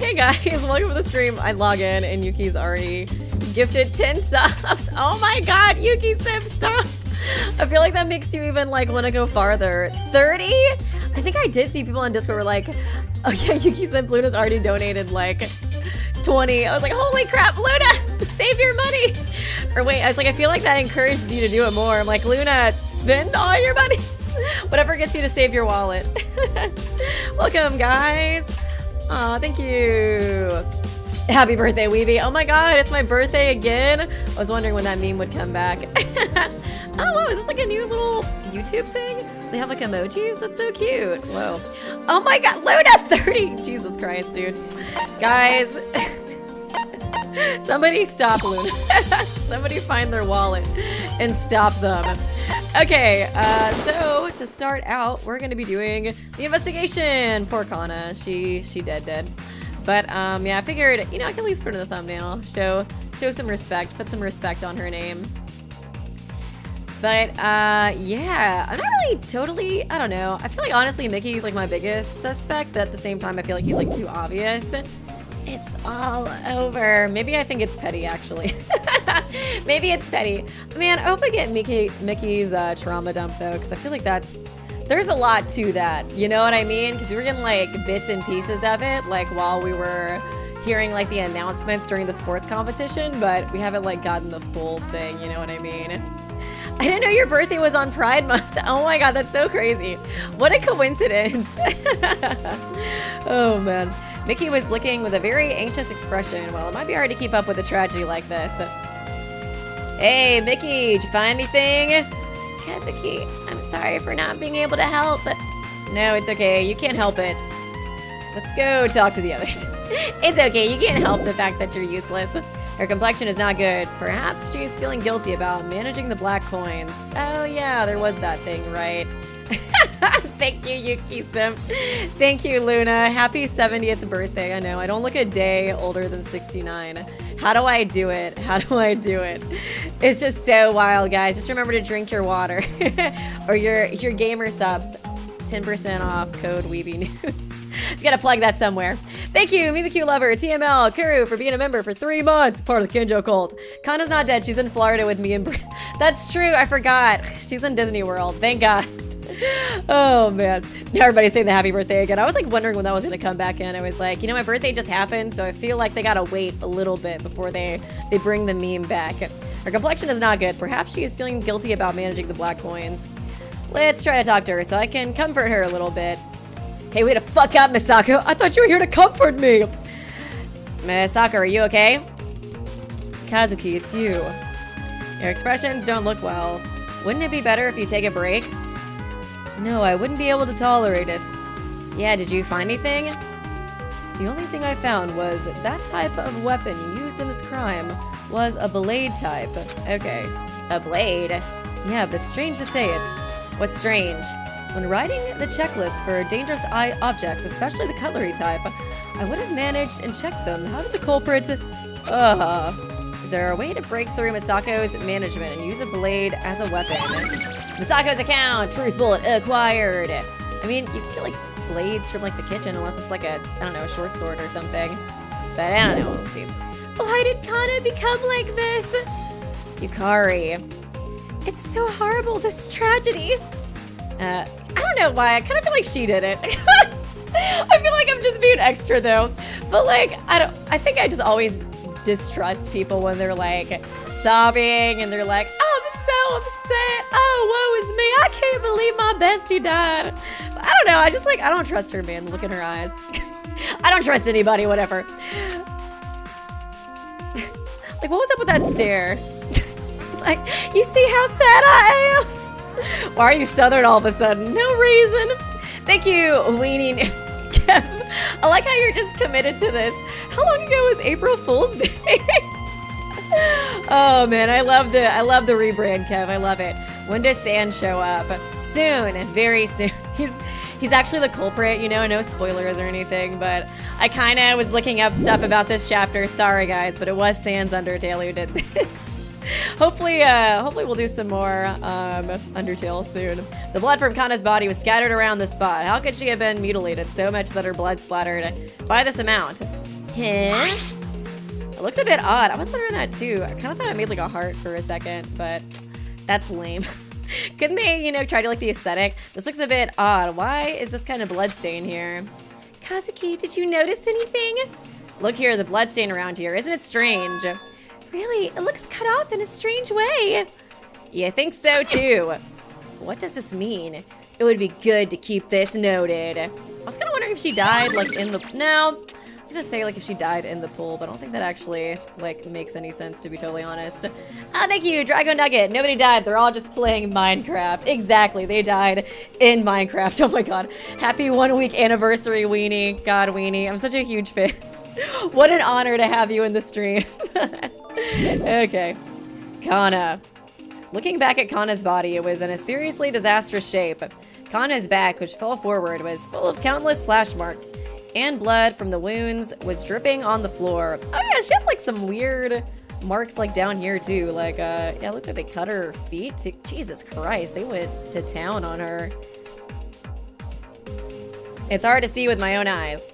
Hey guys, welcome to the stream. I log in and Yuki's already gifted 10 subs. Oh my god, Yuki Sim, stop. I feel like that makes you even like want to go farther. 30? I think I did see people on Discord were like, oh yeah, Yuki Sim, Luna's already donated like 20. I was like, holy crap, Luna, save your money. Or wait, I was like, I feel like that encourages you to do it more. I'm like, Luna, spend all your money. Whatever gets you to save your wallet. Welcome, guys. Aw, thank you. Happy birthday, Weeby. Oh my god, it's my birthday again. I was wondering when that meme would come back. Oh, wow, is this like a new little YouTube thing? They have like emojis? That's so cute. Whoa. Oh my god, Luna 30! Jesus Christ, dude. Guys. Somebody stop Luna. Somebody find their wallet and stop them. Okay, so to start out, we're gonna be doing the investigation. Poor Kana, she dead. But yeah, I figured, you know, I can at least put it in the thumbnail, show some respect, put some respect on her name. But yeah, I'm not really totally, I don't know. I feel like honestly Mickey's like my biggest suspect, but at the same time I feel like he's like too obvious. It's all over. Maybe I think it's petty, actually. Maybe it's petty. Man, I hope I get Mickey's trauma dump, though, because I feel like there's a lot to that. You know what I mean? Because we were getting, like, bits and pieces of it, like, while we were hearing, like, the announcements during the sports competition, but we haven't, like, gotten the full thing, you know what I mean? I didn't know your birthday was on Pride Month. Oh my god, that's so crazy. What a coincidence. Oh, man. Mickey was looking with a very anxious expression. Well, it might be hard to keep up with a tragedy like this. Hey, Mickey, did you find anything? Kazuki, I'm sorry for not being able to help. No, it's okay. You can't help it. Let's go talk to the others. It's okay. You can't help the fact that you're useless. Her complexion is not good. Perhaps she's feeling guilty about managing the black coins. Oh, yeah, there was that thing, right? Thank you, Yuki-sim. Thank you, Luna. Happy 70th birthday. I know, I don't look a day older than 69. How do I do it? How do I do it? It's just so wild, guys. Just remember to drink your water. Or your gamer subs. 10% off, code Weeby News. Just gotta plug that somewhere. Thank you, Mimikyu Lover, TML, Kuru for being a member for 3 months. Part of the Kinjo cult. Kana's not dead. She's in Florida with me and That's true. I forgot. She's in Disney World. Thank God. Oh man, now everybody's saying the happy birthday again. I was like wondering when that was gonna come back in. I was like, you know, my birthday just happened, so I feel like they gotta wait a little bit before they bring the meme back. Her complexion is not good. Perhaps she is feeling guilty about managing the black coins. Let's try to talk to her so I can comfort her a little bit. Hey, wait the fuck up, Misako. I thought you were here to comfort me. Misako, are you okay? Kazuki, it's you. Your expressions don't look well. Wouldn't it be better if you take a break? No, I wouldn't be able to tolerate it. Yeah, did you find anything? The only thing I found was that type of weapon used in this crime was a blade type. Okay, a blade? Yeah, but strange to say it. What's strange? When writing the checklist for dangerous objects, especially the cutlery type, I would have managed and checked them. How did the culprit... Is there a way to break through Misako's management and use a blade as a weapon? Misako's account! Truth bullet acquired! I mean, you can get, like, blades from, like, the kitchen, unless it's, like, a, I don't know, a short sword or something. But I don't know, we'll see. Why did Kana become like this? Yukari. It's so horrible, this tragedy. I don't know why, I kind of feel like she did it. I feel like I'm just being extra, though. But, like, I think I just always distrust people when they're, like, sobbing and they're like, oh, I'm so upset. Oh, woe is me. I can't believe my bestie died. But I don't know. I don't trust her, man. Look in her eyes. I don't trust anybody, whatever. Like, what was up with that stare? Like, you see how sad I am? Why are you Southern all of a sudden? No reason. Thank you, Weenie News. I like how you're just committed to this. How long ago was April Fool's Day? Oh man, I love the rebrand, Kev. I love it. When does Sand show up? Soon, very soon. He's actually the culprit, you know, no spoilers or anything, but I kind of was looking up stuff about this chapter. Sorry guys, but it was Sans Undertale who did this. Hopefully we'll do some more Undertale soon. The blood from Kana's body was scattered around the spot. How could she have been mutilated so much that her blood splattered by this amount? Heh. It looks a bit odd. I was wondering that too. I kind of thought it made like a heart for a second, but that's lame. Couldn't they, try to like the aesthetic? This looks a bit odd. Why is this kind of bloodstain here? Kazuki, did you notice anything? Look here, the bloodstain around here. Isn't it strange? Really? It looks cut off in a strange way. Yeah, I think so too. What does this mean? It would be good to keep this noted. I was kind of wondering if she died like in the... No. I was gonna say like if she died in the pool, but I don't think that actually like makes any sense, to be totally honest. Oh, thank you, Drago Nugget. Nobody died. They're all just playing Minecraft. Exactly. They died in Minecraft. Oh my god. Happy 1 week anniversary, Weenie. God, Weenie. I'm such a huge fan. What an honor to have you in the stream. Okay. Kana. Looking back at Kana's body, it was in a seriously disastrous shape. Kana's back, which fell forward, was full of countless slash marks, and blood from the wounds was dripping on the floor. Oh yeah, she had like some weird marks like down here too. Like, yeah, it looked like they cut her feet. Jesus Christ, they went to town on her. It's hard to see with my own eyes.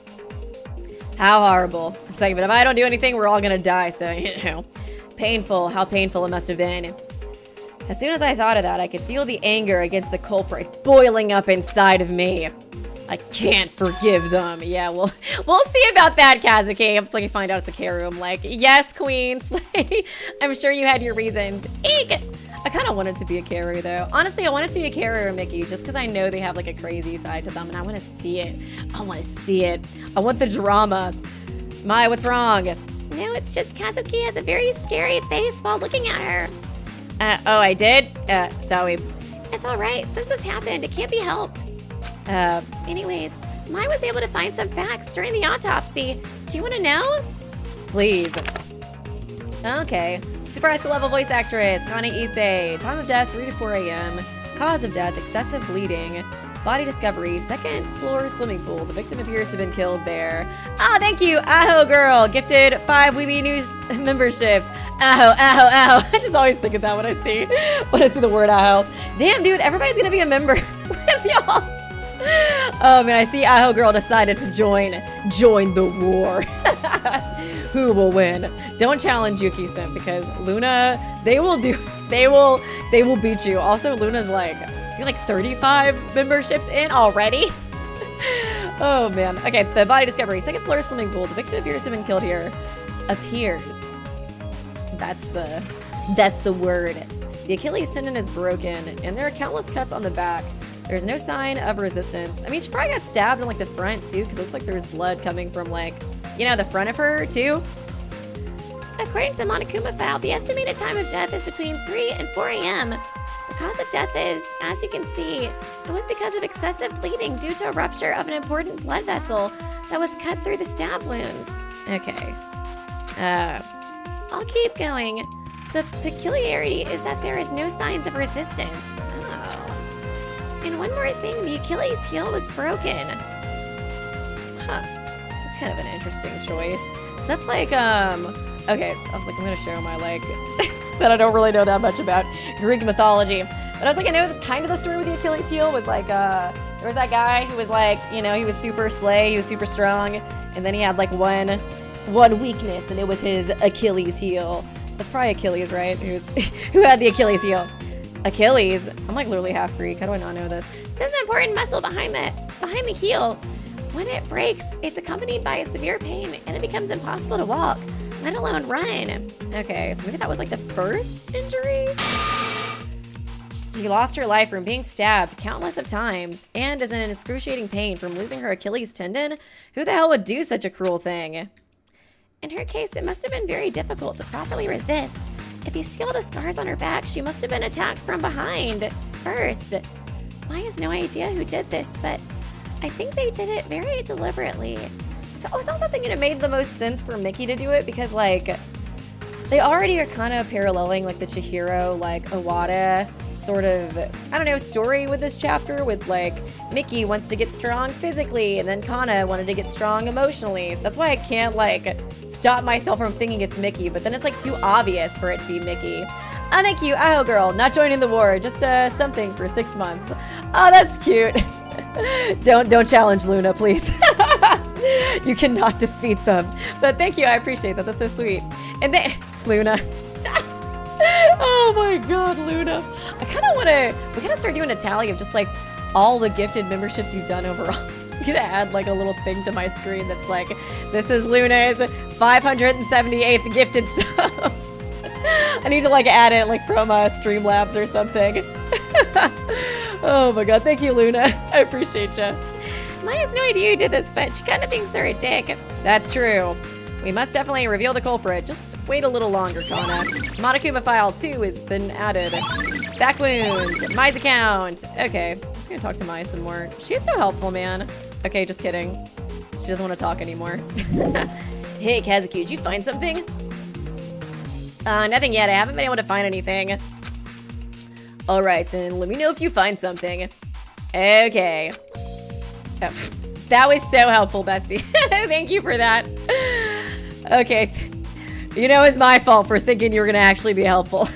How horrible. It's like, but if I don't do anything, we're all gonna die, so, Painful, how painful it must have been. As soon as I thought of that, I could feel the anger against the culprit boiling up inside of me. I can't forgive them. Yeah, we'll see about that, Kazuki. It's like you find out it's a Karu. I'm like, yes, queen. I'm sure you had your reasons. Eek! I kind of wanted to be a Karu, though. Honestly, I wanted to be a Karu or Mickey just because I know they have like a crazy side to them, and I want to see it. I want to see it. I want the drama. Mai, what's wrong? No, it's just Kazuki has a very scary face while looking at her. Oh, I did? Sorry. It's all right. Since this happened, it can't be helped. Anyways, Mai was able to find some facts during the autopsy. Do you want to know? Please. Okay. Super high school level voice actress, Kana Issei. Time of death, 3 to 4 a.m. Cause of death, excessive bleeding. Body discovery, second floor swimming pool. The victim appears to have been killed there. Oh, thank you, Aho Girl. Gifted 5 Weeby News memberships. Aho, Aho, Aho. I just always think of that when I see the word Aho. Damn, dude, everybody's gonna be a member with y'all. Oh man, I see Aho Girl decided to join the war. Who will win? Don't challenge Yuki-san because Luna, they will beat you. Also, Luna's like 35 memberships in already. Oh man. Okay, the body discovery. Second floor swimming pool. The victim appears to have been killed here. Appears. That's the word. The Achilles tendon is broken, and there are countless cuts on the back. There's no sign of resistance. I mean, she probably got stabbed in like the front too, because it looks like there's blood coming from like, the front of her too. According to the Monokuma file, the estimated time of death is between 3 and 4 a.m. The cause of death is, as you can see, it was because of excessive bleeding due to a rupture of an important blood vessel that was cut through the stab wounds. Okay. I'll keep going. The peculiarity is that there is no signs of resistance. Oh. And one more thing, the Achilles heel was broken. Huh. That's kind of an interesting choice. So that's like, okay, I was like, I'm gonna show my, that I don't really know that much about Greek mythology. But I was like, I know kind of the story with the Achilles heel was like, there was that guy who was like, he was super slay, he was super strong, and then he had like one weakness, and it was his Achilles heel. That's probably Achilles, right? Who had the Achilles heel? Achilles? I'm like literally half Greek. How do I not know this? There's an important muscle behind the heel. When it breaks, it's accompanied by a severe pain, and it becomes impossible to walk, let alone run. Okay, so maybe that was like the first injury? She lost her life from being stabbed countless of times and is in an excruciating pain from losing her Achilles tendon. Who the hell would do such a cruel thing? In her case, it must have been very difficult to properly resist. If you see all the scars on her back, she must have been attacked from behind first. Mai has no idea who did this, but I think they did it very deliberately. I was also thinking it made the most sense for Mickey to do it because, they already are kind of paralleling, the Chihiro, Owada sort of, I don't know, story with this chapter with, Mickey wants to get strong physically and then Kana wanted to get strong emotionally. So that's why I can't, stop myself from thinking it's Mickey, but then it's, too obvious for it to be Mickey. Oh, thank you, Aho Girl, not joining the war, just, something for 6 months. Oh, that's cute. Don't challenge Luna, please. You cannot defeat them. But thank you, I appreciate that. That's so sweet. And then, Luna, stop. Oh my God, Luna. I kind of want to, we gotta start doing a tally of just like all the gifted memberships you've done overall. I'm gonna add like a little thing to my screen that's like, this is Luna's 578th gifted sub. I need to like add it like from Streamlabs or something. Oh my God, thank you, Luna. I appreciate you. Maya has no idea who did this, but she kind of thinks they're a dick. That's true. We must definitely reveal the culprit. Just wait a little longer, Kana. Monokuma file 2 has been added. Back wounds, Mai's account. Okay, I'm just gonna talk to Mai some more. She's so helpful, man. Okay, just kidding. She doesn't want to talk anymore. Hey, Kazuki, did you find something? Nothing yet. I haven't been able to find anything. All right, then let me know if you find something. Okay. Oh, that was so helpful, bestie. Thank you for that. Okay. You know, it's my fault for thinking you were going to actually be helpful.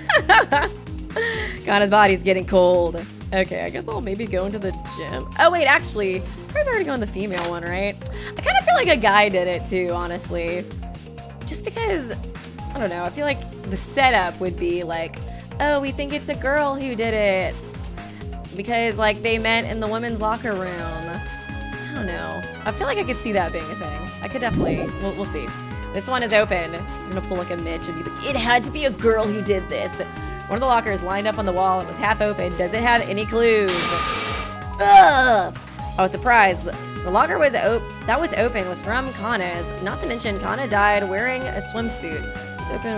Kana's body's getting cold. Okay, I guess I'll maybe go into the gym. Oh, wait, actually, I've already gone the female one, right? I kind of feel like a guy did it, too, honestly. Just because, I don't know, I feel like the setup would be like, oh, we think it's a girl who did it. Because, like, they met in the women's locker room. I don't know. I feel like I could see that being a thing. I could definitely, we'll see. This one is open. I'm gonna pull like a Mitch and be like, it had to be a girl who did this. One of the lockers lined up on the wall. It was half open. Does it have any clues? Ugh! Oh, surprise. The locker was open was from Kana's. Not to mention, Kana died wearing a swimsuit. It was open it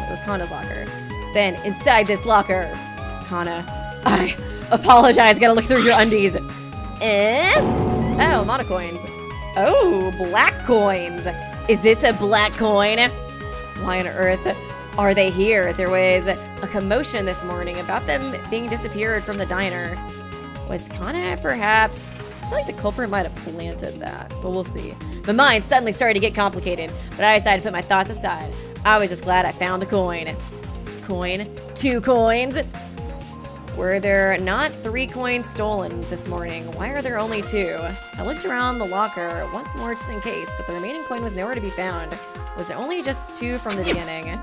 was Kana's locker. Then, inside this locker, Kana, I apologize. Gotta look through your undies. Oh, monocoins. Oh, black coins. Is this a black coin? Why on earth are they here? There was a commotion this morning about them being disappeared from the diner. Was Kana perhaps? I feel like the culprit might have planted that, but we'll see. My mind suddenly started to get complicated, but I decided to put my thoughts aside. I was just glad I found the coin. Coin? 2 coins? Were there not 3 coins stolen this morning? Why are there only 2? I looked around the locker once more just in case, but the remaining coin was nowhere to be found. Was it only just 2 from the beginning?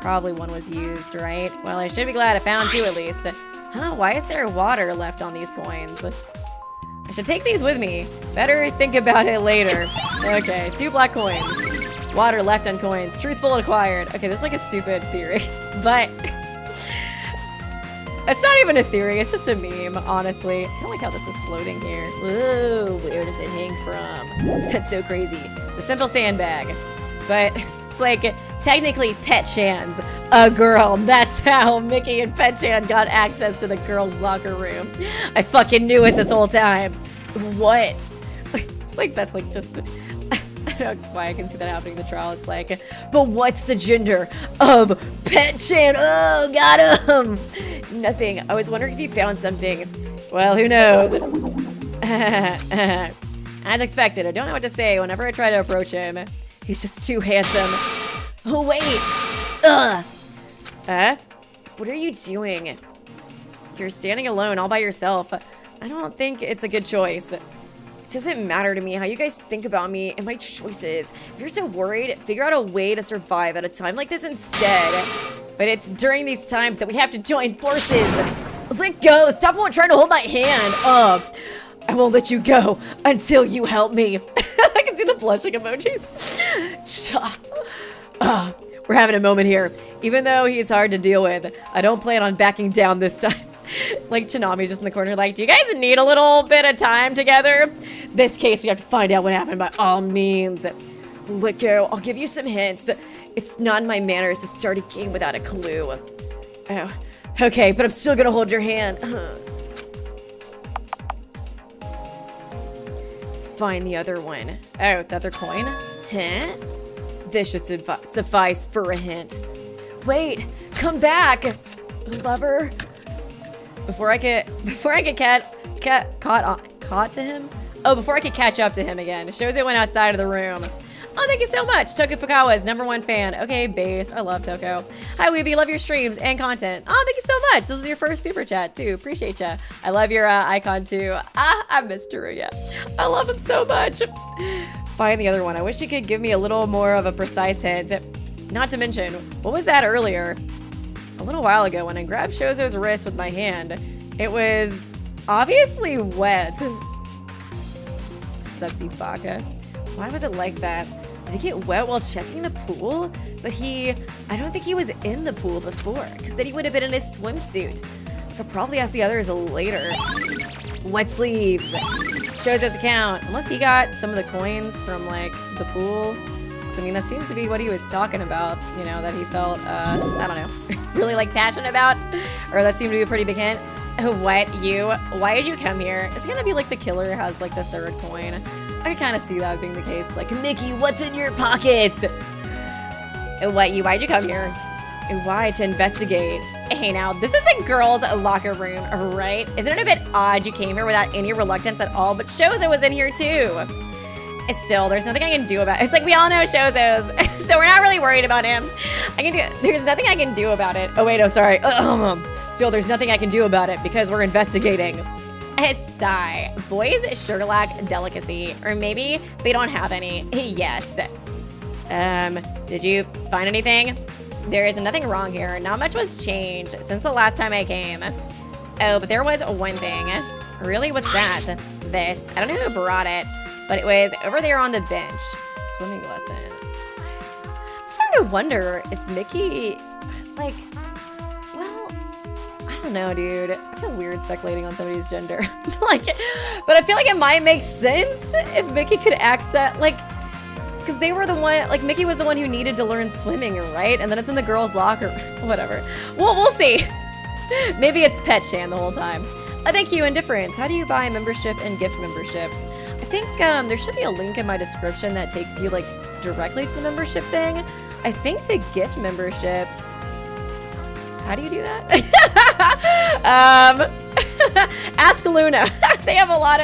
Probably 1 was used, right? Well, I should be glad I found 2 at least. Huh, why is there water left on these coins? I should take these with me. Better think about it later. Okay, 2 black coins. Water left on coins. Truthful acquired. Okay, this is like a stupid theory, but it's not even a theory, it's just a meme, honestly. I don't like how this is floating here. Whoa, where does it hang from? That's so crazy. It's a simple sandbag, but it's like technically Pet Chan's a girl. That's how Mickey and Pet Chan got access to the girls' locker room. I fucking knew it this whole time. What? It's like that's like just, I don't know why I can see that happening in the trial. It's like, but what's the gender of Pet Chan? Oh, got him. Nothing. I was wondering if you found something. Well, who knows? As expected, I don't know what to say whenever I try to approach him. He's just too handsome. Oh, wait. Ugh. What are you doing? You're standing alone all by yourself. I don't think it's a good choice. It doesn't matter to me how you guys think about me and my choices. If you're so worried, figure out a way to survive at a time like this instead. But it's during these times that we have to join forces. Let go. Stop trying to hold my hand. I won't let you go until you help me. I can see the blushing emojis. We're having a moment here. Even though he's hard to deal with, I don't plan on backing down this time. Like Chanami's just in the corner like, do you guys need a little bit of time together? This case, we have to find out what happened by all means. Let go. I'll give you some hints. It's not in my manners to start a game without a clue. Oh, okay, but I'm still gonna hold your hand. Find the other one. Oh, the other coin? Huh? This should suffice for a hint. Wait, come back, lover. Before I could catch up to him again. Shows it went outside of the room. Oh, thank you so much. Toko Fukawa's #1 fan. Okay, base. I love Toko. Hi, Weeby. Love your streams and content. Oh, thank you so much. This was your first super chat, too. Appreciate ya. I love your icon, too. I miss Teruya. I love him so much. find the other one. I wish you could give me a little more of a precise hint. Not to mention, what was that earlier? A little while ago when I grabbed Shozo's wrist with my hand, it was obviously wet. Sussy baka. Why was it like that? Did he get wet while checking the pool? But I don't think he was in the pool before, because then he would have been in his swimsuit. I could probably ask the others later. Wet sleeves. Shozo's account. Unless he got some of the coins from, like, the pool. I mean, that seems to be what he was talking about, you know, that he felt, I don't know, really, like, passionate about. Or that seemed to be a pretty big hint. What, you? Why did you come here? It's gonna be like the killer has, like, the third coin. I could kind of see that being the case. Like, Mickey, what's in your pockets? What, you? Why'd you come here? Why? To investigate. Hey, now, this is the girls' locker room, right? Isn't it a bit odd you came here without any reluctance at all? But Shozo was in here, too. Still, there's nothing I can do about it. It's like we all know Shozo's, so we're not really worried about him. There's nothing I can do about it. Oh, wait, oh, sorry. Still, there's nothing I can do about it because we're investigating. A sigh. Boys sure lack delicacy, or maybe they don't have any. Yes. Did you find anything? There is nothing wrong here. Not much was changed since the last time I came. Oh, but there was one thing. Really? What's that? This. I don't know who brought it, but it was over there on the bench. Swimming lesson. I'm starting to wonder if Mickey, like, well, I don't know, dude. I feel weird speculating on somebody's gender. Like, but I feel like it might make sense if Mickey could access, like, because they were the one, like, Mickey was the one who needed to learn swimming, right? And then it's in the girls' locker, whatever. Well, we'll see. Maybe it's Pet Chan the whole time. Thank you, Indifference. How do you buy membership and gift memberships? I think there should be a link in my description that takes you, like, directly to the membership thing. I think to gift memberships, how do you do that? Ask Luna. They have a lot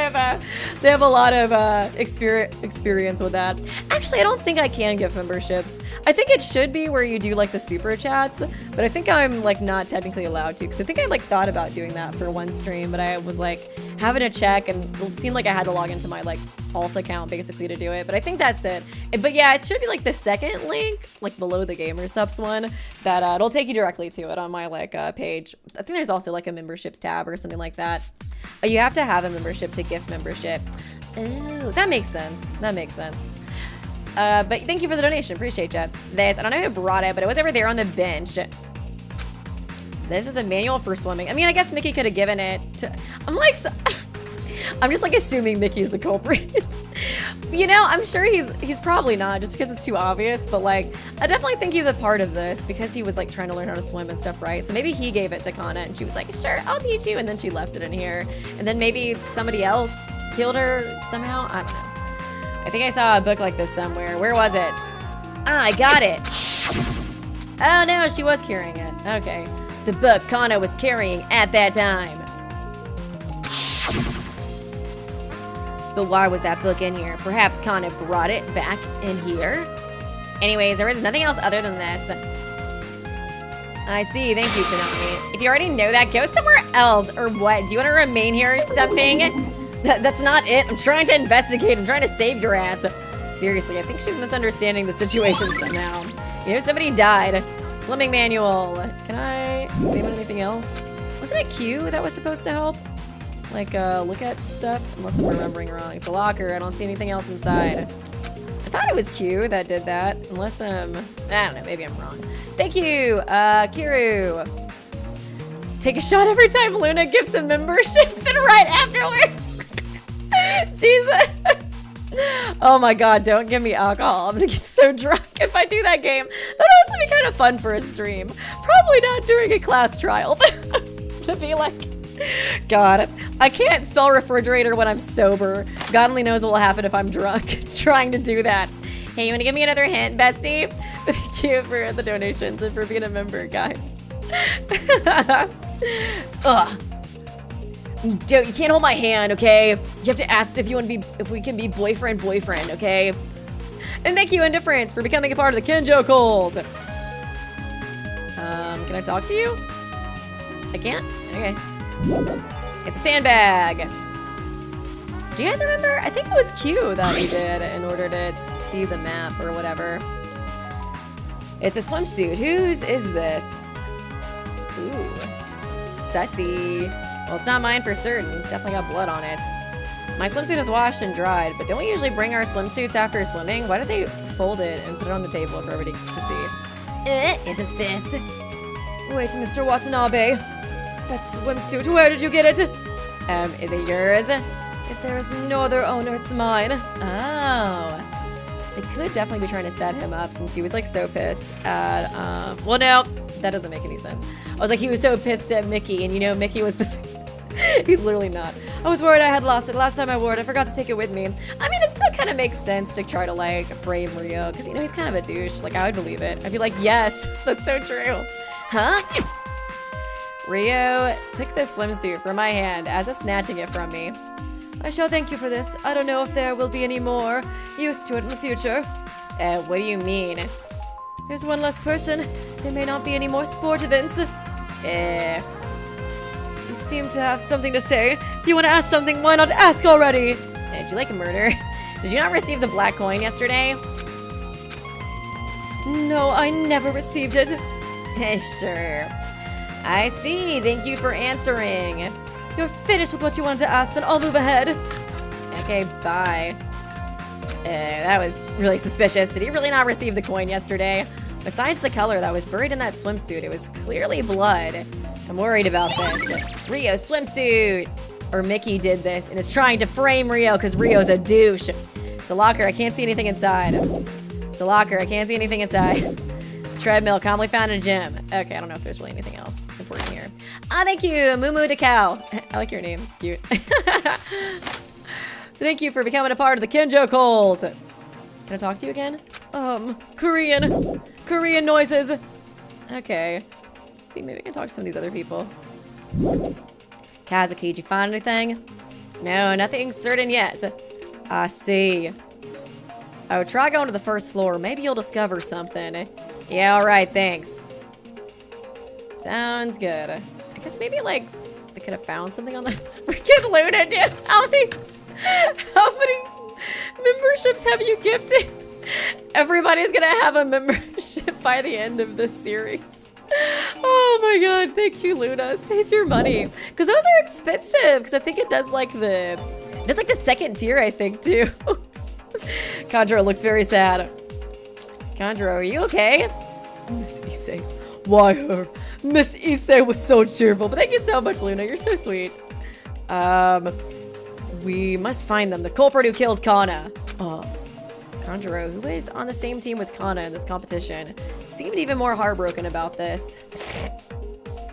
of experience with that. Actually, I don't think I can give memberships. I think it should be where you do, like, the super chats, but I think I'm, like, not technically allowed to, because I think I, like, thought about doing that for one stream, but I was, like, having to check, and it seemed like I had to log into my, like, alt account basically to do it, but I think that's it. But yeah, it should be like the second link, like below the Gamer Subs one, that it'll take you directly to it on my, like, page. I think there's also, like, a memberships tab or something like that. You have to have a membership to gift membership. Oh, that makes sense. That makes sense. But thank you for the donation. Appreciate you. This, I don't know who brought it, but it was over there on the bench. This is a manual for swimming. I mean, I guess Mickey could have given it to... I'm just, like, assuming Mickey's the culprit. You know, I'm sure he's probably not, just because it's too obvious, but, like, I definitely think he's a part of this because he was, like, trying to learn how to swim and stuff, right? So maybe he gave it to Kana and she was like, sure, I'll teach you, and then she left it in here. And then maybe somebody else killed her somehow? I don't know. I think I saw a book like this somewhere. Where was it? Ah, I got it. Oh, no, she was carrying it. Okay. The book Kana was carrying at that time. But why was that book in here? Perhaps Kana brought it back in here? Anyways, there was nothing else other than this. I see. Thank you, Tanami. If you already know that, go somewhere else. Or what? Do you want to remain here or something? That's not it. I'm trying to investigate. I'm trying to save your ass. Seriously, I think she's misunderstanding the situation somehow. You know, somebody died. Swimming manual. Can I examine anything else? Wasn't it Q that was supposed to help? Like, look at stuff? Unless I'm remembering wrong. It's a locker. I don't see anything else inside. I thought it was Q that did that. Unless, I don't know. Maybe I'm wrong. Thank you, Kiru. Take a shot every time Luna gives a membership, then right afterwards. Jesus. Oh my god, don't give me alcohol. I'm gonna get so drunk if I do that game. That'd also be kind of fun for a stream. Probably not during a class trial. To be like... God, I can't spell refrigerator when I'm sober. God only knows what will happen if I'm drunk trying to do that. Hey, you want to give me another hint, bestie? Thank you for the donations and for being a member, guys. Ugh. Dude, you can't hold my hand, okay? You have to ask if we can be boyfriend, okay? And thank you, Indifference, for becoming a part of the Kenjo cult. Can I talk to you? I can't? Okay. It's a sandbag. Do you guys remember? I think it was Q that he did in order to see the map or whatever. It's a swimsuit. Whose is this? Ooh. Sussy. Well, it's not mine for certain. Definitely got blood on it. My swimsuit is washed and dried, but don't we usually bring our swimsuits after swimming? Why did they fold it and put it on the table for everybody to see? Isn't this? Wait, Mr. Watanabe. That swimsuit, where did you get it? Is it yours? If there is no other owner, it's mine. Oh. They could definitely be trying to set him up since he was like so pissed at, well, no, that doesn't make any sense. I was like, he was so pissed at Mickey, and you know, Mickey was the he's literally not. I was worried I had lost it. Last time I wore it, I forgot to take it with me. I mean, it still kind of makes sense to try to like frame Rio, because you know, he's kind of a douche. Like, I would believe it. I'd be like, yes, that's so true. Huh? Rio took this swimsuit from my hand as if snatching it from me. I shall thank you for this. I don't know if there will be any more use to it in the future. What do you mean? There's one less person. There may not be any more sport events. You seem to have something to say. If you want to ask something, why not ask already? Did you like a murder? Did you not receive the black coin yesterday? No, I never received it. Sure. I see. Thank you for answering. You're finished with what you wanted to ask, then I'll move ahead. Okay, bye. That was really suspicious. Did he really not receive the coin yesterday? Besides the color that was buried in that swimsuit, it was clearly blood. I'm worried about this. Rio swimsuit! Or Mickey did this and is trying to frame Rio because Rio's a douche. It's a locker. I can't see anything inside. It's a locker. I can't see anything inside. Treadmill, commonly found in a gym. Okay, I don't know if there's really anything else important here. Thank you, Mumu de Cow. I like your name, it's cute. Thank you for becoming a part of the Kenjo cult. Can I talk to you again? Korean noises. Okay, let's see, maybe I can talk to some of these other people. Kazuki, did you find anything? No, nothing certain yet. I see. Oh, try going to the first floor. Maybe you'll discover something. Yeah, all right, thanks. Sounds good. I guess maybe, like, they could have found something on the freaking Luna, dude. How many memberships have you gifted? Everybody's gonna have a membership by the end of this series. Oh my god, thank you, Luna. Save your money. Because those are expensive. Because I think it does, like, the second tier, I think, too. Conjuro looks very sad. Conjuro, are you okay? Miss Issei. Why her? Miss Issei was so cheerful. But thank you so much, Luna. You're so sweet. We must find them. The culprit who killed Kana. Conjuro, who is on the same team with Kana in this competition, seemed even more heartbroken about this.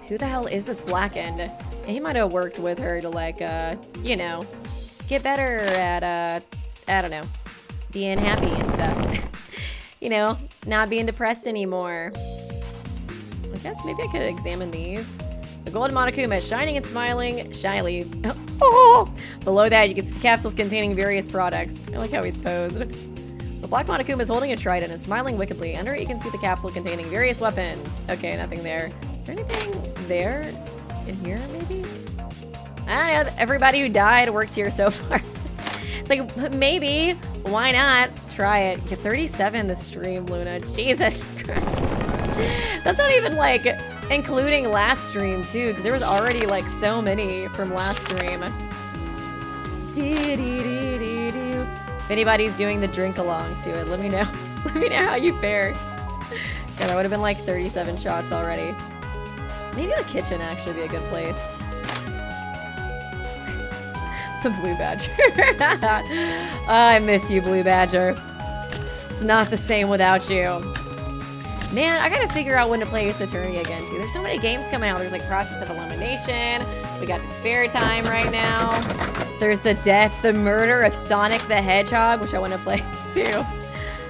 Who the hell is this Blackened? And he might have worked with her to, like, you know, get better at, I don't know, being happy and stuff. You know, not being depressed anymore. I guess maybe I could examine these. The golden Monokuma is shining and smiling shyly. Oh! Below that, you can see the capsules containing various products. I like how he's posed. The black Monokuma is holding a trident and smiling wickedly. Under it, you can see the capsule containing various weapons. Okay, nothing there. Is there anything there? In here, maybe? I don't know. Everybody who died worked here so far. It's like, maybe. Why not? Try it. Get 37 the stream, Luna. Jesus Christ. That's not even, like, including last stream, too, because there was already, like, so many from last stream. If anybody's doing the drink along to it, let me know. Let me know how you fare. God, that would have been, like, 37 shots already. Maybe the kitchen actually be a good place. The Blue Badger. I miss you, Blue Badger. It's not the same without you. Man, I gotta figure out when to play Ace Attorney again, too. There's so many games coming out. There's, like, Process of Elimination. We got the Spare Time right now. There's the murder of Sonic the Hedgehog, which I want to play, too.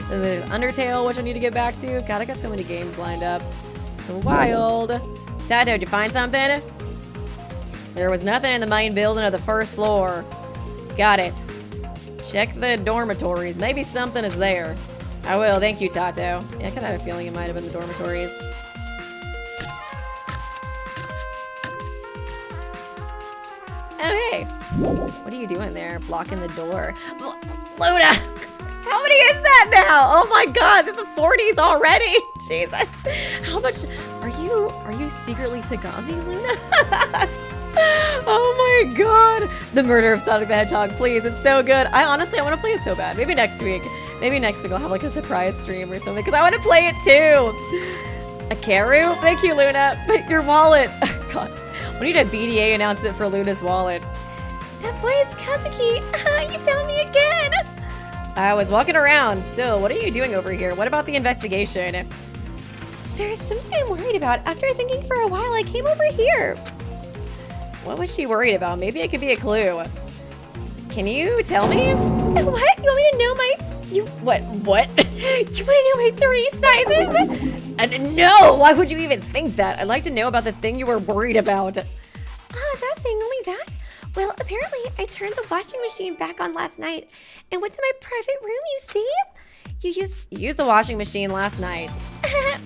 The Undertale, which I need to get back to. God, I got so many games lined up. So wild. Tato, did you find something? There was nothing in the main building of the first floor. Got it. Check the dormitories. Maybe something is there. I will. Thank you, Tato. Yeah, I kind of had a feeling it might have been the dormitories. Oh, hey. What are you doing there? Blocking the door. Luna! How many is that now? Oh my god, they're the 40s already. Jesus. How much are you secretly Tagami, Luna? Oh my god. The murder of Sonic the Hedgehog, please. It's so good. I honestly want to play it so bad. Maybe next week. Maybe next week I'll have like a surprise stream or something because I want to play it too. A Karu? Thank you, Luna. But your wallet. Oh, god. We need a BDA announcement for Luna's wallet. That boy is Kazuki. You found me again. I was walking around still. What are you doing over here? What about the investigation? There's something I'm worried about. After thinking for a while, I came over here. What was she worried about? Maybe it could be a clue. Can you tell me? What? You want me to know my... What? You want to know my 3 sizes? No! Why would you even think that? I'd like to know about the thing you were worried about. That thing, only that? Well, apparently I turned the washing machine back on last night and went to my private room, you see? You used the washing machine last night.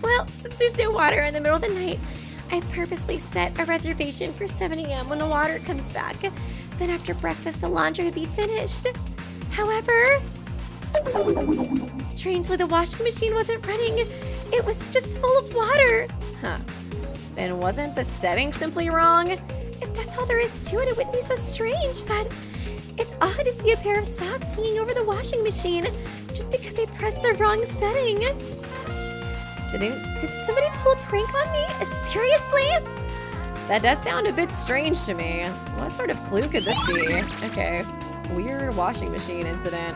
Well, since there's no water in the middle of the night, I purposely set a reservation for 7 a.m. when the water comes back. Then after breakfast, the laundry would be finished. However, strangely, the washing machine wasn't running. It was just full of water. Huh. Then wasn't the setting simply wrong? If that's all there is to it, it wouldn't be so strange, but it's odd to see a pair of socks hanging over the washing machine just because I pressed the wrong setting. Did somebody pull a prank on me? Seriously? That does sound a bit strange to me. What sort of clue could this be? Okay. Weird washing machine incident.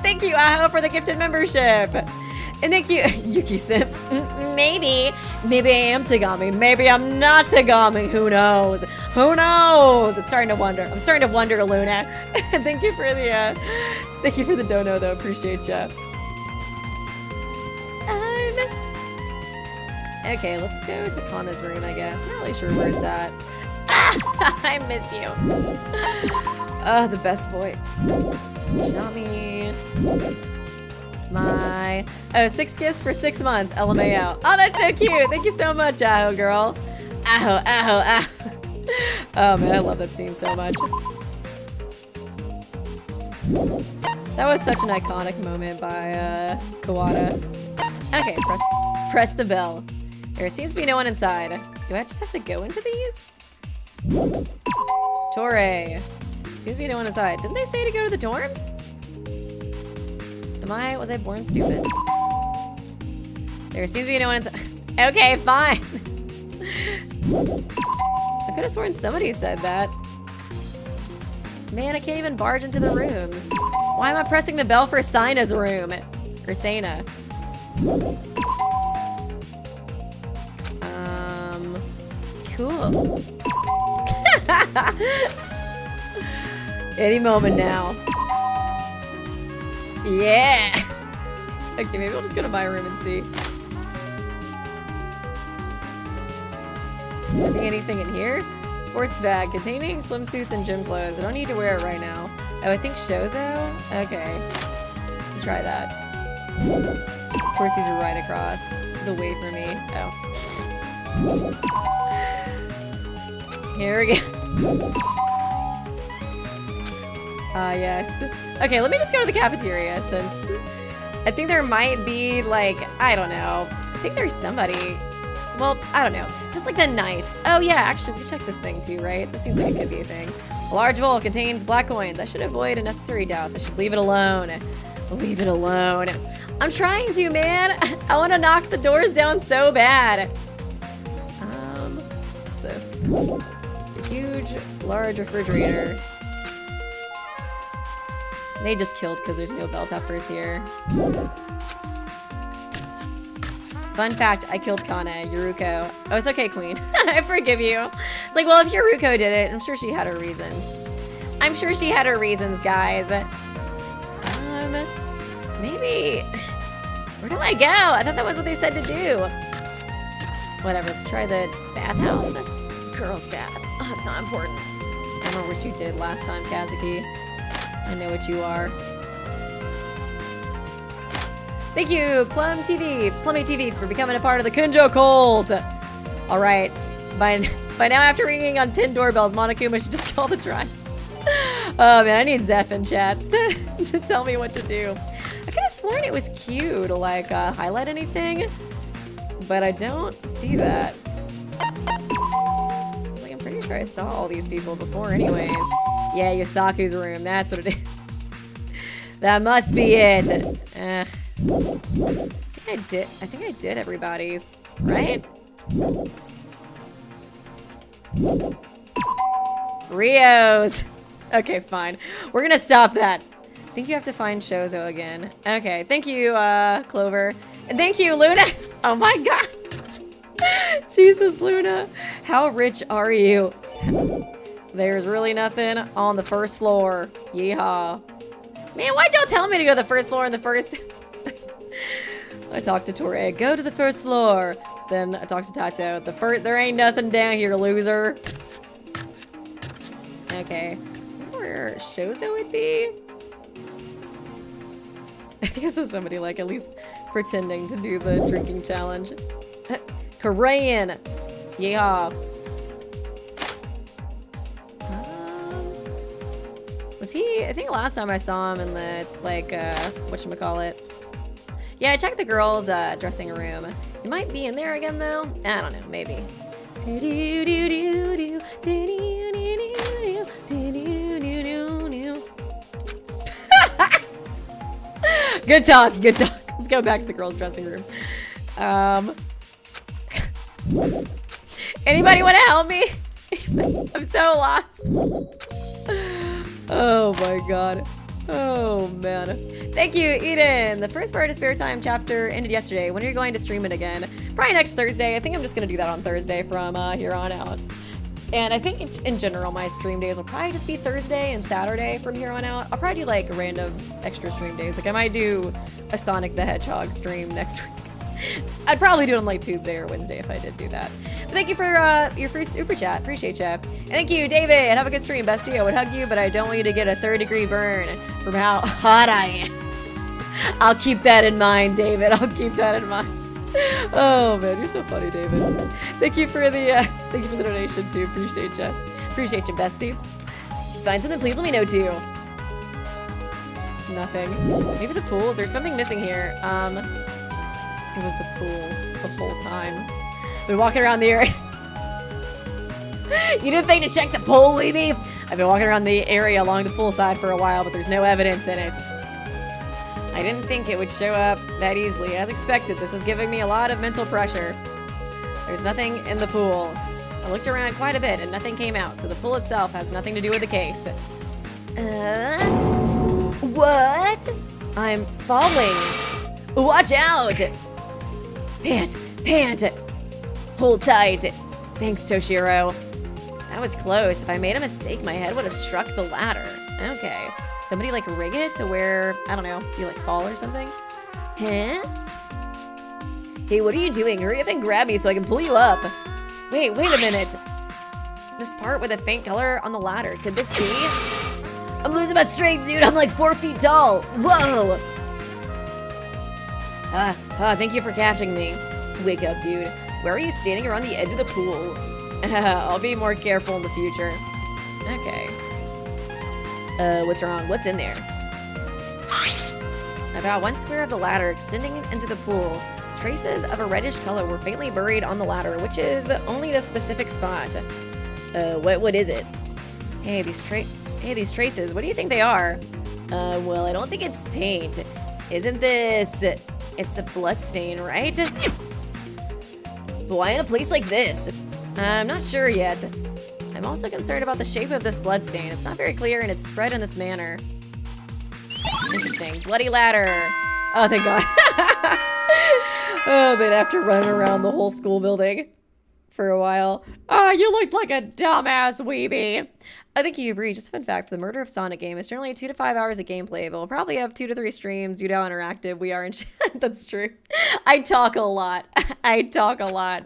Thank you, Aho, for the gifted membership. And thank you, Yuki-simp. Maybe I am Tagami. Maybe I'm not Tagami. Who knows? Who knows? I'm starting to wonder, Luna. Thank you for the dono, though. Appreciate ya. Okay, let's go to Kana's room, I guess. I'm not really sure where it's at. I miss you. Oh, the best boy. Chami. 6 gifts for 6 months. LMAO. Oh, that's so cute. Thank you so much, Aho girl. Aho. Oh man, I love that scene so much. That was such an iconic moment by Kawada. Okay, press the bell. There seems to be no one inside. Do I just have to go into these? Torre. Seems to be no one inside. Didn't they say to go to the dorms? Was I born stupid? There seems to be no one inside. Okay, fine. I could have sworn somebody said that. Man, I can't even barge into the rooms. Why am I pressing the bell for Sina's room? Or Sana? Cool. Any moment now. Yeah. Okay, maybe I'll just go to my room and see. Nothing, anything in here? Sports bag containing swimsuits and gym clothes. I don't need to wear it right now. Oh, I think Shozo? Okay. Try that. Of course, he's right across the way from me. Oh. Here we go. Yes. Okay, let me just go to the cafeteria since I think there might be, like, I don't know. I think there's somebody. Well, I don't know. Just like the knife. Oh, yeah, actually, we can check this thing too, right? This seems like it could be a thing. A large bowl contains black coins. I should avoid unnecessary doubts. I should leave it alone. Leave it alone. I'm trying to, man. I want to knock the doors down so bad. What's this? It's a huge, large refrigerator. They just killed because there's no bell peppers here. Fun fact, I killed Kana, Yuruko. Oh, it's okay, queen. I forgive you. It's like, well, if Yuruko did it, I'm sure she had her reasons. I'm sure she had her reasons, guys. Maybe... Where do I go? I thought that was what they said to do. Whatever, let's try the bathhouse. Girl's bath. Oh, it's not important. I remember what you did last time, Kazuki. I know what you are. Thank you, Plummy TV, for becoming a part of the Kunjo cult. All right, by By now, after ringing on 10 doorbells, Monokuma should just call the drive. Oh man, I need Zeph in chat to tell me what to do. I could have sworn it was Q to like highlight anything, but I don't see that. Like, I'm pretty sure I saw all these people before anyways. Yeah, Yosaku's room, that's what it is. That must be it. I think I did everybody's, right? Rio's. Okay, fine. We're gonna stop that. I think you have to find Shozo again. Okay, thank you, Clover. And thank you, Luna. Oh my god. Jesus, Luna. How rich are you? There's really nothing on the first floor. Yeehaw. Man, why'd y'all tell me to go to the first floor in the first... I talked to Torre. Go to the first floor. Then I talked to Tato. There ain't nothing down here, loser. Okay. Where Shozo would be? I think I saw somebody like at least pretending to do the drinking challenge. Korean. Yeehaw. Was he? I think last time I saw him in the like whatchamacallit. Yeah, I checked the girls' dressing room. He might be in there again though. I don't know, maybe. Good talk, good talk. Let's go back to the girls' dressing room. Anybody want to help me? I'm so lost. Oh my god. Oh man. Thank you, Eden. The first part of Spare Time chapter ended yesterday. When are you going to stream it again? Probably next Thursday. I think I'm just going to do that on Thursday from here on out. And I think in general, my stream days will probably just be Thursday and Saturday from here on out. I'll probably do like random extra stream days. Like I might do a Sonic the Hedgehog stream next week. I'd probably do it on like Tuesday or Wednesday if I did do that. But thank you for your free super chat. Appreciate you. And thank you, David. Have a good stream, bestie. I would hug you, but I don't want you to get a third-degree burn from how hot I am. I'll keep that in mind, David. I'll keep that in mind. Oh man, you're so funny, David. Thank you for the donation too. Appreciate you. Appreciate you, bestie. If you find something, please let me know too. Nothing. Maybe the pool. Is there something missing here? It was the pool the whole time. I've been walking around the area. You didn't think to check the pool, Weeby? I've been walking around the area along the poolside for a while, but there's no evidence in it. I didn't think it would show up that easily. As expected, this is giving me a lot of mental pressure. There's nothing in the pool. I looked around quite a bit and nothing came out, so the pool itself has nothing to do with the case. What? I'm falling. Watch out! Pant, pant. Hold tight. Thanks, Toshiro. That was close. If I made a mistake, my head would have struck the ladder. Okay. Somebody like rig it to where, I don't know, you like fall or something? Huh? Hey, what are you doing? Hurry up and grab me so I can pull you up. Wait a minute. This part with a faint color on the ladder. Could this be? I'm losing my strength, dude. I'm like 4 feet tall. Whoa. Thank you for catching me. Wake up, dude. Where are you standing around the edge of the pool? I'll be more careful in the future. Okay. What's wrong? What's in there? About 1 square of the ladder extending into the pool. Traces of a reddish color were faintly buried on the ladder, which is only a specific spot. What is it? Hey, these traces, what do you think they are? Well, I don't think it's paint. Isn't this... It's a blood stain, right? But why in a place like this? I'm not sure yet. I'm also concerned about the shape of this blood stain. It's not very clear and it's spread in this manner. Interesting. Bloody ladder. Oh, thank God. Oh, they'd have to run around the whole school building for a while. Oh, you looked like a dumbass weeby. I think you agree. Just a fun fact, for the Murder of Sonic game, it's generally 2 to 5 hours of gameplay, but we'll probably have 2 to 3 streams due to how interactive we are in chat. That's true. I talk a lot. I talk a lot.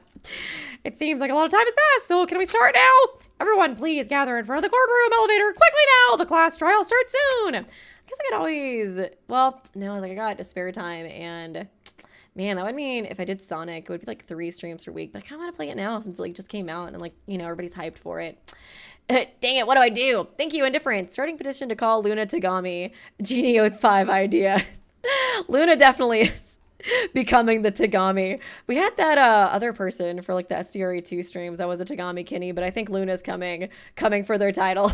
It seems like a lot of time has passed, so can we start now? Everyone, please gather in front of the courtroom elevator quickly now. The class trial starts soon. I guess I could always, well, no, I was like, I got to spare time, and Man, that would mean if I did Sonic, it would be like 3 streams per week. But I kind of want to play it now since it like just came out and like, you know, everybody's hyped for it. Dang it, what do I do? Thank you, Indifferent. Starting petition to call Luna Tagami. Genio 5 idea. Luna definitely is becoming the Tagami. We had that other person for like the SDRE2 streams that was a Tagami Kinney, but I think Luna's coming for their title.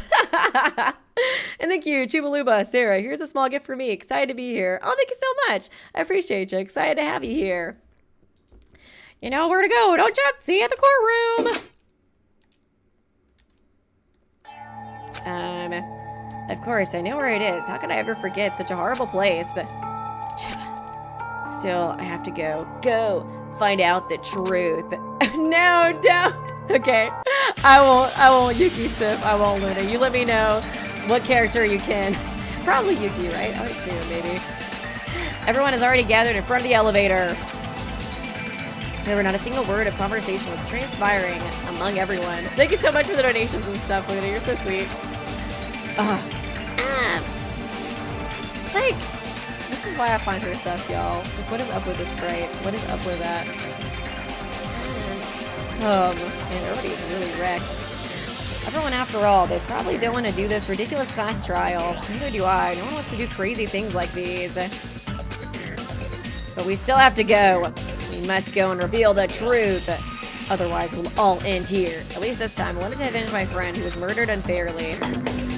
And thank you, Chubaluba. Sarah, here's a small gift for me. Excited to be here. Oh, thank you so much. I appreciate you. Excited to have you here. You know where to go, don't you? See you at the courtroom. Of course, I know where it is. How could I ever forget such a horrible place? Still, I have to go. Go find out the truth. No, don't. Okay, I won't Yuki stuff. I won't Luna. You let me know what character you can. Probably Yuki, right? I would assume, maybe. Everyone is already gathered in front of the elevator. However, not a single word of conversation was transpiring among everyone. Thank you so much for the donations and stuff, Luna. You're so sweet. Like, this is why I find her sus, y'all. Like, what is up with this sprite? What is up with that? Man, everybody's really wrecked. Everyone, after all, they probably don't want to do this ridiculous class trial. Neither do I. No one wants to do crazy things like these. But we still have to go. We must go and reveal the truth. Otherwise, we'll all end here. At least this time, I wanted to avenge my friend who was murdered unfairly.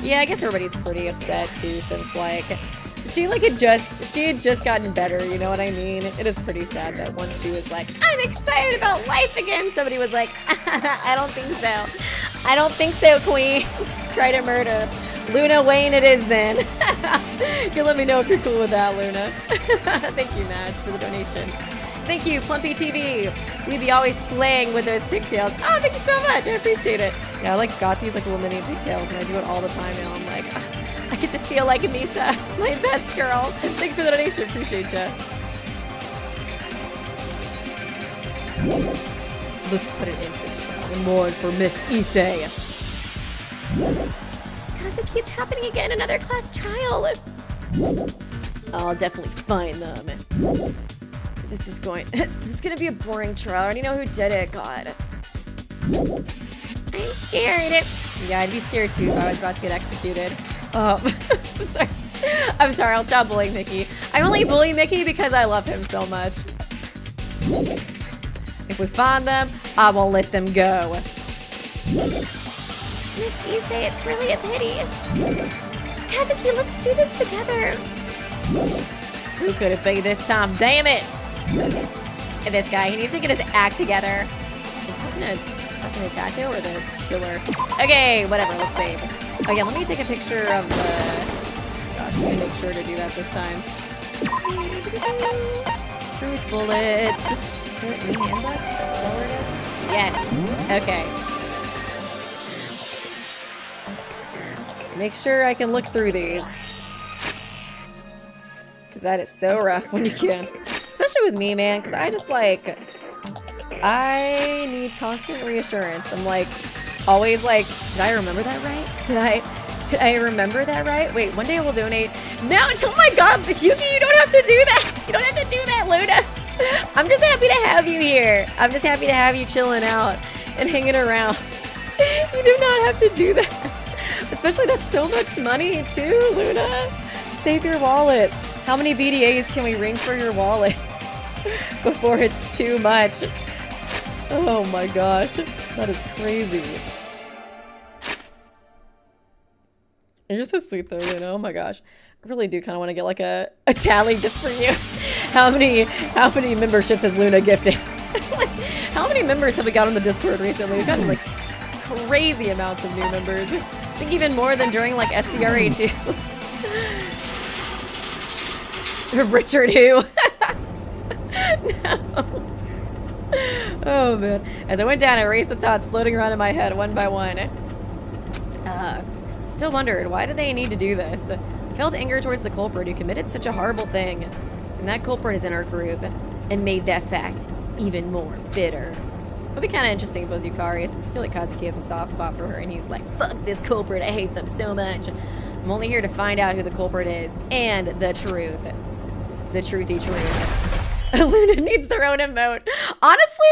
Yeah, I guess everybody's pretty upset, too, since, like, she had just gotten better, you know what I mean? It is pretty sad that once she was like, I'm excited about life again, somebody was like, I don't think so. I don't think so, queen. Let's try to murder. Luna Wayne it is then. You let me know if you're cool with that, Luna. Thank you, Mads, for the donation. Thank you, Plumpy TV. You be always slaying with those pigtails. Oh, thank you so much. I appreciate it. Yeah, I like got these like little mini pigtails and I do it all the time now. I'm like, I get to feel like Misa, my best girl. Thanks for the donation. Appreciate ya. Let's put an end to this trial and mourn for Miss Issei. Kazuki, it's happening again. Another class trial. I'll definitely find them. This is gonna be a boring trial. I already know who did it. God. I'm scared. Yeah, I'd be scared too if I was about to get executed. I'm sorry. I'm sorry, I'll stop bullying Mickey. I only bully Mickey because I love him so much. If we find them, I won't let them go. Miss Issei, it's really a pity. Kazuki, let's do this together. Who could it be this time? Damn it! And this guy, he needs to get his act together. Talking to Tattoo or the killer? Okay, whatever, let's save. Oh yeah, let me take a picture of the... God, I'm gonna make sure to do that this time. Truth bullets. Handbook? Yes. Okay. Make sure I can look through these. Because that is so rough when you can't. Especially with me, man, because I just like... I need constant reassurance. I'm like, always like, did I remember that right? Did I remember that right? Wait, one day we'll donate. No, oh my god, Yuki, you don't have to do that. You don't have to do that, Luna. I'm just happy to have you here. I'm just happy to have you chilling out and hanging around. You do not have to do that. Especially that's so much money too, Luna. Save your wallet. How many BDAs can we ring for your wallet before it's too much? Oh my gosh, that is crazy. You're so sweet though, Luna. Oh my gosh. I really do kind of want to get like a tally just for you. How many memberships has Luna gifted? Like, how many members have we got on the Discord recently? We've gotten like crazy amounts of new members. I think even more than during like SDRA too. Richard who? No. Oh man. As I went down, I erased the thoughts floating around in my head one by one. Still wondered, why do they need to do this? I felt anger towards the culprit who committed such a horrible thing. And that culprit is in our group, and made that fact even more bitter. It'll be kind of interesting if it was Yukari, since I feel like Kazuki has a soft spot for her, and he's like, fuck this culprit, I hate them so much. I'm only here to find out who the culprit is, and the truth. The truthy truth. Luna needs their own emote. Honestly,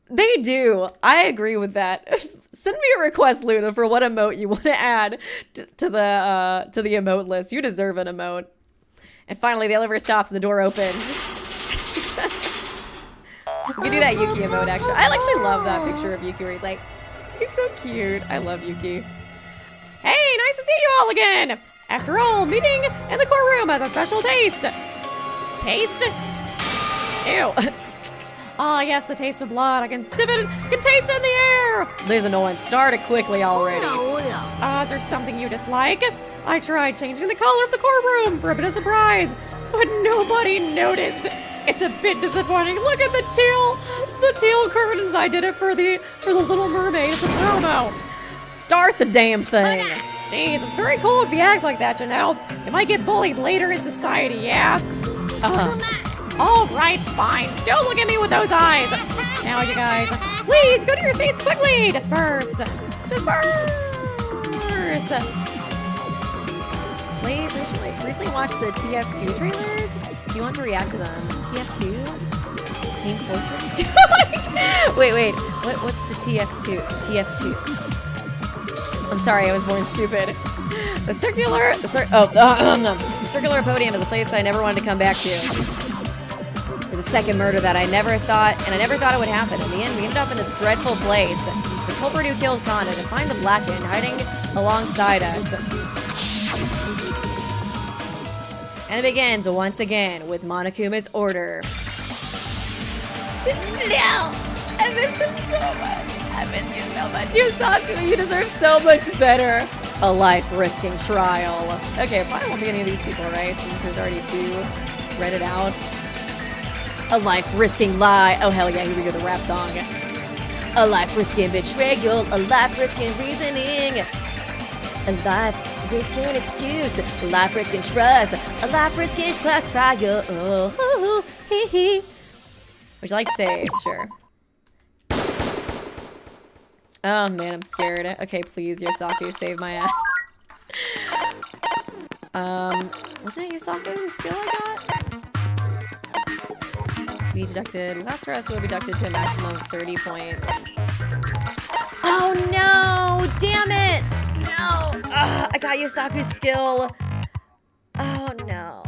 they do. I agree with that. Send me a request, Luna, for what emote you want to add to the emote list. You deserve an emote. And finally, the elevator stops and the door opens. You can do that Yuki emote, actually. I actually love that picture of Yuki where he's like, he's so cute. I love Yuki. Hey, nice to see you all again. After all, meeting in the courtroom has a special taste. Taste? Ew. Ah, yes, the taste of blood. I can sniff it, can taste it in the air. This annoyance started quickly already. Is there something you dislike? I tried changing the color of the courtroom for a bit of surprise, but nobody noticed. It's a bit disappointing. Look at the teal curtains. I did it for the Little Mermaid. It's a promo. Start the damn thing. Jeez, it's very cool if you act like that, you know. You might get bullied later in society, yeah? All right, fine. Don't look at me with those eyes. Now, you guys, please go to your seats quickly. Disperse. Disperse. Please, recently watched the TF2 trailers. Do you want to react to them? TF2? Team Fortress 2? wait. What's the TF2? TF2. I'm sorry, I was born stupid. The circular podium is a place I never wanted to come back to. There's a second murder that I never thought it would happen. In the end, we ended up in this dreadful place. The culprit who killed Kana to find the Blackened hiding alongside us. And it begins once again with Monokuma's order. No! I miss him so much. I miss you so much. Yusaku, you deserve so much better. A life-risking trial. Okay, probably won't be any of these people, right? Since there's already two read it out. A life-risking lie. Oh, hell yeah, here we go, the rap song. A life-risking betrayal. A life-risking reasoning. A life-risking excuse. A life-risking trust. A life-risking class trial. Oh, hee hee. Would you like to save? Sure. Oh man, I'm scared. Okay, please, Yusaku, save my ass. Wasn't it Yusaku whose skill I got? Be deducted. Last rest will be deducted to a maximum of 30 points. Oh no! Damn it! No! I got Yusaku's skill. Oh no.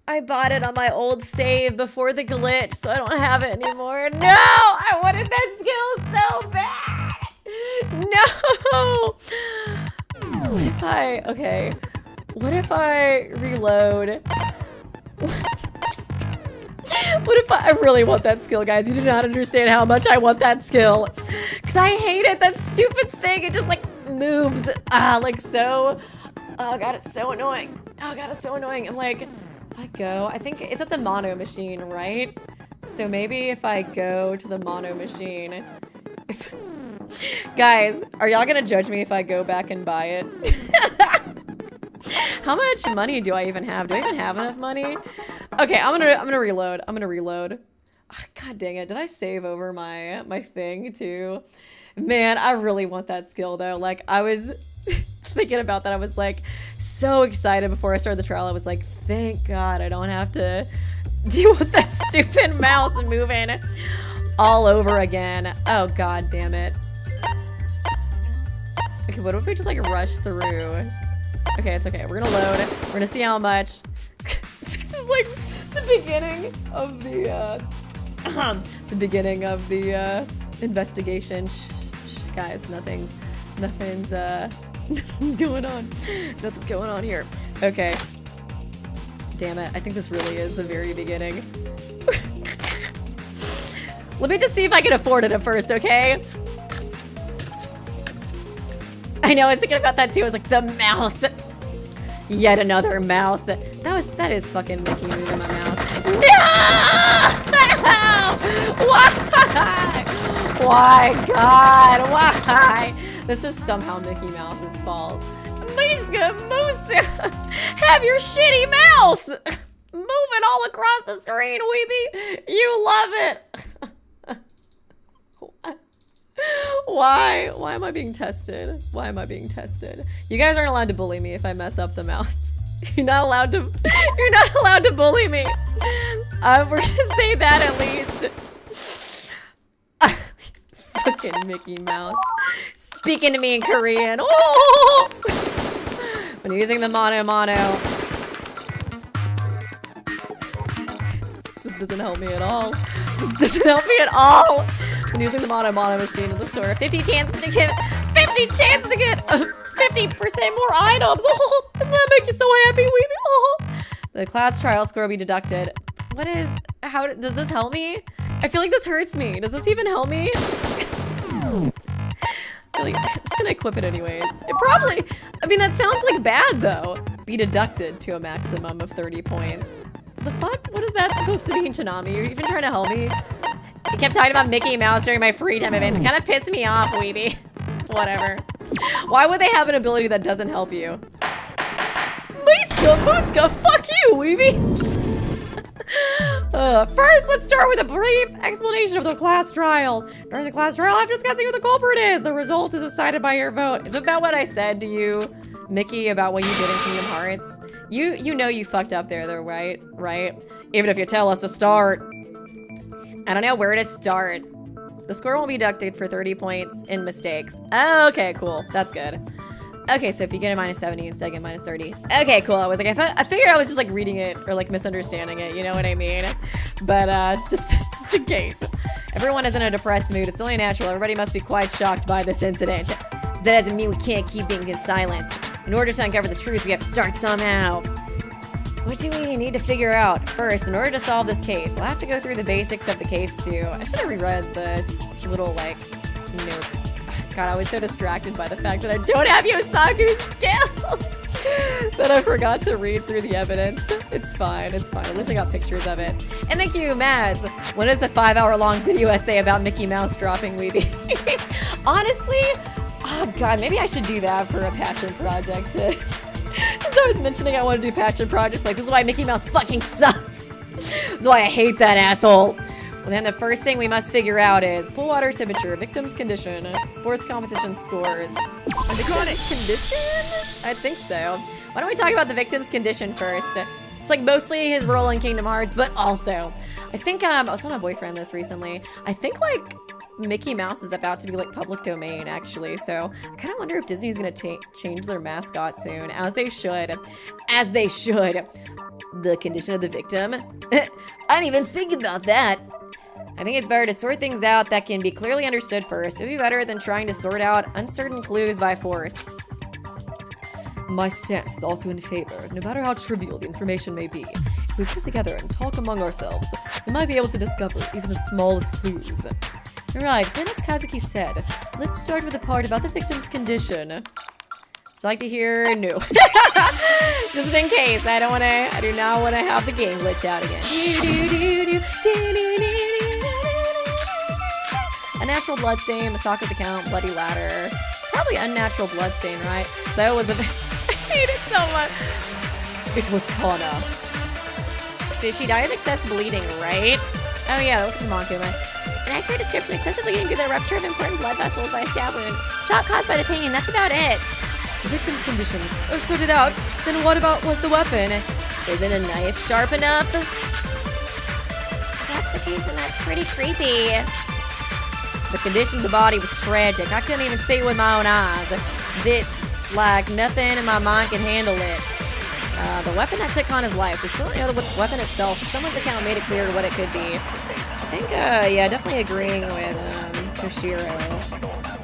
I bought it on my old save before the glitch, so I don't have it anymore. No! I wanted that skill so bad! No! What if I reload? What if I really want that skill, guys? You do not understand how much I want that skill. Because I hate it, that stupid thing. It just like moves, like so. Oh god, it's so annoying. Oh god, it's so annoying. I'm like, if I go, I think it's at the mono machine, right? So maybe if I go to the mono machine, guys, are y'all gonna judge me if I go back and buy it? How much money do I even have? Do I even have enough money? Okay, I'm gonna reload. Oh, god dang it! Did I save over my thing too? Man, I really want that skill though. Like I was thinking about that. I was like so excited before I started the trial. I was like, thank God I don't have to deal with that stupid mouse moving all over again. Oh god damn it. Okay, what if we just like rush through? Okay, it's okay. We're gonna load. We're gonna see how much. It's like the beginning of the investigation. Guys, nothing's going on. Nothing's going on here. Okay. Damn it. I think this really is the very beginning. Let me just see if I can afford it at first, okay? I know, I was thinking about that too. I was like, the mouse. Yet another mouse. That is fucking Mickey moving my mouse. No! Why? Why, God? Why? This is somehow Mickey Mouse's fault. Moose, have your shitty mouse moving all across the screen, Weeby. You love it. Why am I being tested? Why am I being tested? You guys aren't allowed to bully me if I mess up the mouse. You're not allowed to bully me. We're gonna say that at least. Fucking Mickey Mouse. Speaking to me in Korean. Oh! When using the mono. This doesn't help me at all. When using the mono machine in the store, 50 chance to get 50% more items. Oh, doesn't that make you so happy, Weeby? Oh. The class trial score will be deducted. How does this help me? I feel like this hurts me. Does this even help me? I'm just gonna equip it anyways. I mean, that sounds like bad though. Be deducted to a maximum of 30 points. The fuck? What is that supposed to be in Chanami? Are you even trying to help me? You kept talking about Mickey Mouse during my free time events. It kind of pissed me off, Weeby. Whatever. Why would they have an ability that doesn't help you? Muska, fuck you, Weeby! First, let's start with a brief explanation of the class trial. During the class trial, after discussing who the culprit is, the result is decided by your vote. It's about what I said to you, Mickey, about what you did in Kingdom Hearts. You know you fucked up there, though, right? Even if you tell us to start. I don't know where to start. The score won't be deducted for 30 points in mistakes. Oh, okay, cool. That's good. Okay, so if you get a minus 70 instead, get minus 30. Okay, cool. I was like, I figured I was just like reading it or like misunderstanding it. You know what I mean? But just in case. Everyone is in a depressed mood. It's only natural. Everybody must be quite shocked by this incident. That doesn't mean we can't keep being in silence. In order to uncover the truth, we have to start somehow. What do we need to figure out? First, in order to solve this case, we'll have to go through the basics of the case too. I should have reread the little like note. God, I was so distracted by the fact that I don't have Yosaku's skills that I forgot to read through the evidence. It's fine. At least I got pictures of it. And thank you, Maz. When is the 5-hour-long video essay about Mickey Mouse dropping Weeby? Honestly, oh God, maybe I should do that for a passion project. Since I was mentioning I want to do passion projects, like this is why Mickey Mouse fucking sucks. This is why I hate that asshole. Well, then the first thing we must figure out is pool water temperature, victim's condition, sports competition scores. Victim's condition? I think so. Why don't we talk about the victim's condition first? It's like mostly his role in Kingdom Hearts, but also, I think, I was telling my boyfriend this recently. I think like Mickey Mouse is about to be like public domain actually, so I kind of wonder if Disney's gonna change their mascot soon, as they should. The condition of the victim? I didn't even think about that. I think it's better to sort things out that can be clearly understood first. It would be better than trying to sort out uncertain clues by force. My stance is also in favor, no matter how trivial the information may be. If we put together and talk among ourselves, we might be able to discover even the smallest clues. Alright, then as Kazuki said, let's start with the part about the victim's condition. Would you like to hear? No. Just in case, I do not want to have the game glitch out again. Unnatural bloodstain, Misaka's account, bloody ladder. Probably unnatural bloodstain, right? So was the I hate it so much. It was Hana. Did she die of excess bleeding, right? Oh yeah, that was the Monkuma. An accurate description, excessively getting through the rupture of important blood vessels by a stab wound. Shock caused by the pain, that's about it. The victim's conditions are sorted out. Then what was the weapon? Isn't a knife sharp enough? If that's the case, then that's pretty creepy. The condition of the body was tragic. I couldn't even see it with my own eyes. It's like nothing in my mind can handle it. The weapon that took on his life. We still don't know the weapon itself. Someone's account made it clear what it could be. I think, yeah, definitely agreeing with Toshiro.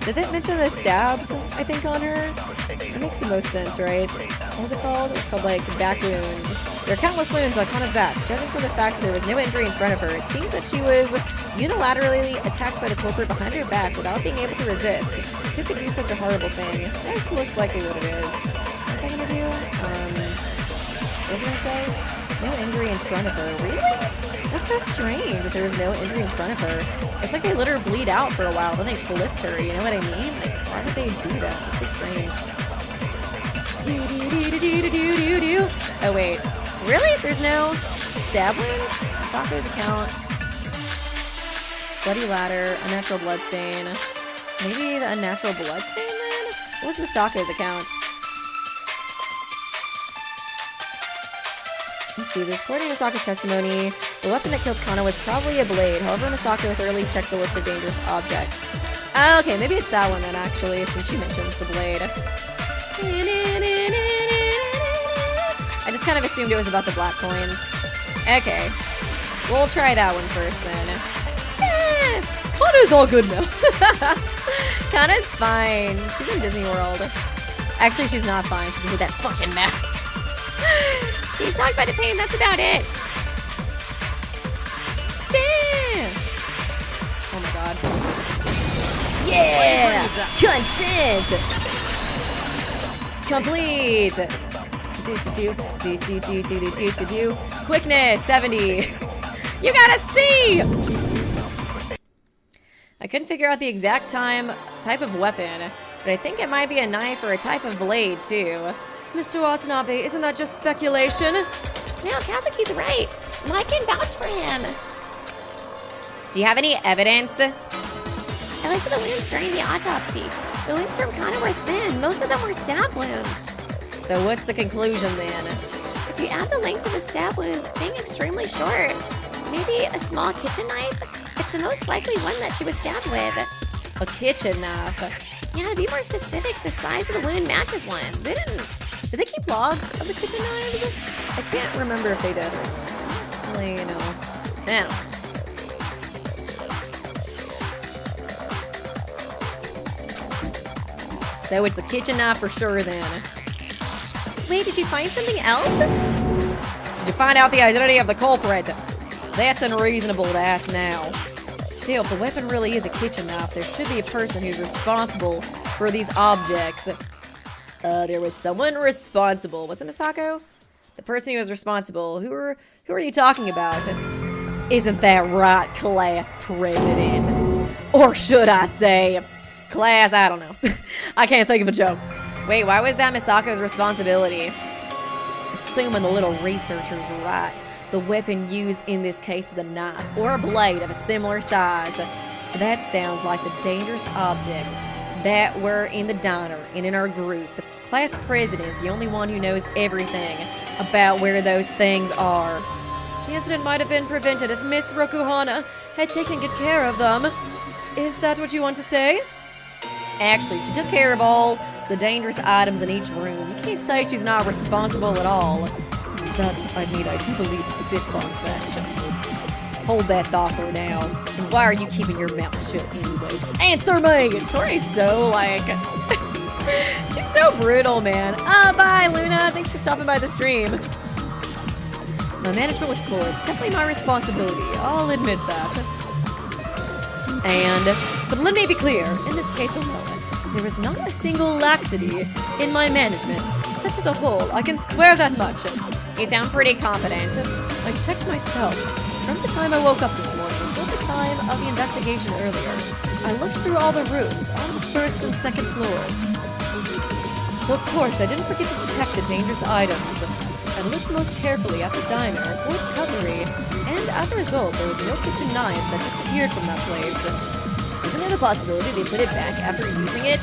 Did they mention the stabs, I think, on her? That makes the most sense, right? What was it called? It was called, like, back wounds. There are countless wounds on Kana's back. Judging from the fact that there was no injury in front of her, it seems that she was unilaterally attacked by the culprit behind her back without being able to resist. Who could do such a horrible thing? That's most likely what it is. What was I gonna do? What was I gonna say? No injury in front of her. Really? That's so strange that there was no injury in front of her. It's like they let her bleed out for a while, then they flipped her, you know what I mean? Like, why would they do that? That's so strange. Oh, wait. Really? There's no stab wounds? Misaka's account. Bloody ladder. Unnatural bloodstain. Maybe the unnatural bloodstain, then? What was Misaka's account? Let's see, there's according to Misaka's testimony, The weapon that killed Kana was probably a blade. However, Misako thoroughly checked the list of dangerous objects. Oh, okay, maybe it's that one then, actually, since she mentions the blade. I just kind of assumed it was about the black coins. Okay. We'll try that one first, then. Kana's all good now. Kana's fine. She's in Disney World. Actually, she's not fine. She's with that fucking mask. She's shocked by the pain. That's about it. Damn. Oh my god. Yeah! Consent! Complete! Quickness, 70. You gotta see! I couldn't figure out the exact type of weapon, but I think it might be a knife or a type of blade, too. Mr. Watanabe, isn't that just speculation? No, Kazuki's right. I can vouch for him. Do you have any evidence? I looked at the wounds during the autopsy. The wounds from Kana were thin. Most of them were stab wounds. So what's the conclusion then? If you add the length of the stab wounds being extremely short, maybe a small kitchen knife? It's the most likely one that she was stabbed with. A kitchen knife? Yeah, to be more specific, the size of the wound matches one. Did they keep logs of the kitchen knives? I can't remember if they did. Really, you know. I don't know. So it's a kitchen knife for sure then. Wait, did you find something else? Did you find out the identity of the culprit? That's unreasonable to ask now. Still, if the weapon really is a kitchen knife, there should be a person who's responsible for these objects. There was someone responsible. Was it Misako? The person who was responsible. Who are you talking about? Isn't that right, class president? Or should I say... Class, I don't know. I can't think of a joke. Wait, why was that Misako's responsibility? Assuming the little researchers are right, the weapon used in this case is a knife or a blade of a similar size. So that sounds like the dangerous object that were in the diner and in our group. The class president is the only one who knows everything about where those things are. The incident might have been prevented if Miss Rokuhana had taken good care of them. Is that what you want to say? Actually, she took care of all the dangerous items in each room. You can't say she's not responsible at all. I do believe it's a bit far-fetched. Hold that thought for now. And why are you keeping your mouth shut anyways? Answer me! Tori's so, like... she's so brutal, man. Bye, Luna. Thanks for stopping by the stream. My management was poor. It's definitely my responsibility. I'll admit that. But let me be clear, in this case alone, there is not a single laxity in my management, such as a whole. I can swear that much. You sound pretty confident. I checked myself. From the time I woke up this morning till the time of the investigation earlier, I looked through all the rooms on the first and second floors. So of course, I didn't forget to check the dangerous items. I looked most carefully at the diner for the cutlery, and as a result, there was no kitchen knife that disappeared from that place. Isn't it a possibility they put it back after using it?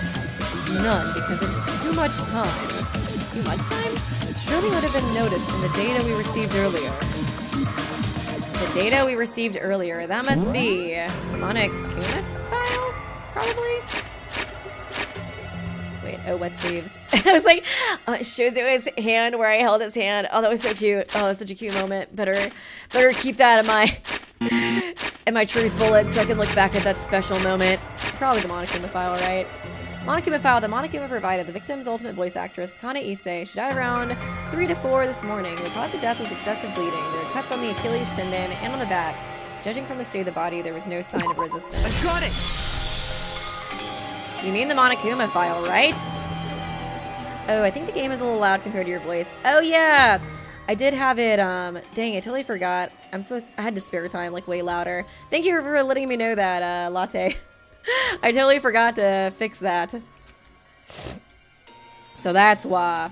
None, because it's too much time. Too much time? It surely would have been noticed in the data we received earlier. The data we received earlier, that must be Monokuma file? Probably? Wait, oh, wet sleeves. I was like, it shows you his hand where I held his hand. Oh, that was so cute. Oh, it was such a cute moment. Better keep that in my truth bullet so I can look back at that special moment. Probably the Monokuma file, right? Monokuma file. The Monokuma provided the victim's ultimate voice actress, Kana Issei. She died around 3 to 4 this morning. The cause of death was excessive bleeding. There were cuts on the Achilles tendon and on the back. Judging from the state of the body, there was no sign of resistance. I got it! You mean the Monokuma file, right? Oh, I think the game is a little loud compared to your voice. Oh, yeah! I did have it, dang, I totally forgot. I had to spare time, like, way louder. Thank you for letting me know that, Latte. I totally forgot to fix that. So that's why.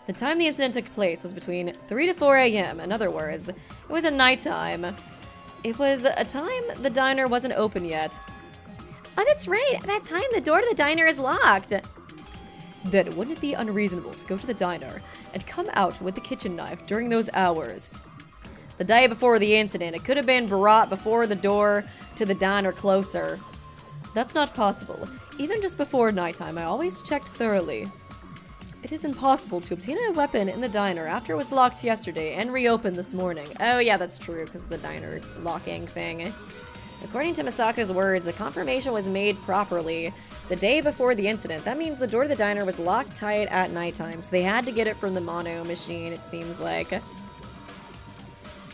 The time the incident took place was between 3 to 4 a.m. In other words, it was at nighttime. It was a time the diner wasn't open yet. Oh, that's right. At that time, the door to the diner is locked. Then wouldn't it be unreasonable to go to the diner and come out with the kitchen knife during those hours? the day before the incident. It could have been brought before the door to the diner closer. That's not possible. Even just before nighttime, I always checked thoroughly. It is impossible to obtain a weapon in the diner after it was locked yesterday and reopened this morning. Oh yeah, that's true, because of the diner locking thing. According to Misako's words, the confirmation was made properly the day before the incident. That means the door to the diner was locked tight at nighttime, so they had to get it from the mono machine, it seems like.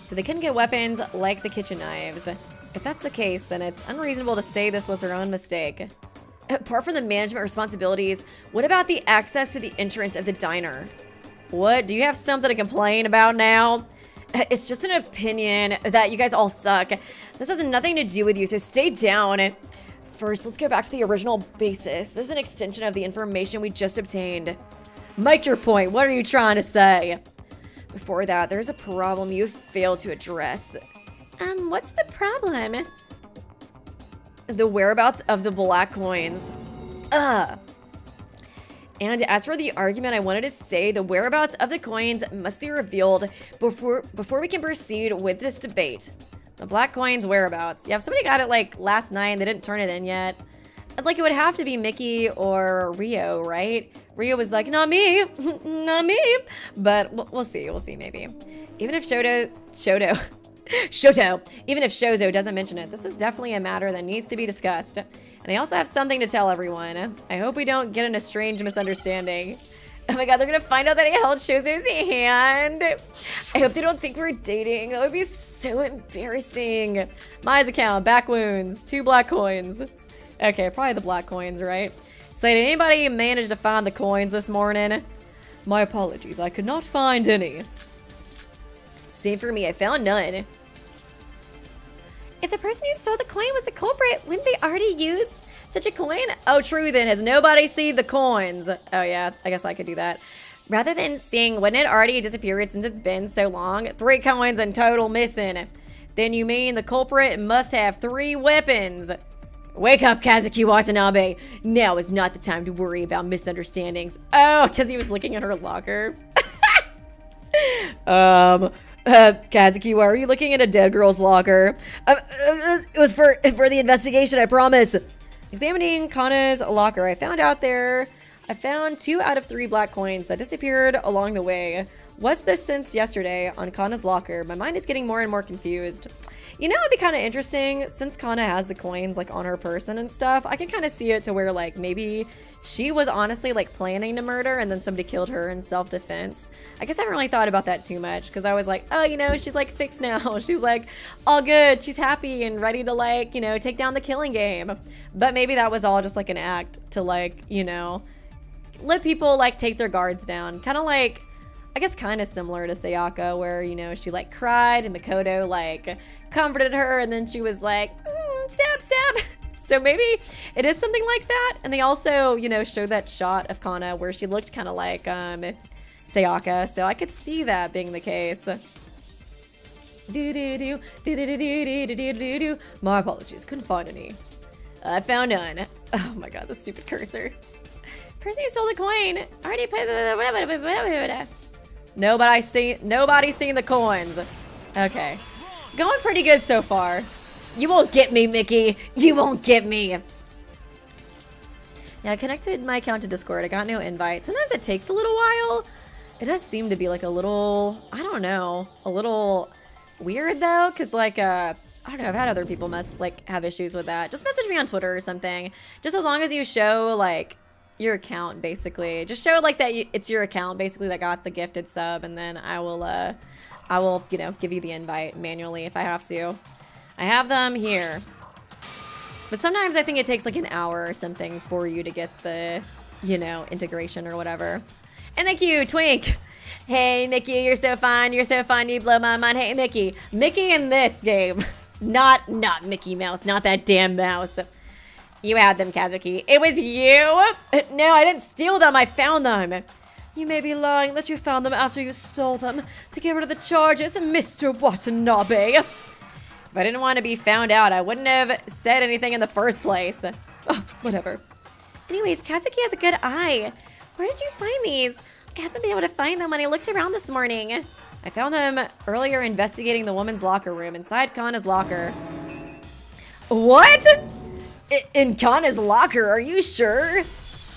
So they couldn't get weapons like the kitchen knives. If that's the case, then it's unreasonable to say this was her own mistake. Apart from the management responsibilities, what about the access to the entrance of the diner? What? Do you have something to complain about now? It's just an opinion that you guys all suck. This has nothing to do with you, so stay down. First, let's go back to the original basis. This is an extension of the information we just obtained. Make your point. What are you trying to say? Before that, there's a problem you failed to address. What's the problem? The whereabouts of the black coins. And as for the argument, I wanted to say the whereabouts of the coins must be revealed before we can proceed with this debate. The black coins whereabouts. Yeah, if somebody got it like last night and they didn't turn it in yet, like it would have to be Mickey or Rio, right? Rio was like, not me, not me. But we'll see maybe. Even if Shoto, even if Shozo doesn't mention it, this is definitely a matter that needs to be discussed. And I also have something to tell everyone. I hope we don't get in a strange misunderstanding. Oh my god, they're gonna find out that I held Shozo's hand. I hope they don't think we're dating. That would be so embarrassing. Mai's account, back wounds, 2 black coins. Okay, probably the black coins, right? So did anybody manage to find the coins this morning? My apologies, I could not find any. Same for me, I found none. If the person who stole the coin was the culprit, wouldn't they already use such a coin? Oh, true then. Has nobody seen the coins? Oh, yeah. I guess I could do that. Rather than seeing, wouldn't it already disappeared since it's been so long? 3 coins in total missing. Then you mean the culprit must have 3 weapons. Wake up, Kazuki Watanabe. Now is not the time to worry about misunderstandings. Oh, because he was looking at her locker. Kazuki, why are you looking at a dead girl's locker? It was for the investigation, I promise. Examining Kana's locker, I found 2 out of 3 black coins that disappeared along the way. What's this since yesterday on Kana's locker? My mind is getting more and more confused. You know, it'd be kind of interesting, since Kana has the coins, like, on her person and stuff, I can kind of see it to where, like, maybe she was honestly, like, planning to murder and then somebody killed her in self-defense. I guess I haven't really thought about that too much, because I was like, oh, you know, she's, like, fixed now. She's, like, all good. She's happy and ready to, like, you know, take down the killing game. But maybe that was all just, like, an act to, like, you know, let people, like, take their guards down. Kind of like, I guess kind of similar to Sayaka, where, you know, she, like, cried and Makoto, like, comforted her, and then she was like, stab, stab. So maybe it is something like that. And they also, you know, showed that shot of Kana where she looked kind of like Sayaka, so I could see that being the case. My apologies, couldn't find any. I found none. Oh my god, the stupid cursor. Person who stole the coin already put Nobody's seen the coins. Okay. Going pretty good so far. You won't get me, Mickey. You won't get me. Yeah, I connected my account to Discord. I got no invite. Sometimes it takes a little while. It does seem to be like a little, I don't know, a little weird though. Cause like, I don't know, I've had other people have issues with that. Just message me on Twitter or something. Just as long as you show like your account basically. Just show like that it's your account basically that got the gifted sub, and then I will, you know, give you the invite manually if I have to. I have them here. But sometimes I think it takes like an hour or something for you to get the, you know, integration or whatever. And thank you, Twink. Hey, Mickey, you're so fun. You're so fun. You blow my mind. Hey, Mickey. Mickey in this game. Not Mickey Mouse. Not that damn mouse. You had them, Kazuki. It was you? No, I didn't steal them. I found them. You may be lying that you found them after you stole them to get rid of the charges, Mr. Watanabe. If I didn't want to be found out, I wouldn't have said anything in the first place. Oh, whatever. Anyways, Kazuki has a good eye. Where did you find these? I haven't been able to find them when I looked around this morning. I found them earlier investigating the woman's locker room inside Kana's locker. What? In Kana's locker, are you sure?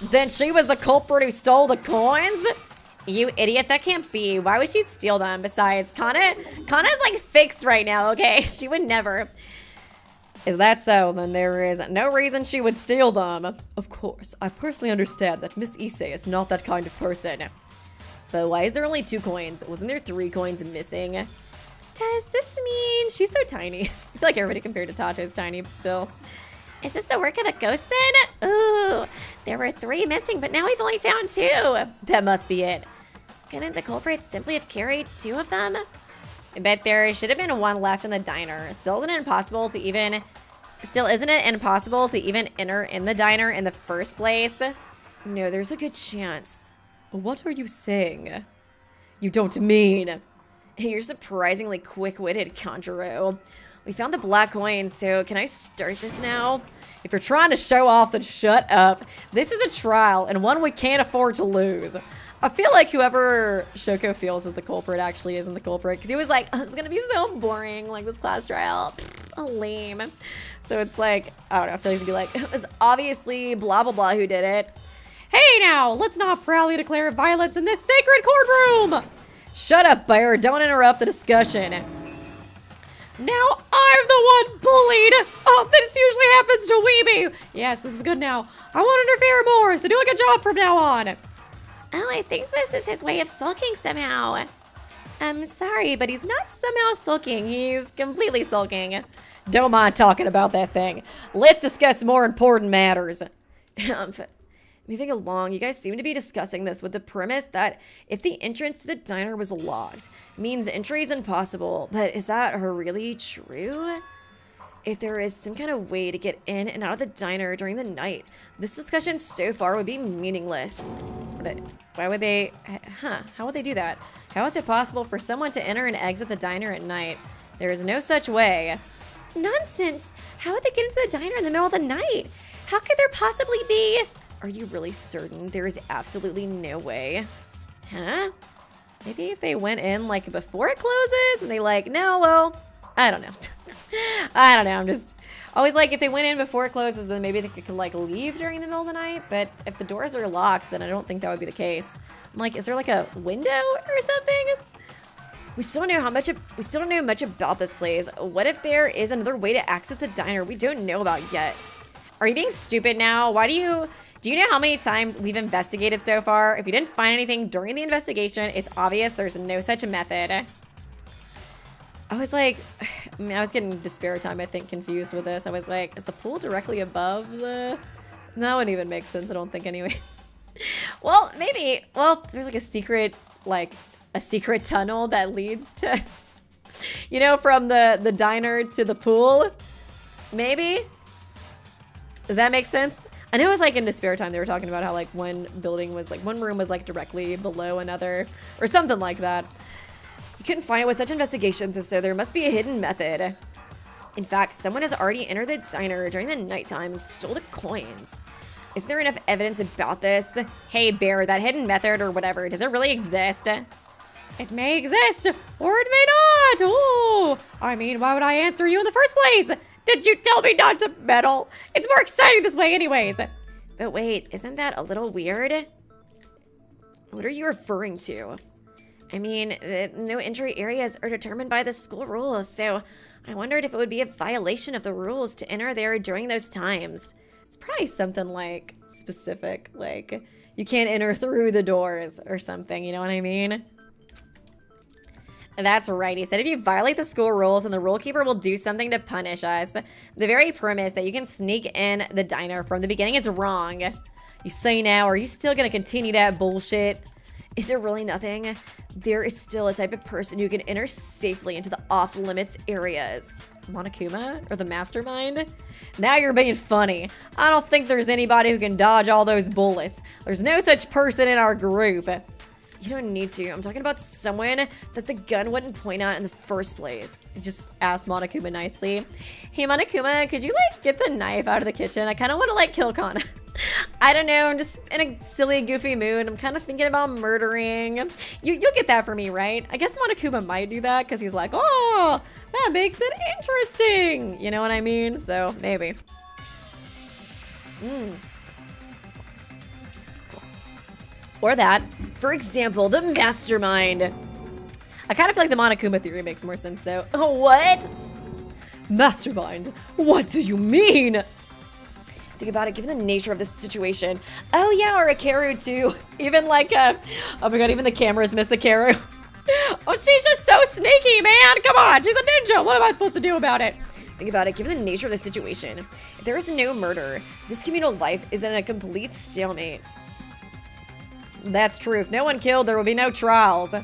Then she was the culprit who stole the coins? You idiot, that can't be. Why would she steal them? Besides, Kana's like fixed right now, okay? She would never. Is that so? Then there is no reason she would steal them. Of course, I personally understand that Miss Issei is not that kind of person. But why is there only 2 coins? Wasn't there 3 coins missing? Does this mean she's so tiny? I feel like everybody compared to Tate is tiny, but still. Is this the work of a ghost then? Ooh, there were 3 missing, but now we've only found 2. That must be it. Couldn't the culprit simply have carried 2 of them? I bet there should have been 1 left in the diner. Still isn't it impossible to even enter in the diner in the first place? No, there's a good chance. What are you saying? You don't mean. You're surprisingly quick-witted, Kanjuro. We found the black coin, so can I start this now? If you're trying to show off, then shut up. This is a trial, and one we can't afford to lose. I feel like whoever Shoko feels is the culprit actually isn't the culprit, because he was like, oh, it's gonna be so boring, like this class trial. Lame. So it's like, I don't know, I feel like he's gonna be like, it was obviously blah blah blah who did it. Hey now, let's not proudly declare violence in this sacred courtroom! Shut up, Bear, don't interrupt the discussion. Now I'm the one bullied! Oh, this usually happens to Weeby! Yes, this is good now. I won't interfere more, so do a good job from now on. Oh, I think this is his way of sulking somehow. I'm sorry, but he's not somehow sulking. He's completely sulking. Don't mind talking about that thing. Let's discuss more important matters. Moving along, you guys seem to be discussing this with the premise that if the entrance to the diner was locked, it means entry is impossible. But is that really true? If there is some kind of way to get in and out of the diner during the night, this discussion so far would be meaningless. Why would they, how would they do that? How is it possible for someone to enter and exit the diner at night? There is no such way. Nonsense! How would they get into the diner in the middle of the night? How could there possibly be? Are you really certain there is absolutely no way? Huh? Maybe if they went in like before it closes and they like, no, well, I don't know. I don't know, I'm just always like, if they went in before it closes, then maybe they could like leave during the middle of the night. But if the doors are locked, then I don't think that would be the case. I'm like, is there like a window or something? We still don't know much about this place. What if there is another way to access the diner we don't know about yet? Are you being stupid now? Do you know how many times we've investigated so far? If you didn't find anything during the investigation, it's obvious there's no such method. I was like, I was getting despair time, I think, confused with this. I was like, is the pool directly above the... That wouldn't even make sense, I don't think, anyways. Well, maybe. Well, there's like a secret tunnel that leads to, you know, from the diner to the pool. Maybe? Does that make sense? I know it was like in despair time they were talking about how like one room was like directly below another or something like that. You couldn't find it with such investigations, so there must be a hidden method. In fact, someone has already entered the diner during the nighttime and stole the coins. Is there enough evidence about this? Hey Bear, that hidden method or whatever, does it really exist? It may exist, or it may not. Oh, I mean, why would I answer you in the first place? Did you tell me not to meddle? It's more exciting this way anyways. But wait, isn't that a little weird? What are you referring to? I mean, no entry areas are determined by the school rules, so I wondered if it would be a violation of the rules to enter there during those times. It's probably something like specific, like you can't enter through the doors or something, you know what I mean? That's right, he said if you violate the school rules and the rule keeper will do something to punish us. The very premise that you can sneak in the diner from the beginning is wrong. You say now, are you still gonna continue that bullshit? Is there really nothing? There is still a type of person who can enter safely into the off-limits areas. Monokuma? Or the mastermind? Now you're being funny. I don't think there's anybody who can dodge all those bullets. There's no such person in our group. You don't need to. I'm talking about someone that the gun wouldn't point at in the first place. Just asked Monokuma nicely. Hey Monokuma, could you like get the knife out of the kitchen? I kind of want to like kill Kana. I don't know, I'm just in a silly, goofy mood. I'm kind of thinking about murdering. You'll get that for me, right? I guess Monokuma might do that because he's like, oh, that makes it interesting. You know what I mean? So, maybe. Or that. For example, the mastermind. I kind of feel like the Monokuma theory makes more sense, though. Oh, what? Mastermind? What do you mean? Think about it, given the nature of this situation. Oh yeah, or Hikaru too. Even like, oh my god, even the cameras miss Hikaru. Oh, she's just so sneaky, man. Come on, she's a ninja. What am I supposed to do about it? Think about it, given the nature of the situation. If there is no murder, this communal life is in a complete stalemate. That's true. If no one killed, there will be no trials.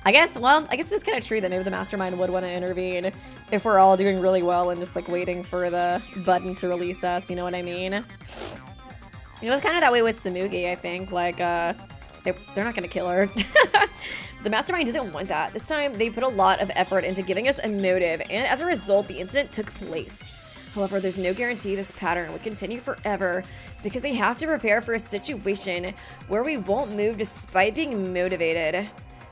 I guess it's kind of true that maybe the mastermind would want to intervene if we're all doing really well and just like waiting for the button to release us, you know what I mean? You know, it's kind of that way with Samugi, I think. Like, they're not gonna kill her. The mastermind doesn't want that. This time, they put a lot of effort into giving us a motive, and as a result, the incident took place. However, there's no guarantee this pattern would continue forever because they have to prepare for a situation where we won't move despite being motivated.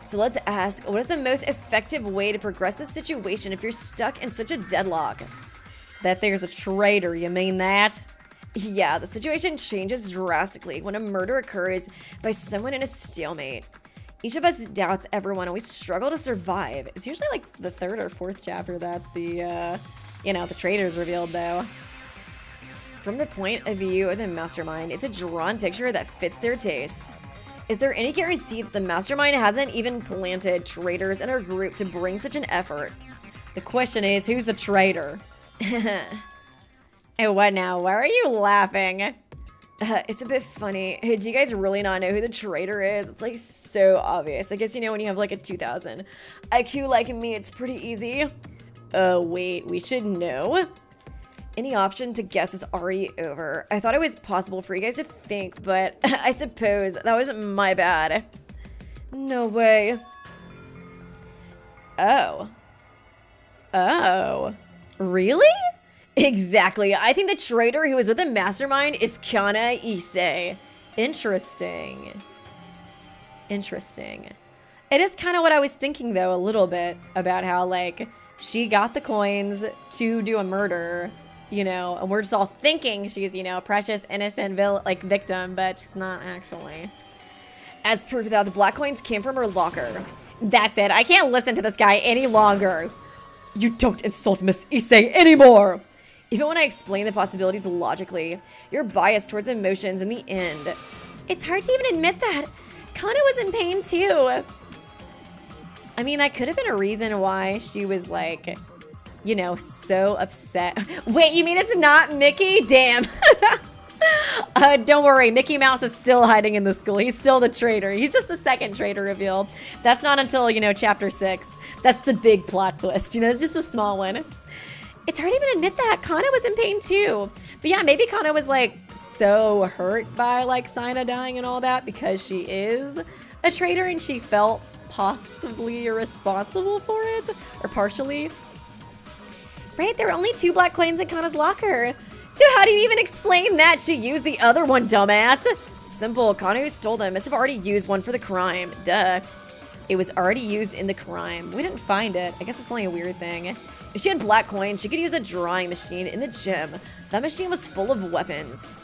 So let's ask, what is the most effective way to progress this situation if you're stuck in such a deadlock? That there's a traitor, you mean that? Yeah, the situation changes drastically when a murder occurs by someone in a stalemate. Each of us doubts everyone and we struggle to survive. It's usually like the 3rd or 4th chapter that the, the traitor's revealed though. From the point of view of the mastermind, it's a drawn picture that fits their taste. Is there any guarantee that the mastermind hasn't even planted traitors in our group to bring such an effort? The question is, who's the traitor? Hey, what now? Why are you laughing? It's a bit funny. Hey, do you guys really not know who the traitor is? It's like so obvious. I guess you know when you have like a 2000 IQ like me, it's pretty easy. Oh, wait, we should know? Any option to guess is already over. I thought it was possible for you guys to think, but I suppose that was my bad. No way. Oh. Oh. Really? Exactly. I think the traitor who was with the mastermind is Kana Issei. Interesting. Interesting. It is kind of what I was thinking, though, a little bit about how, like, she got the coins to do a murder, you know, and we're just all thinking she's, you know, a precious, innocent, victim, but she's not actually. As proof that the black coins came from her locker. That's it. I can't listen to this guy any longer. You don't insult Miss Issei anymore. Even when I explain the possibilities logically, you're biased towards emotions in the end. It's hard to even admit that. Kana was in pain too. I mean, that could have been a reason why she was like, you know, so upset. Wait, you mean it's not Mickey? Damn. Don't worry, Mickey Mouse is still hiding in the school. He's still the traitor. He's just the second traitor reveal. That's not until, you know, chapter 6. That's the big plot twist. You know, it's just a small one. It's hard to even admit that. Kana was in pain too. But yeah, maybe Kana was like so hurt by like Saina dying and all that because she is a traitor and she felt possibly responsible for it, or partially. Right, there were only 2 black coins in Kana's locker. So how do you even explain that? She used the other one, dumbass. Simple, Kana who stole them must have already used one for the crime. Duh. It was already used in the crime. We didn't find it. I guess it's only a weird thing. If she had black coins, she could use a drawing machine in the gym. That machine was full of weapons.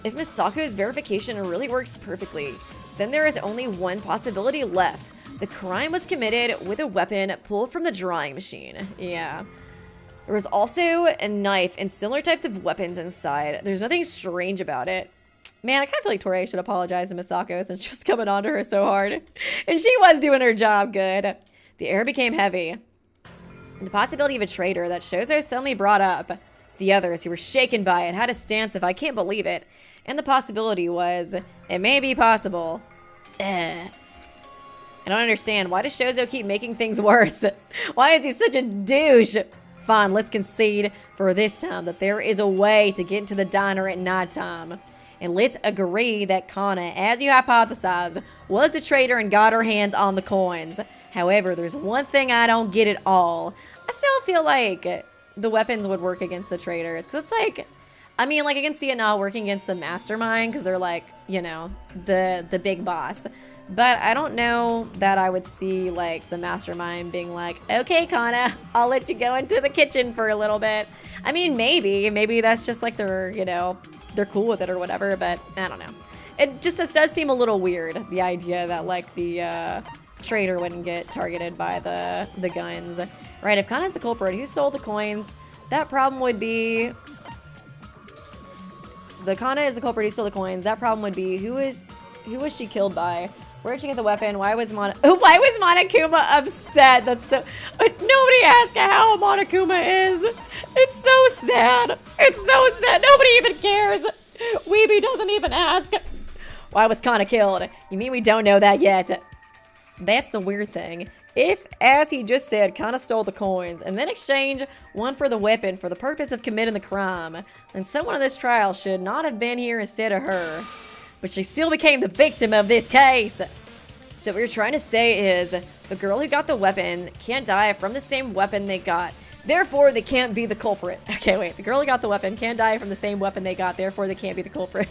If Misako's verification really works perfectly, then there is only one possibility left. The crime was committed with a weapon pulled from the drawing machine. Yeah. There was also a knife and similar types of weapons inside. There's nothing strange about it. Man, I kind of feel like Toray should apologize to Misako since she was coming on to her so hard. And she was doing her job good. The air became heavy. The possibility of a traitor that Shozo suddenly brought up. The others who were shaken by it had a stance of I can't believe it. And the possibility was, it may be possible. I don't understand. Why does Shozo keep making things worse? Why is he such a douche? Fine, let's concede for this time that there is a way to get into the diner at nighttime. And let's agree that Kana, as you hypothesized, was the traitor and got her hands on the coins. However, there's one thing I don't get at all. I still feel like the weapons would work against the traitors. Because it's like, I mean, like, I can see it not working against the mastermind because they're like, you know, the big boss. But I don't know that I would see, like, the mastermind being like, okay, Kana, I'll let you go into the kitchen for a little bit. I mean, maybe that's just like they're, you know, they're cool with it or whatever, but I don't know. It does seem a little weird, the idea that, like, the traitor wouldn't get targeted by the guns. Right, if Kana's the culprit, who stole the coins, that problem would be... The Kana is the culprit who stole the coins. That problem would be, who was she killed by? Where did she get the weapon? Why was Monokuma upset? That's so... Nobody asked how Monokuma is. It's so sad. It's so sad. Nobody even cares. Weeby doesn't even ask. Why was Kana killed? You mean we don't know that yet? That's the weird thing. If, as he just said, Kana stole the coins and then exchanged one for the weapon for the purpose of committing the crime, then someone in this trial should not have been here instead of her. But she still became the victim of this case. So what you're trying to say is, the girl who got the weapon can't die from the same weapon they got. Therefore, they can't be the culprit. Okay, wait. The girl who got the weapon can't die from the same weapon they got. Therefore, they can't be the culprit.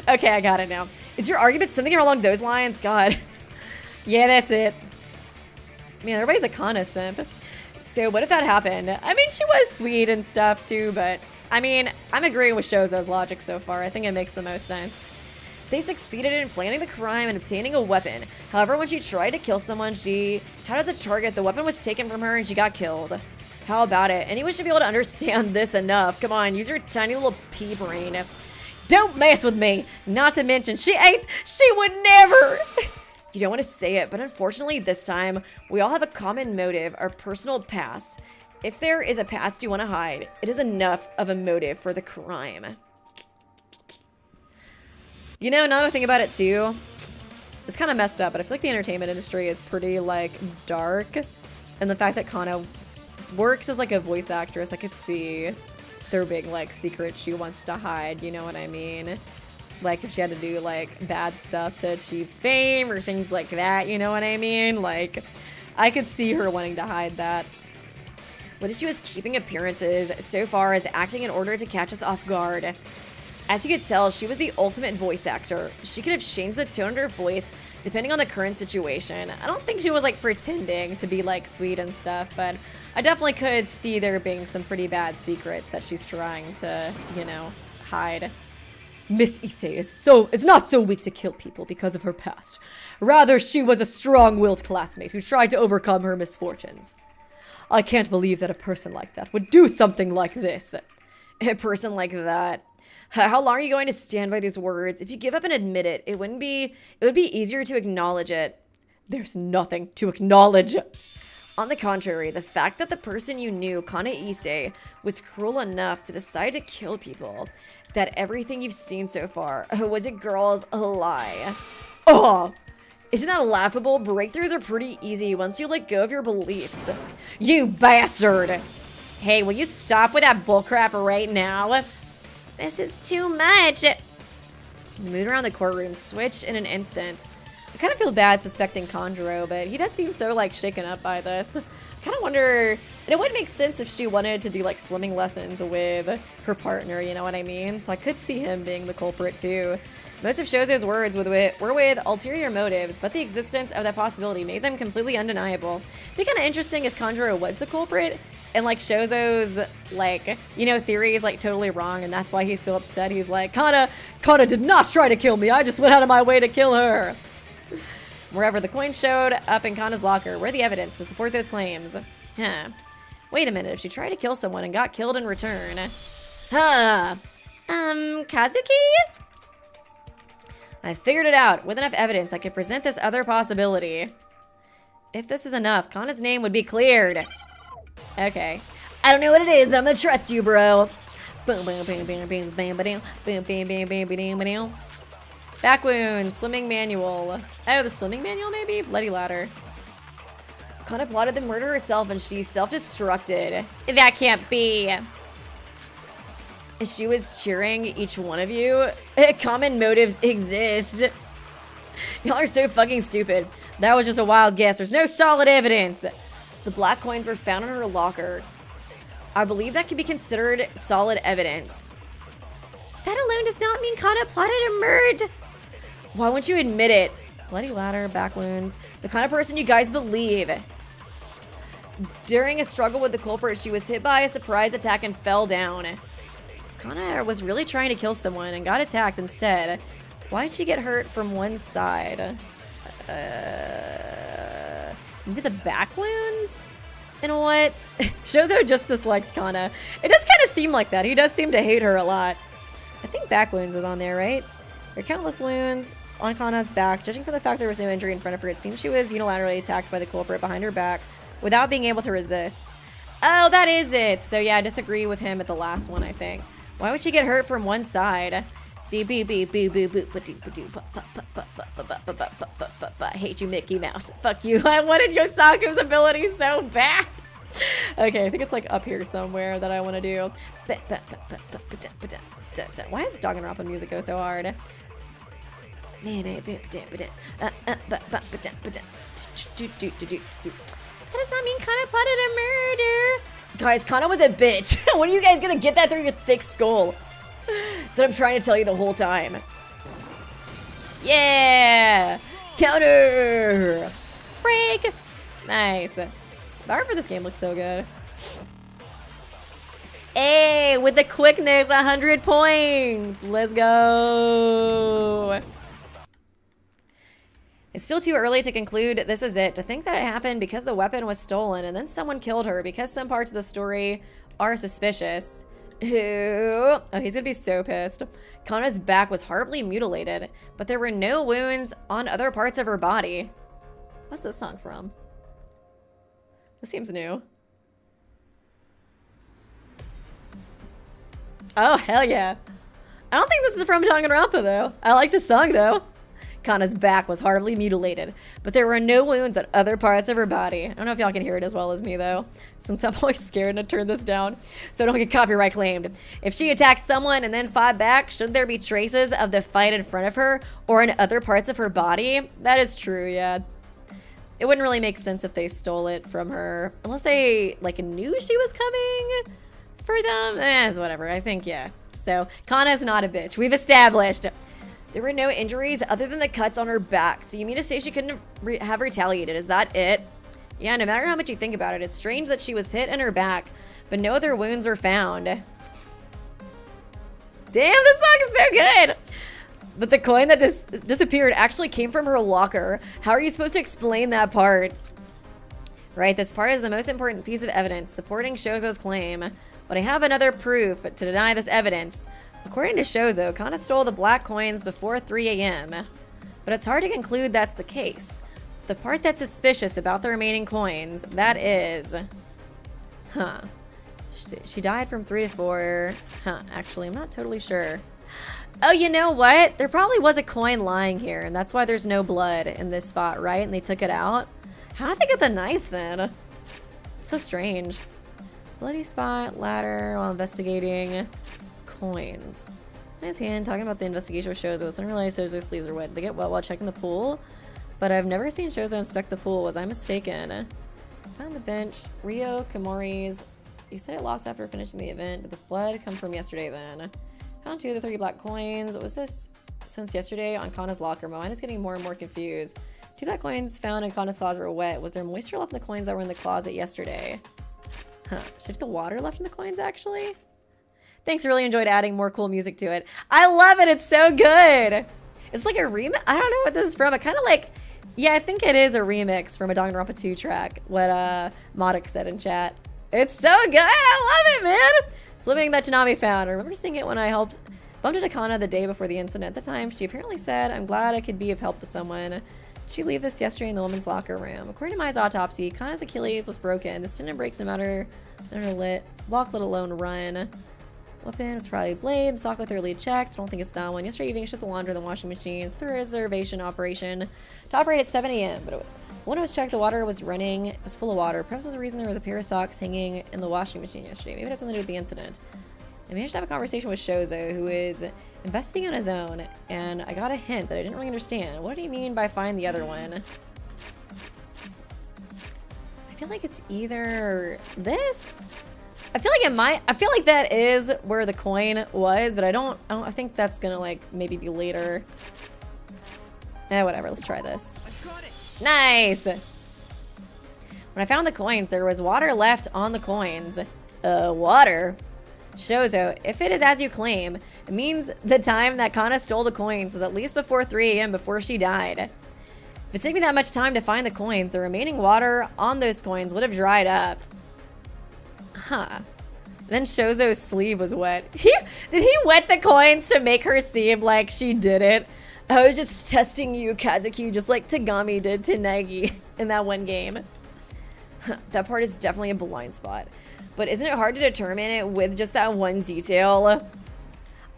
Okay, I got it now. Is your argument something along those lines? God. Yeah, that's it. Man, everybody's a Kana simp. So what if that happened? I mean, she was sweet and stuff too, but I mean, I'm agreeing with Shozo's logic so far. I think it makes the most sense. They succeeded in planning the crime and obtaining a weapon. However, when she tried to kill someone, she had as a target the weapon was taken from her and she got killed. How about it? Anyone should be able to understand this enough. Come on, use your tiny little pea brain. Don't mess with me. Not to mention, she would never. You don't want to say it, but unfortunately this time, we all have a common motive, our personal past. If there is a past you want to hide, it is enough of a motive for the crime. You know, another thing about it too, it's kind of messed up, but I feel like the entertainment industry is pretty, like, dark. And the fact that Kana works as, like, a voice actress, I could see there being, like, secrets she wants to hide, you know what I mean? Like, if she had to do, like, bad stuff to achieve fame or things like that, you know what I mean? Like, I could see her wanting to hide that. What if she was keeping appearances so far as acting in order to catch us off guard? As you could tell, she was the ultimate voice actor. She could have changed the tone of her voice depending on the current situation. I don't think she was, like, pretending to be, like, sweet and stuff, but I definitely could see there being some pretty bad secrets that she's trying to, you know, hide. Miss Issei is not so weak to kill people because of her past. Rather, she was a strong-willed classmate who tried to overcome her misfortunes. I can't believe that a person like that would do something like this. A person like that. How long are you going to stand by these words? If you give up and admit it, it would be easier to acknowledge it. There's nothing to acknowledge. On the contrary, the fact that the person you knew, Kana Issei, was cruel enough to decide to kill people, that everything you've seen so far, was it girls, a lie. Oh, isn't that laughable? Breakthroughs are pretty easy once you let go of your beliefs. You bastard! Hey, will you stop with that bullcrap right now? This is too much. The mood around the courtroom switched in an instant. I kind of feel bad suspecting Kanjuro, but he does seem so, like, shaken up by this. I kind of wonder, and it would make sense if she wanted to do, like, swimming lessons with her partner, you know what I mean? So I could see him being the culprit, too. Most of Shozo's words were with ulterior motives, but the existence of that possibility made them completely undeniable. It'd be kind of interesting if Kanjuro was the culprit, and, like, Shozo's, like, you know, theory is, like, totally wrong, and that's why he's so upset. He's like, Kana did not try to kill me. I just went out of my way to kill her. Wherever the coin showed up in Kana's locker were the evidence to support those claims. Huh. Wait a minute, if she tried to kill someone and got killed in return. Huh. Kazuki? I figured it out. With enough evidence, I could present this other possibility. If this is enough, Kana's name would be cleared. Okay. I don't know what it is, but I'm gonna trust you, bro. Back wound, swimming manual. Oh, the swimming manual maybe? Bloody ladder. Kana plotted the murder herself and she self-destructed. That can't be. She was cheering each one of you. Common motives exist. Y'all are so fucking stupid. That was just a wild guess. There's no solid evidence. The black coins were found in her locker. I believe that could be considered solid evidence. That alone does not mean Kana plotted a murder. Why won't you admit it? Bloody ladder, back wounds. The kind of person you guys believe. During a struggle with the culprit, she was hit by a surprise attack and fell down. Kana was really trying to kill someone and got attacked instead. Why'd she get hurt from one side? Maybe the back wounds? You know what? Shozo just dislikes Kana. It does kind of seem like that. He does seem to hate her a lot. I think back wounds was on there, right? There are countless wounds on Kana's back. Judging from the fact there was no injury in front of her, it seems she was unilaterally attacked by the culprit behind her back without being able to resist. Oh, that is it. So yeah, I disagree with him at the last one, I think. Why would she get hurt from one side? I hate you, Mickey Mouse. Fuck you. I wanted Yosaku's ability so bad. Okay, I think it's like up here somewhere that I want to do. Why does Danganronpa music go so hard? That does not mean Kana plotted a murder. Guys, Kana was a bitch. When are you guys gonna get that through your thick skull? That's what I'm trying to tell you the whole time. Yeah! Counter! Break! Nice. The art for this game looks so good. Hey, with the quickness, 100 points! Let's go! It's still too early to conclude this is it. To think that it happened because the weapon was stolen and then someone killed her because some parts of the story are suspicious. Oh, he's gonna be so pissed. Kana's back was horribly mutilated, but there were no wounds on other parts of her body. What's this song from? This seems new. Oh, hell yeah. I don't think this is from Danganronpa, though. I like this song, though. Kana's back was horribly mutilated, but there were no wounds on other parts of her body. I don't know if y'all can hear it as well as me, though, since I'm always scared to turn this down so I don't get copyright claimed. If she attacked someone and then fought back, should there be traces of the fight in front of her or in other parts of her body? That is true, yeah. It wouldn't really make sense if they stole it from her, unless they, like, knew she was coming for them. It's whatever, I think, yeah. So, Kana's not a bitch. We've established. There were no injuries other than the cuts on her back. So you mean to say she couldn't have retaliated? Is that it? Yeah, no matter how much you think about it, it's strange that she was hit in her back, but no other wounds were found. Damn, this song is so good! But the coin that disappeared actually came from her locker. How are you supposed to explain that part? Right, this part is the most important piece of evidence supporting Shozo's claim. But I have another proof to deny this evidence. According to Shozo, Kana stole the black coins before 3 a.m. But it's hard to conclude that's the case. The part that's suspicious about the remaining coins, that is... Huh. She died from 3 to 4. Huh, actually, I'm not totally sure. Oh, you know what? There probably was a coin lying here, and that's why there's no blood in this spot, right? And they took it out? How did they get the knife, then? It's so strange. Bloody spot, ladder, while investigating... coins. Nice hand, talking about the investigation with Shozo. I didn't realize Shozo's sleeves are wet. They get wet while checking the pool, but I've never seen Shozo inspect the pool. Was I mistaken? Found the bench. Rio Kimori's. He said it lost after finishing the event. Did this blood come from yesterday then? Found 2 of the 3 black coins. Was this since yesterday on Kana's locker? My mind is getting more and more confused. 2 black coins found in Kana's closet were wet. Was there moisture left in the coins that were in the closet yesterday? Huh. Should the water left in the coins actually? Thanks, really enjoyed adding more cool music to it. I love it, it's so good. It's like a remix. I don't know what this is from. It kind of like, yeah, I think it is a remix from a Danganronpa 2 track, what Modik said in chat. It's so good, I love it, man. Slipping that Janami found. I remember seeing it when I bumped into Kana the day before the incident. At the time, she apparently said, I'm glad I could be of help to someone. Did she leave this yesterday in the woman's locker room? According to Mai's autopsy, Kana's Achilles was broken. This tendon breaks no matter walk, let alone run. Weapon was probably a blade. Socko thoroughly checked. Don't think it's that one. Yesterday evening, shipped the laundry in the washing machines. The reservation operation to operate at 7 a.m. But when it was checked, the water was running. It was full of water. Perhaps was the reason there was a pair of socks hanging in the washing machine yesterday. Maybe it had something to do with the incident. I managed to have a conversation with Shozo, who is investigating on his own, and I got a hint that I didn't really understand. What do you mean by find the other one? I feel like it's either this I feel like I feel like that is where the coin was, but I think that's gonna like maybe be later. Whatever, let's try this. Nice! When I found the coins, there was water left on the coins. Water? Shozo, if it is as you claim, it means the time that Kana stole the coins was at least before 3 a.m. before she died. If it took me that much time to find the coins, the remaining water on those coins would have dried up. Huh. Then Shozo's sleeve was wet. Did he wet the coins to make her seem like she did it? I was just testing you, Kazuki, just like Tagami did to Nagi in that one game. That part is definitely a blind spot. But isn't it hard to determine it with just that one detail?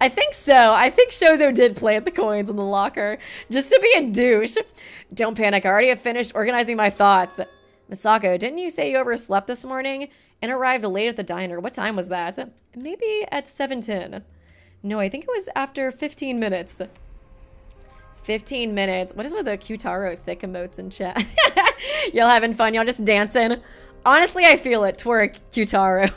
I think so. I think Shozo did plant the coins in the locker just to be a douche. Don't panic. I already have finished organizing my thoughts. Misako, didn't you say you overslept this morning and arrived late at the diner? What time was that? Maybe at 7:10. No, I think it was after 15 minutes. 15 minutes. What is with the Kyutaro thick emotes in chat? Y'all having fun? Y'all just dancing? Honestly, I feel it. Twerk, Kyutaro.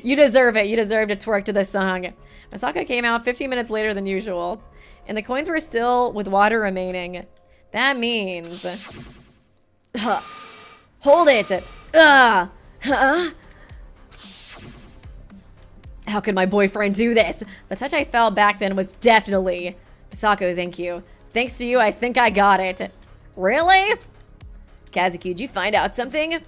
You deserve it. You deserve to twerk to this song. Misako came out 15 minutes later than usual, and the coins were still with water remaining. That means... Hold it! Huh? How could my boyfriend do this? The touch I felt back then was definitely... Misako, thank you. Thanks to you, I think I got it. Really? Kazuki, did you find out something?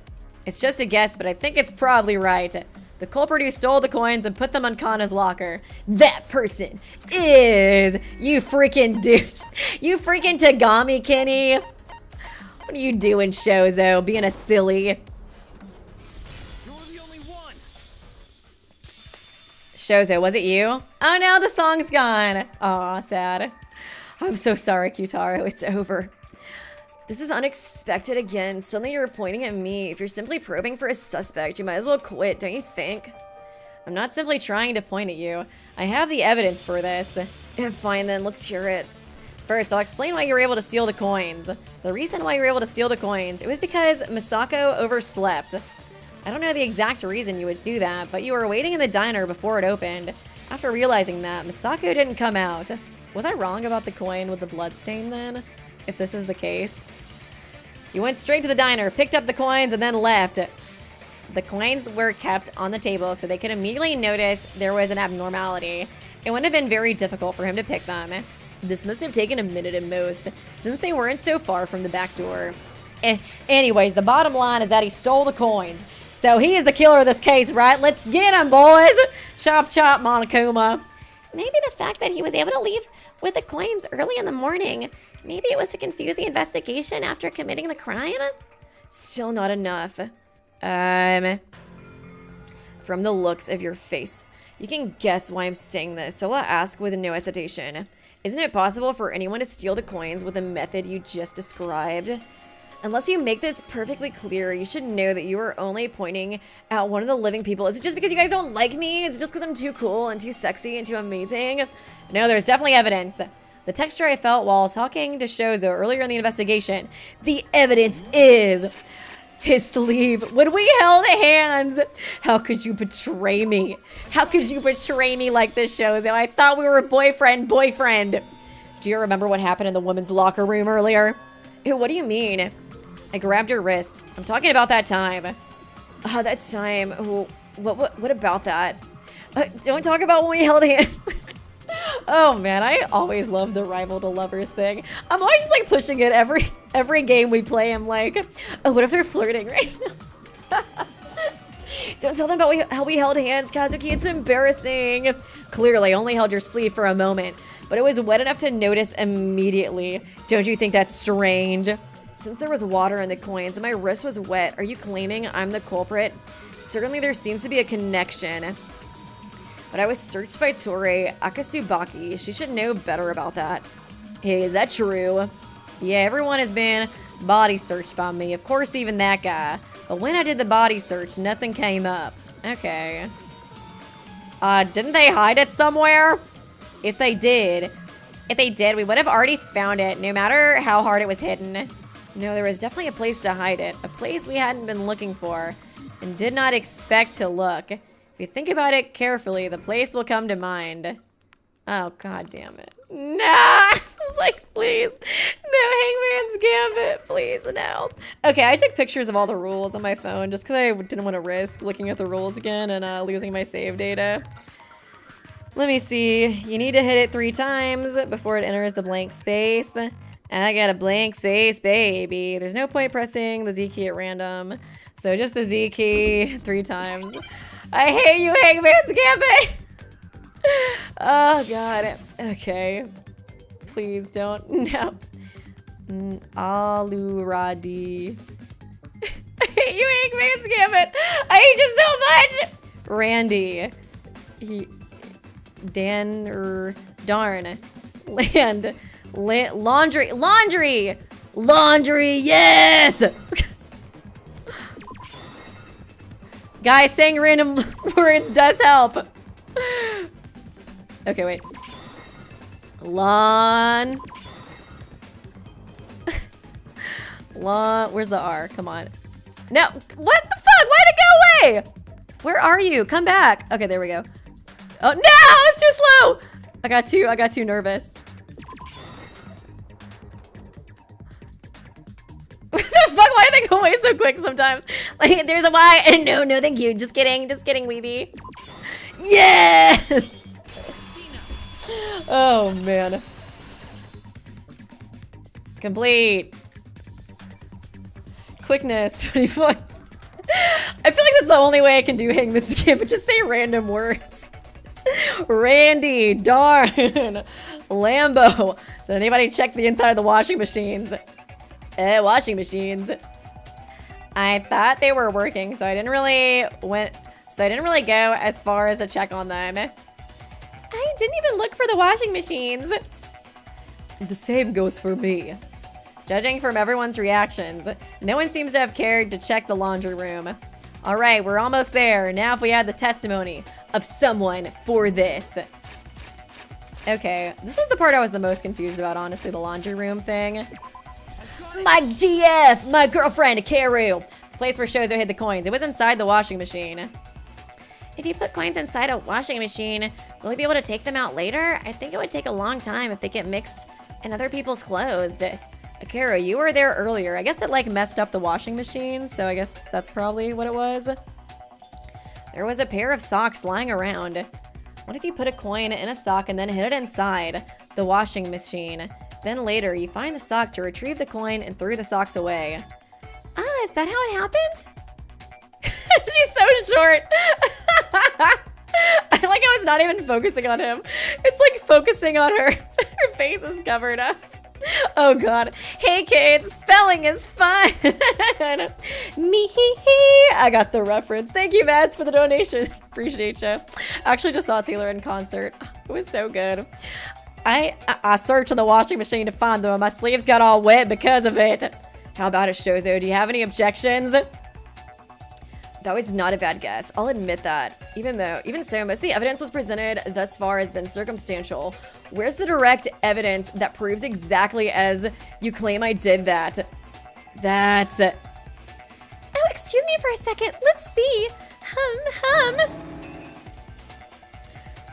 It's just a guess, but I think it's probably right. The culprit who stole the coins and put them on Kana's locker. That person is... You freaking douche. You freaking Tagami, Kenny. What are you doing, Shozo? Being a silly. You're the only one. Shozo, was it you? Oh no, the song's gone. Aw, sad. I'm so sorry, Kyutaro. It's over. This is unexpected again. Suddenly you're pointing at me. If you're simply probing for a suspect, you might as well quit, don't you think? I'm not simply trying to point at you. I have the evidence for this. Fine then, let's hear it. First, I'll explain why you were able to steal the coins. The reason why you were able to steal the coins, it was because Misako overslept. I don't know the exact reason you would do that, but you were waiting in the diner before it opened. After realizing that, Misako didn't come out. Was I wrong about the coin with the bloodstain then? If this is the case. You went straight to the diner, picked up the coins, and then left. The coins were kept on the table so they could immediately notice there was an abnormality. It wouldn't have been very difficult for him to pick them. This must have taken a minute at most, since they weren't so far from the back door. Anyways, the bottom line is that he stole the coins. So he is the killer of this case, right? Let's get him, boys! Chop chop, Monokuma. Maybe the fact that he was able to leave with the coins early in the morning, maybe it was to confuse the investigation after committing the crime? Still not enough. From the looks of your face, you can guess why I'm saying this, so I'll ask with no hesitation. Isn't it possible for anyone to steal the coins with the method you just described? Unless you make this perfectly clear, you should know that you are only pointing at one of the living people. Is it just because you guys don't like me? Is it just because I'm too cool and too sexy and too amazing? No, there's definitely evidence. The texture I felt while talking to Shozo earlier in the investigation. The evidence is his sleeve. When we held hands, how could you betray me? How could you betray me like this, Shozo? I thought we were boyfriend. Do you remember what happened in the women's locker room earlier? What do you mean? I grabbed her wrist. I'm talking about that time. That time. What about that? Don't talk about when we held hands. Oh man, I always love the rival to lovers thing. I'm always just like pushing it every game we play. I'm like, oh, what if they're flirting right now? Don't tell them about how we held hands, Kazuki. It's embarrassing. Clearly, I only held your sleeve for a moment, but it was wet enough to notice immediately. Don't you think that's strange? Since there was water in the coins and my wrist was wet, are you claiming I'm the culprit? Certainly there seems to be a connection. But I was searched by Torii Akasubaki. She should know better about that. Hey, is that true? Yeah, everyone has been body searched by me. Of course, even that guy. But when I did the body search, nothing came up. Okay. Didn't they hide it somewhere? If they did, we would have already found it, no matter how hard it was hidden. No, there was definitely a place to hide it. A place we hadn't been looking for and did not expect to look. If you think about it carefully, the place will come to mind. Oh, god damn it. No! I was like, please. No, Hangman's Gambit. Please, no. Okay, I took pictures of all the rules on my phone just because I didn't want to risk looking at the rules again and losing my save data. Let me see. You need to hit it 3 times before it enters the blank space. I got a blank space, baby. There's no point pressing the Z key at random. So just the Z key 3 times. I hate you, Hangman's Gambit! Oh, God. Okay. Please don't. No. Aluradi. I hate you, Hangman's Gambit! I hate you so much! Randy. Darn. Laundry, yes! Guys, saying random words does help. Okay, wait. Where's the R? Come on. No, what the fuck? Why'd it go away? Where are you? Come back. Okay, there we go. Oh, no, it's too slow. I got too nervous. What the fuck? Why do they go away so quick sometimes? Like, there's a Y, and no, thank you. Just kidding, Weeby. Yes! Oh, man. Complete. Quickness, 20 points. I feel like that's the only way I can do Hangman's Gambit, just say random words. Randy, darn, Lambo. Did anybody check the inside of the washing machines? Washing machines. I thought they were working, so I didn't really go as far as to check on them. I didn't even look for the washing machines. The same goes for me. Judging from everyone's reactions, no one seems to have cared to check the laundry room. All right, we're almost there. Now if we add the testimony of someone for this. Okay, this was the part I was the most confused about, honestly, the laundry room thing. My GF, my girlfriend, Karu. The place where Shozo hid the coins. It was inside the washing machine. If you put coins inside a washing machine, will you be able to take them out later? I think it would take a long time if they get mixed in other people's clothes. Akira, you were there earlier. I guess it like messed up the washing machine, so I guess that's probably what it was. There was a pair of socks lying around. What if you put a coin in a sock and then hid it inside the washing machine? Then later, you find the sock to retrieve the coin and threw the socks away. Ah, is that how it happened? She's so short. I like how it's not even focusing on him. It's like focusing on her. Her face is covered up. Oh god. Hey kids, spelling is fun. Me. I got the reference. Thank you, Mads, for the donation. Appreciate you. I actually just saw Taylor in concert. It was so good. I searched in the washing machine to find them. My sleeves got all wet because of it. How about it, Shozo? Do you have any objections? That was not a bad guess. I'll admit that. Even so, most of the evidence was presented thus far has been circumstantial. Where's the direct evidence that proves exactly as you claim I did that? That's... Oh, excuse me for a second. Let's see.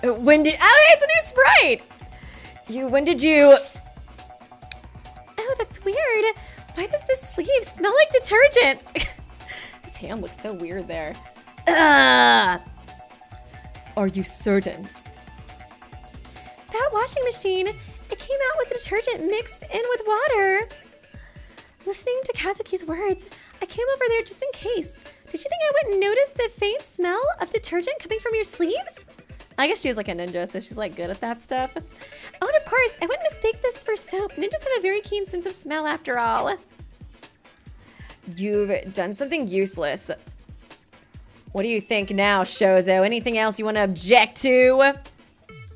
When did... Oh, it's a new sprite! When did you... Oh, that's weird. Why does this sleeve smell like detergent? His hand looks so weird there. Are you certain? That washing machine, it came out with detergent mixed in with water. Listening to Kazuki's words, I came over there just in case. Did you think I wouldn't notice the faint smell of detergent coming from your sleeves? I guess she's like a ninja, so she's like good at that stuff. Oh, and of course, I wouldn't mistake this for soap. Ninjas have a very keen sense of smell after all. You've done something useless. What do you think now, Shozo? Anything else you want to object to?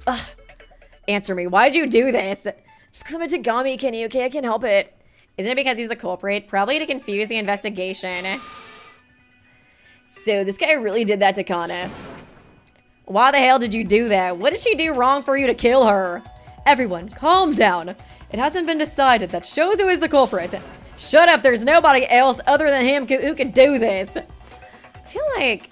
Ugh. Answer me. Why'd you do this? Just because I'm a Tagami, Kenny, okay? I can't help it. Isn't it because he's a culprit? Probably to confuse the investigation. So this guy really did that to Kana. Why the hell did you do that? What did she do wrong for you to kill her? Everyone, calm down. It hasn't been decided that Shozo is the culprit. Shut up, there's nobody else other than him who could do this. I feel like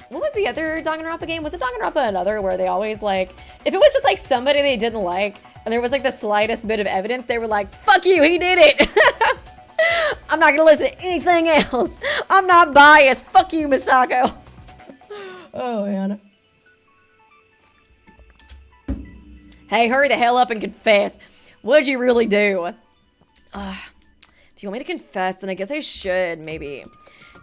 what was the other Danganronpa game? Was it Danganronpa another where they always like, if it was just like somebody they didn't like and there was like the slightest bit of evidence, they were like, fuck you, he did it. I'm not gonna listen to anything else. I'm not biased. Fuck you, Misako. Oh, man. Hey, hurry the hell up and confess. What'd you really do? Do you want me to confess? Then I guess I should, maybe.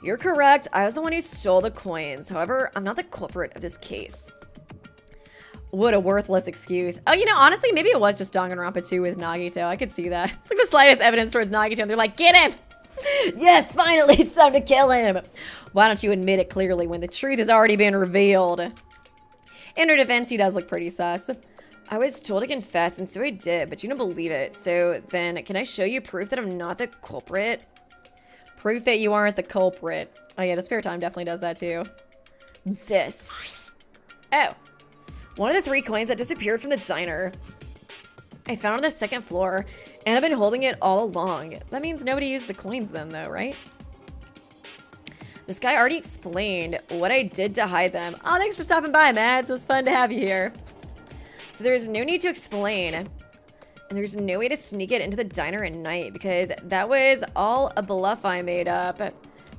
You're correct. I was the one who stole the coins. However, I'm not the culprit of this case. What a worthless excuse. Oh, you know, honestly, maybe it was just Danganronpa 2 with Nagito. I could see that. It's like the slightest evidence towards Nagito, and they're like, get him! Yes, finally, it's time to kill him! Why don't you admit it clearly when the truth has already been revealed? In her defense, he does look pretty sus. I was told to confess, and so I did, but you don't believe it. So then, can I show you proof that I'm not the culprit? Proof that you aren't the culprit. Oh yeah, the spare time definitely does that too. This. Oh. One of the 3 coins that disappeared from the diner. I found it on the 2nd floor, and I've been holding it all along. That means nobody used the coins then, though, right? This guy already explained what I did to hide them. Oh, thanks for stopping by, Mads. It was fun to have you here. So there's no need to explain. And there's no way to sneak it into the diner at night, because that was all a bluff I made up.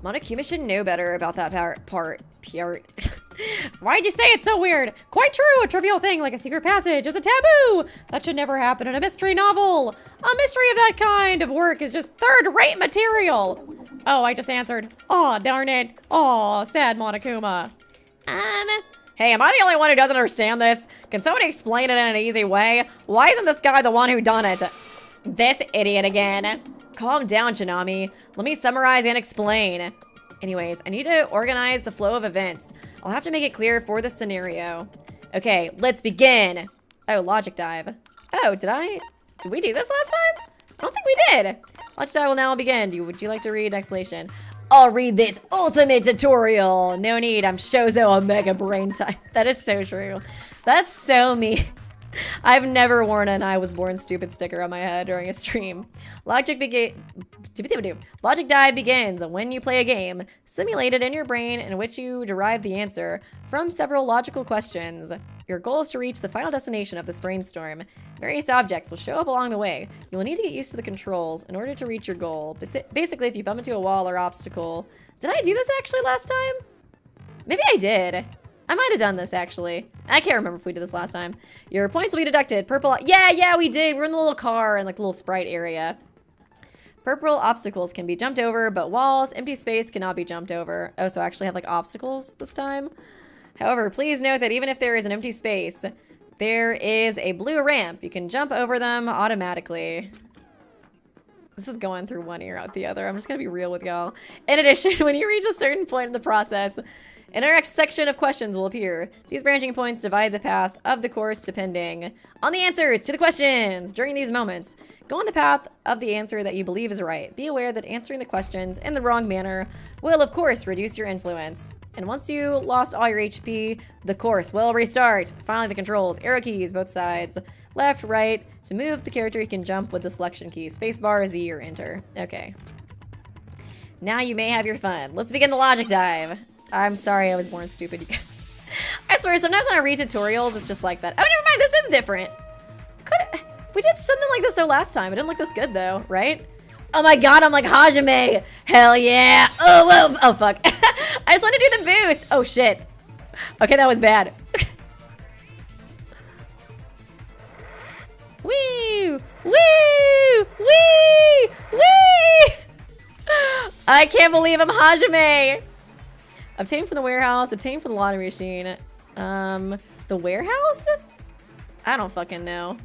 Monokuma should know better about that part. Why'd you say it so weird? Quite true, a trivial thing like a secret passage is a taboo! That should never happen in a mystery novel! A mystery of that kind of work is just third-rate material! Oh, I just answered. Aw, darn it. Aw, sad Monokuma. Hey, am I the only one who doesn't understand this? Can somebody explain it in an easy way? Why isn't this guy the one who done it? This idiot again. Calm down, Janami. Let me summarize and explain. Anyways, I need to organize the flow of events. I'll have to make it clear for the scenario. Okay, let's begin. Oh, logic dive. Oh, did we do this last time? I don't think we did. Logic dive will now begin. Would you like to read an explanation? I'll read this ultimate tutorial. No need, I'm Shozo Omega Brain Type. That is so true. That's so me. I've never worn an I was born stupid sticker on my head during a stream. Logic dive begins when you play a game simulated in your brain in which you derive the answer from several logical questions. Your goal is to reach the final destination of this brainstorm. Various objects will show up along the way. You will need to get used to the controls in order to reach your goal. Basically, if you bump into a wall or obstacle. Did I do this actually last time? Maybe I did. I might have done this, actually. I can't remember if we did this last time. Your points will be deducted. Purple... Yeah, we did. We're in the little car in, like, the little sprite area. Purple obstacles can be jumped over, but walls, empty space cannot be jumped over. Oh, so I actually have, like, obstacles this time? However, please note that even if there is an empty space, there is a blue ramp. You can jump over them automatically. This is going through one ear out the other. I'm just gonna be real with y'all. In addition, when you reach a certain point in the process, an next section of questions will appear. These branching points divide the path of the course depending on the answers to the questions. During these moments, go on the path of the answer that you believe is right. Be aware that answering the questions in the wrong manner will, of course, reduce your influence. And once you lost all your HP, the course will restart. Finally, the controls. Arrow keys, both sides. Left, right. To move the character, you can jump with the selection key. Spacebar, Z, or enter. Okay. Now you may have your fun. Let's begin the logic dive. I'm sorry I was born stupid, you guys. I swear, sometimes when I read tutorials, it's just like that. Oh, never mind, this is different. We did something like this, though, last time. It didn't look this good, though, right? Oh my god, I'm like Hajime. Hell yeah. Oh, whoa. Oh, fuck. I just want to do the boost. Oh, shit. Okay, that was bad. Woo! Woo! Wee! Wee! I can't believe I'm Hajime. Obtain from the warehouse. Obtain from the lottery machine. The warehouse? I don't fucking know.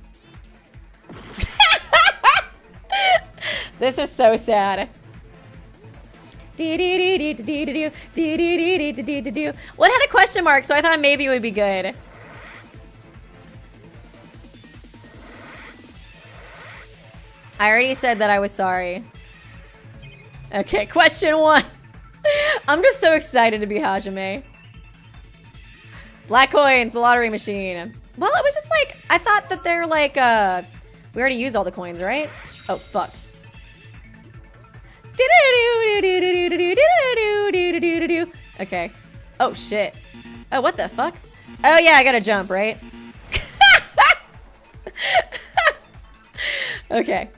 This is so sad. Well, it had a question mark, so I thought maybe it would be good. I already said that I was sorry. Okay, question 1. I'm just so excited to be Hajime. Black coins, the lottery machine. Well, it was just like, I thought that they're like, we already used all the coins, right? Oh, fuck. Okay. Oh, shit. Oh, what the fuck? Oh yeah, I gotta jump, right? Okay.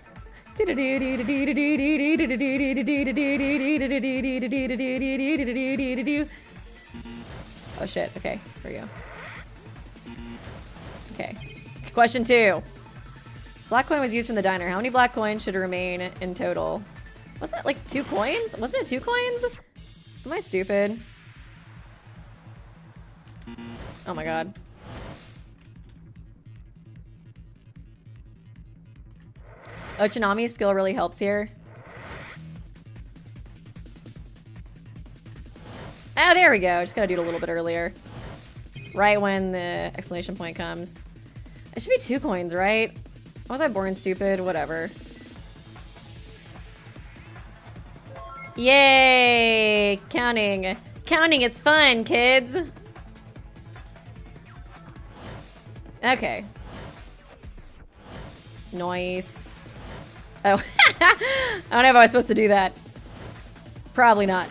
Oh shit, okay, here we go. Okay. Question 2. Black coin was used from the diner. How many black coins should remain in total? Wasn't it like 2 coins? Wasn't it 2 coins? Am I stupid? Oh my god. Ochinami's skill really helps here. Oh, there we go. Just gotta do it a little bit earlier. Right when the exclamation point comes. It should be 2 coins, right? Was I born stupid? Whatever. Yay! Counting. Counting is fun, kids! Okay. Nice. Oh. I don't know if I was supposed to do that. Probably not.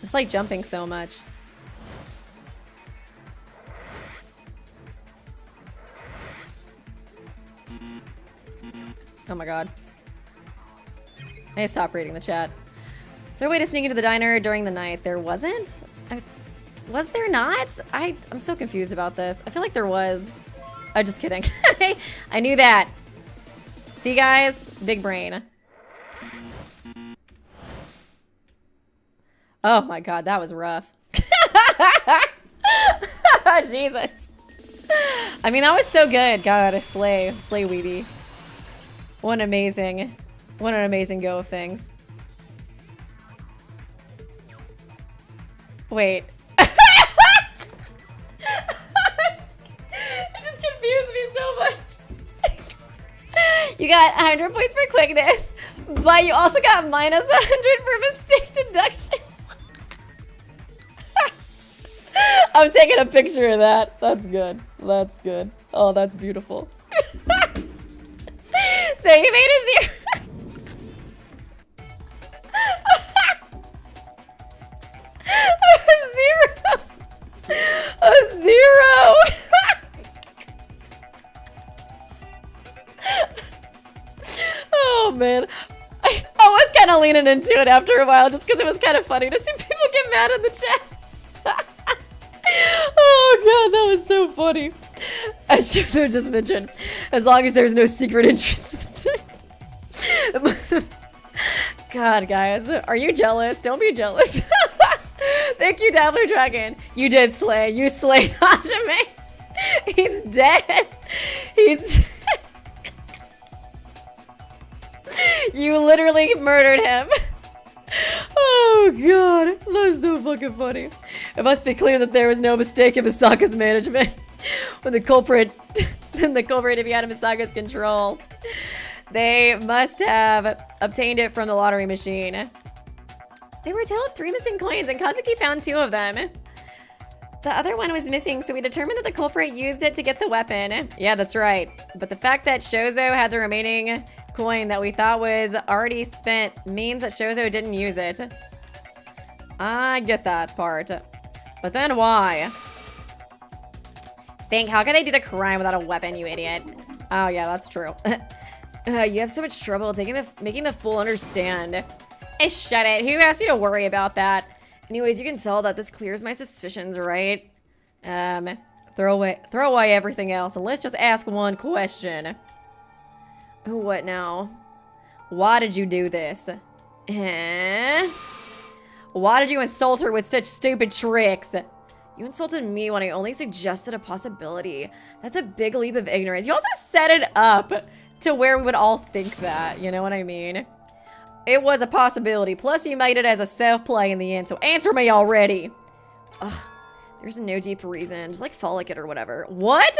Just like jumping so much. Oh my god. I need to stop reading the chat. Is there a way to sneak into the diner during the night? There wasn't? Was there not? I'm so confused about this. I feel like there was. Oh, just kidding. I knew that. See, guys? Big brain. Oh my god, that was rough. Jesus. I mean, that was so good. God, slay Weeby. What an amazing go of things. Wait. It just confused me so much. You got 100 points for quickness, but you also got minus 100 for mistake deduction. I'm taking a picture of that. That's good. That's good. Oh, that's beautiful. So you made a 0. A 0. Oh man, I was kind of leaning into it after a while just because it was kind of funny to see people get mad in the chat. Oh god, that was so funny. I should have just mentioned, as long as there's no secret interest in the God, guys, are you jealous? Don't be jealous. Thank you, Dabbler Dragon. You did slay. You slayed Hajime. He's dead. He's... You literally murdered him. Oh god, that was so fucking funny. It must be clear that there was no mistake in Misaka's management. When the culprit to be out of Misaka's control, they must have obtained it from the lottery machine. They were a tale of 3 missing coins, and Kazuki found 2 of them. The other one was missing, so we determined that the culprit used it to get the weapon. Yeah, that's right. But the fact that Shozo had the remaining coin that we thought was already spent means that Shozo didn't use it. I get that part. But then why? Think, how could they do the crime without a weapon, you idiot? Oh yeah, that's true. You have so much trouble making the fool understand. Hey, shut it. Who asked you to worry about that? Anyways, you can tell that this clears my suspicions, right? Throw away everything else and let's just ask one question. What now? Why did you do this? Why did you insult her with such stupid tricks? You insulted me when I only suggested a possibility. That's a big leap of ignorance. You also set it up to where we would all think that, you know what I mean? It was a possibility, plus you made it as a self-play in the end, so answer me already. Ugh, there's no deep reason, just like fall like it or whatever. What?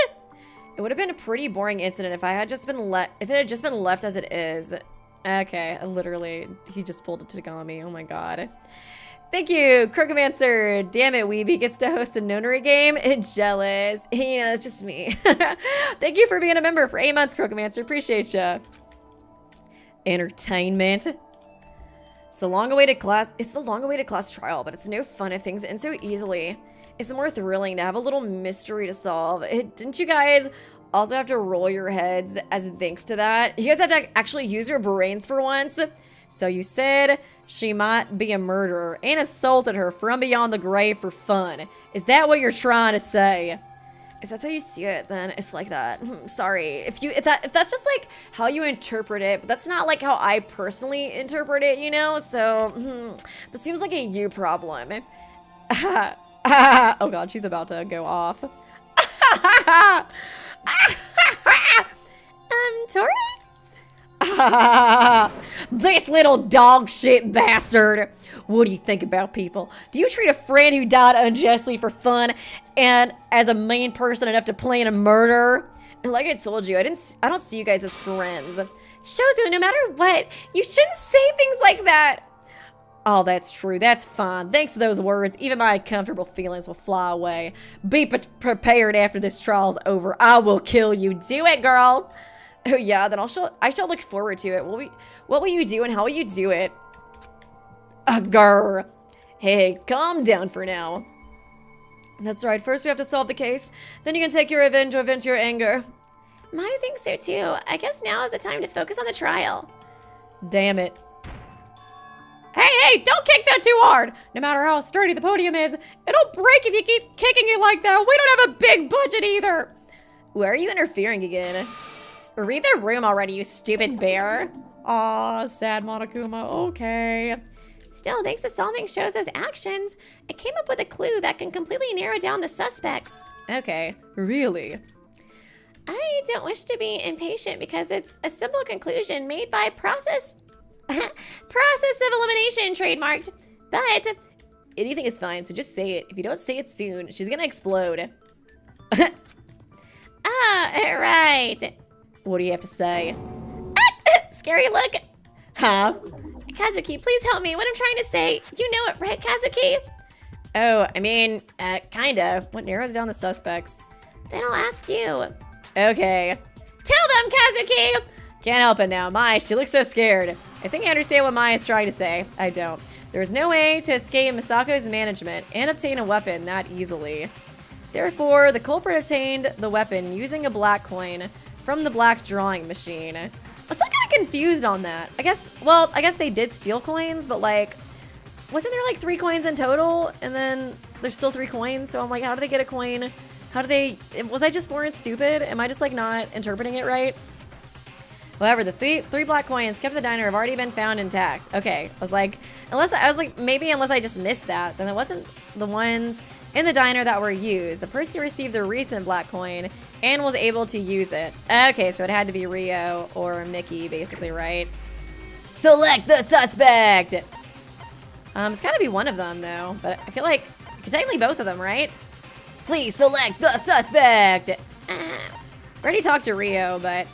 It would have been a pretty boring incident if it had just been left as it is. Okay, literally, he just pulled a Tagami, oh my god. Thank you, Crocomancer. Damn it, Weeby gets to host a nonary game. Jealous. You know, it's just me. Thank you for being a member for 8 months, Crocomancer. Appreciate ya. Entertainment. It's the long-awaited class trial, but it's no fun if things end so easily. It's more thrilling to have a little mystery to solve. Didn't you guys also have to roll your heads as thanks to that? You guys have to actually use your brains for once. So you said she might be a murderer and assaulted her from beyond the grave for fun. Is that what you're trying to say? If that's how you see it, then it's like that. Sorry. If that's just like how you interpret it, but that's not like how I personally interpret it, you know? So, that seems like a you problem. Oh god, she's about to go off. Tori? This little dog shit bastard. What do you think about people? Do you treat a friend who died unjustly for fun and as a main person enough to plan a murder? And like I told you, I don't see you guys as friends. Shows you no matter what, you shouldn't say things like that. Oh, that's true. That's fine. Thanks to those words, even my uncomfortable feelings will fly away. Be prepared after this trial's over. I will kill you. Do it, girl. Oh yeah, then I shall look forward to it. What will you do and how will you do it? Grr. Hey, calm down for now. That's right. First we have to solve the case. Then you can take your revenge or vent your anger. I think so too. I guess now is the time to focus on the trial. Damn it. Hey, don't kick that too hard! No matter how sturdy the podium is, it'll break if you keep kicking it like that. We don't have a big budget either. Why are you interfering again? Read the room already, you stupid bear. Aw, sad Monokuma. Okay. Still, thanks to solving Shozo's actions, I came up with a clue that can completely narrow down the suspects. Okay, really? I don't wish to be impatient because it's a simple conclusion made by process of elimination trademarked. But anything is fine, so just say it. If you don't say it soon, she's gonna explode. Right. What do you have to say? Scary look. Huh? Kazuki, please help me. What I'm trying to say. You know it, right, Kazuki? Oh, I mean, kinda. What narrows down the suspects? Then I'll ask you. Okay. Tell them, Kazuki! Can't help it now. Mai, she looks so scared. I think I understand what Mai is trying to say. I don't. There is no way to escape Misako's management and obtain a weapon that easily. Therefore, the culprit obtained the weapon using a black coin from the black drawing machine. I'm still kind of confused on that. I guess they did steal coins, but like, wasn't there like 3 coins in total? And then there's still 3 coins, so I'm like, how did they get a coin? Was I just born stupid? Am I just like not interpreting it right? However, the three black coins kept in the diner have already been found intact. Okay, I was like, maybe unless I just missed that, then it wasn't the ones in the diner that were used. The person received the recent black coin and was able to use it. Okay, so it had to be Rio or Mickey, basically, right? Select the suspect! It's gotta be one of them, though, but I feel like it's technically both of them, right? Please select the suspect! I already talked to Rio, but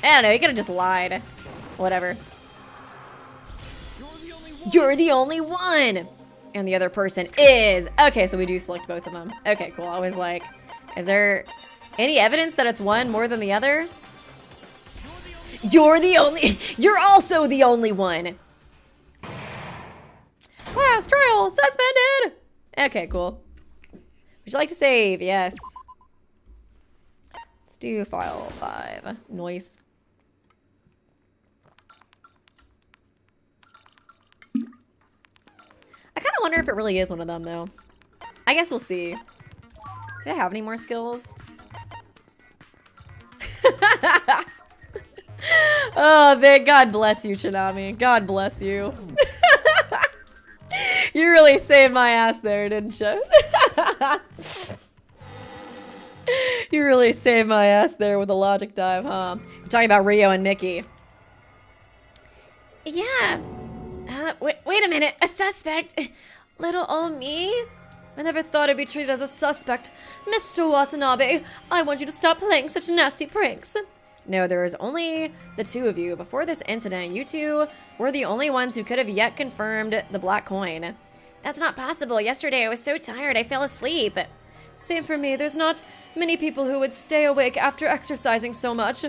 I don't know, he could have just lied. Whatever. You're the only one! And the other person is... Okay, so we do select both of them. Okay, cool. I was like, is there any evidence that it's one more than the other? You're also the only one! Class trial suspended! Okay, cool. Would you like to save? Yes. Let's do file 5. Noise. I kind of wonder if it really is one of them, though. I guess we'll see. Did I have any more skills? Oh, God bless you, Chanami. God bless you. You really saved my ass there, didn't you? You really saved my ass there with the logic dive, huh? You're talking about Rio and Mickey. Yeah. Wait a minute. A suspect? Little old me? I never thought I'd be treated as a suspect. Mr. Watanabe, I want you to stop playing such nasty pranks. No, there was only the 2 of you. Before this incident, you 2 were the only ones who could have yet confirmed the black coin. That's not possible. Yesterday I was so tired I fell asleep. Same for me. There's not many people who would stay awake after exercising so much.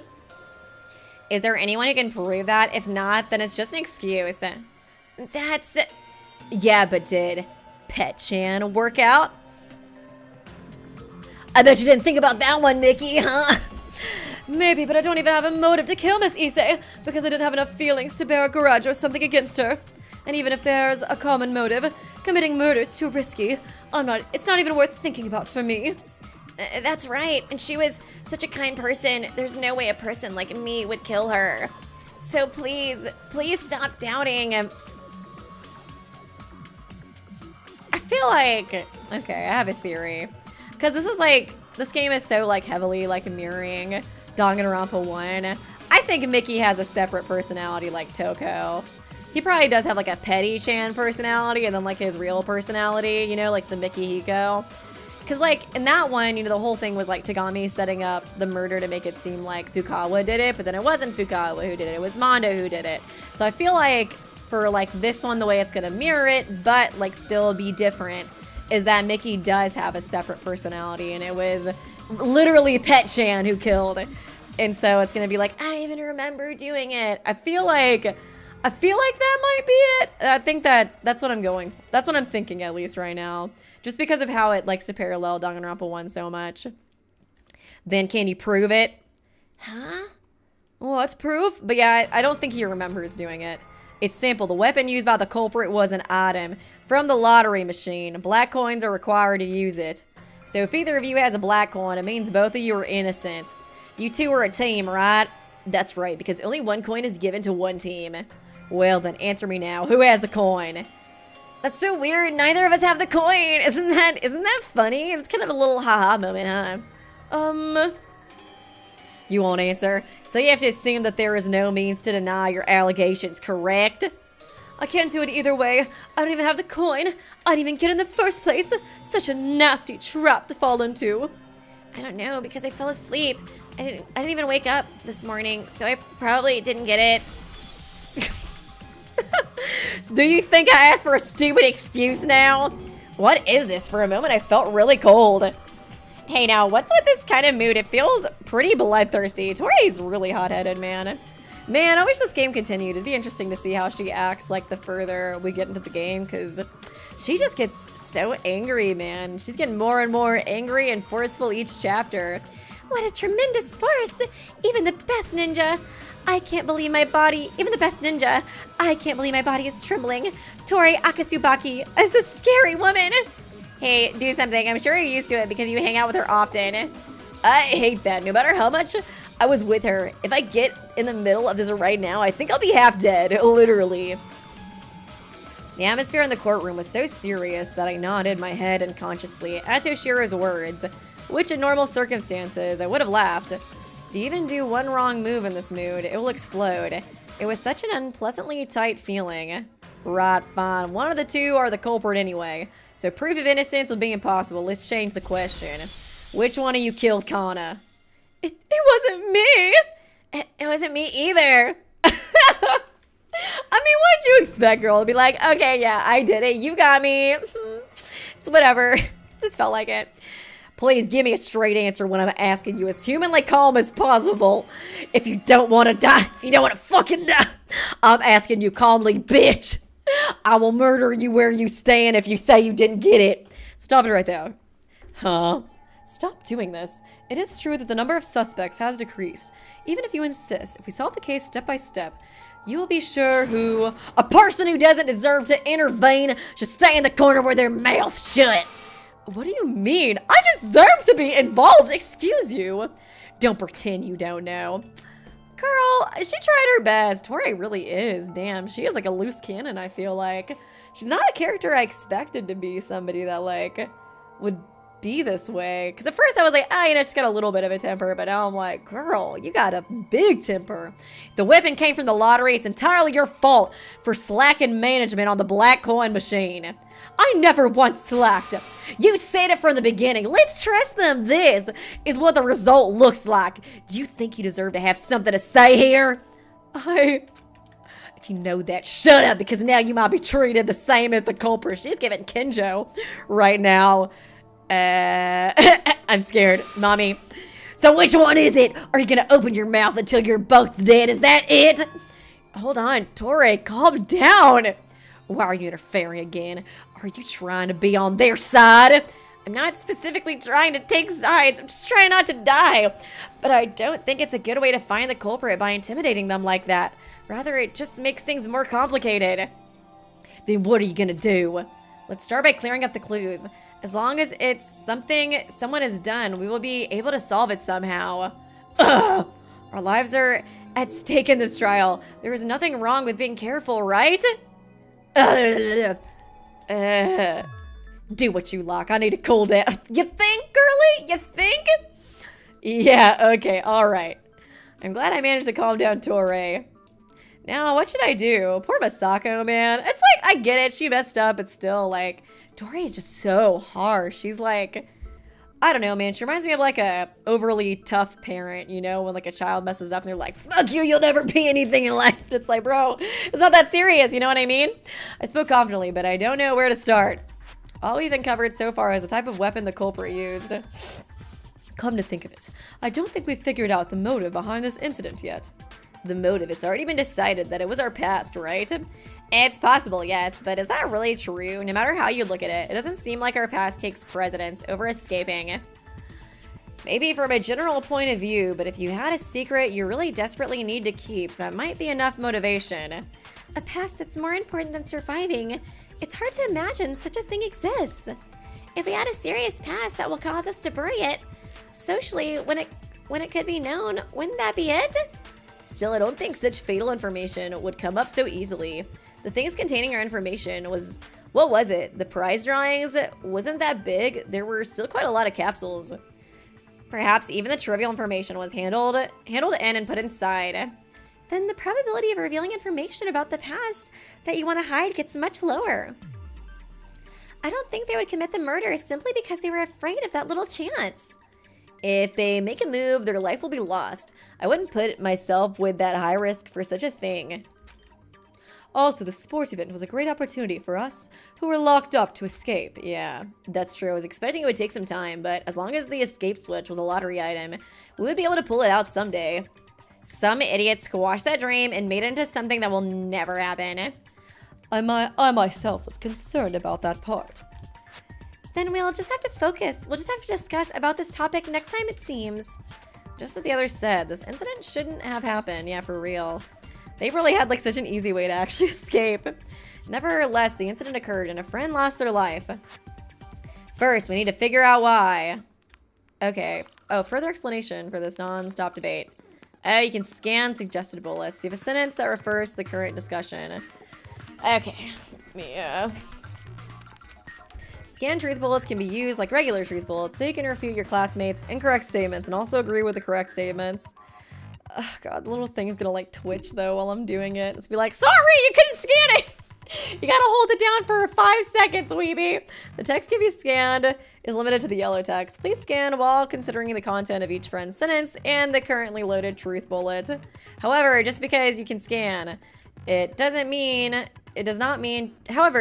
Is there anyone who can prove that? If not, then it's just an excuse. That's... Yeah, but did Pet-chan work out? I bet you didn't think about that one, Mickey, huh? Maybe, but I don't even have a motive to kill Miss Issei, because I didn't have enough feelings to bear a grudge or something against her. And even if there's a common motive, committing murder is too risky. It's not even worth thinking about for me. That's right, and she was such a kind person. There's no way a person like me would kill her. So please stop doubting. I feel like, okay, I have a theory. Because this game is so heavily mirroring Danganronpa 1. I think Mickey has a separate personality like Toko. He probably does have a Petty-chan personality and then his real personality, like the Mickey Hiko. Because in that one, the whole thing was Tagami setting up the murder to make it seem like Fukawa did it, but then it wasn't Fukawa who did it, it was Mondo who did it. So I feel for this one, the way it's gonna mirror it, but still be different, is that Mickey does have a separate personality, and it was literally Pet-chan who killed. And so it's gonna be I don't even remember doing it. I feel like that might be it. I think that's what I'm going for. That's what I'm thinking, at least right now. Just because of how it likes to parallel Danganronpa 1 so much. Then can you prove it? Huh? What's proof? But yeah, I don't think he remembers doing it. It's simple. The weapon used by the culprit was an item from the lottery machine. Black coins are required to use it. So if either of you has a black coin, it means both of you are innocent. You two are a team, right? That's right, because only one coin is given to one team. Well, then answer me now. Who has the coin? That's so weird. Neither of us have the coin. Isn't that funny? It's kind of a little haha moment, huh? You won't answer. So you have to assume that there is no means to deny your allegations, correct? I can't do it either way. I don't even have the coin. I didn't even get in the first place. Such a nasty trap to fall into. I don't know, because I fell asleep. I didn't even wake up this morning, so I probably didn't get it. So do you think I asked for a stupid excuse now? What is this? For a moment, I felt really cold. Hey, now, what's with this kind of mood? It feels pretty bloodthirsty. Tori's really hot-headed, man. Man, I wish this game continued. It'd be interesting to see how she acts, the further we get into the game, because she just gets so angry, man. She's getting more and more angry and forceful each chapter. What a tremendous force! Even the best ninja! I can't believe my body, even the best ninja, I can't believe my body is trembling. Tori Akasubaki is a scary woman. Hey, do something. I'm sure you're used to it because you hang out with her often. I hate that. No matter how much I was with her, if I get in the middle of this right now, I think I'll be half dead, literally. The atmosphere in the courtroom was so serious that I nodded my head unconsciously at Toshira's words, which in normal circumstances I would have laughed. If you even do one wrong move in this mood, it will explode. It was such an unpleasantly tight feeling. Right, fine. One of the two are the culprit anyway. So proof of innocence will be impossible. Let's change the question. Which one of you killed Kana? It wasn't me! It wasn't me either. I mean, what'd you expect, girl? To be like, okay, yeah, I did it. You got me. It's whatever. Just felt like it. Please give me a straight answer when I'm asking you, as humanly calm as possible. If you don't want to die, if you don't want to fucking die, I'm asking you calmly, bitch. I will murder you where you stand if you say you didn't get it. Stop it right there. Huh? Stop doing this. It is true that the number of suspects has decreased. Even if you insist, if we solve the case step by step, you will be sure who... A person who doesn't deserve to intervene should stay in the corner with their mouth shut. What do you mean? I deserve to be involved, excuse you. Don't pretend you don't know. Girl, she tried her best. Tori really is. Damn, she is a loose cannon, I feel like. She's not a character I expected to be somebody that, would be this way. Because at first I was like, she's got a little bit of a temper. But now I'm like, girl, you got a big temper. If the weapon came from the lottery, it's entirely your fault for slacking management on the black coin machine. I never once slacked. You said it from the beginning. Let's trust them. This is what the result looks like. Do you think you deserve to have something to say here? If you know that, shut up, because now you might be treated the same as the culprit. She's giving Kenjo right now. I'm scared, mommy. So which one is it? Are you gonna open your mouth until you're both dead? Is that it? Hold on, Tori, calm down. Why are you interfering again? Are you trying to be on their side? I'm not specifically trying to take sides. I'm just trying not to die. But I don't think it's a good way to find the culprit by intimidating them like that. Rather, it just makes things more complicated. Then what are you gonna do? Let's start by clearing up the clues. As long as it's something someone has done, we will be able to solve it somehow. Ugh! Our lives are at stake in this trial. There is nothing wrong with being careful, right? Do what you like. I need to cool down. You think, girly? You think? Yeah, okay, alright. I'm glad I managed to calm down Torre. Now, what should I do? Poor Masako, man. It's like, I get it. She messed up, but still, like, Torre is just so harsh. She's like, I don't know, man. She reminds me of like a overly tough parent, you know, when like a child messes up and they're like, fuck you, you'll never be anything in life. It's like, bro, it's not that serious, you know what I mean? I spoke confidently, but I don't know where to start. All we've uncovered so far is the type of weapon the culprit used. Come to think of it, I don't think we've figured out the motive behind this incident yet. The motive, it's already been decided that it was our past, right? It's possible, yes, but is that really true? No matter how you look at it, it doesn't seem like our past takes precedence over escaping. Maybe from a general point of view, but if you had a secret you really desperately need to keep, that might be enough motivation. A past that's more important than surviving. It's hard to imagine such a thing exists. If we had a serious past that will cause us to bury it, socially, when it could be known, wouldn't that be it? Still, I don't think such fatal information would come up so easily. The things containing our information was, what was it? The prize drawings wasn't that big. There were still quite a lot of capsules. Perhaps even the trivial information was handled in and put inside. Then the probability of revealing information about the past that you want to hide gets much lower. I don't think they would commit the murder simply because they were afraid of that little chance. If they make a move, their life will be lost. I wouldn't put myself with that high risk for such a thing. Also, the sports event was a great opportunity for us who were locked up to escape. Yeah, that's true. I was expecting it would take some time, but as long as the escape switch was a lottery item, we would be able to pull it out someday. Some idiots squashed that dream and made it into something that will never happen. I myself was concerned about that part. Then we'll just have to focus. We'll just have to discuss about this topic next time, it seems. Just as the others said, this incident shouldn't have happened. Yeah, for real. They really had like such an easy way to actually escape. Nevertheless, the incident occurred and a friend lost their life. First, we need to figure out why. Okay. Oh, further explanation for this non-stop debate. Oh, you can scan suggested bullets. If you have a sentence that refers to the current discussion. Okay. Yeah. Scanned truth bullets can be used like regular truth bullets, so you can refute your classmates' incorrect statements and also agree with the correct statements. Oh god, the little thing's gonna like twitch though while I'm doing it. It's be like, sorry, you couldn't scan it! You gotta hold it down for 5 seconds, weeby. The text can be scanned is limited to the yellow text. Please scan while considering the content of each friend's sentence and the currently loaded truth bullet. However, just because you can scan, however,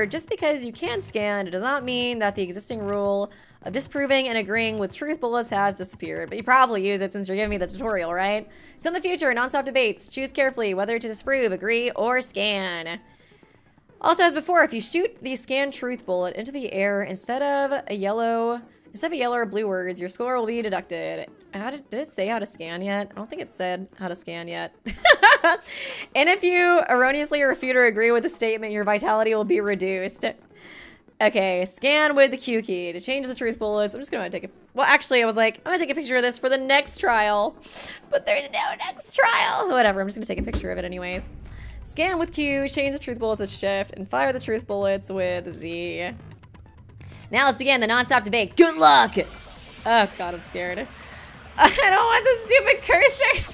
just because you can scan, it does not mean that the existing rule of disproving and agreeing with truth bullets has disappeared. But you probably use it since you're giving me the tutorial, right? So in the future, non-stop debates, choose carefully whether to disprove, agree, or scan. Also, as before, if you shoot the scanned truth bullet into the air instead of yellow or blue words, your score will be deducted. Did it say how to scan yet? I don't think it said how to scan yet. And if you erroneously refute or agree with the statement, your vitality will be reduced. Okay, scan with the Q key to change the truth bullets. I'm just gonna take a... Well, actually, I was like, I'm gonna take a picture of this for the next trial. But there's no next trial. Whatever, I'm just gonna take a picture of it anyways. Scan with Q, change the truth bullets with Shift, and fire the truth bullets with Z. Now let's begin the non-stop debate. Good luck! Oh god, I'm scared. I don't want the stupid cursor.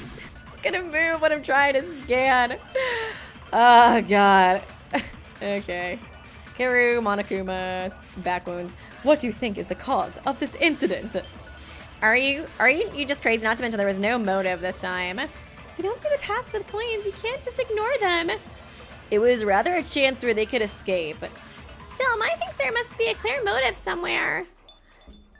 It's gonna move when I'm trying to scan. Oh god. Okay. Kiru, Monokuma, back wounds. What do you think is the cause of this incident? Are you just crazy? Not to mention there was no motive this time. You don't see the past with coins. You can't just ignore them. It was rather a chance where they could escape. Still, Mai thinks there must be a clear motive somewhere.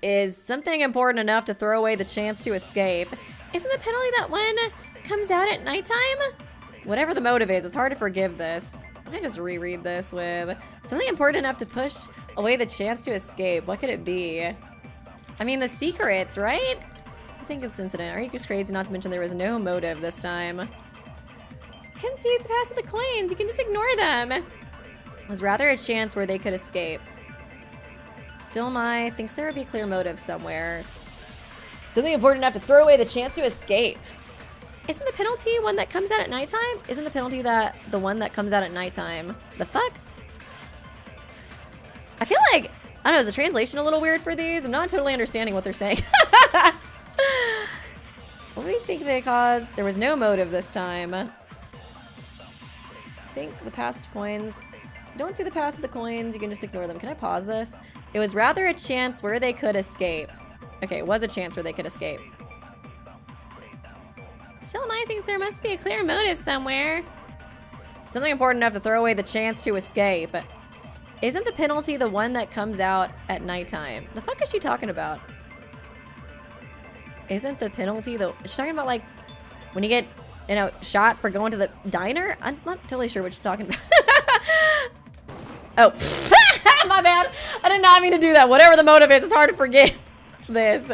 Is something important enough to throw away the chance to escape? Isn't the penalty that one comes out at nighttime? Whatever the motive is, it's hard to forgive this. I just reread this with something important enough to push away the chance to escape. What could it be? I mean, the secrets, right? I think it's incident. Are you just crazy? Not to mention there was no motive this time. Couldn't see the past of the coins. You can just ignore them. It was rather a chance where they could escape. Still my thinks there would be clear motive somewhere. Something important enough to throw away the chance to escape. Isn't the penalty one that comes out at nighttime? Isn't the penalty that the one that comes out at nighttime? The fuck? I feel like, I don't know, is the translation a little weird for these? I'm not totally understanding what they're saying. What do you think they caused? There was no motive this time. I think the past coins. If you don't see the past of the coins, you can just ignore them. Can I pause this? It was rather a chance where they could escape. Okay, it was a chance where they could escape. Still, Maya thinks there must be a clear motive somewhere. Something important enough to throw away the chance to escape. Isn't the penalty the one that comes out at nighttime? The fuck is she talking about? Isn't the penalty the... Is she talking about, like, when you get, you know, shot for going to the diner? I'm not totally sure what she's talking about. Oh, my bad. I did not mean to do that. Whatever the motive is, it's hard to forget this.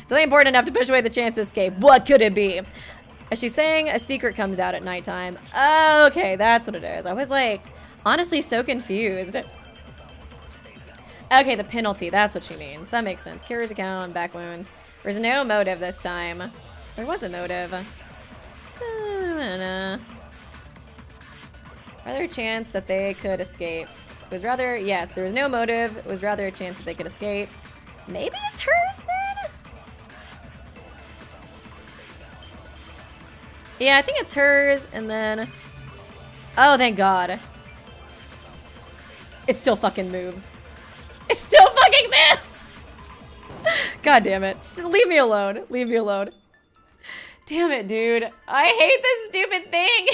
Something important enough to push away the chance to escape. What could it be? As she's saying, a secret comes out at nighttime. Oh, okay, that's what it is. I was like, honestly, so confused. Okay, the penalty. That's what she means. That makes sense. Carrier's account, back wounds. There's no motive this time. There was a motive. Rather a chance that they could escape. It was rather, yes, there was no motive. It was rather a chance that they could escape. Maybe it's hers then? Yeah, I think it's hers, and then... Oh, thank God. It still fucking moves. It still fucking moves! God damn it. Just leave me alone. Leave me alone. Damn it, dude. I hate this stupid thing.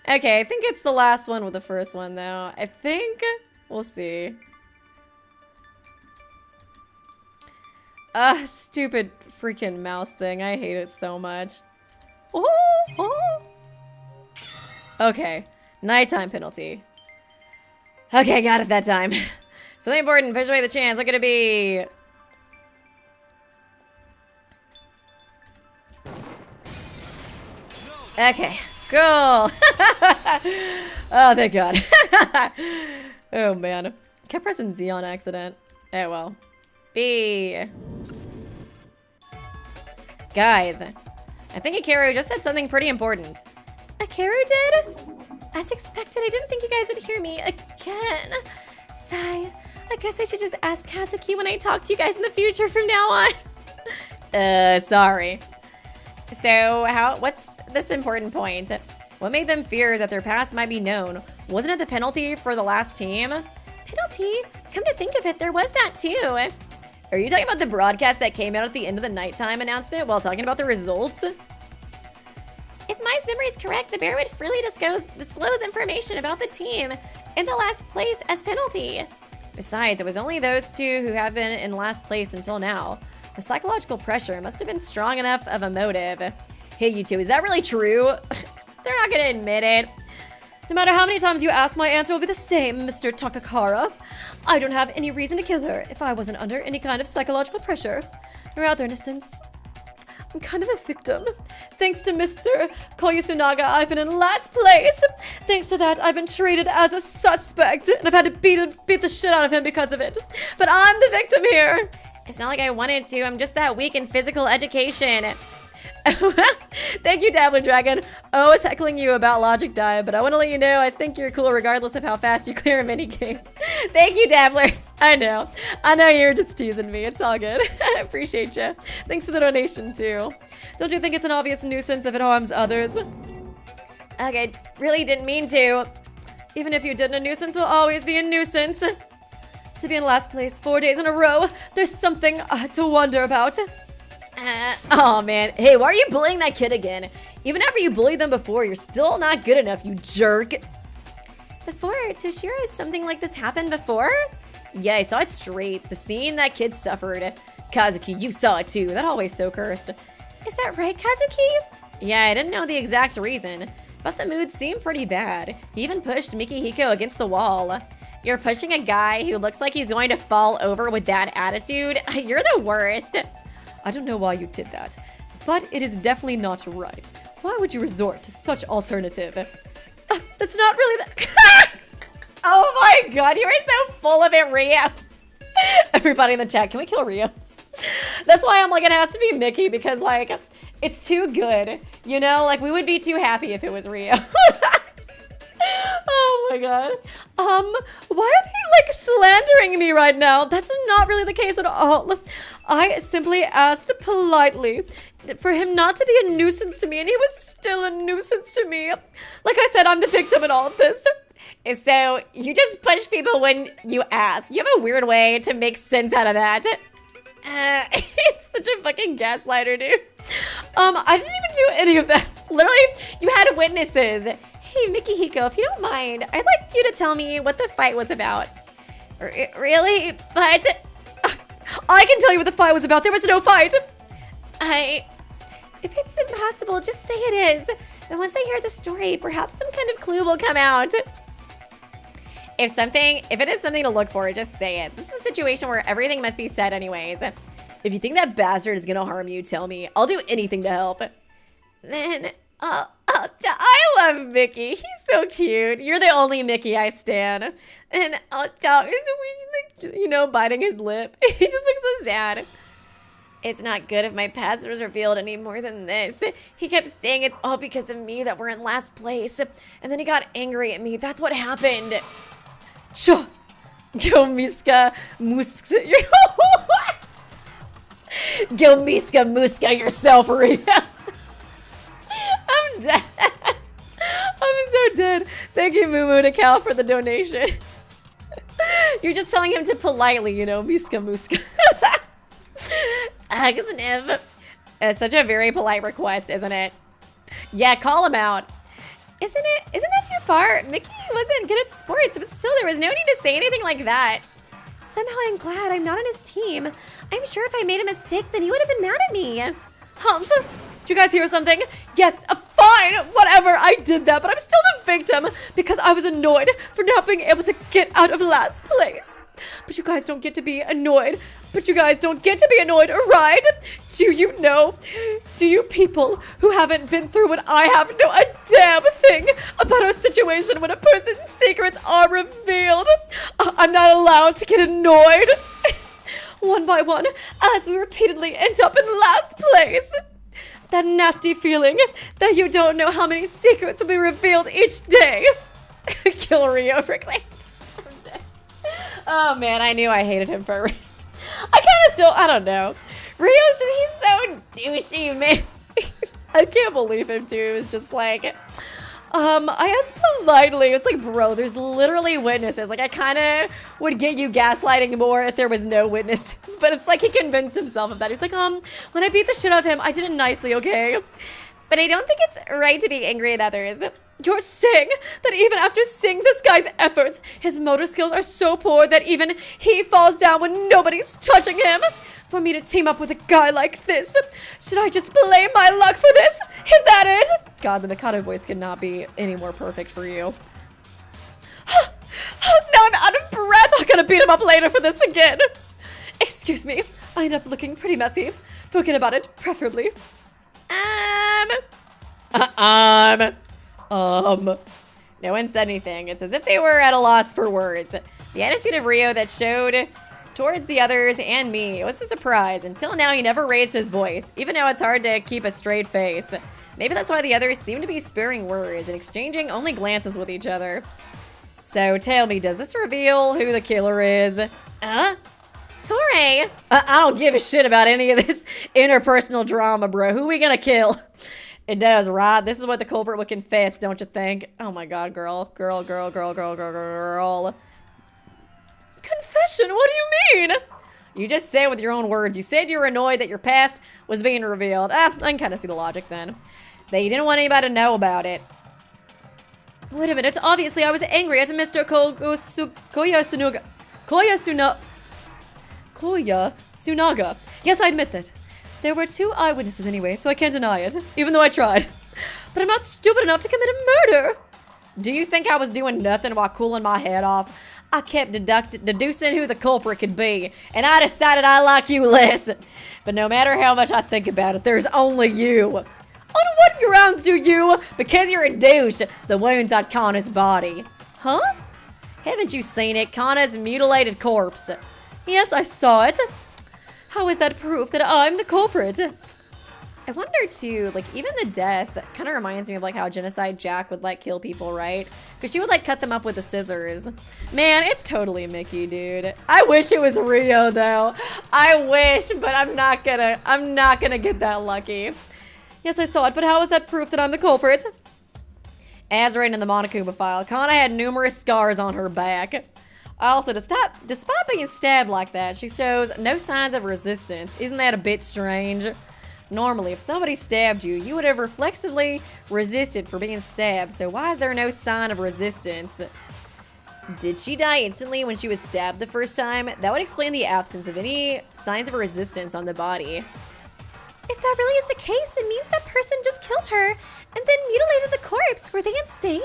Okay, I think it's the last one with the first one, though. I think... We'll see. Stupid freaking mouse thing. I hate it so much. Oh. Okay. Nighttime penalty. Okay, got it that time. Something important. Push away the chance. What could it be? Okay. Cool. Oh, thank God. Oh, man. Kept pressing Z on accident. Oh, well. B. Guys, I think Hikaru just said something pretty important. Hikaru did? As expected, I didn't think you guys would hear me again. Sigh. I guess I should just ask Kazuki when I talk to you guys in the future from now on. Sorry. So, what's this important point? What made them fear that their past might be known? Wasn't it the penalty for the last team? Penalty? Come to think of it, there was that too. Are you talking about the broadcast that came out at the end of the nighttime announcement while talking about the results? If my memory is correct, the bear would freely disclose information about the team in the last place as penalty. Besides, it was only those two who have been in last place until now. The psychological pressure must have been strong enough of a motive. Hey, you two, is that really true? They're not gonna admit it. No matter how many times you ask, my answer will be the same, Mr. Takakara. I don't have any reason to kill her if I wasn't under any kind of psychological pressure. Rather, in a sense, I'm kind of a victim. Thanks to Mr. Koyusunaga, I've been in last place. Thanks to that, I've been treated as a suspect, and I've had to beat the shit out of him because of it. But I'm the victim here. It's not like I wanted to. I'm just that weak in physical education. Thank you, Dabbler Dragon. I was heckling you about Logic Dive, but I want to let you know I think you're cool regardless of how fast you clear a minigame. Thank you, Dabbler. I know you're just teasing me. It's all good. I appreciate you. Thanks for the donation, too. Don't you think it's an obvious nuisance if it harms others? Okay, really didn't mean to. Even if you didn't, a nuisance will always be a nuisance. To be in last place 4 days in a row, there's something to wonder about. Oh man, hey, why are you bullying that kid again? Even after you bullied them before, you're still not good enough, you jerk. Before, Toshiro, has something like this happened before? Yeah, I saw it straight. The scene that kid suffered. Kazuki, you saw it too. That always so cursed. Is that right, Kazuki? Yeah, I didn't know the exact reason. But the mood seemed pretty bad. He even pushed Mikihiko against the wall. You're pushing a guy who looks like he's going to fall over with that attitude? You're the worst. I don't know why you did that, but it is definitely not right. Why would you resort to such alternative? That's not really Oh my god, you are so full of it, Rio. Everybody in the chat, can we kill Rio? That's why I'm like, it has to be Mickey, because like, it's too good. You know, like we would be too happy if it was Rio. Oh my god. Why are they like slandering me right now? That's not really the case at all. I simply asked politely for him not to be a nuisance to me, and he was still a nuisance to me. Like I said, I'm the victim in all of this. So you just push people when you ask. You have a weird way to make sense out of that. It's such a fucking gaslighter, dude. I didn't even do any of that. Literally, you had witnesses. Hey, Mikihiko, if you don't mind, I'd like you to tell me what the fight was about. Really? But I can tell you what the fight was about. There was no fight. If it's impossible, just say it is. And once I hear the story, perhaps some kind of clue will come out. If it is something to look for, just say it. This is a situation where everything must be said anyways. If you think that bastard is gonna harm you, tell me. I'll do anything to help. Then, I love Mickey. He's so cute. You're the only Mickey I stan. And you know, biting his lip. He just looks so sad. It's not good if my past was revealed any more than this. He kept saying it's all because of me that we're in last place. And then he got angry at me. That's what happened. Sure. Go Miska Muska. Go Miska Muska yourself, Ria. I'm dead. I'm so dead. Thank you, Mumu to Cal, for the donation. You're just telling him to politely, you know, Miska Muska. Axnev. It's such a very polite request, isn't it? Yeah, call him out. Isn't that too far? Mickey wasn't good at sports, but still there was no need to say anything like that. Somehow I'm glad I'm not on his team. I'm sure if I made a mistake, then he would have been mad at me. Humph. Did you guys hear something? Yes, fine, whatever, I did that, but I'm still the victim because I was annoyed for not being able to get out of last place. But you guys don't get to be annoyed. Right? Do you know? Do you people who haven't been through what I have know a damn thing about a situation when a person's secrets are revealed? I'm not allowed to get annoyed. One by one, as we repeatedly end up in last place. That nasty feeling that you don't know how many secrets will be revealed each day. Kill Rio quickly. I'm dead. Oh man, I knew I hated him for a reason. I don't know. He's so douchey, man. I can't believe him too. It was just like, I asked politely. It's like, bro, there's literally witnesses. Like, I kind of would get you gaslighting more if there was no witnesses. But it's like he convinced himself of that. He's like, when I beat the shit out of him, I did it nicely, okay? But I don't think it's right to be angry at others. You're saying that even after seeing this guy's efforts, his motor skills are so poor that even he falls down when nobody's touching him? For me to team up with a guy like this, should I just blame my luck for this? Is that it? God, the Mikado voice could not be any more perfect for you. Now I'm out of breath. I'm gonna beat him up later for this again. Excuse me. I end up looking pretty messy. Forget about it, preferably. No one said anything. It's as if they were at a loss for words. The attitude of Rio that showed towards the others and me was a surprise. Until now, he never raised his voice, even though it's hard to keep a straight face. Maybe that's why the others seem to be sparing words and exchanging only glances with each other. So tell me, does this reveal who the killer is? Torre? I don't give a shit about any of this interpersonal drama, bro. Who we gonna kill? It does, right? This is what the culprit would confess, don't you think? Oh my god, girl. Girl. Confession? What do you mean? You just say it with your own words. You said you were annoyed that your past was being revealed. I can kind of see the logic then. That you didn't want anybody to know about it. Wait a minute. Obviously, I was angry at Mr. Koya Sunaga. Yes, I admit that. There were 2 eyewitnesses anyway, so I can't deny it, even though I tried. but I'm not stupid enough to commit a murder. Do you think I was doing nothing while cooling my head off? I kept deducing who the culprit could be, and I decided I like you less. But no matter how much I think about it, there's only you. On what grounds do you? Because you're a douche. The wounds on Connor's body. Huh? Haven't you seen it? Connor's mutilated corpse. Yes, I saw it. How is that proof that I'm the culprit? I wonder too, like, even the death kind of reminds me of like how Genocide Jack would like kill people, right? Because she would like cut them up with the scissors. Man, it's totally Mickey, dude. I wish it was Rio though. I wish, but I'm not gonna get that lucky. Yes, I saw it, but how is that proof that I'm the culprit? As written in the Monokuma file, Kana had numerous scars on her back. Also, despite being stabbed like that, she shows no signs of resistance. Isn't that a bit strange? Normally, if somebody stabbed you, you would have reflexively resisted for being stabbed, so why is there no sign of resistance? Did she die instantly when she was stabbed the first time? That would explain the absence of any signs of resistance on the body. If that really is the case, it means that person just killed her and then mutilated the corpse. Were they insane?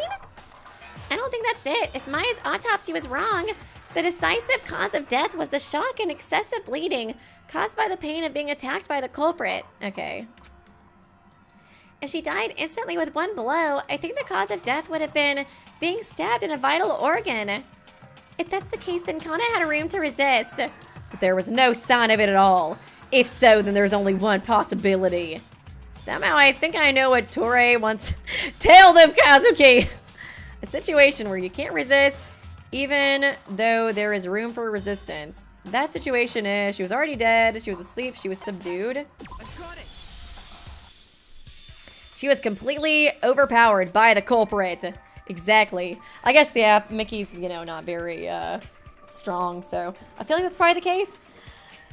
I don't think that's it. If Maya's autopsy was wrong, the decisive cause of death was the shock and excessive bleeding caused by the pain of being attacked by the culprit. Okay. If she died instantly with one blow, I think the cause of death would have been being stabbed in a vital organ. If that's the case, then Kana had a room to resist. But there was no sign of it at all. If so, then there's only one possibility. Somehow I think I know what Torei wants. Tell them, Kazuki! A situation where you can't resist, even though there is room for resistance. That situation is, she was already dead, she was asleep, she was subdued. I got it. She was completely overpowered by the culprit. Exactly. I guess, yeah, Mickey's, you know, not very, strong, so I feel like that's probably the case.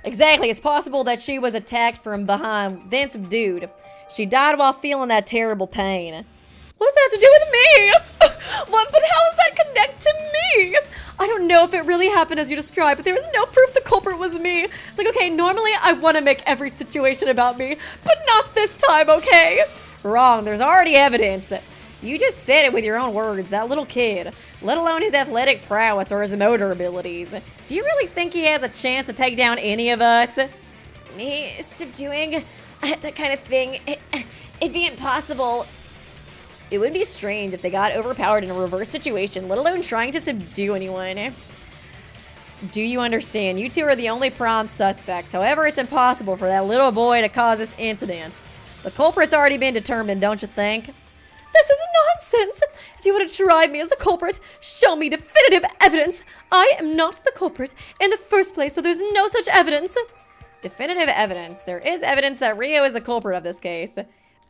Exactly, it's possible that she was attacked from behind, then subdued. She died while feeling that terrible pain. What does that have to do with me? What? But how does that connect to me? I don't know if it really happened as you described, but there was no proof the culprit was me. It's like, okay, normally I want to make every situation about me, but not this time, okay? Wrong, there's already evidence. You just said it with your own words, that little kid, let alone his athletic prowess or his motor abilities. Do you really think he has a chance to take down any of us? Me subduing that kind of thing, it'd be impossible. It would be strange if they got overpowered in a reverse situation, let alone trying to subdue anyone. Do you understand? You two are the only prime suspects. However, it's impossible for that little boy to cause this incident. The culprit's already been determined, don't you think? This is nonsense! If you want to try me as the culprit, show me definitive evidence! I am not the culprit in the first place, so there's no such evidence! Definitive evidence. There is evidence that Rio is the culprit of this case.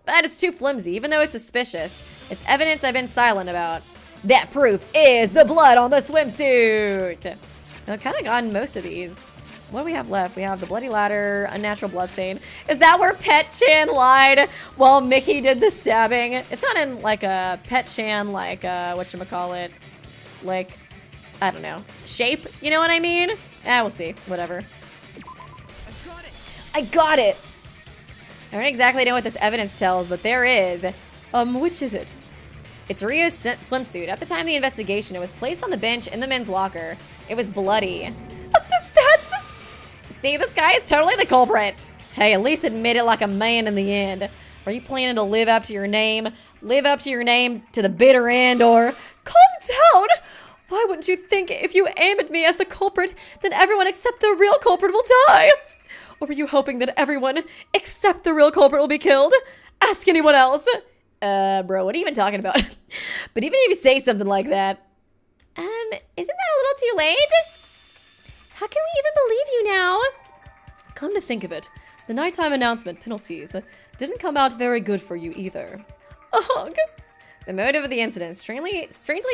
But it's too flimsy, even though it's suspicious. It's evidence I've been silent about. That proof is the blood on the swimsuit! I've kind of gotten most of these. What do we have left? We have the bloody ladder, unnatural bloodstain. Is that where Pet Chan lied while Mickey did the stabbing? It's not in like a Pet Chan, like whatchamacallit, like, I don't know, shape, you know what I mean? We'll see, whatever. I got it! I don't exactly know what this evidence tells, but there is. Which is it? It's Rio's swimsuit. At the time of the investigation, it was placed on the bench in the men's locker. It was bloody. That's... See, this guy is totally the culprit. Hey, at least admit it like a man in the end. Are you planning to live up to your name? Live up to your name to the bitter end, or... Calm down! Why wouldn't you think if you aim at me as the culprit, then everyone except the real culprit will die? Or were you hoping that everyone except the real culprit will be killed? Ask anyone else. Bro, what are you even talking about? But even if you say something like that... Isn't that a little too late? How can we even believe you now? Come to think of it, the nighttime announcement penalties didn't come out very good for you either. Ugh. The motive of the incident strangely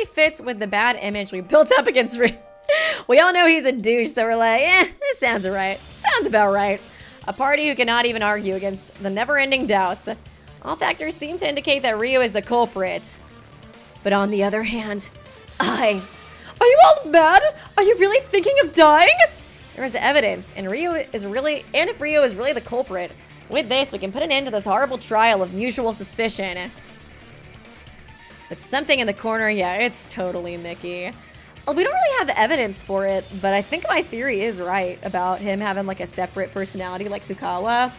fits with the bad image we built up against Rio. We all know he's a douche, so we're like, this sounds right. Sounds about right. A party who cannot even argue against the never-ending doubts. All factors seem to indicate that Rio is the culprit. But on the other hand, Are you all mad? Are you really thinking of dying? There is evidence, and if Rio is really the culprit, with this we can put an end to this horrible trial of mutual suspicion. But something in the corner, yeah, it's totally Mickey. Well, we don't really have evidence for it, but I think my theory is right about him having like a separate personality like Fukawa.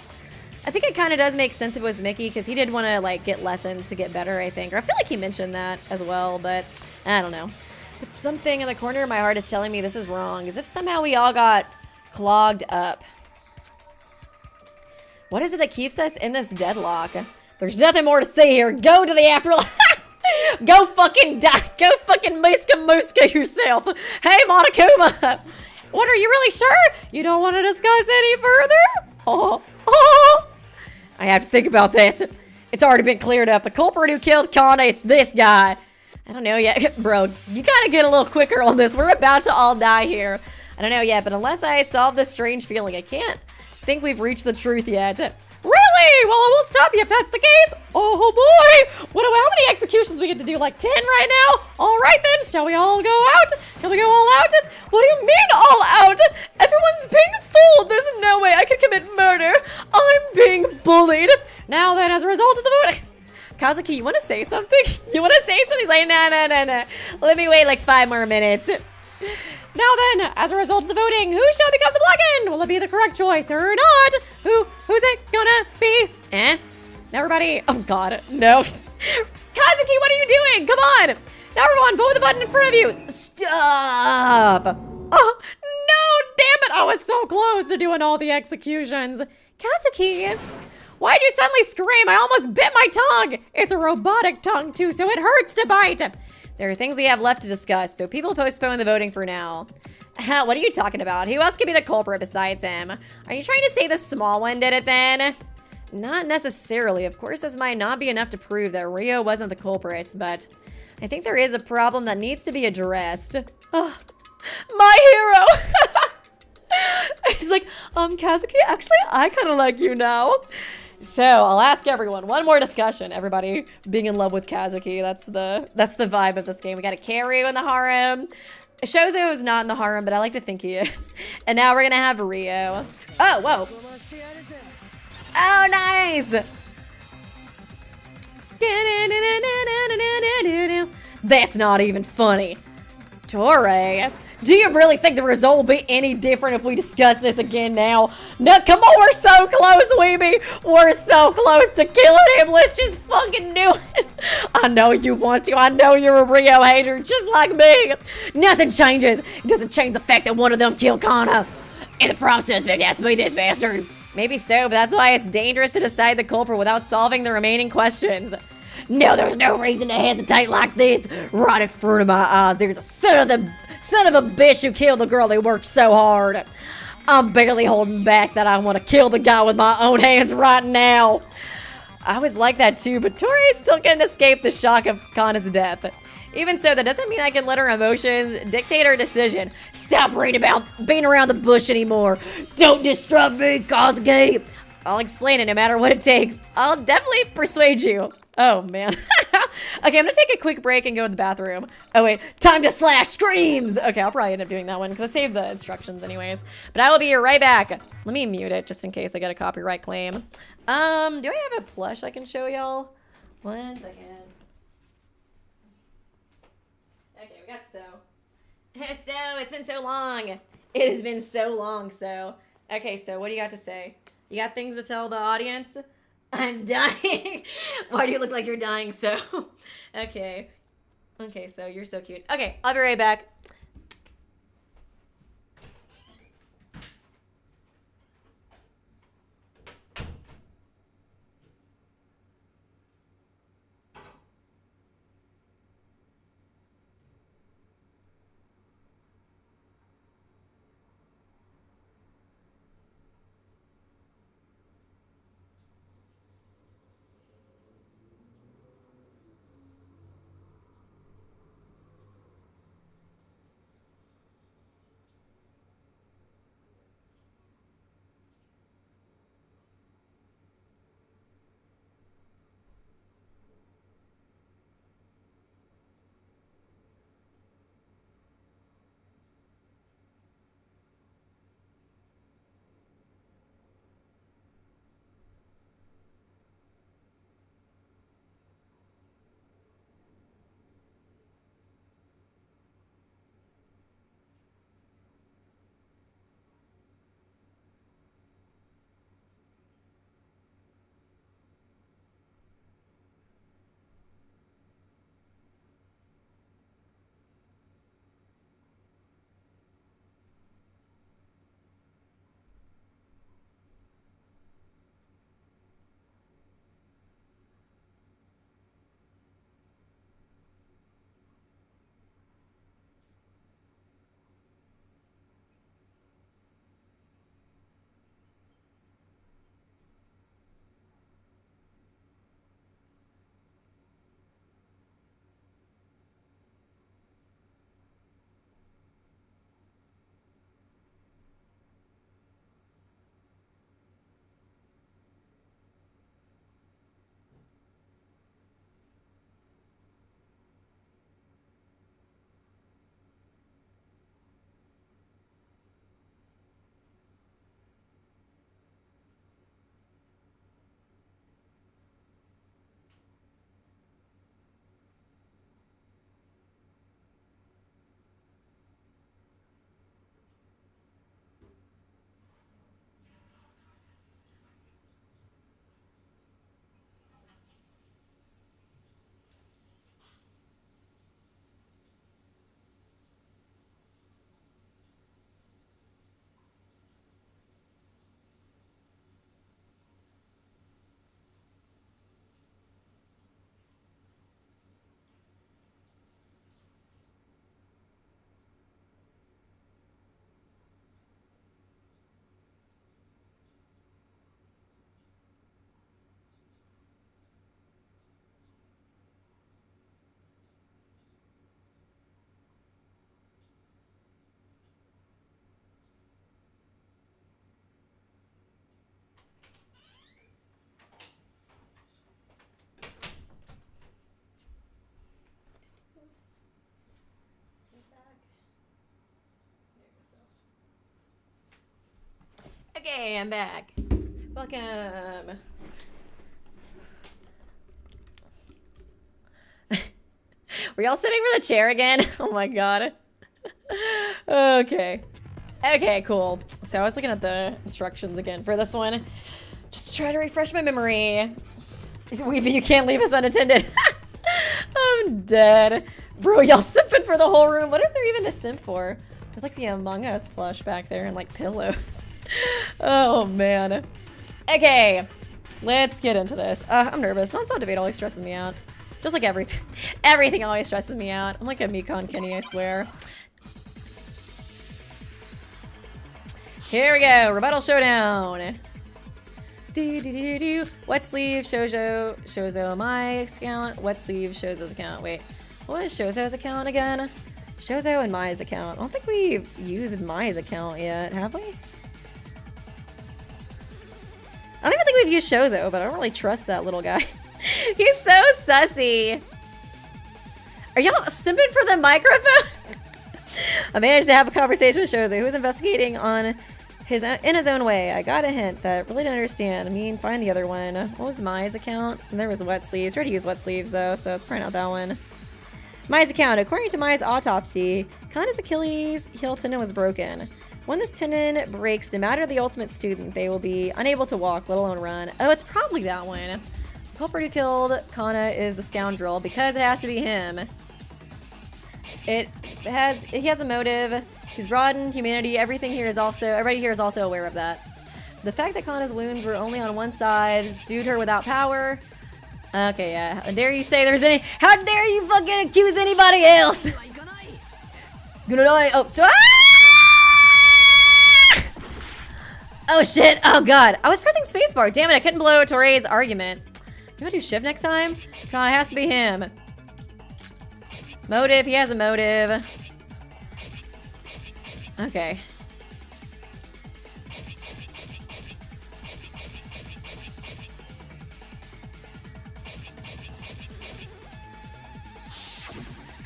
I think it kind of does make sense if it was Mickey, because he did want to like get lessons to get better, I think. Or I feel like he mentioned that as well, but I don't know. But something in the corner of my heart is telling me this is wrong, as if somehow we all got clogged up. What is it that keeps us in this deadlock? There's nothing more to say here. Go to the afterlife. Go fucking die. Go fucking muska yourself. Hey, Monokuma. What, are you really sure? You don't want to discuss any further? Oh. I have to think about this. It's already been cleared up. The culprit who killed Kana, it's this guy. I don't know yet. Bro, you gotta get a little quicker on this. We're about to all die here. I don't know yet, but unless I solve this strange feeling, I can't think we've reached the truth yet. Really? Well, I won't stop you if that's the case. Oh boy. How many executions we get to do? Like 10 right now? All right then. Shall we all go out? Can we go all out? What do you mean all out? Everyone's being fooled. There's no way I could commit murder. I'm being bullied. Now then, as a result of the vote... Kazuki, you want to say something? You want to say something? He's like, nah. Let me wait like 5 more minutes. Now then, as a result of the voting, who shall become the Black End? Will it be the correct choice or not? Who's it gonna be? Everybody, oh god, no. Kazuki, what are you doing? Come on. Now everyone, vote with the button in front of you. Stop. Oh, no, damn it. I was so close to doing all the executions. Kazuki, why'd you suddenly scream? I almost bit my tongue. It's a robotic tongue too, so it hurts to bite. There are things we have left to discuss, so people postpone the voting for now. What are you talking about? Who else could be the culprit besides him? Are you trying to say the small one did it then? Not necessarily. Of course, this might not be enough to prove that Rio wasn't the culprit, but I think there is a problem that needs to be addressed. Oh, my hero! He's like, Kazuki, actually, I kind of like you now. So I'll ask everyone, one more discussion. Everybody being in love with Kazuki. That's the vibe of this game. We got a Karyu in the harem. Shozo is not in the harem, but I like to think he is. And now we're gonna have Rio. Oh, whoa. Oh, nice. That's not even funny. Torre, do you really think the result will be any different if we discuss this again now? No, come on, we're so close, Weeby. We're so close to killing him. Let's just fucking do it. I know you want to. I know you're a Rio hater, just like me. Nothing changes. It doesn't change the fact that one of them killed Kana. And the prime suspect has to be this bastard. Maybe so, but that's why it's dangerous to decide the culprit without solving the remaining questions. No, there's no reason to hesitate like this. Right in front of my eyes, there's a son of a bitch who killed the girl who worked so hard. I'm barely holding back that I want to kill the guy with my own hands right now. I was like that too, but Tori still couldn't escape the shock of Kana's death. Even so, that doesn't mean I can let her emotions dictate her decision. Stop reading about being around the bush anymore. Don't disrupt me, Kazuki. I'll explain it no matter what it takes. I'll definitely persuade you. Oh, man. Okay, I'm gonna take a quick break and go to the bathroom. Oh, wait. Time to slash screams! Okay, I'll probably end up doing that one because I saved the instructions anyways. But I will be right back. Let me mute it just in case I get a copyright claim. Do I have a plush I can show y'all? 1 second. Okay, we got So. So, it's been so long. It has been so long, So. Okay, So, what do you got to say? You got things to tell the audience? I'm dying. Why do you look like you're dying, So? Okay. Okay, So, you're so cute. Okay, I'll be right back. Okay, I'm back. Welcome. Were y'all sitting for the chair again? Oh my god. Okay. Okay, cool. So I was looking at the instructions again for this one. Just to try to refresh my memory. You can't leave us unattended. I'm dead. Bro, y'all simping for the whole room. What is there even to simp for? There's like the Among Us plush back there and like pillows. Oh man. Okay, let's get into this. I'm nervous. Non-stop debate always stresses me out. Just like everything. Everything always stresses me out. I'm like a Mekon Kenny, I swear. Here we go. Rebuttal showdown. Wet sleeve, Shozo my account. Wet sleeve, Shozo's account. Wait, what is Shozo's account again? Shozo and Mai's account. I don't think we've used Mai's account yet, have we? I don't even think we've used Shozo, but I don't really trust that little guy. He's so sussy. Are y'all simping for the microphone? I managed to have a conversation with Shozo, who was investigating in his own way. I got a hint that really didn't understand. I mean, find the other one. What was Mai's account? And there was wet sleeves. We already used wet sleeves though, so it's probably not that one. Mai's account. According to Mai's autopsy, Kana's Achilles heel tendon was broken. When this tendon breaks, no matter the ultimate student, they will be unable to walk, let alone run. Oh, it's probably that one. The culprit who killed Kana is the scoundrel because it has to be him. He has a motive. He's rotten, humanity, everybody here is also aware of that. The fact that Kana's wounds were only on one side, dude her without power. Okay, yeah. How dare you say there's any, how dare you fucking accuse anybody else? Oh, so, oh shit, oh god. I was pressing spacebar, damn it, I couldn't blow Torre's argument. You wanna do shift next time? Kana, it has to be him. Motive, he has a motive. Okay.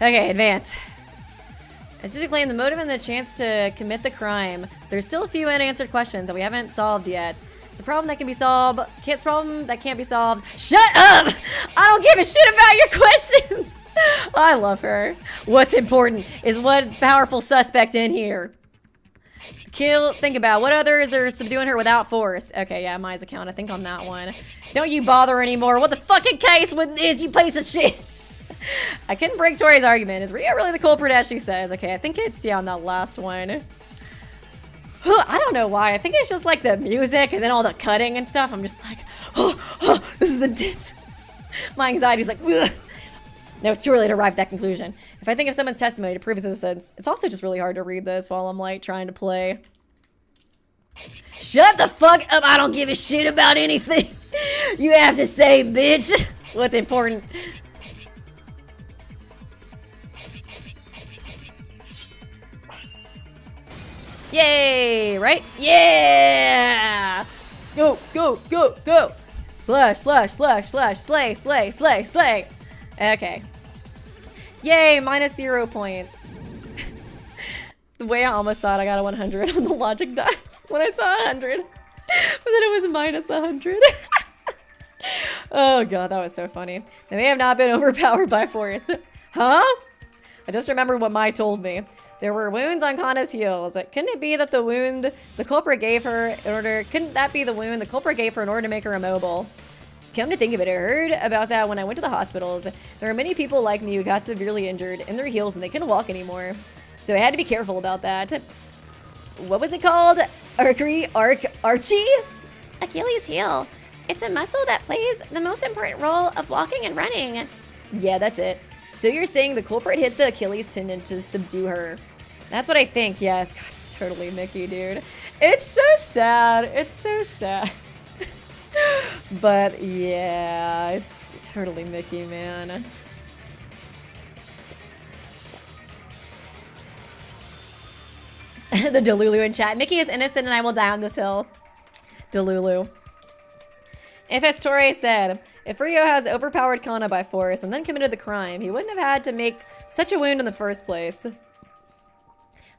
Okay, advance. It's just to claim the motive and the chance to commit the crime. There's still a few unanswered questions that we haven't solved yet. It's a problem that can be solved. It's a problem that can't be solved. Shut up! I don't give a shit about your questions! I love her. What's important is what powerful suspect in here. Think about what others they're subduing her without force. Okay, yeah, Mai's account, I think on that one. Don't you bother anymore. What the fucking case with this, you piece of shit? I couldn't break Tori's argument. Is Ria really the culprit as she says? Okay, I think it's, yeah, on that last one. I don't know why. I think it's just like the music and then all the cutting and stuff. I'm just like, this is intense. My anxiety's like, ugh. No, it's too early to arrive at that conclusion. If I think of someone's testimony to prove his innocence, it's also just really hard to read this while I'm like trying to play. Shut the fuck up, I don't give a shit about anything you have to say, bitch. What's important? Yay, right? Yeah! Go, go, go, go! Slash, slash, slash, slash, slay, slay, slay, slay. Okay. Yay, minus 0 points. The way I almost thought I got a 100 on the logic die when I saw 100 was that it was minus 100. Oh god, that was so funny. They may have not been overpowered by force. Huh? I just remembered what Mai told me. There were wounds on Kana's heels. Couldn't it be that the wound the culprit gave her in order, couldn't that be the wound the culprit gave her in order to make her immobile? Come to think of it, I heard about that when I went to the hospitals. There are many people like me who got severely injured in their heels and they couldn't walk anymore. So I had to be careful about that. What was it called? Archery? Archie? Achilles heel. It's a muscle that plays the most important role of walking and running. Yeah, that's it. So you're saying the culprit hit the Achilles tendon to subdue her. That's what I think, yes. God, it's totally Mickey, dude. It's so sad. It's so sad. But yeah, it's totally Mickey, man. The Delulu in chat. Mickey is innocent and I will die on this hill. Delulu. If, as Torre said, if Rio has overpowered Kana by force and then committed the crime, he wouldn't have had to make such a wound in the first place.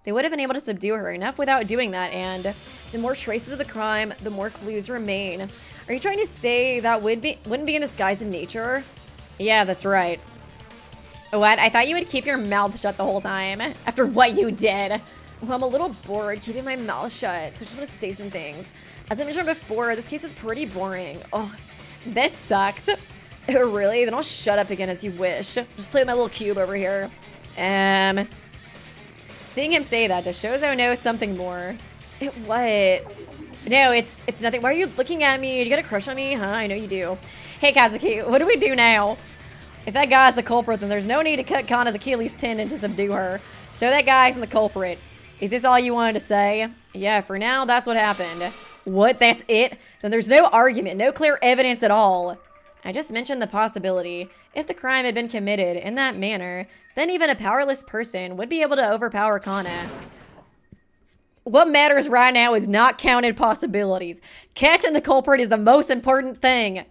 They would have been able to subdue her enough without doing that, and the more traces of the crime, the more clues remain. Are you trying to say that wouldn't be in this guy's nature? Yeah, that's right. What? I thought you would keep your mouth shut the whole time after what you did. Well, I'm a little bored keeping my mouth shut, so I just want to say some things. As I mentioned before, this case is pretty boring. Oh, this sucks. Really? Then I'll shut up again as you wish. Just play with my little cube over here. Seeing him say that just shows I know something more. What? No, it's nothing. Why are you looking at me? You got a crush on me? Huh? I know you do. Hey, Kazuki, what do we do now? If that guy's the culprit, then there's no need to cut Kana's Achilles tendon to subdue her. So that guy's the culprit. Is this all you wanted to say? Yeah, for now, that's what happened. What? That's it? Then there's no argument, no clear evidence at all. I just mentioned the possibility. If the crime had been committed in that manner, then even a powerless person would be able to overpower Kana. What matters right now is not counted possibilities. Catching the culprit is the most important thing.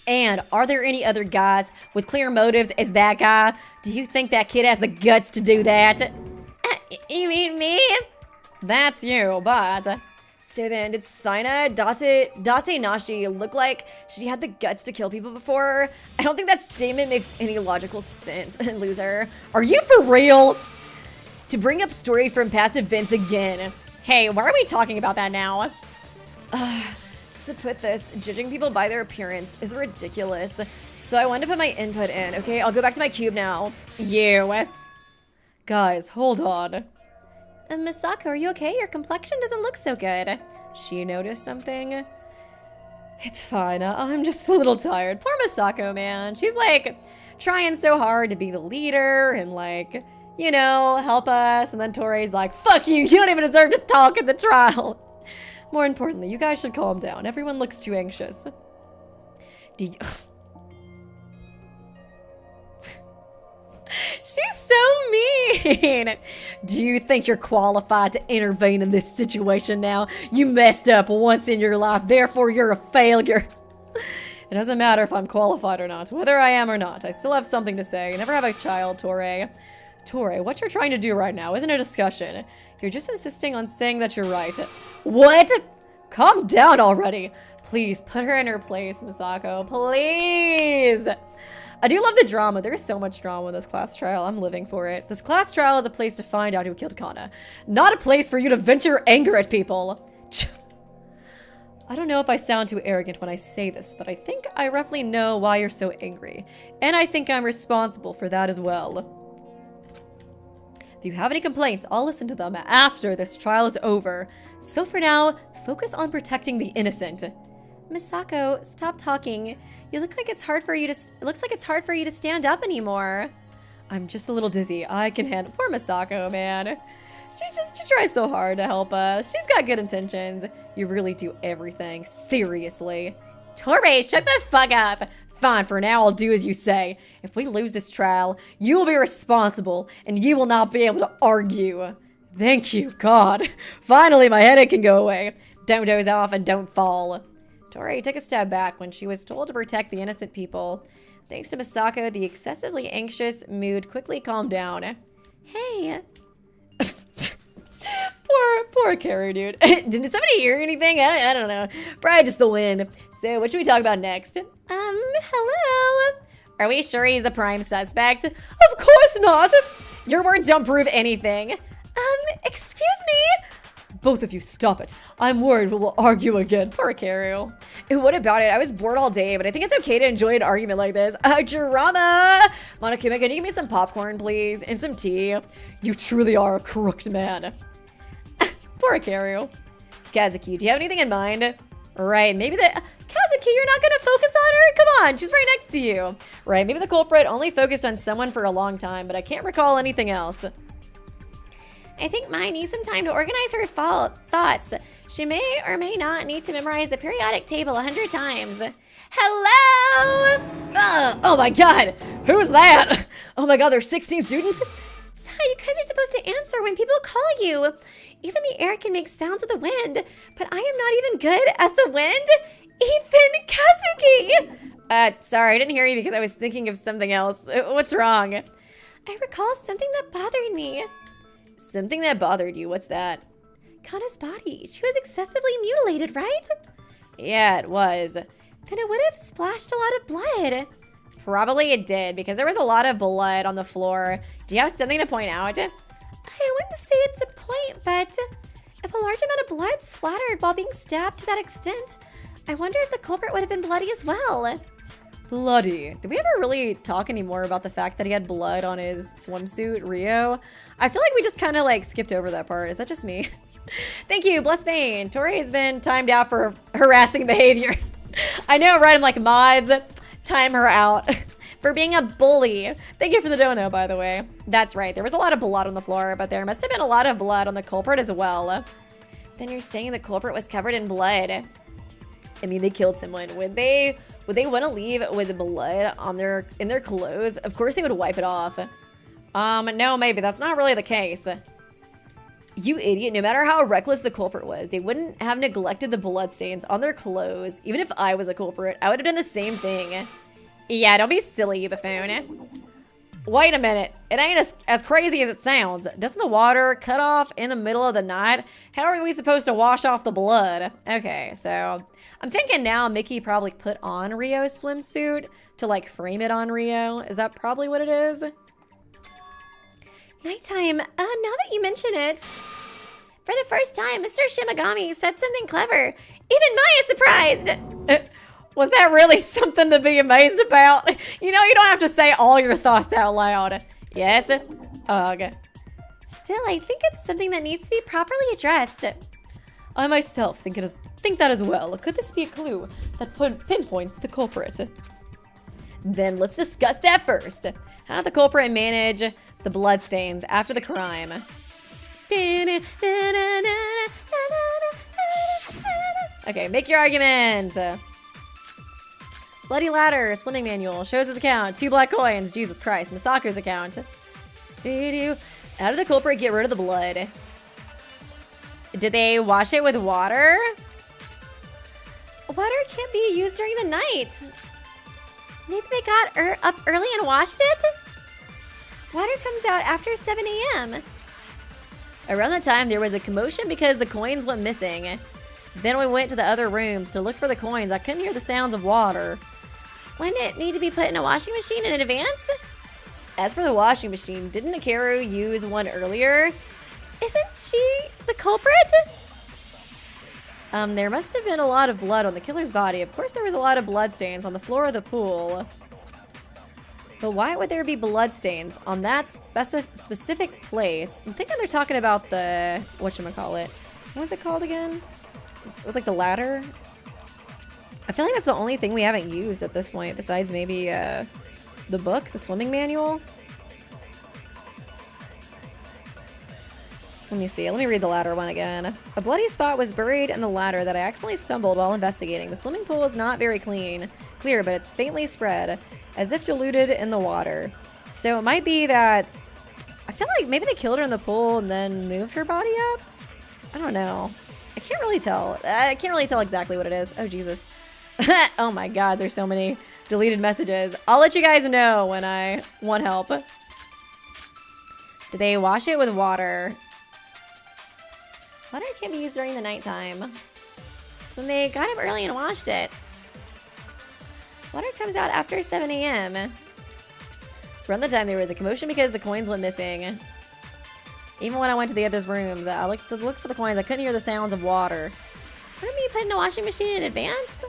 And are there any other guys with clear motives as that guy? Do you think that kid has the guts to do that? You mean me? That's you, but... So then, did Saina Date Nashi look like she had the guts to kill people before? I don't think that statement makes any logical sense, loser. Are you for real? To bring up story from past events again. Hey, why are we talking about that now? To put this, judging people by their appearance is ridiculous. So I wanted to put my input in, okay? I'll go back to my cube now. You. Guys, hold on. Misako, are you okay? Your complexion doesn't look so good. She noticed something? It's fine. I'm just a little tired. Poor Misako, man. She's like trying so hard to be the leader and like, you know, help us. And then Torai's like, fuck you. You don't even deserve to talk at the trial. More importantly, you guys should calm down. Everyone looks too anxious. Do you... She's so mean. Do you think you're qualified to intervene in this situation now? You messed up once in your life, therefore you're a failure. It doesn't matter if I'm qualified or not. Whether I am or not, I still have something to say. Never have a child, Toray. Toray, what you're trying to do right now isn't a discussion. You're just insisting on saying that you're right. What? Calm down already. Please, put her in her place, Misako. Please. I do love the drama. There's so much drama in this class trial. I'm living for it. This class trial is a place to find out who killed Kana. Not a place for you to vent your anger at people. I don't know if I sound too arrogant when I say this, but I think I roughly know why you're so angry. And I think I'm responsible for that as well. If you have any complaints, I'll listen to them after this trial is over. So for now, focus on protecting the innocent. Misako, stop talking. You look like it's hard for you to. It looks like it's hard for you to stand up anymore. I'm just a little dizzy. I can handle. Poor Misako, man. She tries so hard to help us. She's got good intentions. You really do everything. Seriously. Toray, shut the fuck up. Fine, for now I'll do as you say. If we lose this trial, you will be responsible, and you will not be able to argue. Thank you, God. Finally, my headache can go away. Don't doze off and don't fall. Toray took a step back when she was told to protect the innocent people. Thanks to Misako, the excessively anxious mood quickly calmed down. Hey. Poor Karu, dude. Did somebody hear anything? I don't know. Probably just the wind. So, what should we talk about next? Hello? Are we sure he's the prime suspect? Of course not! Your words don't prove anything. Excuse me? Both of you, stop it. I'm worried we'll argue again. Poor Karu. What about it? I was bored all day, but I think it's okay to enjoy an argument like this. Drama! Monokuma, can you give me some popcorn, please? And some tea? You truly are a crooked man. Poor Karu. Kazuki, do you have anything in mind? Right, maybe the... Kazuki, you're not gonna focus on her? Come on, she's right next to you. Right, maybe the culprit only focused on someone for a long time, but I can't recall anything else. I think Mai needs some time to organize her thoughts. She may or may not need to memorize the periodic table 100 times. Hello? Oh my god, who's that? Oh my god, there's 16 students? So you guys are supposed to answer when people call you. Even the air can make sounds of the wind, but I am not even good as the wind. Even Kazuki! Sorry, I didn't hear you because I was thinking of something else. What's wrong? I recall something that bothered me. Something that bothered you, what's that? Kana's body. She was excessively mutilated, right? Yeah, it was. Then it would have splashed a lot of blood. Probably it did, because there was a lot of blood on the floor. Do you have something to point out? I wouldn't say it's a point, but if a large amount of blood splattered while being stabbed to that extent, I wonder if the culprit would have been bloody as well. Bloody. Did we ever really talk anymore about the fact that he had blood on his swimsuit, Rio? I feel like we just kind of like skipped over that part. Is that just me? Thank you, Bless Bane. Tori has been timed out for harassing behavior. I know, right? I'm like, mods, time her out for being a bully. Thank you for the dono, by the way. That's right. There was a lot of blood on the floor, but there must have been a lot of blood on the culprit as well. Then you're saying the culprit was covered in blood. I mean, they killed someone. Would they want to leave with blood on in their clothes? Of course they would wipe it off. No, maybe that's not really the case. You idiot, no matter how reckless the culprit was, they wouldn't have neglected the bloodstains on their clothes. Even if I was a culprit, I would have done the same thing. Yeah, don't be silly, you buffoon. Wait a minute, it ain't as crazy as it sounds. Doesn't the water cut off in the middle of the night? How are we supposed to wash off the blood? Okay, so I'm thinking now Mickey probably put on Rio's swimsuit to like frame it on Rio. Is that probably what it is? Nighttime, now that you mention it. For the first time, Mr. Shimagami said something clever. Even Maya surprised! Was that really something to be amazed about? You know, you don't have to say all your thoughts out loud. Yes? Ugh. Still, I think it's something that needs to be properly addressed. I myself think that as well. Could this be a clue that pinpoints the culprit? Then let's discuss that first. How did the culprit manage the bloodstains after the crime? Okay, make your argument. Bloody ladder, swimming manual, shows his account, 2 black coins, Jesus Christ, Misako's account. How did the culprit get rid of the blood? Did they wash it with water? Water can't be used during the night. Maybe they got up early and washed it? Water comes out after 7 a.m. Around that time, there was a commotion because the coins went missing. Then we went to the other rooms to look for the coins. I couldn't hear the sounds of water. Wouldn't it need to be put in a washing machine in advance? As for the washing machine, didn't Akaru use one earlier? Isn't she the culprit? There must have been a lot of blood on the killer's body. Of course there was a lot of bloodstains on the floor of the pool. But why would there be bloodstains on that specific place? I'm thinking they're talking about the, whatchamacallit. What was it called again? With like the ladder? I feel like that's the only thing we haven't used at this point, besides maybe the book, the swimming manual. Let me see. Let me read the ladder one again. A bloody spot was buried in the ladder that I accidentally stumbled while investigating. The swimming pool is not very clear, but it's faintly spread, as if diluted in the water. So it might be that, I feel like maybe they killed her in the pool and then moved her body up? I don't know. I can't really tell. I can't really tell exactly what it is. Oh, Jesus. Oh my God, there's so many deleted messages. I'll let you guys know when I want help. Did they wash it with water? Water can't be used during the nighttime. When they got up early and washed it. Water comes out after 7 a.m. Around the time there was a commotion because the coins went missing. Even when I went to the other rooms, I looked to look for the coins. I couldn't hear the sounds of water. Wouldn't it be put in a washing machine in advance?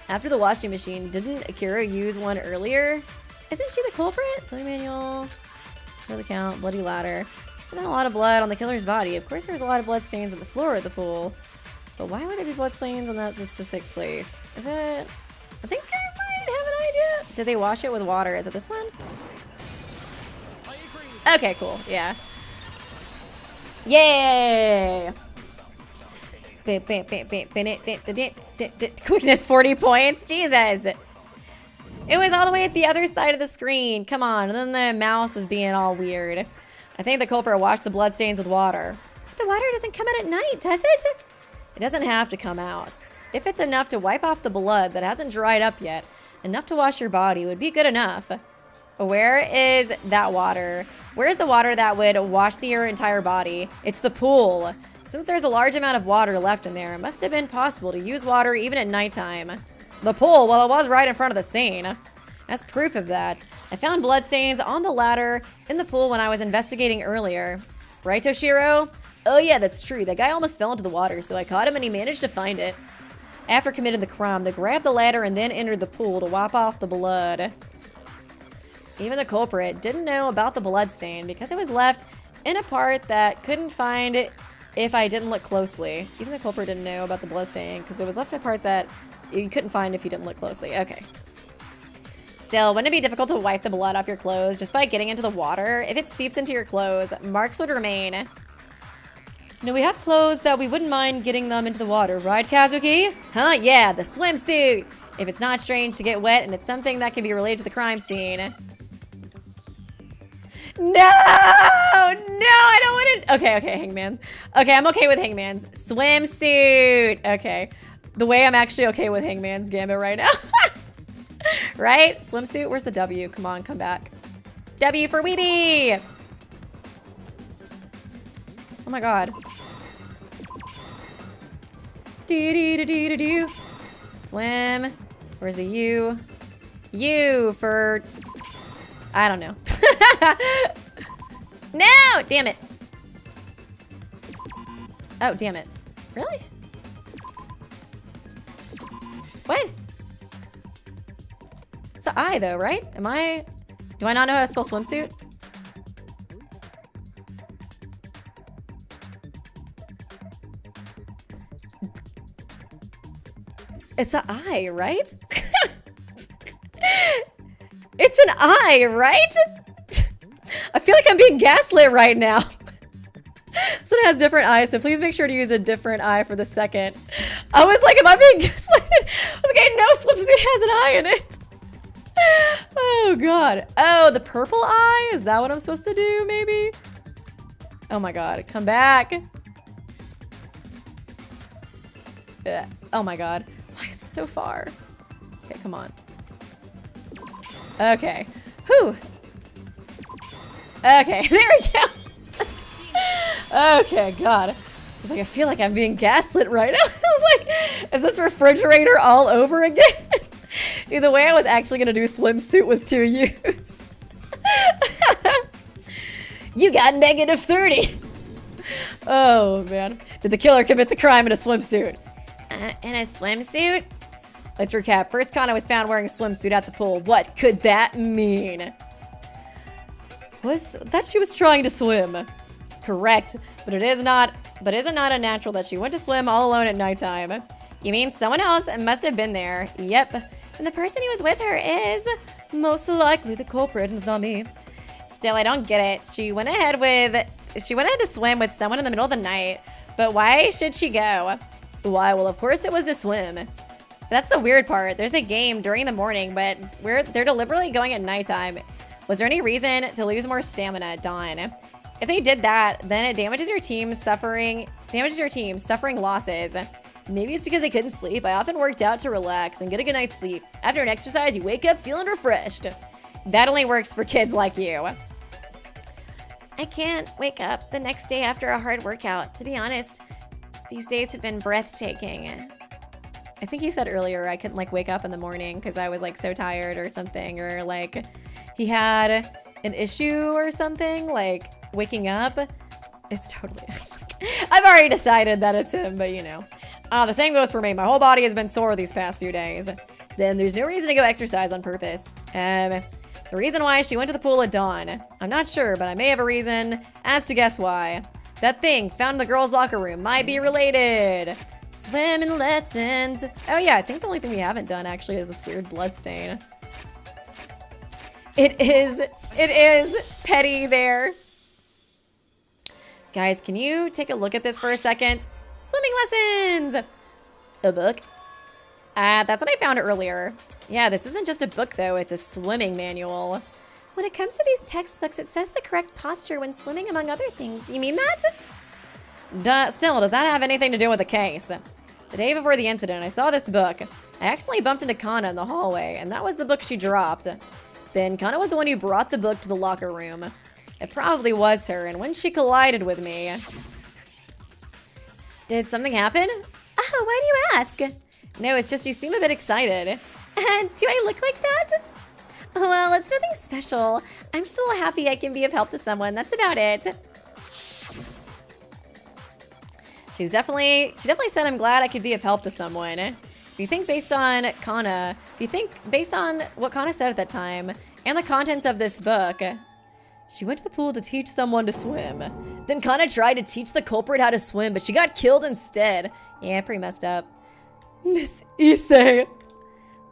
After the washing machine, didn't Akira use one earlier? Isn't she the culprit? Swimming manual, for the count, bloody ladder. There's been a lot of blood on the killer's body. Of course there was a lot of blood stains on the floor of the pool. But why would there be blood stains on that specific place? Is it? I think I might have an idea. Did they wash it with water? Is it this one? Okay, cool. Yeah. Yay! Quickness 40 points. Jesus. It was all the way at the other side of the screen. Come on. And then the mouse is being all weird. I think the culprit washed the bloodstains with water. The water doesn't come out at night, does it? It doesn't have to come out. If it's enough to wipe off the blood that hasn't dried up yet, enough to wash your body would be good enough. Where is that water? Where's the water that would wash your entire body? It's the pool. Since there's a large amount of water left in there, it must have been possible to use water even at nighttime. The pool, well, it was right in front of the scene. As proof of that, I found bloodstains on the ladder in the pool when I was investigating earlier. Right, Toshiro? Oh yeah, that's true. That guy almost fell into the water, so I caught him and he managed to find it. After committing the crime, they grabbed the ladder and then entered the pool to wipe off the blood. Even the culprit didn't know about the bloodstain because it was left in a part that couldn't find it if I didn't look closely. Even the culprit didn't know about the bloodstain because it was left in a part that you couldn't find if you didn't look closely. Okay. Still, wouldn't it be difficult to wipe the blood off your clothes just by getting into the water? If it seeps into your clothes, marks would remain. No, we have clothes that we wouldn't mind getting them into the water, right, Kazuki? Huh, yeah, the swimsuit. If it's not strange to get wet and it's something that can be related to the crime scene. No, I don't want to. Okay, Hangman. Okay, I'm okay with Hangman's swimsuit. Okay, the way I'm actually okay with Hangman's Gambit right now. Right? Swimsuit, where's the W? Come on, come back. W for Weeby! Oh my god. Do. Swim. Where's the U? U for... I don't know. No! Damn it. Oh, damn it. Really? What? It's the I though, right? Do I not know how to spell swimsuit? It's an I, right? It's an I, right? I feel like I'm being gaslit right now. So it has different eyes, so please make sure to use a different eye for the second. I was like, am I being gaslit? I was like, no, swimsuit has an eye in it. Oh god. Oh, the purple eye? Is that what I'm supposed to do, maybe? Oh my god, come back. Oh my god. Why is it so far? Okay, come on. Okay. Whew. Okay, there we go. Okay, god. I was like, I feel like I'm being gaslit right now. I was like, is this refrigerator all over again? Dude, the way I was actually gonna do swimsuit with 2 U's. You got -30. Oh, man. Did the killer commit the crime in a swimsuit? In a swimsuit? Let's recap. First, Kana was found wearing a swimsuit at the pool. What could that mean? Was that she was trying to swim? Correct, but isn't not a natural that she went to swim all alone at nighttime. You mean someone else must have been there? Yep. And the person who was with her is most likely the culprit, and it's not me. Still, I don't get it. She went ahead to swim with someone in the middle of the night, but why should she go? Why? Well, of course it was to swim. That's the weird part. There's a game during the morning, but they're deliberately going at nighttime. Was there any reason to lose more stamina at dawn? If they did that, then it damages your team suffering losses. Maybe it's because they couldn't sleep. I often worked out to relax and get a good night's sleep. After an exercise, you wake up feeling refreshed. That only works for kids like you. I can't wake up the next day after a hard workout. To be honest, these days have been breathtaking. I think he said earlier I couldn't like wake up in the morning because I was like so tired or something, or like he had an issue or something, like waking up. It's totally I've already decided that it's him, but you know. The same goes for me. My whole body has been sore these past few days. Then there's no reason to go exercise on purpose. The reason why she went to the pool at dawn. I'm not sure, but I may have a reason as to guess why. That thing found in the girls' locker room might be related. Swimming lessons. Oh yeah, I think the only thing we haven't done actually is this weird blood stain. It is petty there. Guys, can you take a look at this for a second? Swimming lessons! A book? That's what I found earlier. Yeah, this isn't just a book though, it's a swimming manual. When it comes to these textbooks, it says the correct posture when swimming, among other things. You mean that? Still, does that have anything to do with the case? The day before the incident, I saw this book. I accidentally bumped into Kana in the hallway, and that was the book she dropped. Then Kana was the one who brought the book to the locker room. It probably was her, and when she collided with me... Did something happen? Oh, why do you ask? No, it's just you seem a bit excited. And do I look like that? Well, it's nothing special. I'm just a little happy I can be of help to someone. That's about it. She definitely said I'm glad I could be of help to someone. If you think based on what Kana said at that time, and the contents of this book, she went to the pool to teach someone to swim. Then Kana tried to teach the culprit how to swim, but she got killed instead. Yeah, pretty messed up. Miss Issei.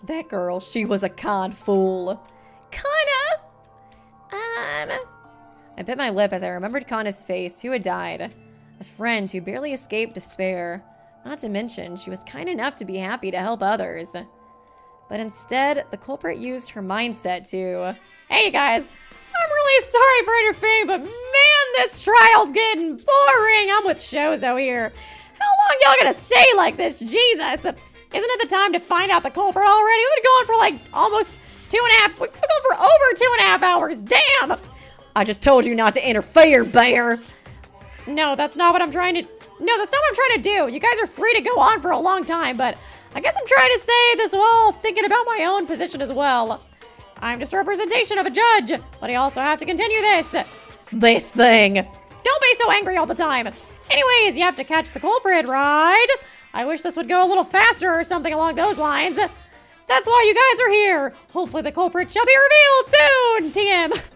That girl, she was a con fool. Kana! I bit my lip as I remembered Kana's face, who had died. A friend who barely escaped despair. Not to mention, she was kind enough to be happy to help others. But instead, the culprit used her mindset to... Hey, you guys, I'm really sorry for interfering, but man, this trial's getting boring. I'm with Shozo here. How long y'all gonna stay like this? Jesus! Isn't it the time to find out the culprit already? We've been going for like almost 2.5... We've been going for over 2.5 hours. Damn! I just told you not to interfere, bear. No, that's not what I'm trying to... No, that's not what I'm trying to do. You guys are free to go on for a long time, but I guess I'm trying to say this while thinking about my own position as well. I'm just a representation of a judge, but I also have to continue this thing. Don't be so angry all the time. Anyways, you have to catch the culprit, right? I wish this would go a little faster or something along those lines. That's why you guys are here. Hopefully the culprit shall be revealed soon, TM.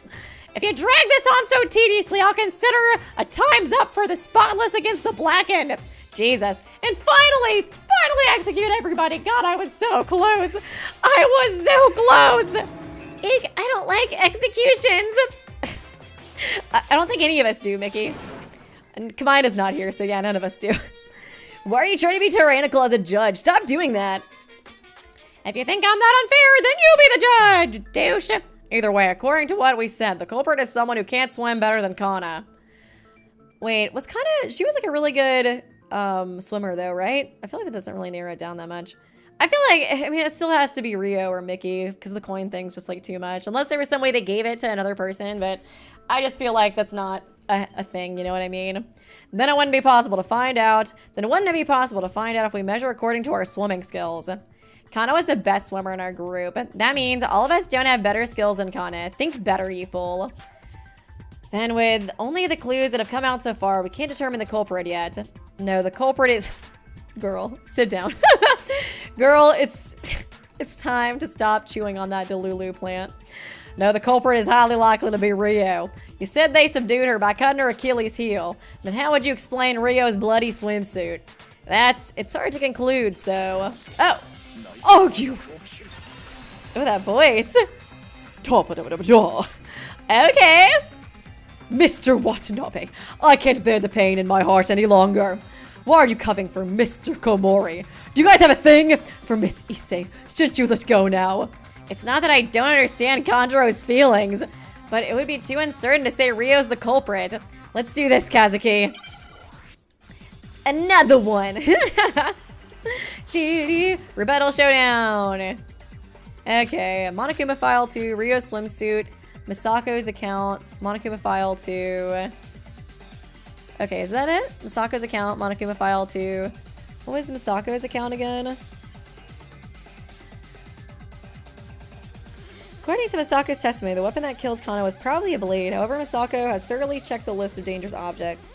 If you drag this on so tediously, I'll consider a time's up for the spotless against the blackened. Jesus. And finally execute everybody. God, I was so close. I was so close. Eek, I don't like executions. I don't think any of us do, Mickey. And Kamaina's not here, so yeah, none of us do. Why are you trying to be tyrannical as a judge? Stop doing that. If you think I'm that unfair, then you be the judge, douche. Either way, according to what we said, the culprit is someone who can't swim better than Kana. Wait, she was like a really good swimmer though, right? I feel like that doesn't really narrow it down that much. I feel like, I mean, it still has to be Rio or Mickey because the coin thing's just like too much. Unless there was some way they gave it to another person, but I just feel like that's not a thing, you know what I mean? Then it wouldn't be possible to find out. If we measure according to our swimming skills. Kana was the best swimmer in our group. That means all of us don't have better skills than Kana. Think better, you fool. Then with only the clues that have come out so far, we can't determine the culprit yet. No, the culprit is... Girl, sit down. Girl, it's time to stop chewing on that Delulu plant. No, the culprit is highly likely to be Rio. You said they subdued her by cutting her Achilles heel. Then how would you explain Rio's bloody swimsuit? It's hard to conclude, so... Oh, you... Oh, that voice. Okay. Mr. Watanabe, I can't bear the pain in my heart any longer. Why are you covering for Mr. Komori? Do you guys have a thing for Miss Issei? Shouldn't you let go now? It's not that I don't understand Kanjuro's feelings, but it would be too uncertain to say Rio's the culprit. Let's do this, Kazuki. Another one. Rebuttal showdown. Okay, Monokuma file 2, Rio's swimsuit, Misako's account, Monokuma file 2. Okay, is that it? Misako's account, Monokuma file 2. What was Misako's account again? According to Misako's testimony, the weapon that killed Kana was probably a blade. However, Misako has thoroughly checked the list of dangerous objects.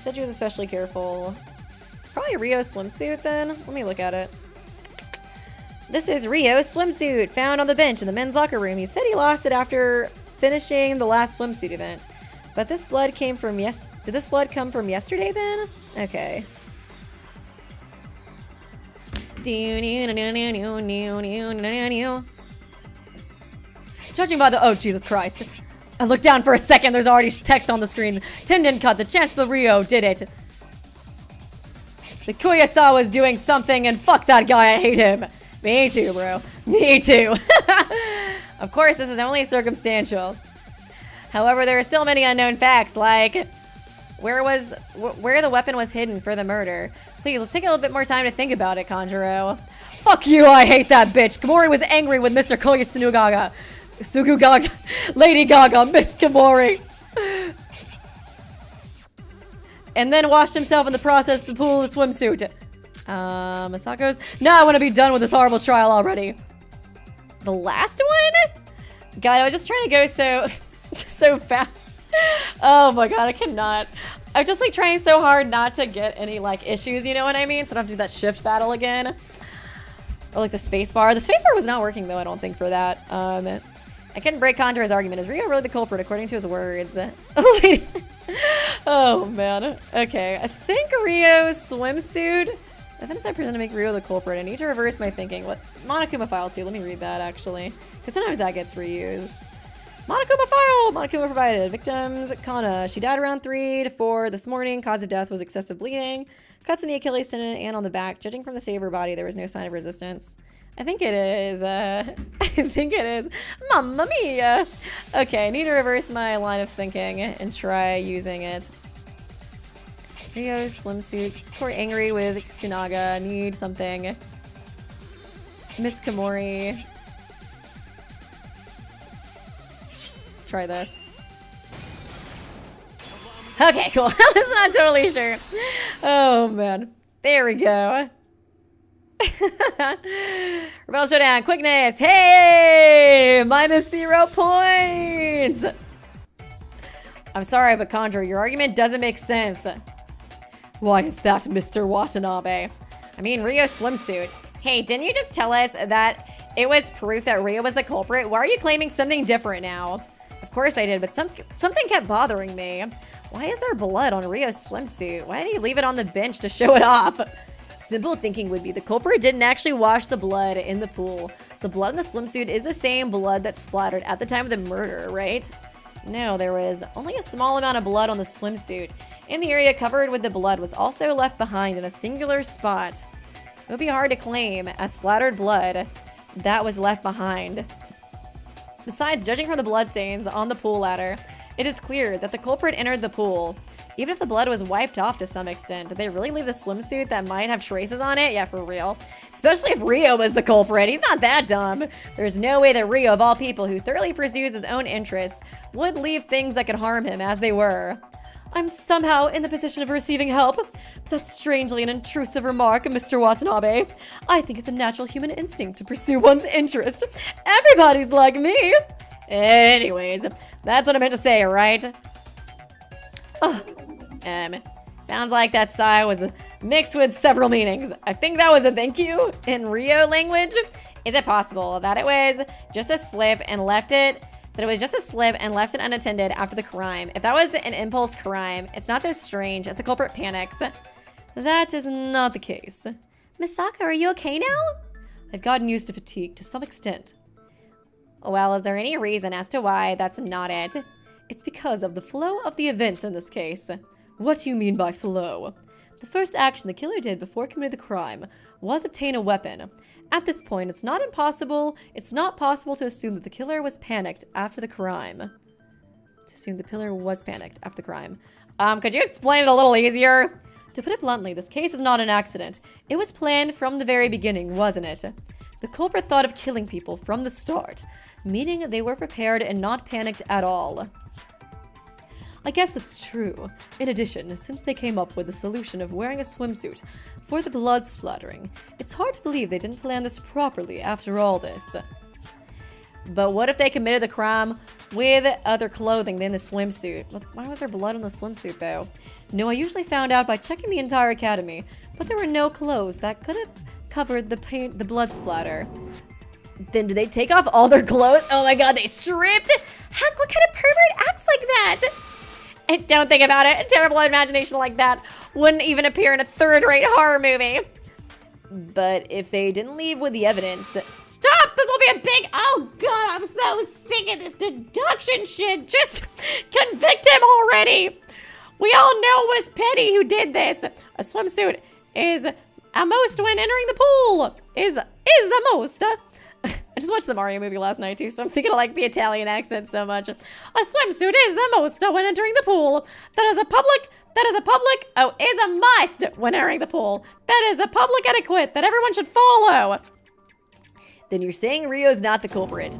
Said she was especially careful. Probably Rio's swimsuit then. Let me look at it. This is Rio's swimsuit, found on the bench in the men's locker room. He said he lost it after finishing the last swimsuit event. But this blood came from did this blood come from yesterday then? Okay. Judging by the... Oh, Jesus Christ. I looked down for a second. There's already text on the screen. Tendon cut. The chance the Rio did it. The Kuyasawa's doing something, and fuck that guy. I hate him. Me too, bro. Me too. Of course, this is only circumstantial. However, there are still many unknown facts, like where the weapon was hidden for the murder. Please, let's take a little bit more time to think about it, Kanjuro. Fuck you, I hate that bitch. Komori was angry with Mr. Koya Sugugaga. Lady Gaga, Miss Komori. and then washed himself in the process of the pool in a swimsuit. Masako's, no, I want to be done with this horrible trial already. The last one? God, I was just trying to go so fast. Oh my god, I cannot. I'm just like trying so hard not to get any like issues, you know what I mean? So I don't have to do that shift battle again. Or like the space bar. The space bar was not working though, I don't think, for that. I couldn't break Contour's argument. Is Rio really the culprit according to his words? Oh man. Okay, I think Rio's swimsuit. I think I pretend to make Rio the culprit. I need to reverse my thinking. What? Monokuma file 2. Let me read that actually. Because sometimes that gets reused. Monokuma file! Monokuma provided. Victims, Kana. She died around 3 to 4 this morning. Cause of death was excessive bleeding. Cuts in the Achilles tendon and on the back. Judging from the state of her body, there was no sign of resistance. I think it is. I think it is. Mamma mia! Okay, I need to reverse my line of thinking and try using it. Rio's swimsuit. Poor angry with Tsunaga. Need something. Miss Komori. Try this. Okay, cool. I was not totally sure. Oh, man. There we go. Rebel Showdown. Quickness. Hey! -0 points! I'm sorry, but Condra, your argument doesn't make sense. Why is that, Mr. Watanabe? I mean, Rio's swimsuit. Hey, didn't you just tell us that it was proof that Rio was the culprit? Why are you claiming something different now? Of course I did, but something kept bothering me. Why is there blood on Rio's swimsuit? Why did he leave it on the bench to show it off? Simple thinking would be the culprit didn't actually wash the blood in the pool. The blood in the swimsuit is the same blood that splattered at the time of the murder, right? No, there was only a small amount of blood on the swimsuit. And the area covered with the blood was also left behind in a singular spot. It would be hard to claim as splattered blood that was left behind. Besides, judging from the bloodstains on the pool ladder, it is clear that the culprit entered the pool. Even if the blood was wiped off to some extent, did they really leave the swimsuit that might have traces on it? Yeah, for real. Especially if Rio was the culprit. He's not that dumb. There's no way that Rio, of all people who thoroughly pursues his own interests, would leave things that could harm him as they were. I'm somehow in the position of receiving help, but that's strangely an intrusive remark, Mr. Watanabe. I think it's a natural human instinct to pursue one's interest. Everybody's like me. Anyways, that's what I meant to say, right? Sounds like that sigh was mixed with several meanings. I think that was a thank you in Rio language. Is it possible that it was just a slip and left it? That it was just a slip and left it unattended after the crime? If that was an impulse crime, it's not so strange if the culprit panics. That is not the case. Misaka, are you okay now? I've gotten used to fatigue to some extent. Well, is there any reason as to why that's not it? It's because of the flow of the events in this case. What do you mean by flow? The first action the killer did before committing the crime was obtain a weapon. At this point, it's not possible to assume that the killer was panicked after the crime. Could you explain it a little easier? To put it bluntly, this case is not an accident. It was planned from the very beginning, wasn't it? The culprit thought of killing people from the start, meaning they were prepared and not panicked at all. I guess that's true. In addition, since they came up with the solution of wearing a swimsuit for the blood splattering, it's hard to believe they didn't plan this properly after all this. But what if they committed the crime with other clothing than the swimsuit? Why was there blood on the swimsuit, though? No, I usually found out by checking the entire academy, but there were no clothes that could have covered the blood splatter. Then did they take off all their clothes? Oh my god, they stripped? Heck, what kind of pervert acts like that? And don't think about it. A terrible imagination like that wouldn't even appear in a third-rate horror movie. But if they didn't leave with the evidence... Stop! This will be a big... Oh god, I'm so sick of this deduction shit. Just convict him already. We all know it was Petty who did this. A swimsuit is a most when entering the pool. Is a most. I just watched the Mario movie last night too, so I'm thinking of like the Italian accent so much. A swimsuit is a most when entering the pool. Is a must when entering the pool. That is a public etiquette that everyone should follow. Then you're saying Rio's not the culprit?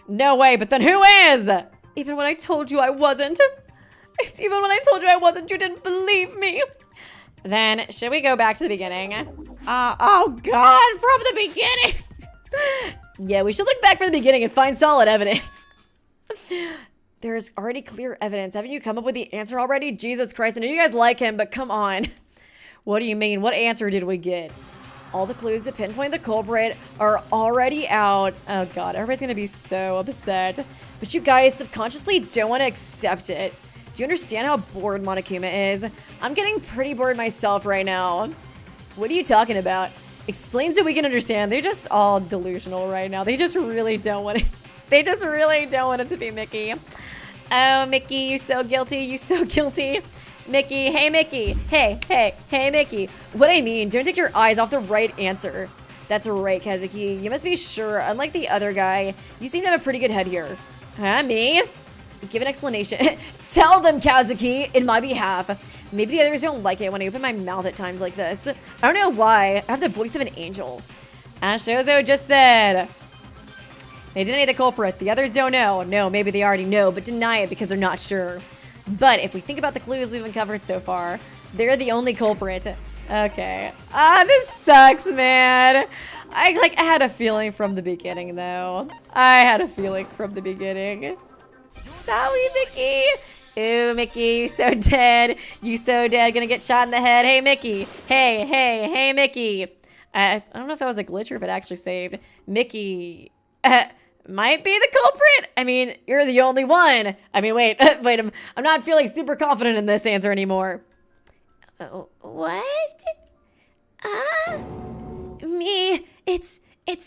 No way, but then who is? Even when I told you I wasn't. Even when I told you I wasn't, you didn't believe me. Then, should we go back to the beginning? Oh God, from the beginning. Yeah, we should look back from the beginning and find solid evidence. There's already clear evidence. Haven't you come up with the answer already? Jesus Christ, I know you guys like him, but come on. What do you mean? What answer did we get? All the clues to pinpoint the culprit are already out. Oh God, everybody's gonna be so upset. But you guys subconsciously don't want to accept it. Do you understand how bored Monokuma is? I'm getting pretty bored myself right now. What are you talking about? Explain so we can understand. They're just all delusional right now. They just really don't want it. They just really don't want it to be Mickey. Oh, Mickey, you so guilty. You so guilty. Mickey, hey, Mickey. Hey, Mickey. What I mean, don't take your eyes off the right answer. That's right, Kazuki. You must be sure. Unlike the other guy, you seem to have a pretty good head here. Huh, me? Give an explanation. Tell them, Kazuki, in my behalf. Maybe the others don't like it when I open my mouth at times like this. I don't know why. I have the voice of an angel. As Shozo just said, they deny the culprit. The others don't know. No, maybe they already know, but deny it because they're not sure. But if we think about the clues we've uncovered so far, they're the only culprit. Okay. This sucks, man. I had a feeling from the beginning, though. I had a feeling from the beginning. Sorry, Mickey. Ooh, Mickey, you so dead. You so dead. Gonna get shot in the head. Hey, Mickey. Hey, Mickey. I don't know if that was a glitch or if it actually saved. Mickey might be the culprit. I mean, you're the only one. I mean, wait. I'm not feeling super confident in this answer anymore. What? Me? It's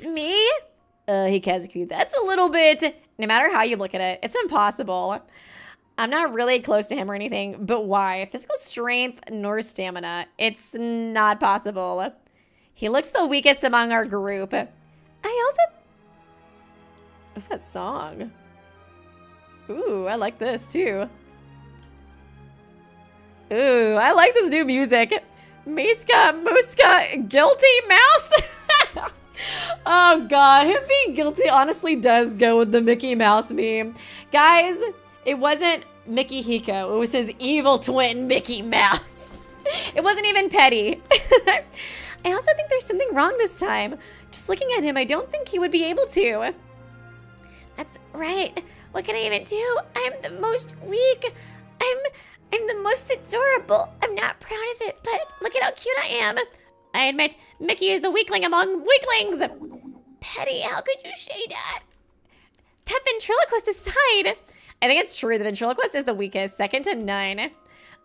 me? Hey, Kazuki, that's a little bit... No matter how you look at it, it's impossible. I'm not really close to him or anything, but why? Physical strength nor stamina. It's not possible. He looks the weakest among our group. What's that song? Ooh, I like this too. Ooh, I like this new music. Miska, Muska, guilty mouse. Oh God, him being guilty honestly does go with the Mickey Mouse meme. Guys, it wasn't Mickey Hiko. It was his evil twin, Mickey Mouse. It wasn't even petty. I also think there's something wrong this time. Just looking at him, I don't think he would be able to. That's right. What can I even do? I'm the most weak. I'm the most adorable. I'm not proud of it, but look at how cute I am. I admit, Mickey is the weakling among weaklings. Petty, how could you say that? That ventriloquist aside, I think it's true. The ventriloquist is the weakest, second to none.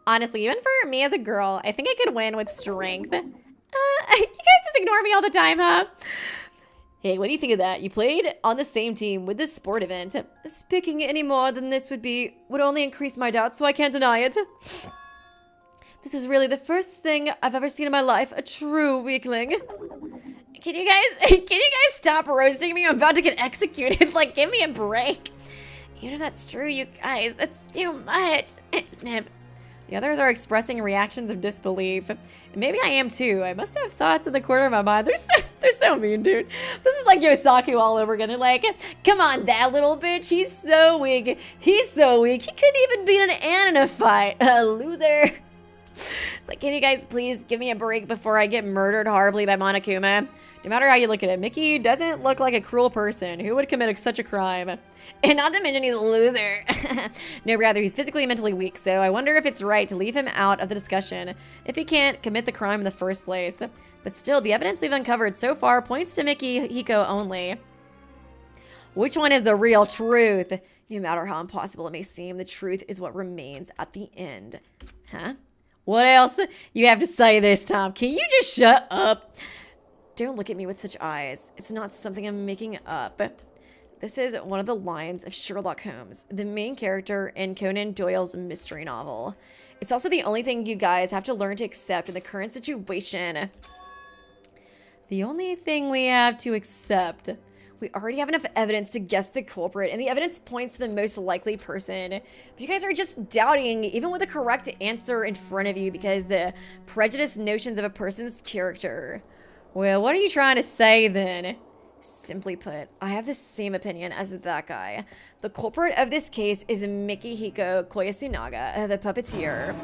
Honestly, even for me as a girl, I think I could win with strength. You guys just ignore me all the time, huh? Hey, what do you think of that? You played on the same team with this sport event. Speaking any more than this would only increase my doubts, so I can't deny it. This is really the first thing I've ever seen in my life, a true weakling. Can you guys stop roasting me? I'm about to get executed. Like, give me a break. Even if that's true, you guys, that's too much. The others are expressing reactions of disbelief. Maybe I am too. I must have thoughts in the corner of my mind. They're so mean, dude. This is like Yosaku all over again. They're like, come on, that little bitch. He's so weak. He's so weak. He couldn't even beat an ant in a fight. A loser. It's like, can you guys please give me a break before I get murdered horribly by Monokuma? No matter how you look at it, Mickey doesn't look like a cruel person. Who would commit such a crime? And not to mention he's a loser. No, rather, he's physically and mentally weak, so I wonder if it's right to leave him out of the discussion if he can't commit the crime in the first place. But still, the evidence we've uncovered so far points to Mickey Hiko only. Which one is the real truth? No matter how impossible it may seem, the truth is what remains at the end. Huh? What else you have to say this time? Can you just shut up? Don't look at me with such eyes. It's not something I'm making up. This is one of the lines of Sherlock Holmes, the main character in Conan Doyle's mystery novel. It's also the only thing you guys have to learn to accept in the current situation. The only thing we have to accept. We already have enough evidence to guess the culprit, and the evidence points to the most likely person. But you guys are just doubting, even with the correct answer in front of you, because the prejudiced notions of a person's character. Well, what are you trying to say then? Simply put, I have the same opinion as that guy. The culprit of this case is Mikihiko Koyasunaga, the puppeteer.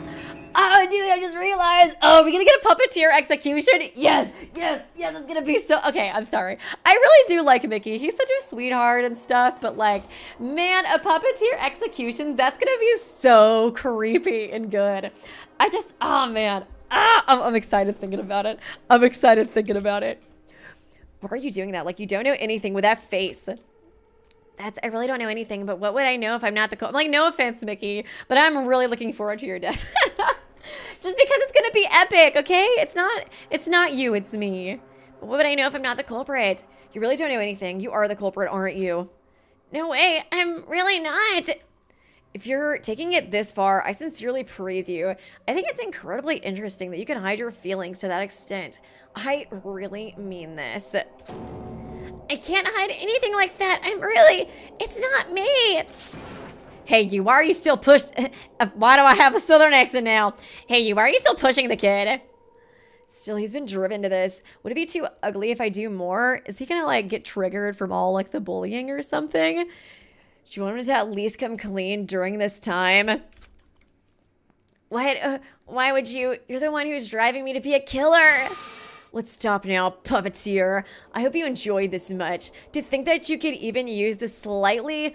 Oh, dude, I just realized. Oh, we're gonna get a puppeteer execution? Yes, it's gonna be so. Okay, I'm sorry. I really do like Mickey. He's such a sweetheart and stuff, but like, man, a puppeteer execution, that's gonna be so creepy and good. Oh man. I'm excited thinking about it. Why are you doing that? Like, you don't know anything with that face. I really don't know anything, but what would I know if I'm not the like, no offense, Mickey, but I'm really looking forward to your death. Just because it's gonna be epic, okay? It's not you, it's me. But what would I know if I'm not the culprit? You really don't know anything. You are the culprit, aren't you? No way, I'm really not. If you're taking it this far, I sincerely praise you. I think it's incredibly interesting that you can hide your feelings to that extent. I really mean this. I can't hide anything like that. It's not me. Hey, you, why are you still why do I have a southern accent now? Hey, you, why are you still pushing the kid? Still, he's been driven to this. Would it be too ugly if I do more? Is he gonna, like, get triggered from all, like, the bullying or something? Do you want him to at least come clean during this time? What? Why would you? You're the one who's driving me to be a killer. Let's stop now, puppeteer. I hope you enjoyed this much. To think that you could even use this lightly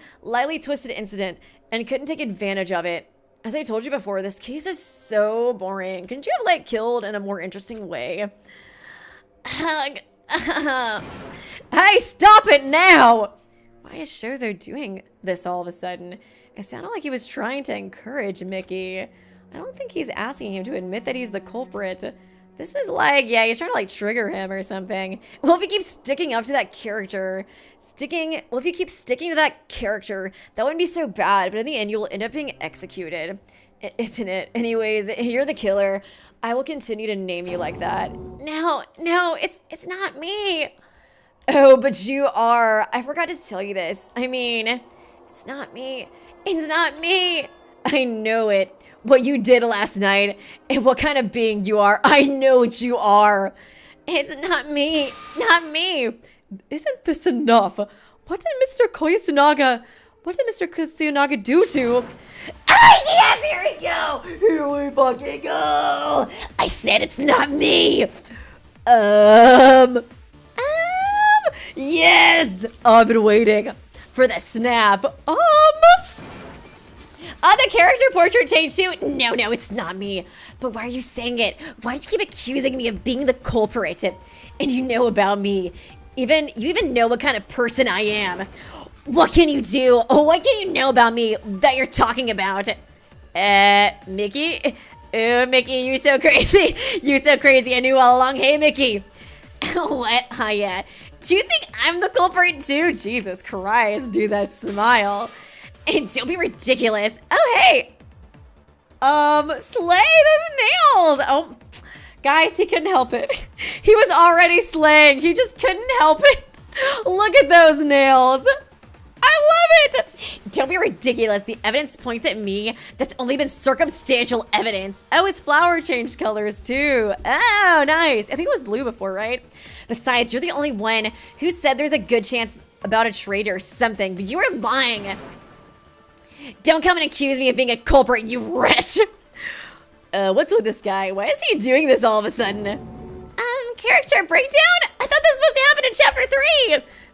twisted incident and couldn't take advantage of it. As I told you before, this case is so boring. Couldn't you have, like, killed in a more interesting way? Hey, stop it now! Why is Shozo doing this all of a sudden? It sounded like he was trying to encourage Mickey. I don't think he's asking him to admit that he's the culprit. This is like, yeah, he's trying to, like, trigger him or something. Well, if he keeps sticking up to that character, if you keep sticking to that character, that wouldn't be so bad, but in the end, you'll end up being executed. Isn't it? Anyways, you're the killer. I will continue to name you like that. No, it's not me. Oh, but you are. I forgot to tell you this. I mean, it's not me. It's not me. I know it. What you did last night and what kind of being you are. I know what you are. It's not me. Not me. Isn't this enough? What did Mr. Koyasunaga do to? Ah, yes, here we go. Here we fucking go. I said it's not me. Yes! I've been waiting for the snap. The character portrait changed too? No, it's not me. But why are you saying it? Why do you keep accusing me of being the culprit? And you know about me. You even know what kind of person I am. What can you do? What can you know about me that you're talking about? Mickey? Mickey, you're so crazy. You're so crazy. I knew all along. Hey, Mickey. What? Oh, yeah. Do you think I'm the culprit too? Jesus Christ, do that smile. And don't be ridiculous. Oh, hey. Slay those nails. Oh, guys, he couldn't help it. He was already slaying. He just couldn't help it. Look at those nails. I love it. Don't be ridiculous. The evidence points at me. That's only been circumstantial evidence. Oh, his flower changed colors too. Oh, nice. I think it was blue before, right? Besides, you're the only one who said there's a good chance about a traitor or something, but you were lying. Don't come and accuse me of being a culprit, you wretch. What's with this guy? Why is he doing this all of a sudden? Character breakdown? I thought this was supposed to happen in chapter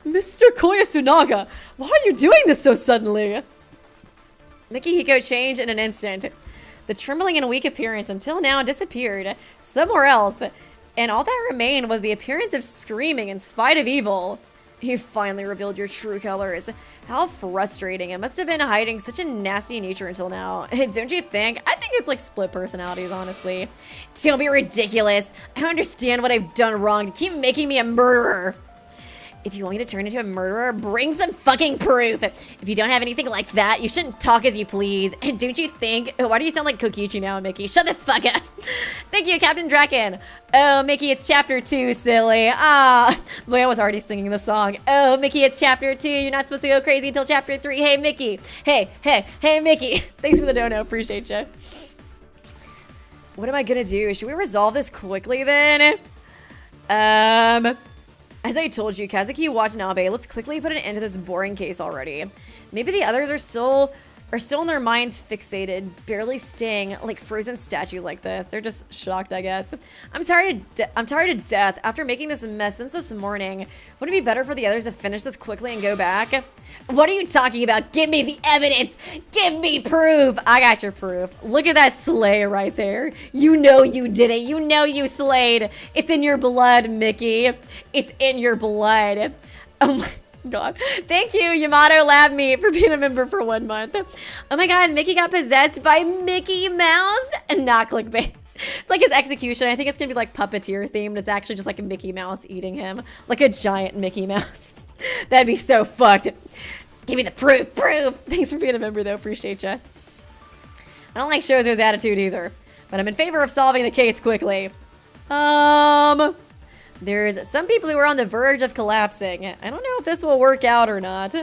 3. Mr. Koyasunaga, why are you doing this so suddenly? Mikihiko changed in an instant. The trembling and weak appearance until now disappeared somewhere else, and all that remained was the appearance of screaming in spite of evil. You finally revealed your true colors. How frustrating. It must have been hiding such a nasty nature until now. Don't you think? I think it's like split personalities, honestly. Don't be ridiculous. I don't understand what I've done wrong to keep making me a murderer. If you want me to turn into a murderer, bring some fucking proof. If you don't have anything like that, you shouldn't talk as you please. And don't you think... Why do you sound like Kokichi now, Mickey? Shut the fuck up. Thank you, Captain Draken. Oh, Mickey, it's chapter 2, silly. Boy, I was already singing the song. Oh, Mickey, it's chapter 2. You're not supposed to go crazy until chapter 3. Hey, Mickey. Hey, Mickey. Thanks for the dono. Appreciate you. What am I gonna do? Should we resolve this quickly then? As I told you, Kazuki Watanabe, let's quickly put an end to this boring case already. Maybe the others are still in their minds fixated, barely staying like frozen statues like this. They're just shocked, I guess. I'm tired to death after making this mess since this morning. Wouldn't it be better for the others to finish this quickly and go back? What are you talking about? Give me the evidence. Give me proof. I got your proof. Look at that slay right there. You know you did it. You know you slayed. It's in your blood, Mickey. It's in your blood. Oh my God. Thank you, Yamato Lab Meat, for being a member for 1 month. Oh my God, Mickey got possessed by Mickey Mouse? And not clickbait. It's like his execution. I think it's gonna be like puppeteer themed. It's actually just like a Mickey Mouse eating him. Like a giant Mickey Mouse. That'd be so fucked. Give me the proof. Proof. Thanks for being a member though. Appreciate ya. I don't like Shozo's attitude either. But I'm in favor of solving the case quickly. There's some people who are on the verge of collapsing. I don't know if this will work out or not.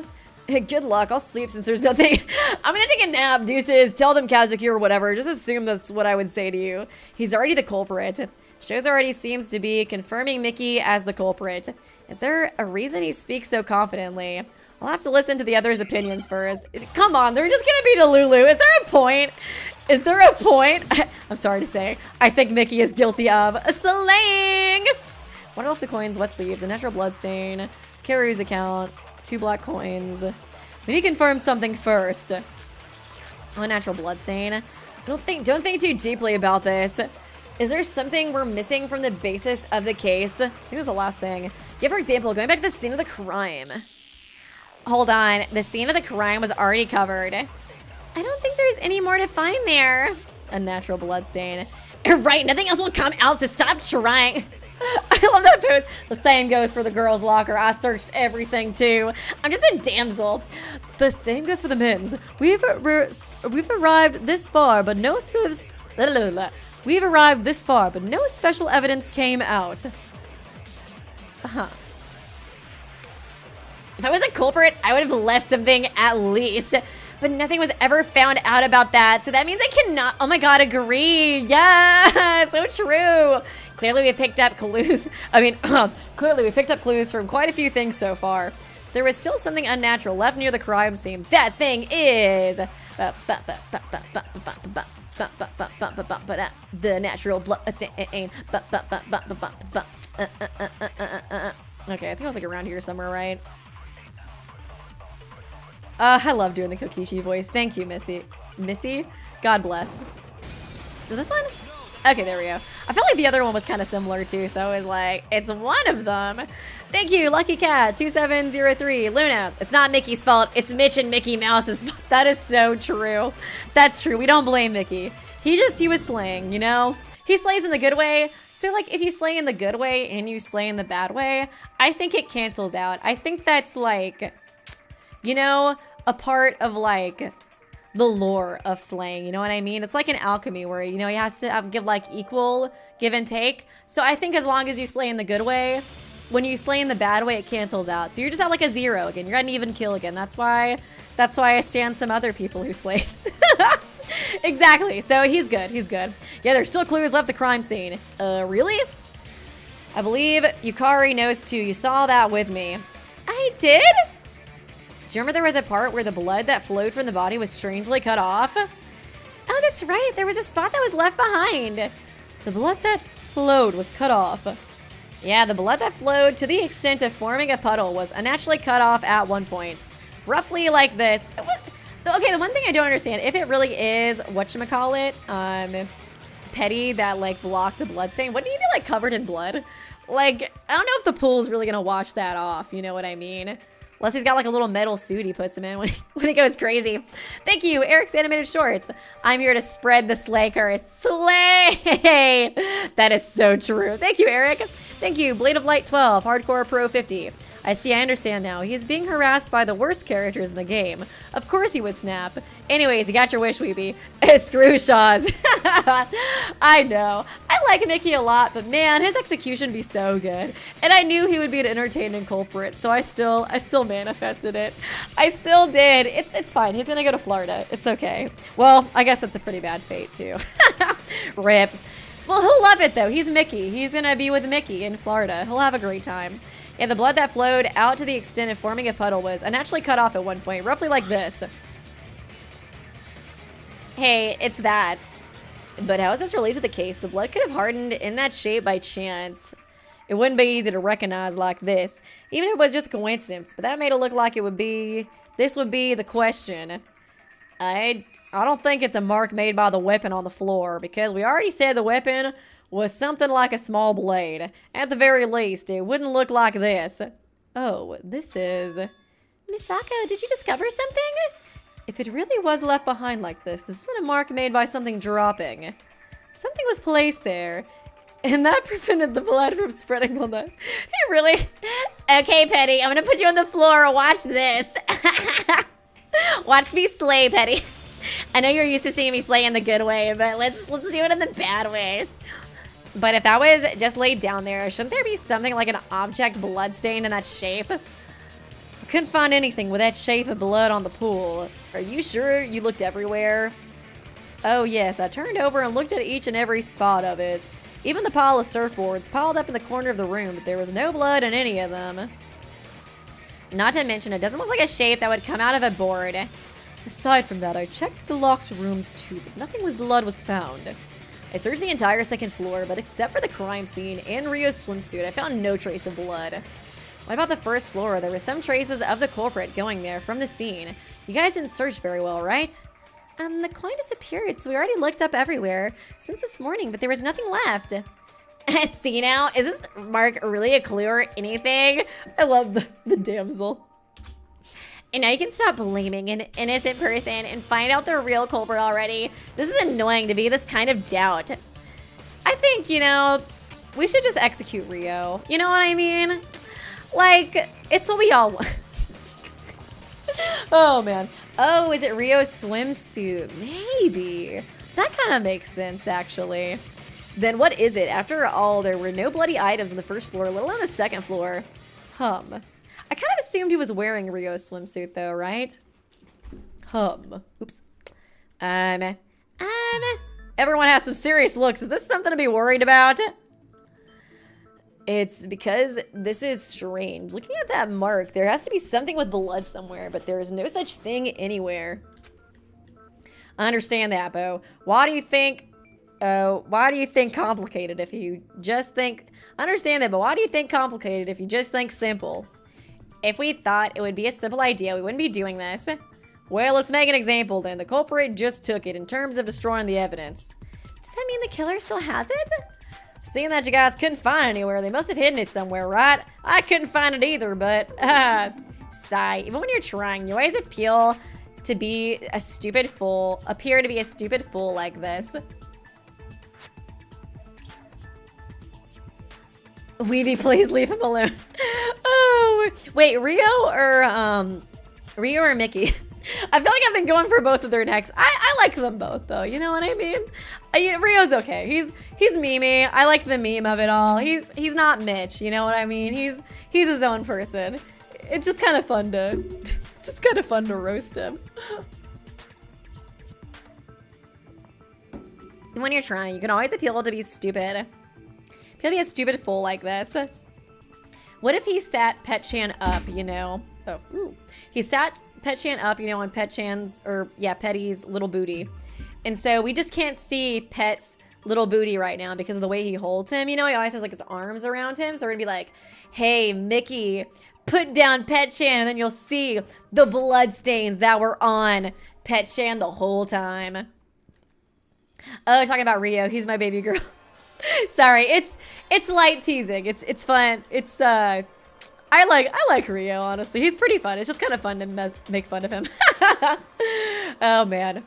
Good luck. I'll sleep since there's nothing. I'm gonna take a nap. Deuces. Tell them Kazuki or whatever. Just assume that's what I would say to you. He's already the culprit. Shows already seems to be confirming Mickey as the culprit. Is there a reason he speaks so confidently? I'll have to listen to the others' opinions first. Come on, they're just gonna be Delulu. Is there a point? Is there a point? I'm sorry to say. I think Mickey is guilty of slaying. What else? The coins, wet sleeves, a natural blood stain, Karu's account, 2 black coins. We need to confirm something first. Oh, a natural blood stain. Don't think too deeply about this. Is there something we're missing from the basis of the case? I think that's the last thing. Yeah, for example, going back to the scene of the crime. Hold on, the scene of the crime was already covered. I don't think there's any more to find there. A natural blood stain. Right, nothing else will come out, so stop trying. I love that pose. The same goes for the girls' locker. I searched everything too. I'm just a damsel. The same goes for the men's. We've arrived this far, but no We've arrived this far, but no special evidence came out. If I was a culprit, I would have left something at least. But nothing was ever found out about that. So that means I cannot, oh my God, agree. Yeah, so true. Clearly we picked up clues. Clearly we picked up clues from quite a few things so far. There was still something unnatural left near the crime scene. That thing is the natural blood stain. Okay, I think I was like around here somewhere, right? I love doing the Kokichi voice. Thank you, Missy. Missy? God bless. Is this one? Okay, there we go. I felt like the other one was kind of similar too, so I was like, it's one of them. Thank you, Lucky Cat 2703. Luna, it's not Mickey's fault. It's Mitch and Mickey Mouse's fault. That is so true. That's true. We don't blame Mickey. He was slaying, you know? He slays in the good way. So like if you slay in the good way and you slay in the bad way, I think it cancels out. I think that's like, you know, a part of like the lore of slaying, you know what I mean? It's like an alchemy where, you know, you have to give like equal give and take. So I think as long as you slay in the good way, when you slay in the bad way, it cancels out. So you're just at like a 0 again. You're at an even kill again. That's why I stand some other people who slayed. Exactly. So he's good. He's good. Yeah, there's still clues left the crime scene. Really? I believe Yukari knows too. You saw that with me. I did? Do you remember there was a part where the blood that flowed from the body was strangely cut off? Oh, that's right. There was a spot that was left behind. The blood that flowed was cut off. Yeah, the blood that flowed to the extent of forming a puddle was unnaturally cut off at one point. Roughly like this. Okay, the one thing I don't understand, if it really is, whatchamacallit, Petty that like blocked the blood stain, wouldn't he be like covered in blood? Like, I don't know if the pool's really gonna wash that off, you know what I mean? Unless he's got like a little metal suit he puts him in when he goes crazy. Thank you, Eric's Animated Shorts. I'm here to spread the slay curse. Slay! That is so true. Thank you, Eric. Thank you, Blade of Light 12, Hardcore Pro 50. I understand now. He is being harassed by the worst characters in the game. Of course he would snap. Anyways, you got your wish, Weeby. Screw Shaw's. I know. I like Mickey a lot, but man, his execution be so good. And I knew he would be an entertaining culprit, so I still manifested it. I still did. It's fine. He's gonna go to Florida. It's okay. Well, I guess that's a pretty bad fate too. Rip. Well, he'll love it though. He's Mickey. He's gonna be with Mickey in Florida. He'll have a great time. Yeah, the blood that flowed out to the extent of forming a puddle was unnaturally cut off at one point, roughly like this. Hey, it's that. But how is this related to the case? The blood could have hardened in that shape by chance. It wouldn't be easy to recognize like this, even if it was just a coincidence, but that made it look like it would be... This would be the question. I don't think it's a mark made by the weapon on the floor, because we already said the weapon was something like a small blade. At the very least, it wouldn't look like this. Oh, this is... Misako, did you discover something? If it really was left behind like this isn't a mark made by something dropping. Something was placed there, and that prevented the blood from spreading on the... You really... Okay, Petty, I'm gonna put you on the floor. Watch this. Watch me slay, Petty. I know you're used to seeing me slay in the good way, but let's do it in the bad way. But if that was just laid down there, shouldn't there be something like an object bloodstained in that shape? I couldn't find anything with that shape of blood on the pool. Are you sure you looked everywhere? Oh yes, I turned over and looked at each and every spot of it. Even the pile of surfboards piled up in the corner of the room, but there was no blood in any of them. Not to mention, it doesn't look like a shape that would come out of a board. Aside from that, I checked the locked rooms too, but nothing with blood was found. I searched the entire second floor, but except for the crime scene and Rio's swimsuit, I found no trace of blood. What about the first floor? There were some traces of the culprit going there from the scene. You guys didn't search very well, right? The coin disappeared, so we already looked up everywhere since this morning, but there was nothing left. See now? Is this mark really a clue or anything? I love the damsel. And now you can stop blaming an innocent person and find out the real culprit already. This is annoying to be this kind of doubt. I think, you know, we should just execute Rio. You know what I mean? Like, it's what we all want. Oh, man. Oh, is it Rio's swimsuit? Maybe. That kind of makes sense, actually. Then what is it? After all, there were no bloody items on the first floor, let alone the second floor. I kind of assumed he was wearing Rio's swimsuit, though, right? Oops. Everyone has some serious looks. Is this something to be worried about? It's because this is strange. Looking at that mark, there has to be something with blood somewhere, but there is no such thing anywhere. I understand that, Bo. Why do you think complicated if you just think... I understand that, but why do you think complicated if you just think simple? If we thought it would be a simple idea, we wouldn't be doing this. Well, let's make an example then. The culprit just took it in terms of destroying the evidence. Does that mean the killer still has it? Seeing that you guys couldn't find it anywhere, they must have hidden it somewhere, right? I couldn't find it either, but... sigh. Even when you're trying, you always appear to be a stupid fool like this. Weavy, please leave him alone. Oh, wait, Rio or Mickey? I feel like I've been going for both of their necks. I like them both, though. You know what I mean? Rio's okay. He's Mimi. I like the meme of it all. He's not Mitch. You know what I mean? He's his own person. It's just kind of fun to roast him. When you're trying, you can always appeal to be stupid. He'll be a stupid fool like this. What if he sat Pet-chan up, you know? Oh, ooh. He sat Pet-chan up, you know, on Petty's little booty. And so we just can't see Pet's little booty right now because of the way he holds him. You know, he always has like his arms around him. So we're gonna be like, hey, Mickey, put down Pet-chan, and then you'll see the blood stains that were on Pet-chan the whole time. Oh, talking about Rio, he's my baby girl. Sorry, it's light teasing. It's fun. It's I like Rio, honestly. He's pretty fun. It's just kind of fun to make fun of him. Oh man.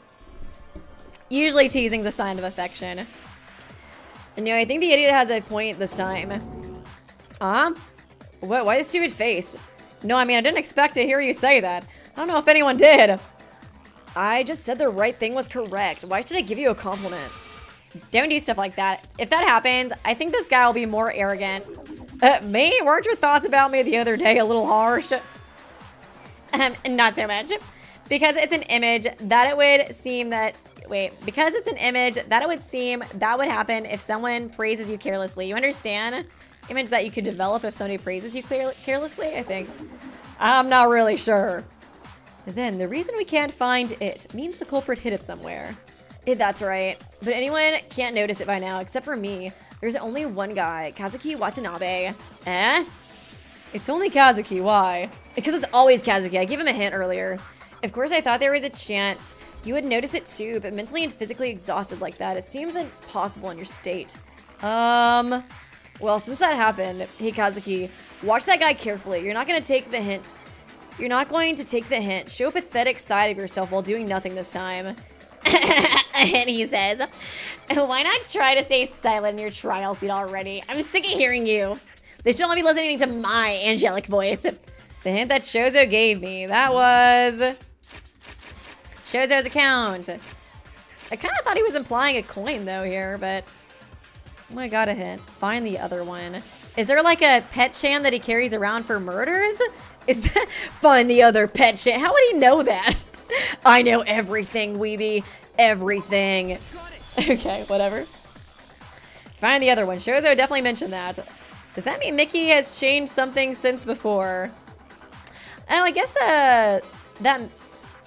Usually teasing's a sign of affection. And I think the idiot has a point this time. What? Why the stupid face? No, I mean I didn't expect to hear you say that. I don't know if anyone did. I just said the right thing was correct. Why should I give you a compliment? Don't do stuff like that. If that happens, I think this guy will be more arrogant. Me? Weren't your thoughts about me the other day a little harsh? Not so much. Because it's an image that it would seem that... Wait. Because it's an image that it would seem that would happen if someone praises you carelessly. You understand? Image that you could develop if somebody praises you carelessly, I think. I'm not really sure. Then, the reason we can't find it means the culprit hid it somewhere. That's right. But anyone can't notice it by now, except for me. There's only one guy, Kazuki Watanabe. Eh? It's only Kazuki, why? Because it's always Kazuki. I gave him a hint earlier. Of course, I thought there was a chance you would notice it too, but mentally and physically exhausted like that, it seems impossible in your state. Well, since that happened, hey Kazuki, watch that guy carefully. You're not going to take the hint. You're not going to take the hint. Show a pathetic side of yourself while doing nothing this time. And he says, why not try to stay silent in your trial seat already? I'm sick of hearing you. They should only be listening to my angelic voice. The hint that Shozo gave me, that was Shozo's account. I kind of thought he was implying a coin though here, but oh, I got a hint. Find the other one. Is there like a pet chan that he carries around for murders? Is that find the other pet chan? How would he know that? I know everything, weeby. Everything. Okay, whatever. Find the other one. Shozo definitely mentioned that. Does that mean Mickey has changed something since before? Oh, I guess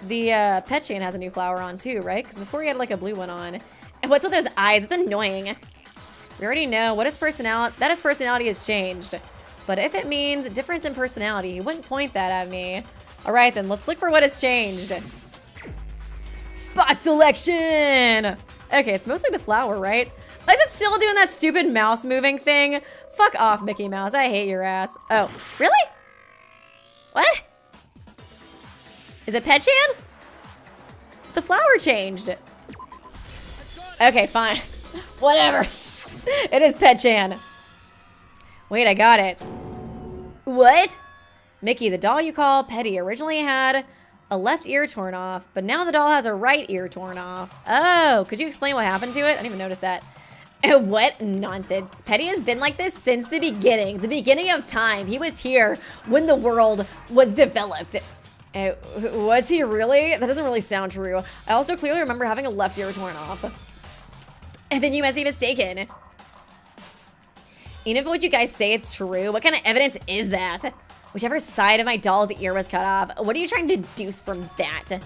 the pet chain has a new flower on too, right? Because before he had like a blue one on. And what's with those eyes? It's annoying. We already know what his personality, that his personality has changed. But if it means difference in personality, he wouldn't point that at me. All right, then let's look for what has changed. Spot selection. Okay, it's mostly the flower, right? Is it still doing that stupid mouse moving thing? Fuck off, Mickey Mouse. I hate your ass. Oh, really? What? Is it Pet Chan? The flower changed. Okay, fine. Whatever. It is Pet Chan. Wait, I got it. What? Mickey, the doll you call Petty originally had a left ear torn off, but now the doll has a right ear torn off. Oh, could you explain what happened to it? I didn't even notice that. What nonsense. Petty has been like this since the beginning of time. He was here when the world was developed. Was he really? That doesn't really sound true. I also clearly remember having a left ear torn off. And then you must be mistaken. Even if what you guys say it's true, what kind of evidence is that? Whichever side of my doll's ear was cut off, what are you trying to deduce from that? It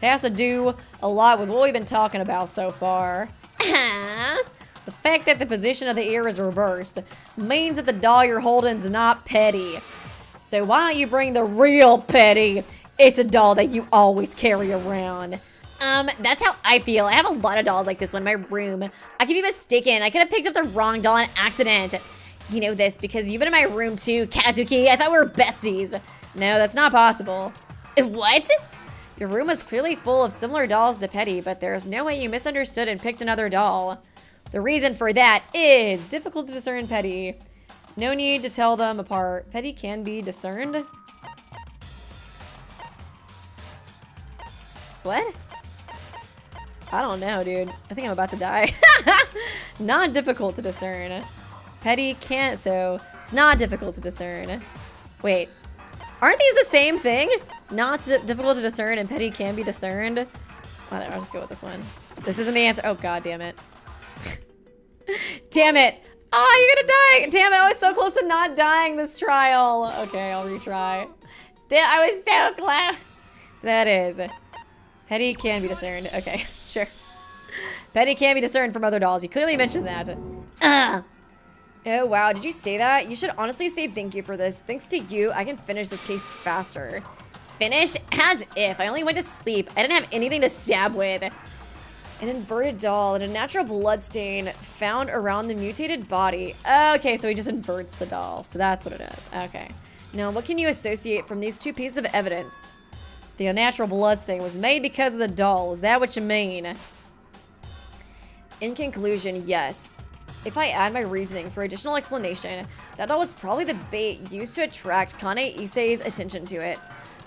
has to do a lot with what we've been talking about so far. The fact that the position of the ear is reversed means that the doll you're holding's not Petty. So why don't you bring the real Petty? It's a doll that you always carry around. That's how I feel. I have a lot of dolls like this one in my room. I could be mistaken. I could have picked up the wrong doll on accident. You know this because you've been in my room too, Kazuki. I thought we were besties. No, that's not possible. What? Your room was clearly full of similar dolls to Petty, but there's no way you misunderstood and picked another doll. The reason for that is difficult to discern Petty. No need to tell them apart. Petty can be discerned. What? I don't know, dude. I think I'm about to die. Not difficult to discern. Petty can't, so it's not difficult to discern. Wait, aren't these the same thing? Not difficult to discern and Petty can be discerned? Whatever, I'll just go with this one. This isn't the answer. Oh, god damn it. Damn it. Oh, you're gonna die. Damn it, I was so close to not dying this trial. Okay, I'll retry. Damn, I was so close. That is. Petty can be discerned. Okay, sure. Petty can be discerned from other dolls. You clearly mentioned that. Oh, wow. Did you say that? You should honestly say thank you for this. Thanks to you, I can finish this case faster. Finish? As if. I only went to sleep. I didn't have anything to stab with. An inverted doll and a natural blood stain found around the mutated body. Okay, so he just inverts the doll. So that's what it is. Okay. Now, what can you associate from these two pieces of evidence? The unnatural blood stain was made because of the doll. Is that what you mean? In conclusion, yes. If I add my reasoning for additional explanation, that doll was probably the bait used to attract Kane Issei's attention to it.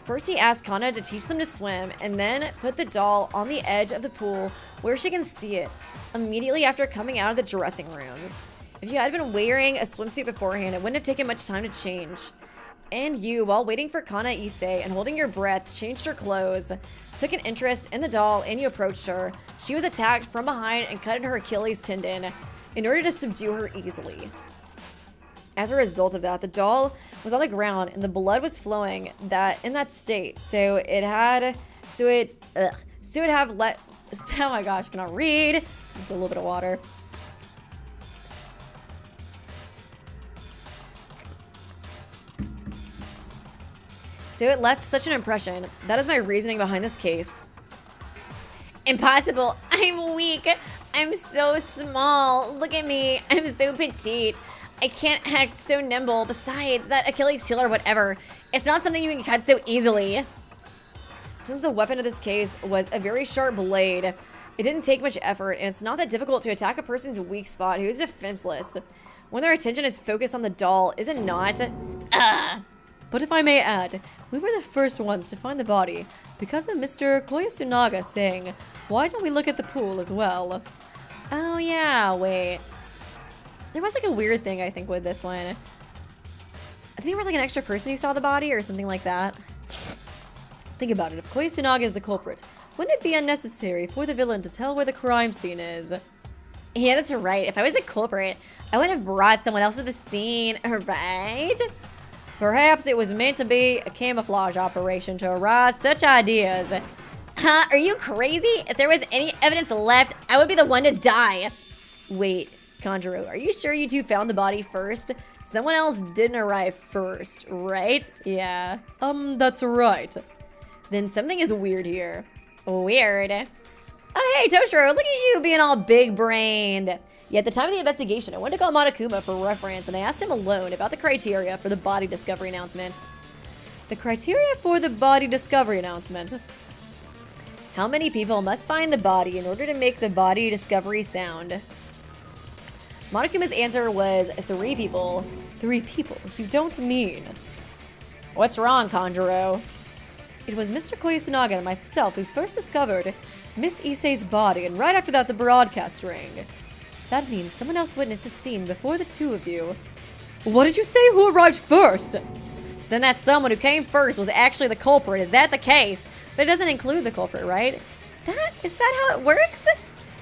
First, he asked Kana to teach them to swim, and then put the doll on the edge of the pool where she can see it, immediately after coming out of the dressing rooms. If you had been wearing a swimsuit beforehand, it wouldn't have taken much time to change. And you, while waiting for Kana Issei and holding your breath, changed her clothes, took an interest in the doll, and you approached her. She was attacked from behind and cut in her Achilles tendon in order to subdue her easily. As a result of that, the doll was on the ground and the blood was flowing in that state. So it have let, oh my gosh, I cannot read. Get a little bit of water. So it left such an impression. That is my reasoning behind this case. Impossible. I'm weak. I'm so small. Look at me. I'm so petite. I can't act so nimble. Besides, that Achilles heel or whatever, it's not something you can cut so easily. Since the weapon of this case was a very sharp blade, it didn't take much effort, and it's not that difficult to attack a person's weak spot who is defenseless when their attention is focused on the doll, is it not? But if I may add, we were the first ones to find the body because of Mr. Koyasunaga saying, why don't we look at the pool as well? Oh yeah, wait. There was like a weird thing, I think, with this one. I think there was like an extra person who saw the body or something like that. Think about it. If Koyasunaga is the culprit, wouldn't it be unnecessary for the villain to tell where the crime scene is? Yeah, that's right. If I was the culprit, I would have brought someone else to the scene, right? Perhaps it was meant to be a camouflage operation to arouse such ideas. Huh? Are you crazy? If there was any evidence left, I would be the one to die. Wait, Conjuro, are you sure you two found the body first? Someone else didn't arrive first, right? Yeah. That's right. Then something is weird here. Weird. Oh, hey, Toshiro, look at you being all big-brained. Yeah, at the time of the investigation, I went to call Monokuma for reference, and I asked him alone about the criteria for the body discovery announcement. The criteria for the body discovery announcement. How many people must find the body in order to make the body discovery sound? Monokuma's answer was 3 people. 3 people? You don't mean. What's wrong, Conjuro? It was Mr. Koyasunaga and myself who first discovered Miss Issei's body, and right after that, the broadcast rang. That means someone else witnessed the scene before the 2 of you. What did you say? Who arrived first? Then that someone who came first was actually the culprit. Is that the case? But it doesn't include the culprit, right? Is that how it works?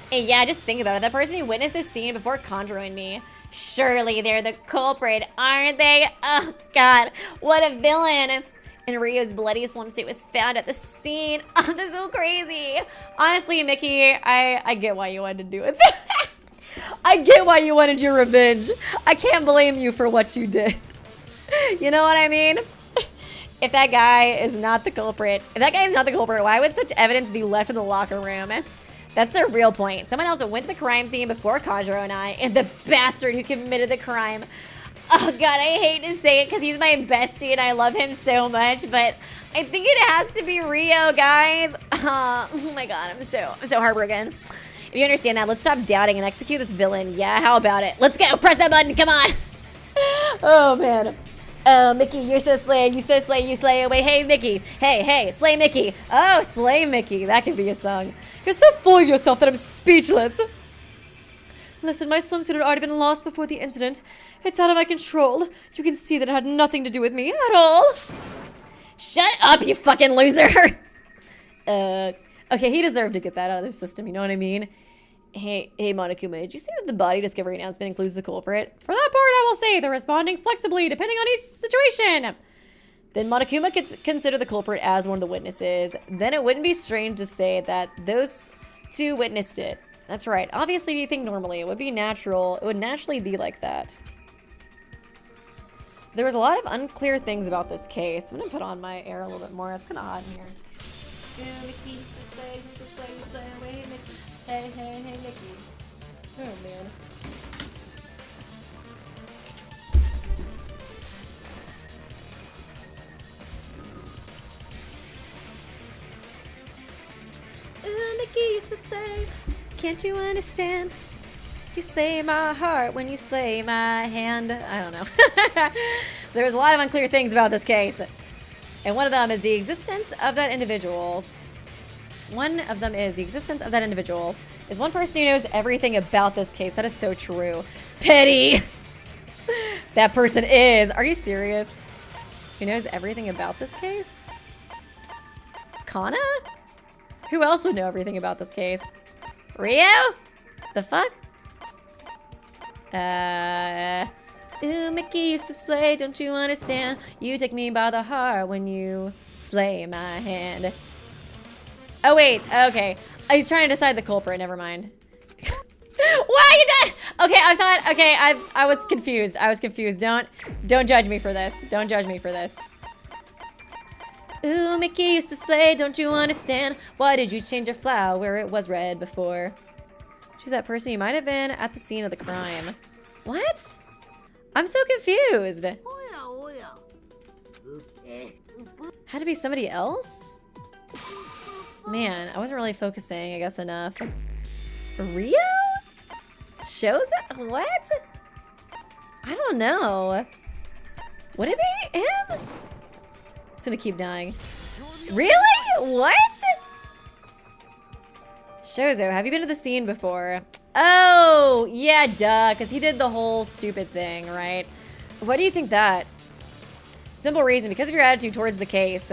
Hey, yeah, just think about it. The person who witnessed the scene before Conjuro and me. Surely they're the culprit, aren't they? Oh, God. What a villain. And Ryo's bloody swimsuit was found at the scene. Oh, that's so crazy. Honestly, Mickey, I get why you wanted to do it. I get why you wanted your revenge. I can't blame you for what you did. You know what I mean? If that guy is not the culprit, why would such evidence be left in the locker room? That's the real point. Someone else went to the crime scene before Conjuro and I, and the bastard who committed the crime. Oh God, I hate to say it because he's my bestie and I love him so much, but I think it has to be Ryo, guys. Oh my God, I'm so heartbroken. If you understand that, let's stop doubting and execute this villain. Yeah, how about it? Let's go. Press that button. Come on. Oh, man. Oh, Mickey, you're so slay. You so slay. You slay away. Hey, Mickey. Hey, slay Mickey. Oh, slay Mickey. That could be a song. You're so full of yourself that I'm speechless. Listen, my swimsuit had already been lost before the incident. It's out of my control. You can see that it had nothing to do with me at all. Shut up, you fucking loser. Okay, he deserved to get that out of the system, you know what I mean? Hey, Monokuma, did you see that the body discovery announcement includes the culprit? For that part, I will say they're responding flexibly depending on each situation. Then Monokuma could consider the culprit as one of the witnesses. Then it wouldn't be strange to say that those 2 witnessed it. That's right. Obviously, if you think normally, it would be natural. It would naturally be like that. There was a lot of unclear things about this case. I'm gonna put on my air a little bit more. It's kind of hot in here. Yeah, Mickey, slay away, Mickey. Hey, Mickey. Oh, man. Mickey used to say, can't you understand? You slay my heart when you slay my hand. I don't know. There's a lot of unclear things about this case. And one of them is the existence of that individual. Is one person who knows everything about this case. That is so true. Petty! That person is. Are you serious? Who knows everything about this case? Kana? Who else would know everything about this case? Ryo? The fuck? Ooh, Mickey used to slay, don't you understand? You take me by the heart when you slay my hand. Oh, wait, okay. I was trying to decide the culprit, never mind. Why you done? Okay, I thought, okay, I was confused. I was confused. Don't judge me for this. Don't judge me for this. Ooh, Mickey used to slay, don't you understand? Why did you change a flower where it was red before? She's that person you might have been at the scene of the crime. What? I'm so confused. Had to be somebody else? Man, I wasn't really focusing, I guess, enough. Rio? Shows it? What? I don't know. Would it be him? It's gonna keep dying. Really? What? Shozo, have you been to the scene before? Oh, yeah, duh, because he did the whole stupid thing, right? Why do you think that? Simple reason, because of your attitude towards the case.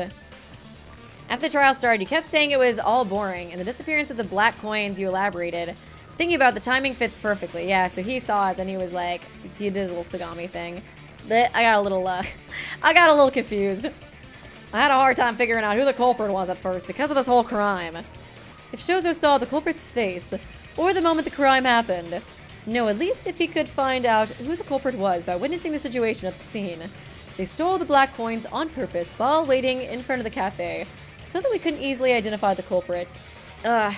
After the trial started, you kept saying it was all boring, and the disappearance of the black coins, you elaborated. Thinking about the timing fits perfectly. Yeah, so he saw it, then he was like, he did his little Sagami thing. But I got a little confused. I had a hard time figuring out who the culprit was at first because of this whole crime. If Shozo saw the culprit's face, or the moment the crime happened, no, at least if he could find out who the culprit was by witnessing the situation at the scene. They stole the black coins on purpose while waiting in front of the cafe, so that we couldn't easily identify the culprit. How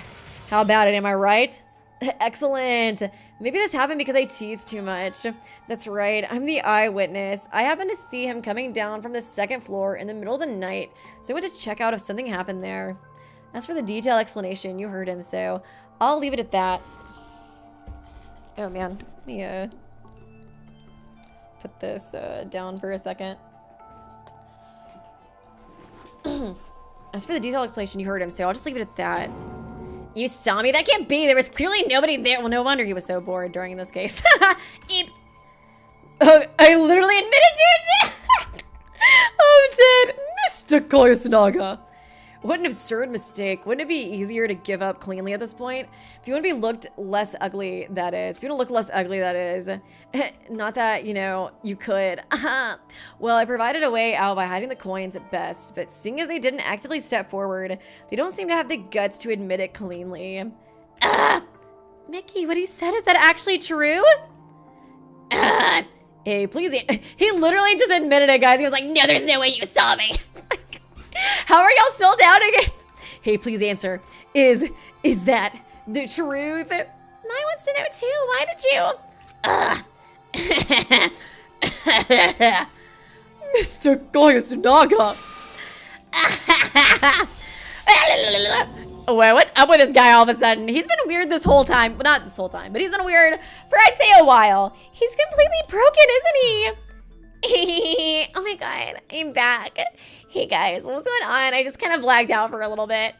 about it, am I right? Excellent. Maybe this happened because I teased too much. That's right, I'm the eyewitness. I happened to see him coming down from the second floor in the middle of the night, so I went to check out if something happened there. As for the detailed explanation, you heard him, so I'll leave it at that. Oh man, let me put this down for a second. As for the detailed explanation, you heard him, so I'll just leave it at that. You saw me? That can't be. There was clearly nobody there. Well, no wonder he was so bored during this case. Eep. Oh, I literally admitted to it. I'm dead. Mr. Koyasunaga. What an absurd mistake. Wouldn't it be easier to give up cleanly at this point? If you want to be looked less ugly, that is. If you want to look less ugly, that is. Not that, you know, you could. Well, I provided a way out by hiding the coins at best, but seeing as they didn't actively step forward, they don't seem to have the guts to admit it cleanly. Mickey, what he said, is that actually true? Hey, please. He literally just admitted it, guys. He was like, no, there's no way you saw me. How are y'all still doubting it? Hey, please answer. Is that the truth? Mine wants to know too. Why did you? Mr. Koyasunaga. Well, what's up with this guy all of a sudden? He's been weird this whole time. Well, not this whole time, but he's been weird for, I'd say, a while. He's completely broken, isn't he? Oh my god, I'm back. Hey guys, what's going on? I just kind of blacked out for a little bit.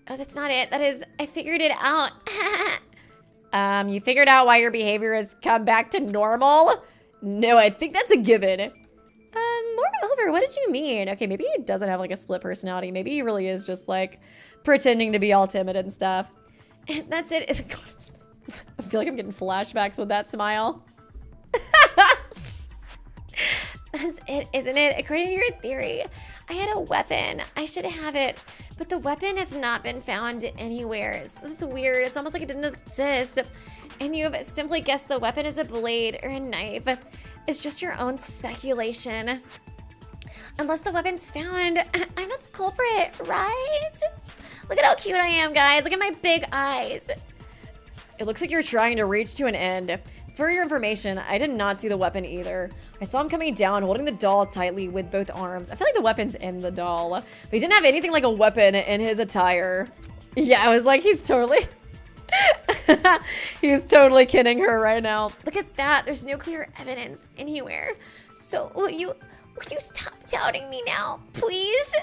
Oh, that's not it. That is, I figured it out. You figured out why your behavior has come back to normal? No, I think that's a given. Moreover, what did you mean? Okay, maybe he doesn't have like a split personality. Maybe he really is just like pretending to be all timid and stuff. That's it. I feel like I'm getting flashbacks with that smile. That's it, isn't it? According to your theory, I had a weapon. I should have it, but the weapon has not been found anywhere. So that's weird. It's almost like it didn't exist. And you have simply guessed the weapon is a blade or a knife. It's just your own speculation. Unless the weapon's found, I'm not the culprit, right? Look at how cute I am, guys. Look at my big eyes. It looks like you're trying to reach to an end. For your information, I did not see the weapon either. I saw him coming down, holding the doll tightly with both arms. I feel like the weapon's in the doll, but he didn't have anything like a weapon in his attire. Yeah, I was like, he's totally... he's totally kidding her right now. Look at that. There's no clear evidence anywhere. So will you stop doubting me now, please?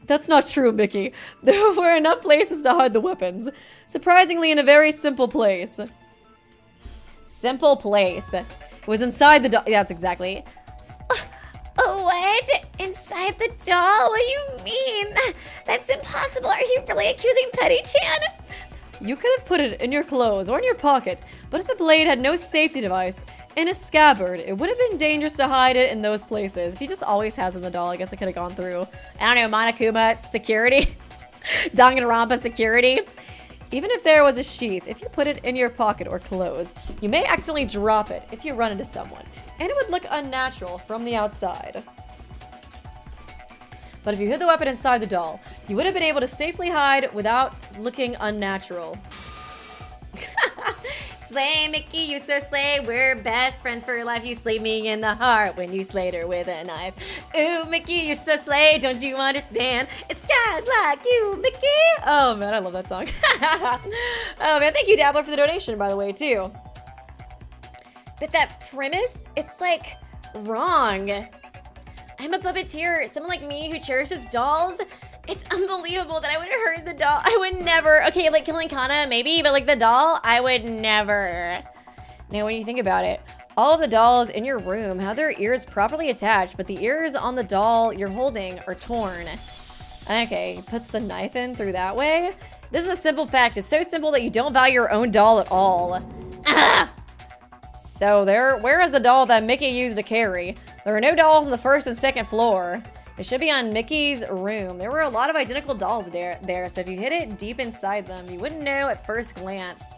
That's not true, Mickey. There were enough places to hide the weapons. Surprisingly, in a very simple place. Simple place. It was inside the doll. Yeah, that's exactly. What? Inside the doll? What do you mean? That's impossible. Are you really accusing Petty-chan? You could have put it in your clothes or in your pocket, but if the blade had no safety device in a scabbard, it would have been dangerous to hide it in those places. If he just always has in the doll, I guess I could have gone through, I don't know, Monokuma security? Danganronpa security? Even if there was a sheath, if you put it in your pocket or clothes, you may accidentally drop it if you run into someone, and it would look unnatural from the outside. But if you hid the weapon inside the doll, you would have been able to safely hide without looking unnatural. Slay, Mickey, you so slay. We're best friends for life. You slayed me in the heart when you slayed her with a knife. Ooh, Mickey, you so slay. Don't you understand? It's guys like you, Mickey. Oh man, I love that song. Oh man, thank you, Dabbler, for the donation, by the way, too. But that premise, it's like wrong. I'm a puppeteer, someone like me who cherishes dolls. It's unbelievable that I would have hurt the doll. I would never. Okay, like killing Kana, maybe, but like the doll, I would never. Now, when you think about it, all of the dolls in your room have their ears properly attached, but the ears on the doll you're holding are torn. Okay, he puts the knife in through that way. This is a simple fact. It's so simple that you don't value your own doll at all. Ah! So where is the doll that Mickey used to carry? There are no dolls on the first and second floor. It should be on Mickey's room. There were a lot of identical dolls there, so if you hid it deep inside them, you wouldn't know at first glance.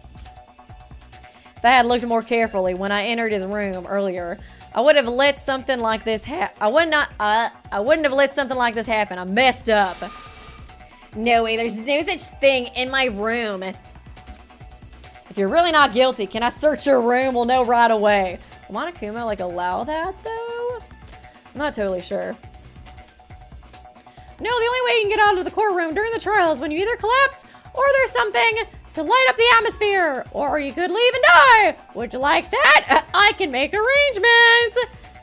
If I had looked more carefully when I entered his room earlier, I would have let something like this I wouldn't have let something like this happen. I messed up. No way, there's no such thing in my room. If you're really not guilty, can I search your room? We'll know right away. Will Monokuma, like, allow that, though? I'm not totally sure. No, the only way you can get out of the courtroom during the trial is when you either collapse or there's something to light up the atmosphere, or you could leave and die. Would you like that? I can make arrangements.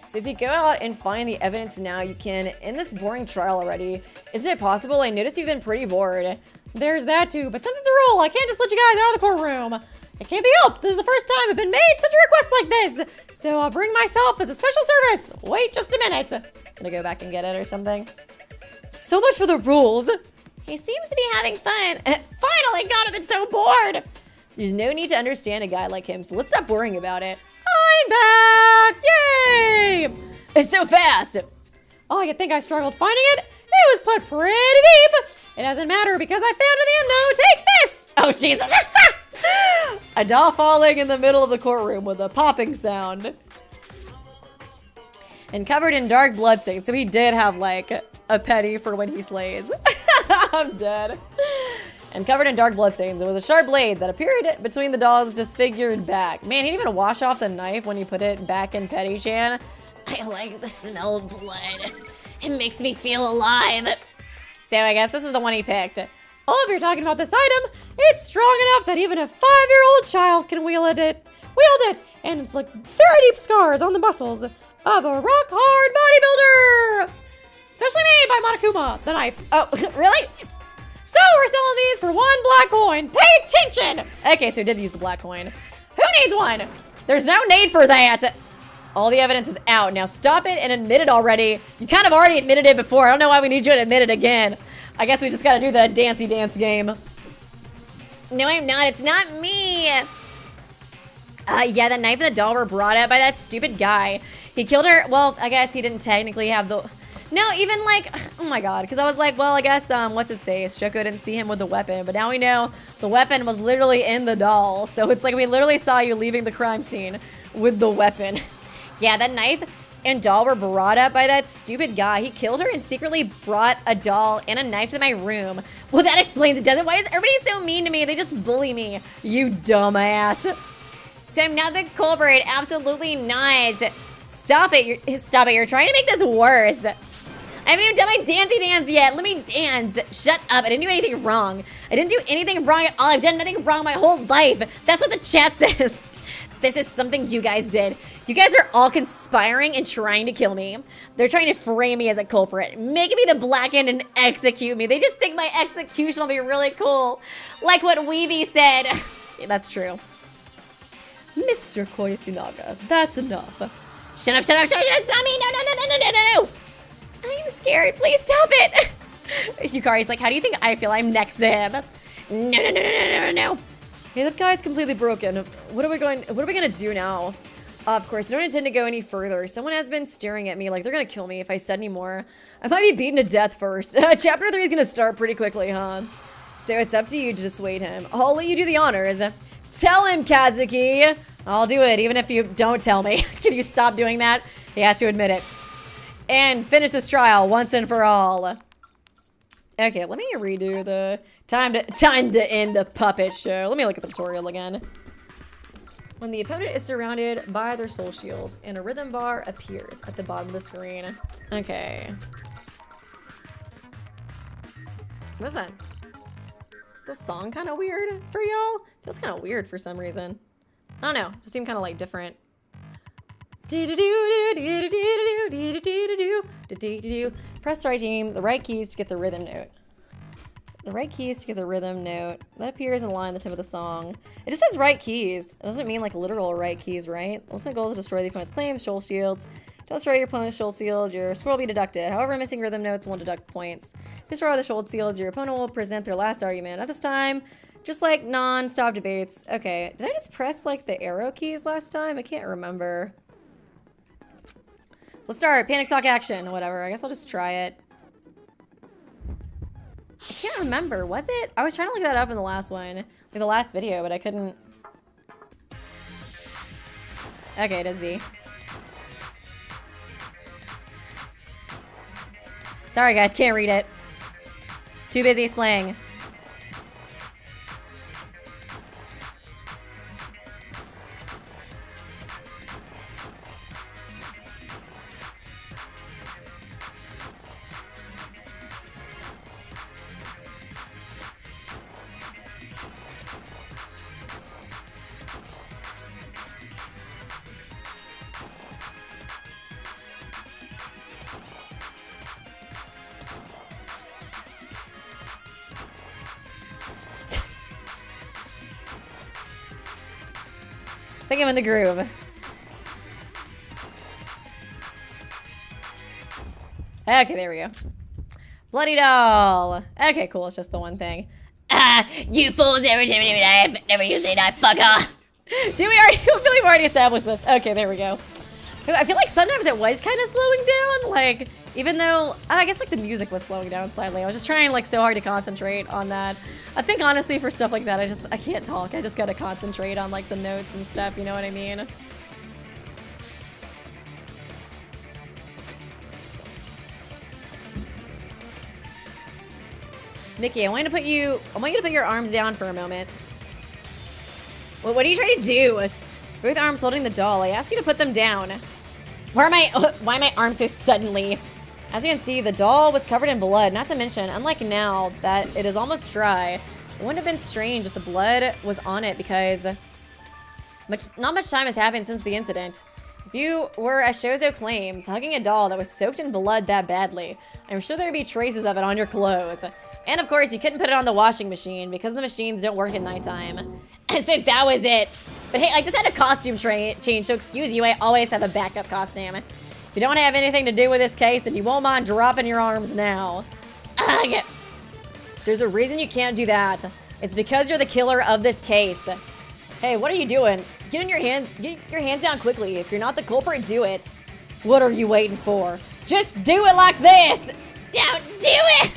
So if you go out and find the evidence now, you can end this boring trial already. Isn't it possible? I noticed you've been pretty bored. There's that too, but since it's a rule, I can't just let you guys out of the courtroom. It can't be helped. This is the first time I've been made such a request like this. So I'll bring myself as a special service. Wait just a minute. I'm gonna go back and get it or something. So much for the rules. He seems to be having fun. Finally, God, I've been so bored. There's no need to understand a guy like him, so let's stop worrying about it. I'm back! Yay! It's so fast. Oh, I think I struggled finding it. It was put pretty deep. It doesn't matter because I found it in the end, though. Take this! Oh, Jesus. A doll falling in the middle of the courtroom with a popping sound. And covered in dark bloodstains, so he did have, like, a petty for when he slays. I'm dead. And covered in dark bloodstains, there was a sharp blade that appeared between the doll's disfigured back. Man, he didn't even wash off the knife when he put it back in Petty-chan. I like the smell of blood. It makes me feel alive. So I guess this is the one he picked. Oh, if you're talking about this item, it's strong enough that even a 5-year-old child can wield it and inflict very deep scars on the muscles of a rock-hard bodybuilder. Specially made by Monokuma, the knife. Oh, really? So we're selling these for 1 black coin. Pay attention! Okay, so he did use the black coin. Who needs one? There's no need for that. All the evidence is out. Now stop it and admit it already. You kind of already admitted it before. I don't know why we need you to admit it again. I guess we just gotta do the dancey dance game. No, I'm not. It's not me. Yeah, the knife and the doll were brought out by that stupid guy. He killed her. Well, I guess he didn't technically have the... No, even like, oh my god, because I was like, well, I guess, what's his face? Shoko didn't see him with the weapon, but now we know the weapon was literally in the doll. So it's like we literally saw you leaving the crime scene with the weapon. Yeah, that knife and doll were brought up by that stupid guy. He killed her and secretly brought a doll and a knife to my room. Well, that explains it, doesn't it? Why is everybody so mean to me? They just bully me. You dumbass. So I'm not the culprit. Absolutely not. Stop it. Stop it. You're trying to make this worse. I haven't even done my dancey dance yet. Let me dance. Shut up. I didn't do anything wrong. I didn't do anything wrong at all. I've done nothing wrong my whole life. That's what the chat says. This is something you guys did. You guys are all conspiring and trying to kill me. They're trying to frame me as a culprit, making me the black end and execute me. They just think my execution will be really cool. Like what Weeby said. Yeah, that's true. Mr. Koyasunaga, that's enough. Shut up, shut up, shut up, shut up, stop me, no. I'm scared, please stop it. Yukari's like, how do you think I feel? I'm next to him. No. Hey, that guy's completely broken. What are we gonna do now? Of course, I don't intend to go any further. Someone has been staring at me like they're gonna kill me if I said any more. I might be beaten to death first. Chapter 3 is gonna start pretty quickly, huh? So it's up to you to dissuade him. I'll let you do the honors. Tell him, Kazuki! I'll do it, even if you don't tell me. Can you stop doing that? He has to admit it. And finish this trial once and for all. Okay, let me redo the time to end the puppet show. Let me look at the tutorial again. When the opponent is surrounded by their soul shield and a rhythm bar appears at the bottom of the screen. Okay. What is that? Is this song kind of weird for y'all? Feels kind of weird for some reason. I don't know. Just seemed kind of like different. Press the right team, the right keys to get the rhythm note. The right keys to get the rhythm note. That appears in the line at the tip of the song. It just says right keys. It doesn't mean like literal right keys, right? The ultimate goal is to destroy the opponent's claims, soul shields. Don't destroy your opponent's soul shields, your score will be deducted. However, missing rhythm notes won't deduct points. If you destroy the soul shields, your opponent will present their last argument. At this time, just like non-stop debates. Okay, did I just press like the arrow keys last time? I can't remember. Let's start. Panic talk action. Whatever. I guess I'll just try it. I can't remember. Was it? I was trying to look that up in the last one. Like the last video, but I couldn't. Okay, it is Z. Sorry guys, can't read it. Too busy slaying. I think I'm in the groove. Okay, there we go. Bloody doll. Okay, cool. It's just the one thing. Ah, you fools never used a knife. Never used a knife. Fuck off. Do we already? I feel like we've already established this. Okay, there we go. I feel like sometimes it was kind of slowing down. Like, even though, I guess like the music was slowing down slightly. I was just trying like so hard to concentrate on that. I think honestly for stuff like that, I can't talk. I just gotta concentrate on like the notes and stuff, you know what I mean? Mickey, I want you to put your arms down for a moment. Well, what are you trying to do? Both arms holding the doll. I asked you to put them down. Why are my arms so suddenly? As you can see, the doll was covered in blood. Not to mention, unlike now that it is almost dry, it wouldn't have been strange if the blood was on it because not much time has happened since the incident. If you were, as Shozo claims, hugging a doll that was soaked in blood that badly, I'm sure there'd be traces of it on your clothes. And of course, you couldn't put it on the washing machine because the machines don't work at nighttime. I said that was it. But hey, I just had a costume change, so excuse you, I always have a backup costume. If you don't have anything to do with this case, then you won't mind dropping your arms now. Ugh. There's a reason you can't do that. It's because you're the killer of this case. Hey, what are you doing? Get your hands down quickly. If you're not the culprit, do it. What are you waiting for? Just do it like this. Don't do it.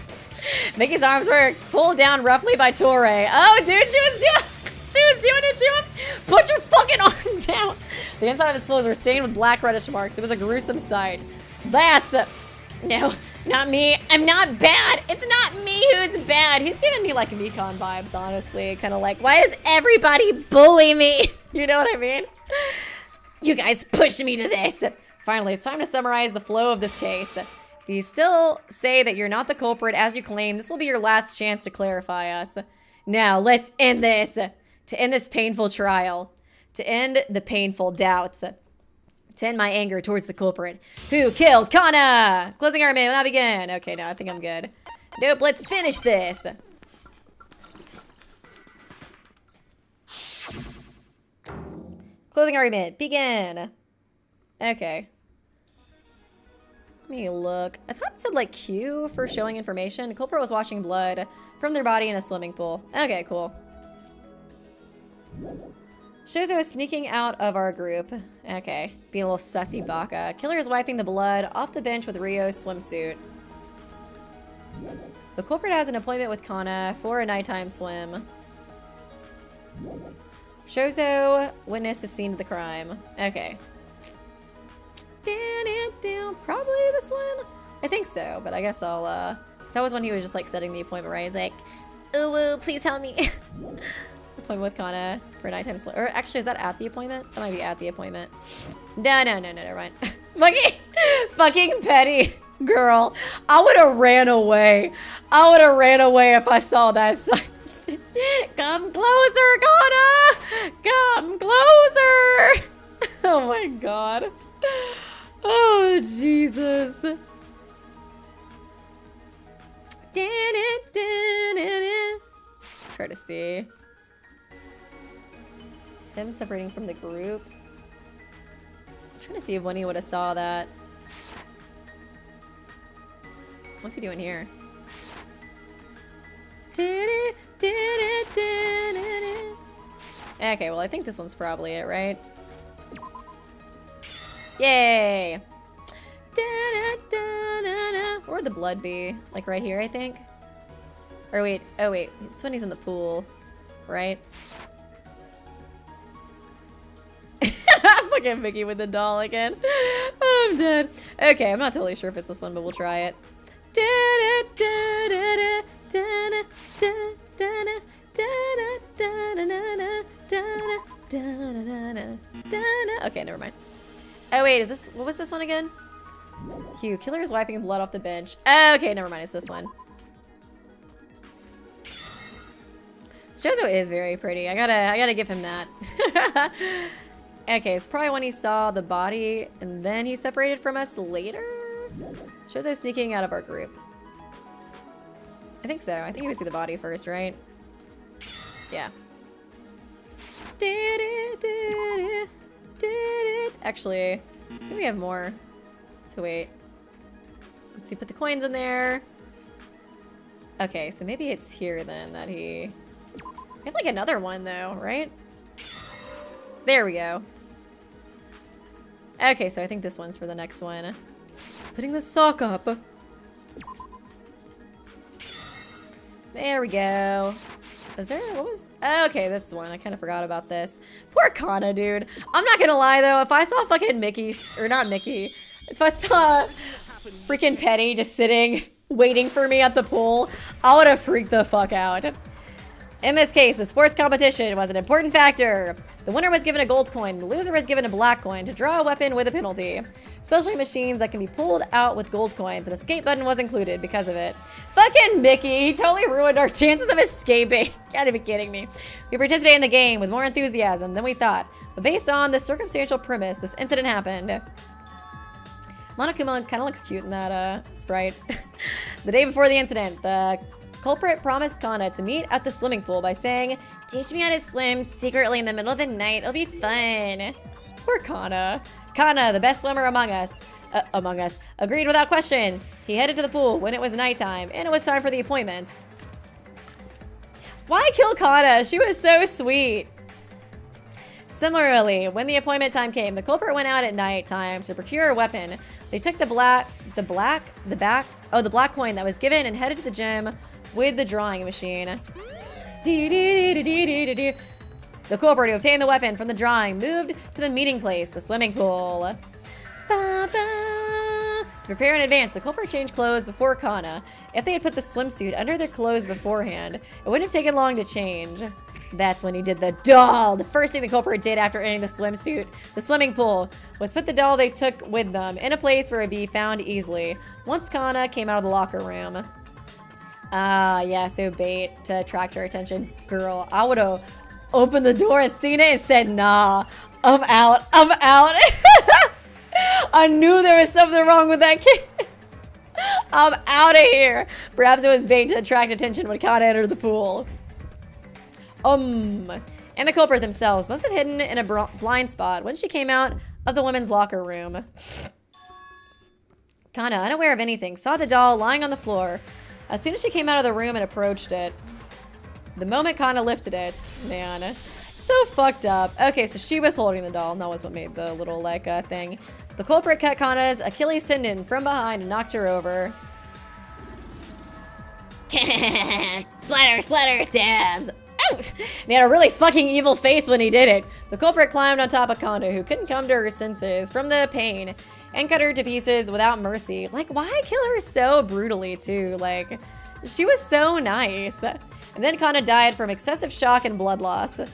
Mickey's arms were pulled down roughly by Torre. Oh, dude, she was doing it to him. Put your fucking arms down. The inside of his clothes were stained with black reddish marks. It was a gruesome sight. No, not me. I'm not bad. It's not me who's bad. He's giving me like Mekon vibes, honestly. Kind of like, why does everybody bully me? You know what I mean? You guys pushed me to this. Finally, it's time to summarize the flow of this case. If you still say that you're not the culprit as you claim, this will be your last chance to clarify us. Now, let's end this. To end this painful trial. To end the painful doubts. To end my anger towards the culprit. Who killed Kana? Closing argument, when I begin. Okay, now I think I'm good. Nope, let's finish this. Closing argument, begin. Okay. Let me look. I thought it said like Q for showing information. The culprit was washing blood from their body in a swimming pool. Okay, cool. Shozo is sneaking out of our group. Okay, being a little sussy baka. Killer is wiping the blood off the bench with Ryo's swimsuit. The culprit has an appointment with Kana for a nighttime swim. Shozo witnessed the scene of the crime. Okay. Probably this one? I think so, but I guess I'll, cause that was when he was just like setting the appointment, right? He's like, ooh, please help me. Appointment with Kana for a nighttime swim. Or actually, is that at the appointment? That might be at the appointment. No, never mind. fucking petty girl. I would have ran away. I would have ran away if I saw that sign. Come closer, Kana! Come closer! Oh my god. Oh, Jesus. Try to see. Him separating from the group. I'm trying to see if Winnie would have saw that. What's he doing here? Okay, well, I think this one's probably it, right? Yay! Where would the blood be? Like right here, I think? Or wait, oh wait, it's when he's in the pool, right? Fucking Mickey with the doll again. Oh, I'm dead. Okay, I'm not totally sure if it's this one, but we'll try it. Okay, never mind. Oh wait, is this, what was this one again? Hugh, killer is wiping blood off the bench. Oh, okay, never mind, it's this one. Shozo is very pretty. I gotta give him that. Okay, it's probably when he saw the body and then he separated from us later? Shozo sneaking out of our group. I think so. I think you see the body first, right? Yeah. Actually, I think we have more. So wait. Let's see, put the coins in there. Okay, so maybe it's here then that he... We have like another one though, right? There we go. Okay, so I think this one's for the next one. Putting the sock up. There we go. Is there, what was, oh, okay, that's the one. I kind of forgot about this. Poor Kana, dude. I'm not gonna lie though, if I saw fucking Mickey, or not Mickey, if I saw freaking Penny just sitting, waiting for me at the pool, I would have freaked the fuck out. In this case, the sports competition was an important factor. The winner was given a gold coin, the loser was given a black coin to draw a weapon with a penalty. Especially machines that can be pulled out with gold coins. An escape button was included because of it. Fucking Mickey, he totally ruined our chances of escaping. Gotta be kidding me. We participated in the game with more enthusiasm than we thought. But based on the circumstantial premise, this incident happened. Monokuma kind of looks cute in that sprite. The day before the incident, the culprit promised Kana to meet at the swimming pool by saying, "Teach me how to swim secretly in the middle of the night. It'll be fun." Poor Kana. Kana, the best swimmer among us, agreed without question. He headed to the pool when it was nighttime, and it was time for the appointment. Why kill Kana? She was so sweet. Similarly, when the appointment time came, the culprit went out at night time to procure a weapon. They took the black coin that was given and headed to the gym with the drawing machine. The culprit who obtained the weapon from the drawing moved to the meeting place, the swimming pool. To prepare in advance, the culprit changed clothes before Kana. If they had put the swimsuit under their clothes beforehand, it wouldn't have taken long to change. That's when he did the doll. The first thing the culprit did after entering the swimming pool, was put the doll they took with them in a place where it would be found easily once Kana came out of the locker room. Ah, yeah, so bait to attract her attention. Girl, I would have opened the door and seen it and said, "Nah, I'm out. I'm out." I knew there was something wrong with that kid. I'm out of here. Perhaps it was bait to attract attention when Kana entered the pool. And the culprit themselves must have hidden in a blind spot when she came out of the women's locker room. Kana, unaware of anything, saw the doll lying on the floor. As soon as she came out of the room and approached it, the moment Kana lifted it, man, So fucked up. Okay, so she was holding the doll, and that was what made the little, like, thing. The culprit cut Kana's Achilles tendon from behind and knocked her over. Splatter, stabs. And he had a really fucking evil face when he did it. The culprit climbed on top of Kana, who couldn't come to her senses from the pain, and cut her to pieces without mercy. Like, why kill her so brutally, too? Like, she was so nice. And then Kana died from excessive shock and blood loss. At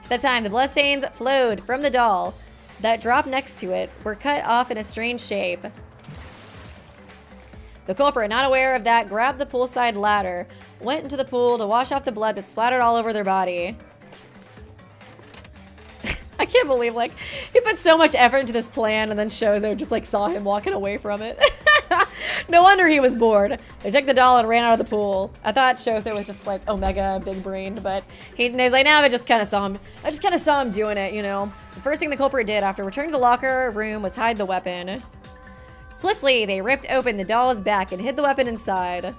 the time, the bloodstains flowed from the doll that dropped next to it were cut off in a strange shape. The culprit, not aware of that, grabbed the poolside ladder, went into the pool to wash off the blood that splattered all over their body. I can't believe, like, he put so much effort into this plan and then Shozo just, like, saw him walking away from it. No wonder he was bored. They took the doll and ran out of the pool. I thought Shozo was just, like, omega big-brained, but he's like, nah, I just kind of saw him doing it, you know? The first thing the culprit did after returning to the locker room was hide the weapon. Swiftly, they ripped open the doll's back and hid the weapon inside.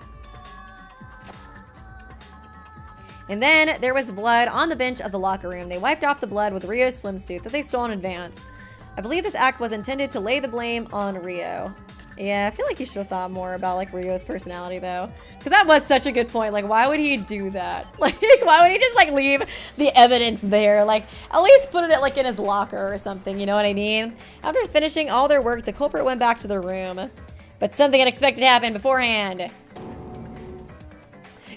And then there was blood on the bench of the locker room. They wiped off the blood with Ryo's swimsuit that they stole in advance. I believe this act was intended to lay the blame on Ryo. Yeah, I feel like you should have thought more about, like, Ryo's personality, though. Because that was such a good point. Like, why would he do that? Like, why would he just, like, leave the evidence there? Like, at least put it, like, in his locker or something, you know what I mean? After finishing all their work, the culprit went back to their room. But something unexpected happened beforehand.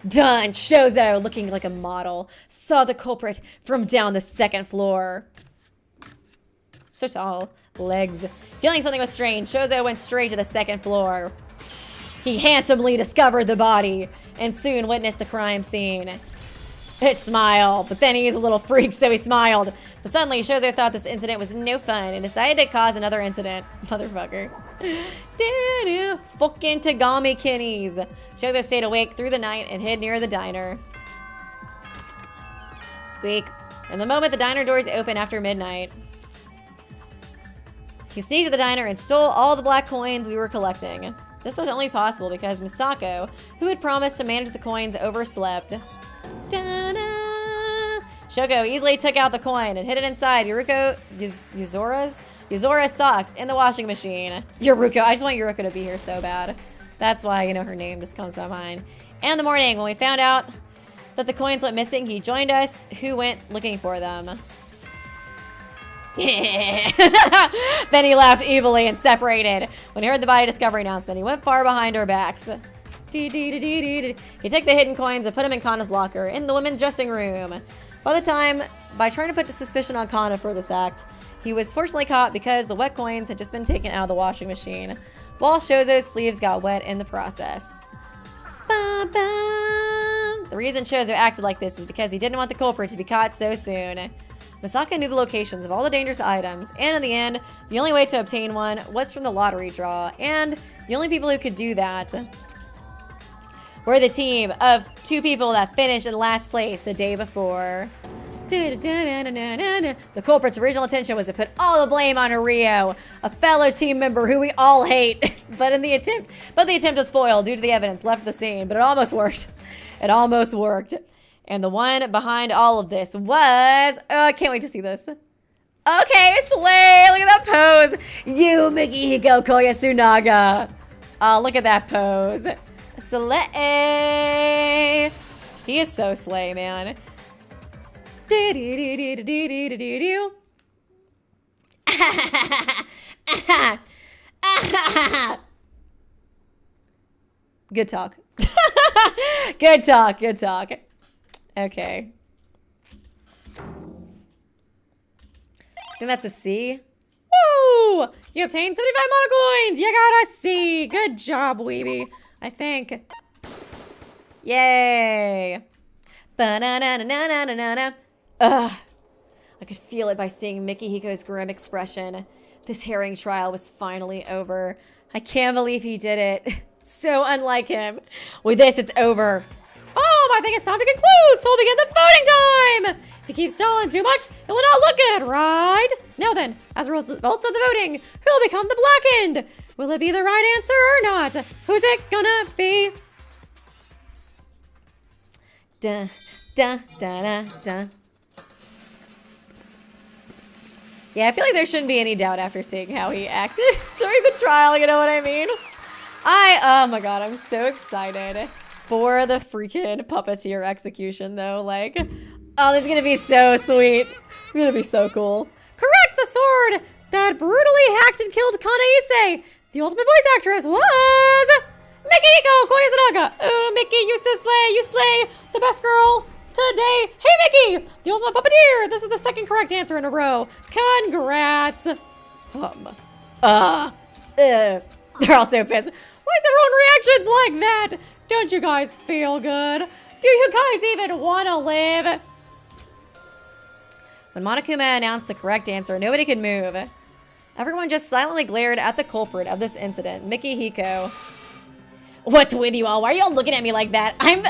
Done! Shozo, looking like a model, saw the culprit from down the second floor. So tall. Legs. Feeling something was strange, Shozo went straight to the second floor. He handsomely discovered the body and soon witnessed the crime scene. His smile, but then he's a little freak, so he smiled. But suddenly, Shozo thought this incident was no fun and decided to cause another incident. Motherfucker. Fucking Tagami Kinnies. Shozo stayed awake through the night and hid near the diner. Squeak. And the moment the diner doors open after midnight, he sneaked to the diner and stole all the black coins we were collecting. This was only possible because Misako, who had promised to manage the coins, overslept. Da-da! Shoko easily took out the coin and hid it inside Yuzora's socks in the washing machine. Yuruko, I just want Yuruko to be here so bad. That's why, you know, her name just comes to my mind. And in the morning, when we found out that the coins went missing, he joined us, who went looking for them. Then he laughed evilly and separated. When he heard the body discovery announcement, he went far behind our backs. He took the hidden coins and put them in Kana's locker in the women's dressing room. By trying to put the suspicion on Kana for this act, he was fortunately caught because the wet coins had just been taken out of the washing machine, while Shozo's sleeves got wet in the process. The reason Shozo acted like this was because he didn't want the culprit to be caught so soon. Misaka knew the locations of all the dangerous items, and in the end, the only way to obtain one was from the lottery draw, and the only people who could do that were the team of 2 people that finished in last place the day before. The culprit's original intention was to put all the blame on Ryo, a fellow team member who we all hate. but the attempt was foiled due to the evidence left at the scene, but it almost worked. It almost worked. And the one behind all of this was... Oh, I can't wait to see this. Okay, Slay! Look at that pose! You, Mikihiko Koyasunaga! Oh, look at that pose. Slay! He is so Slay, man. Good talk. Good talk, good talk. Okay. I think that's a C. Woo! You obtained 75 mono coins! You got a C! Good job, Weeby. I think. Yay! Ba-na-na-na-na-na-na-na. Ugh. I could feel it by seeing Mikihiko's grim expression. This herring trial was finally over. I can't believe he did it. So unlike him. With this, it's over. I think it's time to conclude, so we'll begin the voting time! If he keeps stalling too much, it will not look good, right? Now then, as a result of the voting, who will become the Blackened? Will it be the right answer or not? Who's it gonna be? Da, da, da, da. Yeah, I feel like there shouldn't be any doubt after seeing how he acted during the trial, you know what I mean? Oh my god, I'm so excited for the freaking puppeteer execution, though. Like, oh, this is gonna be so sweet. It's gonna be so cool. Correct, the sword that brutally hacked and killed Kanaise, the ultimate voice actress, was Mikiko Koyasadaka. Oh, Mickey, you slay the best girl today. Hey, Mickey, the ultimate puppeteer. This is the second correct answer in a row. Congrats. They're all so pissed. Why is everyone reactions like that? Don't you guys feel good? Do you guys even want to live? When Monokuma announced the correct answer, nobody could move. Everyone just silently glared at the culprit of this incident, Mickey Hiko. What's with you all? Why are y'all looking at me like that? I'm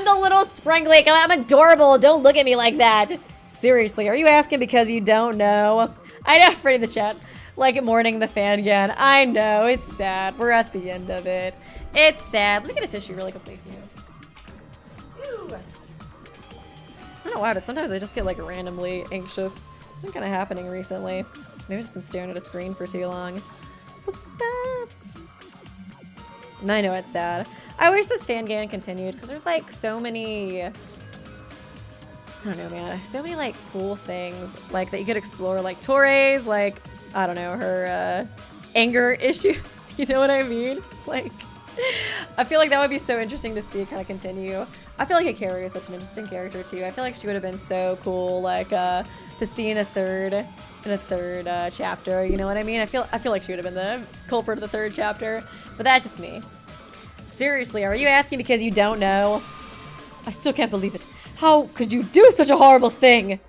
the little sprungly. I'm adorable. Don't look at me like that. Seriously, are you asking because you don't know? I know, Freddy in the chat. Like mourning the fan again. I know, it's sad. We're at the end of it. It's sad. Let me get a tissue really quickly. Ew. I don't know why, but sometimes I just get like randomly anxious. It's been kind of happening recently. Maybe I've just been staring at a screen for too long. And I know it's sad. I wish this fan game continued because there's like so many, I don't know, man. So many like cool things like that you could explore, like Torre's, like, I don't know, her anger issues. You know what I mean? Like, I feel like that would be so interesting to see kind of continue. I feel like Hikaru is such an interesting character too. I feel like she would have been so cool, like to see in a third chapter. You know what I mean? I feel like she would have been the culprit of the third chapter, but that's just me. Seriously, are you asking because you don't know? I still can't believe it. How could you do such a horrible thing?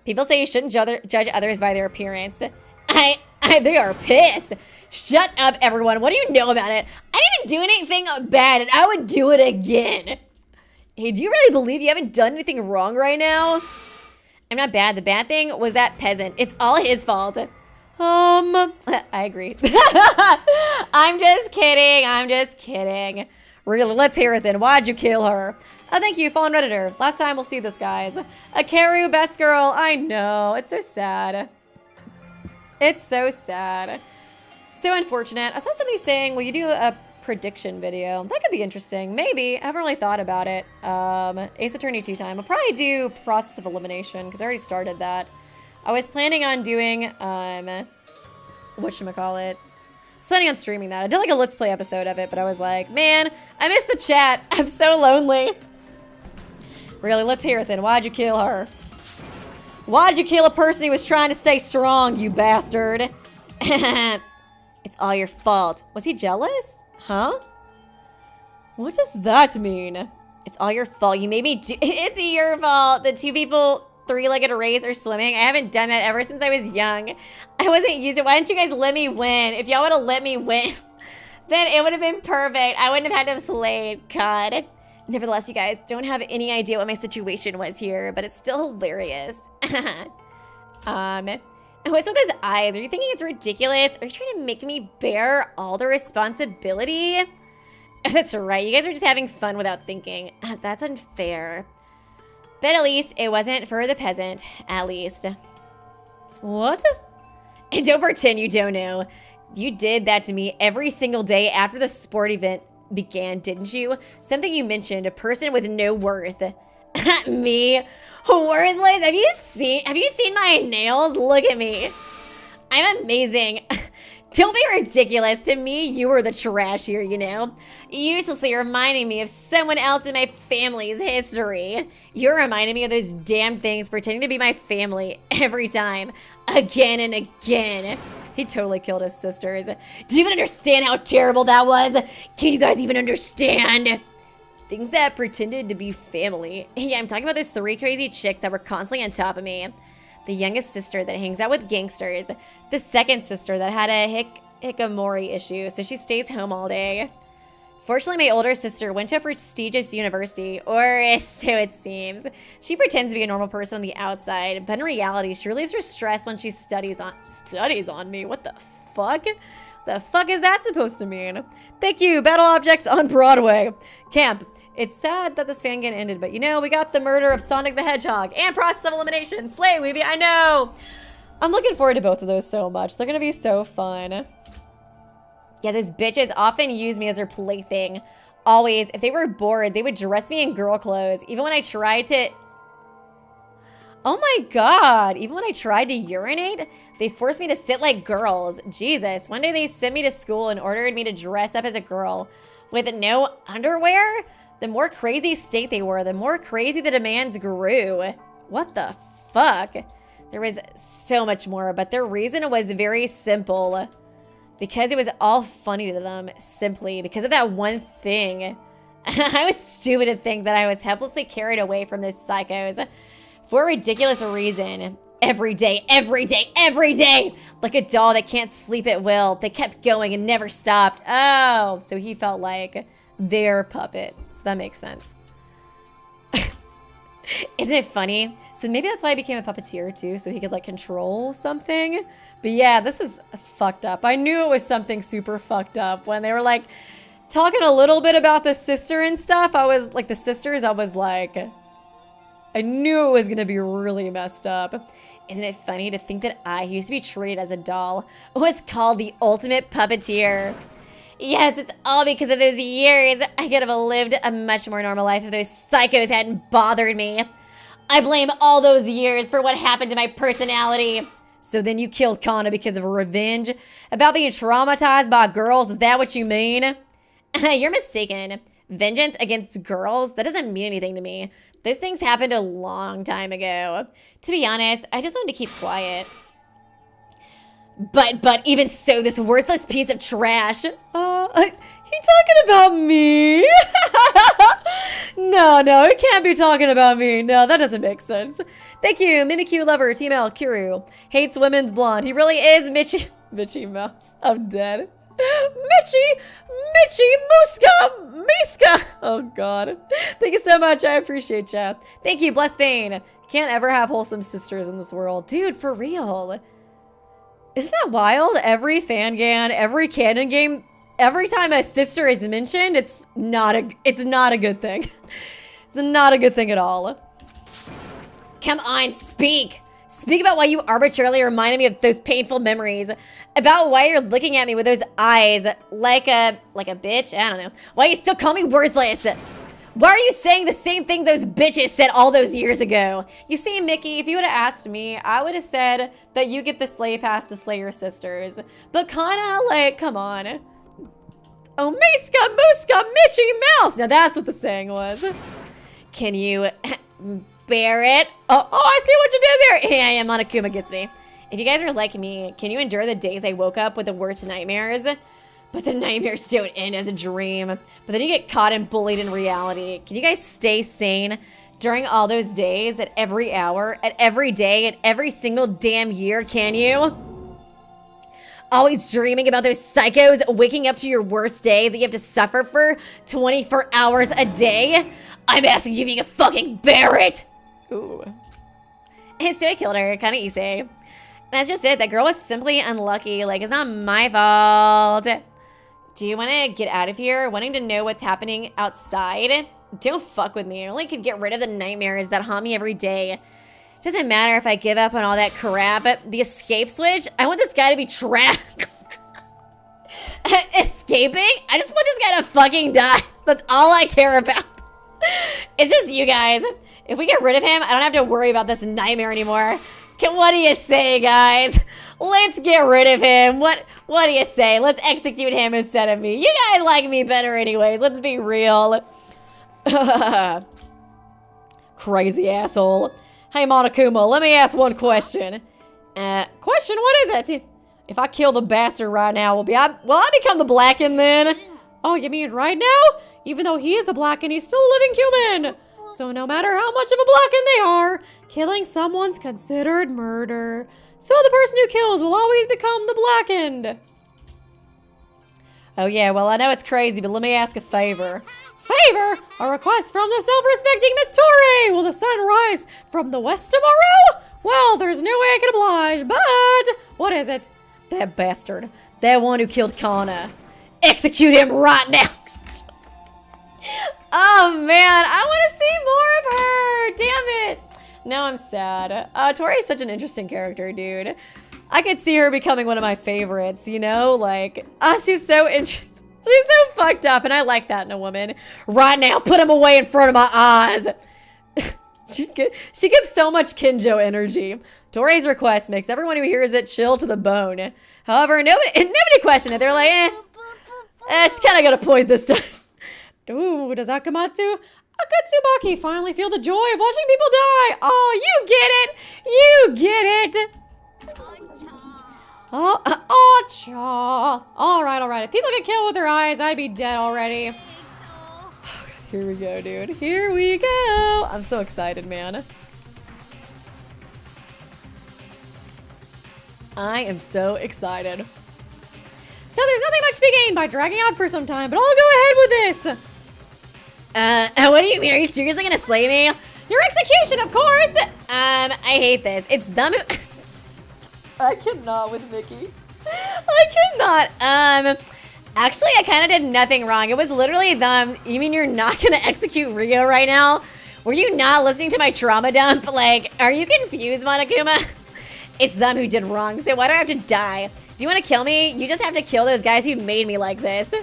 People say you shouldn't judge others by their appearance. They are pissed. Shut up, everyone. What do you know about it? I didn't even do anything bad, and I would do it again. Hey, do you really believe you haven't done anything wrong right now? I'm not bad. The bad thing was that peasant. It's all his fault. I agree. I'm just kidding. Really, let's hear it then. Why'd you kill her? Oh, thank you, Fallen Redditor. Last time we'll see this, guys. Hikaru, best girl. I know. It's so sad. It's so sad. So unfortunate. I saw somebody saying, will you do a prediction video? That could be interesting. Maybe. I haven't really thought about it. Ace Attorney 2 time. I'll probably do Process of Elimination, because I already started that. I was planning on doing, whatchamacallit? Planning on streaming that. I did like a Let's Play episode of it, but I was like, man, I miss the chat. I'm so lonely. Really, let's hear it then. Why'd you kill her? Why'd you kill a person who was trying to stay strong, you bastard? It's all your fault. Was he jealous? Huh? What does that mean? It's all your fault. You made me do- It's your fault. The two people three-legged race or swimming. I haven't done that ever since I was young. I wasn't used to it. Why didn't you guys let me win? If y'all would have let me win, then it would have been perfect. I wouldn't have had to have slayed. God. Nevertheless, you guys don't have any idea what my situation was here, but it's still hilarious. What's with those eyes? Are you thinking it's ridiculous? Are you trying to make me bear all the responsibility? That's right. You guys were just having fun without thinking. That's unfair. But at least it wasn't for the peasant, at least. What? And don't pretend you don't know. You did that to me every single day after the sport event began, didn't you? Something you mentioned, a person with no worth. Me? Worthless? Have you seen my nails? Look at me. I'm amazing. Don't be ridiculous. To me, you were the trash here, you know? Uselessly reminding me of someone else in my family's history. You're reminding me of those damn things, pretending to be my family every time. Again and again. He totally killed his sisters. Do you even understand how terrible that was? Can you guys even understand? Things that pretended to be family. Yeah, I'm talking about those 3 crazy chicks that were constantly on top of me. The youngest sister that hangs out with gangsters. The second sister that had a hikikomori issue, so she stays home all day. Fortunately, my older sister went to a prestigious university, or so it seems. She pretends to be a normal person on the outside, but in reality, she relieves her stress when she studies on me. What the fuck? The fuck is that supposed to mean? Thank you, Battle Objects on Broadway. Camp, It's sad that this fan game ended, but you know, we got the murder of Sonic the Hedgehog and process of elimination. Slay, Weeby, I know. I'm looking forward to both of those so much. They're gonna be so fun. Yeah, those bitches often use me as their plaything. Always, if they were bored, they would dress me in girl clothes. Even when I tried to... Oh my god, even when I tried to urinate, they forced me to sit like girls. Jesus, one day they sent me to school and ordered me to dress up as a girl with no underwear. The more crazy state they were, the more crazy the demands grew. What the fuck? There was so much more, but their reason was very simple. Because it was all funny to them, simply because of that one thing. I was stupid to think that I was helplessly carried away from those psychos for a ridiculous reason. Every day, every day, every day! Like a doll that can't sleep at will. They kept going and never stopped. Oh, so he felt like their puppet. So that makes sense. Isn't it funny? So maybe that's why I became a puppeteer too, so he could like control something. But yeah, this is fucked up. I knew it was something super fucked up when they were like talking a little bit about the sister and stuff. I was like, the sisters, I was like, I knew it was gonna be really messed up. Isn't it funny to think that I used to be treated as a doll? It was called the ultimate puppeteer. Yes, it's all because of those years. I could have lived a much more normal life if those psychos hadn't bothered me. I blame all those years for what happened to my personality. So then you killed Kana because of revenge? About being traumatized by girls? Is that what you mean? You're mistaken. Vengeance against girls? That doesn't mean anything to me. Those things happened a long time ago. To be honest, I just wanted to keep quiet. But even so, this worthless piece of trash. He talking about me? No, he can't be talking about me. No, that doesn't make sense. Thank you, Mimikyu Lover, Team L, Kiru. Hates women's blonde. He really is Mitchy Mouse. I'm dead. Mitchy, Muska. Oh, God. Thank you so much. I appreciate you. Thank you, Blessed Bane. Can't ever have wholesome sisters in this world. Dude, for real. Isn't that wild? Every fangan, every canon game, every time a sister is mentioned, it's not a good thing. It's not a good thing at all. Come on, speak. Speak about why you arbitrarily reminded me of those painful memories. About why you're looking at me with those eyes like a bitch. I don't know. Why you still call me worthless? Why are you saying the same thing those bitches said all those years ago? You see, Mickey, if you would have asked me, I would have said that you get the slay pass to slay your sisters. But kinda like, come on. Oh, Miska, Muska, Mitchy Mouse. Now that's what the saying was. Can you bear it? Oh, I see what you did there. Yeah, Monokuma gets me. If you guys are like me, can you endure the days I woke up with the worst nightmares? But the nightmares don't end as a dream. But then you get caught and bullied in reality. Can you guys stay sane during all those days, at every hour, at every day, at every single damn year, can you? Always dreaming about those psychos waking up to your worst day that you have to suffer for 24 hours a day? I'm asking you if you can fucking bear it! Ooh. And so I killed her, kinda easy. That's just it, that girl was simply unlucky, like it's not my fault. Do you want to get out of here? Wanting to know what's happening outside? Don't fuck with me. I only could get rid of the nightmares that haunt me every day. Doesn't matter if I give up on all that crap. The escape switch? I want this guy to be trapped. Escaping? I just want this guy to fucking die. That's all I care about. It's just you guys. If we get rid of him, I don't have to worry about this nightmare anymore. What do you say, guys? Let's get rid of him. What do you say? Let's execute him instead of me. You guys like me better anyways. Let's be real. Crazy asshole. Hey, Monokuma, let me ask one question. Question? What is it? If I kill the bastard right now, will I become the Blackened then? Oh, you mean right now? Even though he is the Blackened, he's still a living human. So no matter how much of a Blackened they are, killing someone's considered murder. So the person who kills will always become the Blackened. Oh yeah, well I know it's crazy, but let me ask a favor. Favor? A request from the self-respecting Miss Torre! Will the sun rise from the west tomorrow? Well, there's no way I can oblige, but... What is it? That bastard. That one who killed Kana. Execute him right now! Oh man, I want to see more of her. Damn it. Now I'm sad. Tori's such an interesting character, dude. I could see her becoming one of my favorites, you know? Like, she's so interesting. She's so fucked up, and I like that in a woman. Right now, put him away in front of my eyes. She gives so much Kinjo energy. Tori's request makes everyone who hears it chill to the bone. However, nobody questioned it. They're like, she's kind of got a point this time. Ooh, does Akamatsu? Akatsubaki finally feel the joy of watching people die. Oh, you get it. You get it. Oh, cha. All right. If people get killed with their eyes, I'd be dead already. Here we go, dude. Here we go. I'm so excited, man. I am so excited. So there's nothing much to be gained by dragging out for some time, but I'll go ahead with this. What do you mean? Are you seriously gonna slay me? Your execution, of course. I hate this. It's them who... I cannot with Mickey. I cannot. Actually, I kind of did nothing wrong. It was literally them. You mean you're not gonna execute Rio right now? Were you not listening to my trauma dump? Like, are you confused, Monokuma? It's them who did wrong, so why do I have to die? If you want to kill me, you just have to kill those guys who made me like this. No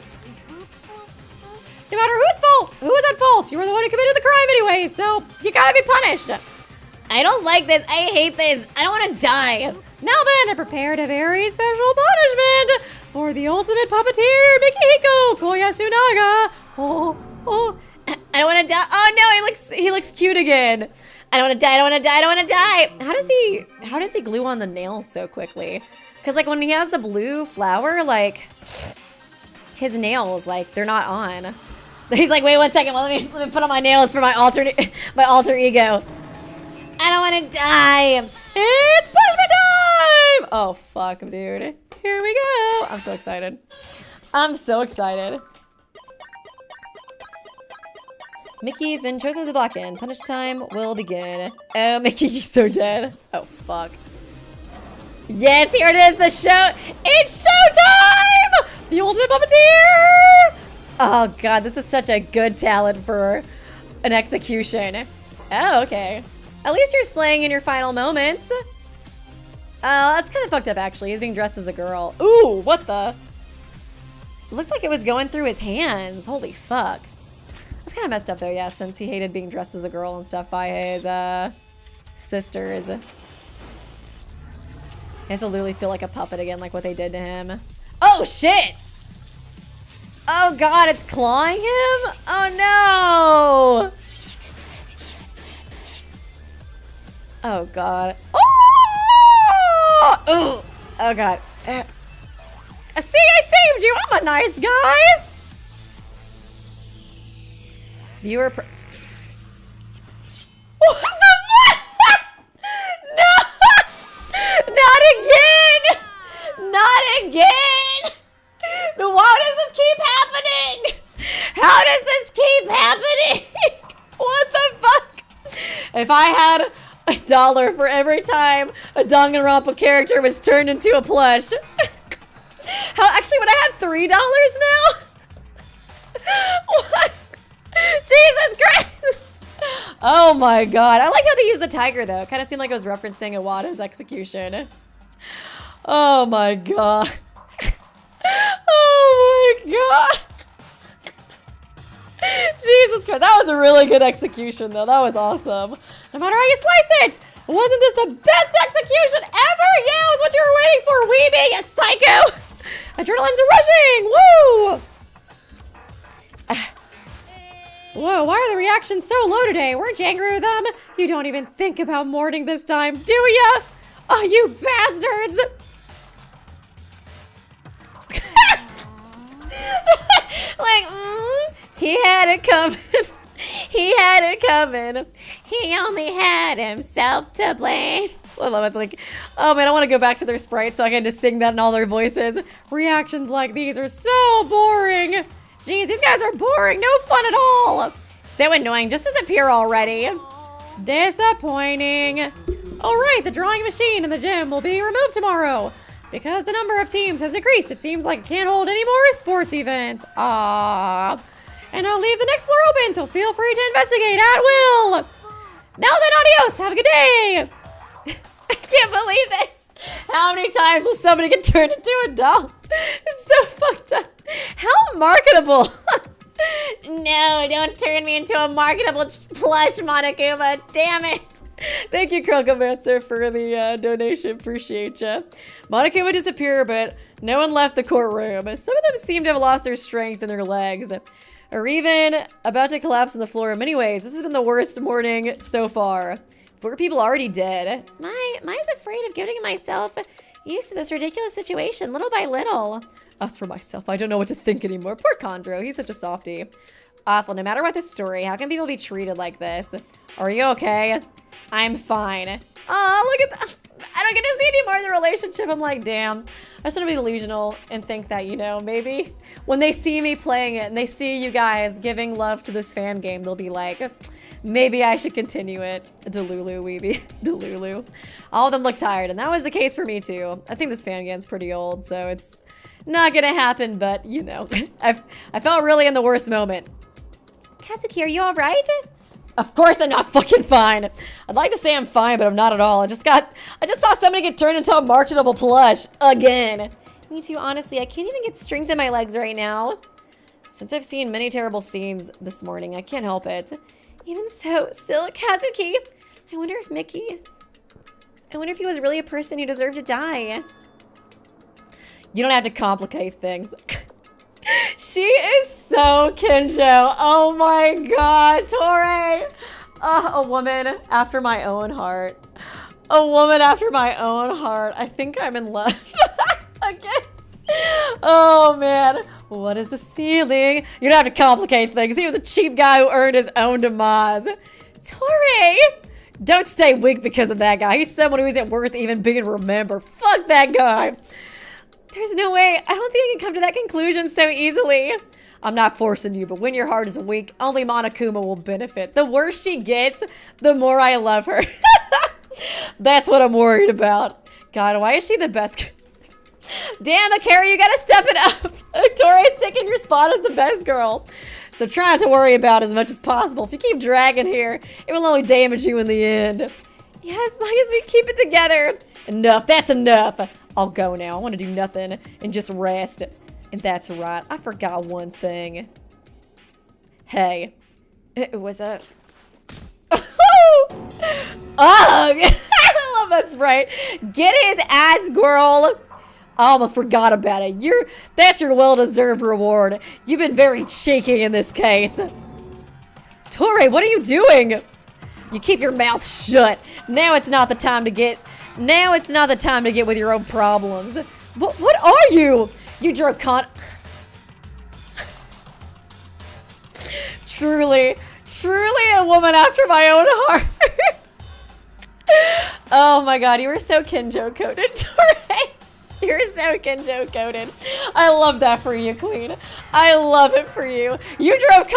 matter whose fault, who was at fault, you were the one who committed the crime anyway, so you gotta be punished. I don't like this, I hate this, I don't want to die. Now then, I prepared a very special punishment for the ultimate puppeteer, Mikihiko Koyasunaga. Oh, I don't want to die. Oh no, he looks cute again. I don't want to die. How does he glue on the nails so quickly? Because like when he has the blue flower, like his nails, like they're not on. He's like, wait 1 second, well, let me put on my nails for my alter ego. I don't want to die. It's punishment time! Oh fuck, dude. Here we go. I'm so excited. Mickey's been chosen as the block in. Punish time will begin. Oh, Mickey, you're so dead. Oh, fuck. Yes, here it is, the show. It's showtime! The ultimate puppeteer! Oh, God, this is such a good talent for an execution. Oh, okay. At least you're slaying in your final moments. Oh, that's kind of fucked up, actually. He's being dressed as a girl. Ooh, what the? It looked like it was going through his hands. Holy fuck. That's kind of messed up though, yeah, since he hated being dressed as a girl and stuff by his, sisters. He has to literally feel like a puppet again, like what they did to him. Oh, shit! Oh, God, it's clawing him? Oh, no! Oh, God. Oh! Oh, God. See, I saved you! I'm a nice guy! Viewer what the fuck? No! Not again! Not again! Why does this keep happening? How does this keep happening? What the fuck? If I had $1 for every time a Danganronpa character was turned into a plush. Actually, would I have $3 now? What? Jesus Christ! Oh my God. I liked how they used the tiger though. It kind of seemed like it was referencing Iwata's execution. Oh my God. Oh my God. Jesus Christ. That was a really good execution though. That was awesome. No matter how you slice it, wasn't this the best execution ever? Yeah, it was what you were waiting for, Weeby, you psycho! Adrenaline's rushing! Woo! Whoa, why are the reactions so low today? Weren't you angry with them? You don't even think about mourning this time, do ya? Oh, you bastards! Like, he had it coming. He had it coming. He only had himself to blame. I love it. Like, oh man, I want to go back to their sprites so I can just sing that in all their voices. Reactions like these are so boring. Jeez, these guys are boring. No fun at all. So annoying. Just disappear already. Disappointing. All right, the drawing machine in the gym will be removed tomorrow. Because the number of teams has decreased, it seems like it can't hold any more sports events. Ah. And I'll leave the next floor open, so feel free to investigate at will. Now then, adios. Have a good day. I can't believe this. How many times will somebody get turned into a doll? It's so fucked up. How marketable. No, don't turn me into a marketable plush, Monokuma. Damn it. Thank you, Krokomancer, for the donation. Appreciate ya. Monokuma disappeared, but no one left the courtroom. Some of them seem to have lost their strength in their legs, or even about to collapse on the floor. In many ways, this has been the worst morning so far. 4 people already dead. Mine's afraid of getting myself used to this ridiculous situation little by little. As for myself, I don't know what to think anymore. Poor Chondro, he's such a softie. Awful, no matter what the story, how can people be treated like this? Are you okay? I'm fine. Aw, look at that. I don't get to see any more of the relationship. I'm like, damn. I shouldn't be delusional and think that, you know, maybe when they see me playing it and they see you guys giving love to this fan game, they'll be like, maybe I should continue it. Delulu, weeby. Delulu. All of them look tired, and that was the case for me too. I think this fan game's pretty old, so it's not gonna happen, but, you know, I felt really in the worst moment. Kazuki, are you alright? Of course I'm not fucking fine. I'd like to say I'm fine, but I'm not at all. I just saw somebody get turned into a marketable plush. Again. Me too, honestly. I can't even get strength in my legs right now. Since I've seen many terrible scenes this morning, I can't help it. Even so, still Kazuki. I wonder if he was really a person who deserved to die. You don't have to complicate things. She is so Kinjo. Oh my god, Torre. A woman after my own heart. A woman after my own heart. I think I'm in love. Again. Oh man. What is this feeling? You don't have to complicate things. He was a cheap guy who earned his own demise. Torre! Don't stay weak because of that guy. He's someone who isn't worth even being remembered. Fuck that guy. There's no way. I don't think I can come to that conclusion so easily. I'm not forcing you, but when your heart is weak, only Monokuma will benefit. The worse she gets, the more I love her. That's what I'm worried about. God, why is she the best? Damn, Akira, you gotta step it up. Tori's taking your spot as the best girl. So try not to worry about it as much as possible. If you keep dragging here, it will only damage you in the end. Yeah, as long as we keep it together. Enough, that's enough. I'll go now. I want to do nothing and just rest. And that's right. I forgot one thing. Hey. It was a... Ugh! I love that's right. Get his ass, girl. I almost forgot about it. That's your well-deserved reward. You've been very cheeky in this case. Torre, what are you doing? You keep your mouth shut. Now it's not the time to get with your own problems. What are you? You drove Truly a woman after my own heart. Oh my god, you were so Kinjo-coded, Torre. You're so Kinjo-coded. I love that for you, queen. I love it for you. You drove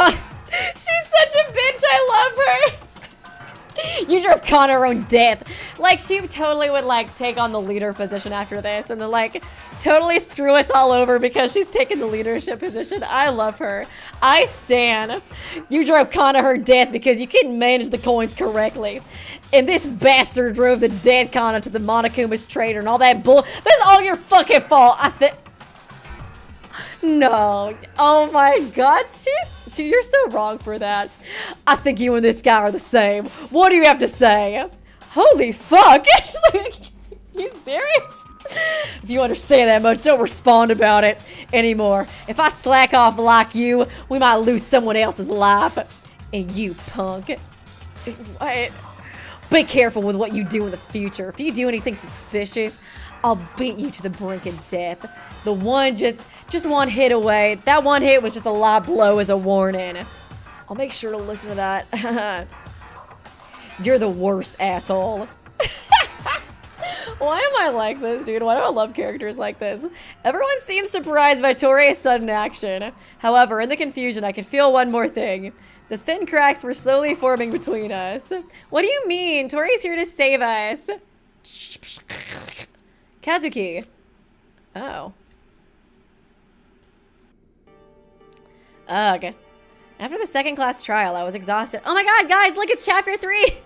She's such a bitch, I love her. You drove Con her own death. Like, she totally would, like, take on the leader position after this and then, like, totally screw us all over because she's taken the leadership position. I love her. I stan. You drove Con to her death because you couldn't manage the coins correctly. And this bastard drove the dead Kana to the Monokuma's trader and all that bull. That's all your fucking fault. No. Oh my god. You're so wrong for that. I think you and this guy are the same. What do you have to say? Holy fuck. You serious? If you understand that much, don't respond about it anymore. If I slack off like you, we might lose someone else's life. And you, punk. What? Be careful with what you do in the future. If you do anything suspicious, I'll beat you to the brink of death. The one just one hit away. That one hit was just a light blow as a warning. I'll make sure to listen to that. You're the worst, asshole. Why am I like this, dude? Why do I love characters like this? Everyone seems surprised by Torre's sudden action. However, in the confusion, I can feel one more thing. The thin cracks were slowly forming between us. What do you mean? Tori's here to save us. Kazuki. Oh. Ugh. After the second class trial, I was exhausted. Oh my god, guys, look, it's chapter 3!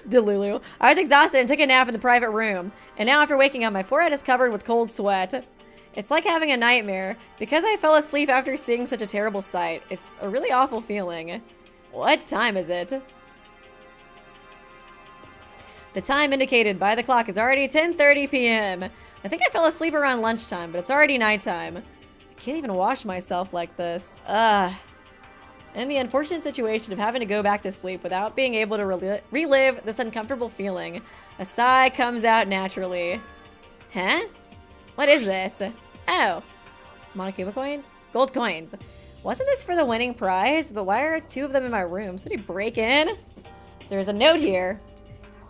Delulu. I was exhausted and took a nap in the private room. And now after waking up, my forehead is covered with cold sweat. It's like having a nightmare. Because I fell asleep after seeing such a terrible sight. It's a really awful feeling. What time is it? The time indicated by the clock is already 10:30 p.m. I think I fell asleep around lunchtime, but it's already nighttime. I can't even wash myself like this. Ugh. In the unfortunate situation of having to go back to sleep without being able to relive this uncomfortable feeling, a sigh comes out naturally. Huh? What is this? Oh. Monokuma coins? Gold coins. Wasn't this for the winning prize? But why are 2 of them in my room? Somebody break in? There's a note here.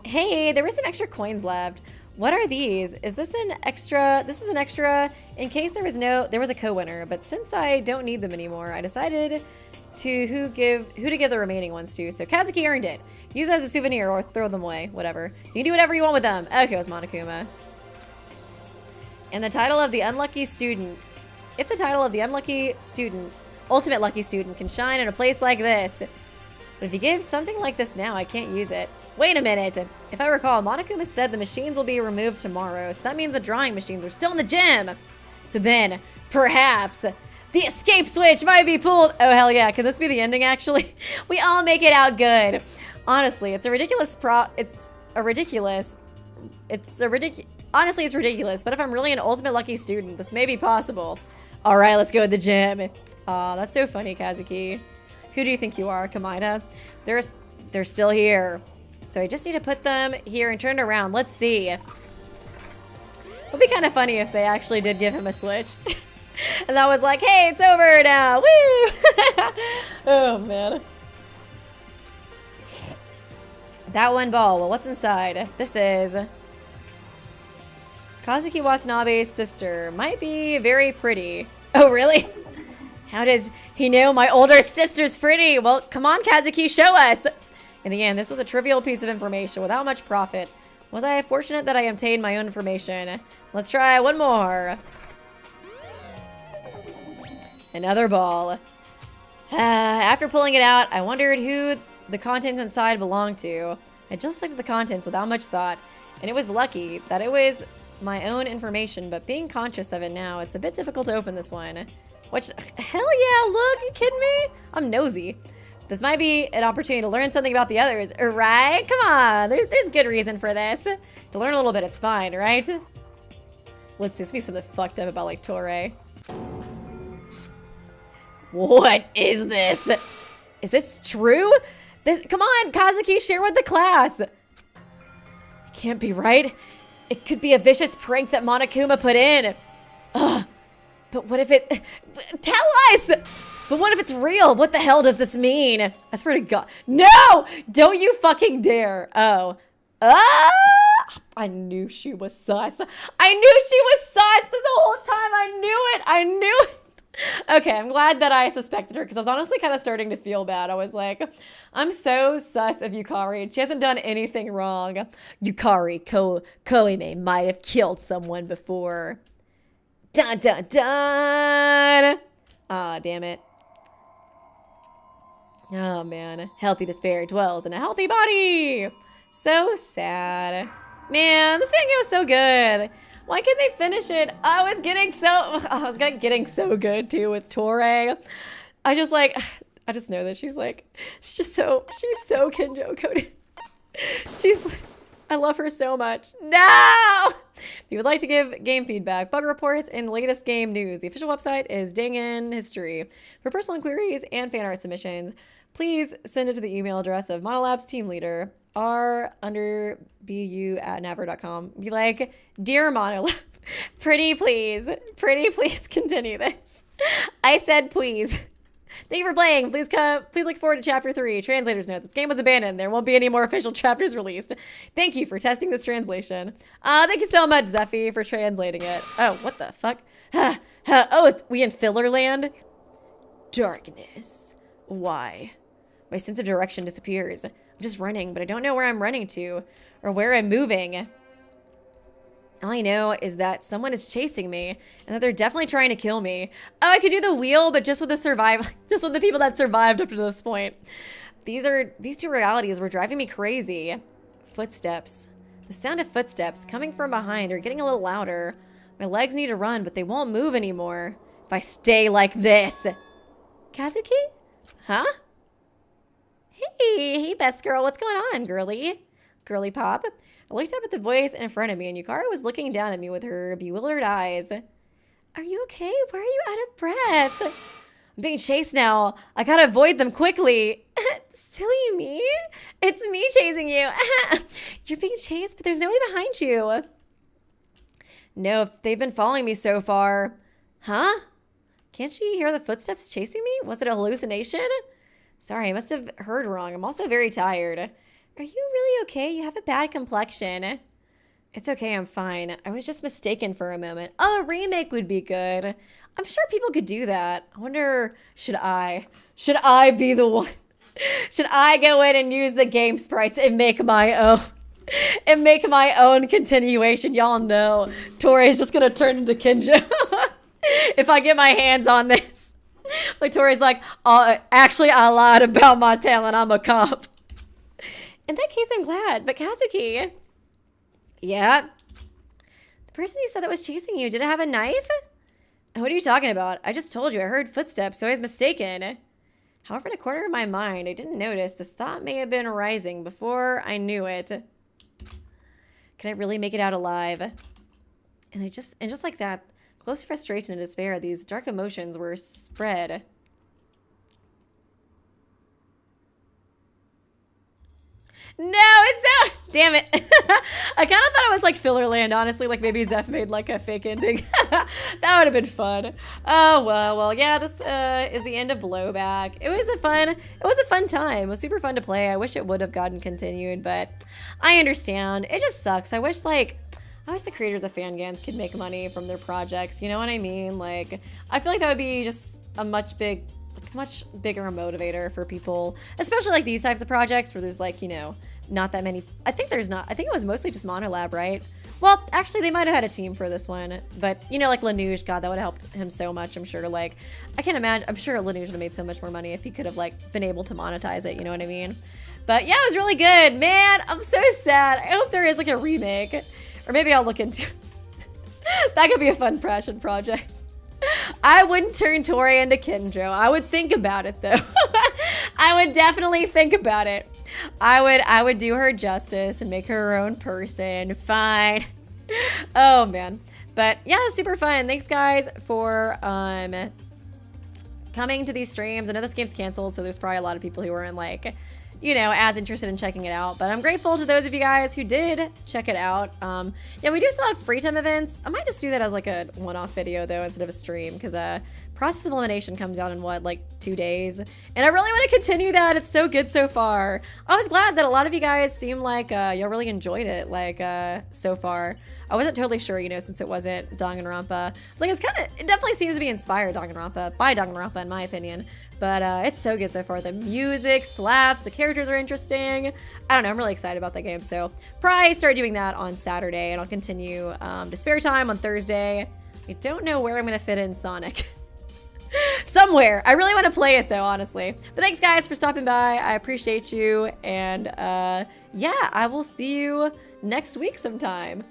Hey, there were some extra coins left. What are these? Is this an extra? This is an extra in case there was a co-winner, but since I don't need them anymore, I decided to who to give the remaining ones to. So Kazuki earned it. Use it as a souvenir or throw them away, whatever. You can do whatever you want with them. Okay, it was Monokuma. And the title of the unlucky student. If the title of the unlucky student, ultimate lucky student, can shine in a place like this. But if you give something like this now, I can't use it. Wait a minute. If I recall, Monokuma said the machines will be removed tomorrow, so that means the drawing machines are still in the gym. So then, perhaps, the escape switch might be pulled. Oh, hell yeah. Can this be the ending, actually? We all make it out good. Honestly, it's ridiculous, honestly, it's ridiculous, but if I'm really an ultimate lucky student, this may be possible. All right, let's go to the gym. Aw, that's so funny, Kazuki. Who do you think you are, Kamaida? They're still here. So I just need to put them here and turn it around. Let's see. It would be kind of funny if they actually did give him a switch. And that was like, hey, it's over now. Woo! Oh, man. That one ball. Well, what's inside? This is Kazuki Watanabe's sister. Might be very pretty. Oh, really? How does he know my older sister's pretty? Well, come on, Kazuki, show us. In the end, this was a trivial piece of information without much profit. Was I fortunate that I obtained my own information? Let's try one more. Another ball. After pulling it out, I wondered who the contents inside belonged to. I just looked at the contents without much thought, and it was lucky that it was my own information, but being conscious of it now, it's a bit difficult to open this one. Which, hell yeah, look, you kidding me? I'm nosy. This might be an opportunity to learn something about the others, right? Come on, there's good reason for this. To learn a little bit, it's fine, right? Let's see, this be something fucked up about, like, Torei. What is this? Is this true? Come on, Kazuki, share with the class. It can't be right. It could be a vicious prank that Monokuma put in. Ugh. But what if it... Tell us! But what if it's real? What the hell does this mean? I swear to God. No! Don't you fucking dare. Oh. Ah! I knew she was sus. I knew she was sus this whole time. I knew it. I knew it. Okay, I'm glad that I suspected her because I was honestly kind of starting to feel bad. I was like, I'm so sus of Yukari and she hasn't done anything wrong. Yukari Koime might have killed someone before. Dun dun dun! Aw, damn it. Oh man, healthy despair dwells in a healthy body. So sad. Man, this video was so good. Why couldn't they finish it? I was getting so good too with Torei. I just know that she's so Kinjo coded. I love her so much. No! If you would like to give game feedback, bug reports, and latest game news, the official website is Dangan History. For personal inquiries and fan art submissions, please send it to the email address of Monolab's team leader, r_bu@naver.com. Be like, dear Monolab, pretty please continue this. I said please. Thank you for playing. Please look forward to Chapter 3. Translator's note. This game was abandoned. There won't be any more official chapters released. Thank you for testing this translation. Thank you so much, Zeffy, for translating it. Oh, what the fuck? Oh, is we in filler land? Darkness. Why? My sense of direction disappears. I'm just running, but I don't know where I'm running to or where I'm moving. All I know is that someone is chasing me and that they're definitely trying to kill me. Oh, I could do the wheel, but just with just with the people that survived up to this point. These two realities were driving me crazy. Footsteps. The sound of footsteps coming from behind are getting a little louder. My legs need to run, but they won't move anymore if I stay like this. Kazuki? Huh? Hey, best girl. What's going on, girly? Girly pop. I looked up at the voice in front of me, and Yukara was looking down at me with her bewildered eyes. Are you okay? Why are you out of breath? I'm being chased now. I gotta avoid them quickly. Silly me. It's me chasing you. You're being chased, but there's nobody behind you. No, they've been following me so far. Huh? Can't she hear the footsteps chasing me? Was it a hallucination? Sorry, I must have heard wrong. I'm also very tired. Are you really okay? You have a bad complexion. It's okay, I'm fine. I was just mistaken for a moment. Oh, a remake would be good. I'm sure people could do that. I wonder, should I be the one? Should I go in and use the game sprites and make my own? And make my own continuation? Y'all know Tori's just gonna turn into Kinjo. If I get my hands on this. Like Tori's like, actually I lied about my talent. I'm a cop. In that case, I'm glad. But Kazuki. Yeah? The person you said that was chasing you, did it have a knife? What are you talking about? I just told you. I heard footsteps, so I was mistaken. However, in a corner of my mind, I didn't notice this thought may have been rising before I knew it. Could I really make it out alive? And just like that, close to frustration and despair, these dark emotions were spread. No, it's so... Damn it. I kind of thought it was like filler land, honestly. Like maybe Zeph made like a fake ending. That would have been fun. Oh, well, yeah, this is the end of Blowback. It was a fun time. It was super fun to play. I wish it would have gotten continued, but I understand. It just sucks. I wish the creators of Fangans could make money from their projects. You know what I mean? Like, I feel like that would be just a much bigger motivator for people, especially like these types of projects where there's like, you know, not that many. I think it was mostly just Monolab, right? Well, actually they might have had a team for this one, but you know, like Lanuge, God, that would have helped him so much, I'm sure. Like, I can't imagine, I'm sure Lanuge would have made so much more money if he could have like been able to monetize it, you know what I mean? But yeah, it was really good. Man, I'm so sad. I hope there is like a remake, or maybe I'll look into it. That could be a fun passion project. I wouldn't turn Tori into Kinjo. I would think about it though. I would definitely think about it. I would do her justice and make her her own person. Fine. Oh man. But yeah, it was super fun. Thanks guys for coming to these streams. I know this game's canceled, so there's probably a lot of people who weren't like, you know, as interested in checking it out, but I'm grateful to those of you guys who did check it out. Yeah, we do still have free time events. I might just do that as like a one-off video though instead of a stream, because Process of Elimination comes out in what, like 2 days, and I really want to continue that. It's so good so far. I was glad that a lot of you guys seem like y'all really enjoyed it, like so far. I wasn't totally sure, you know, since it wasn't Danganronpa. It's like, it definitely seems to be inspired by Danganronpa in my opinion. But it's so good so far. The music slaps, the characters are interesting. I don't know, I'm really excited about that game. So probably start doing that on Saturday, and I'll continue to Spare Time on Thursday. I don't know where I'm gonna fit in Sonic. Somewhere. I really want to play it though, honestly. But thanks guys for stopping by. I appreciate you. And yeah, I will see you next week sometime.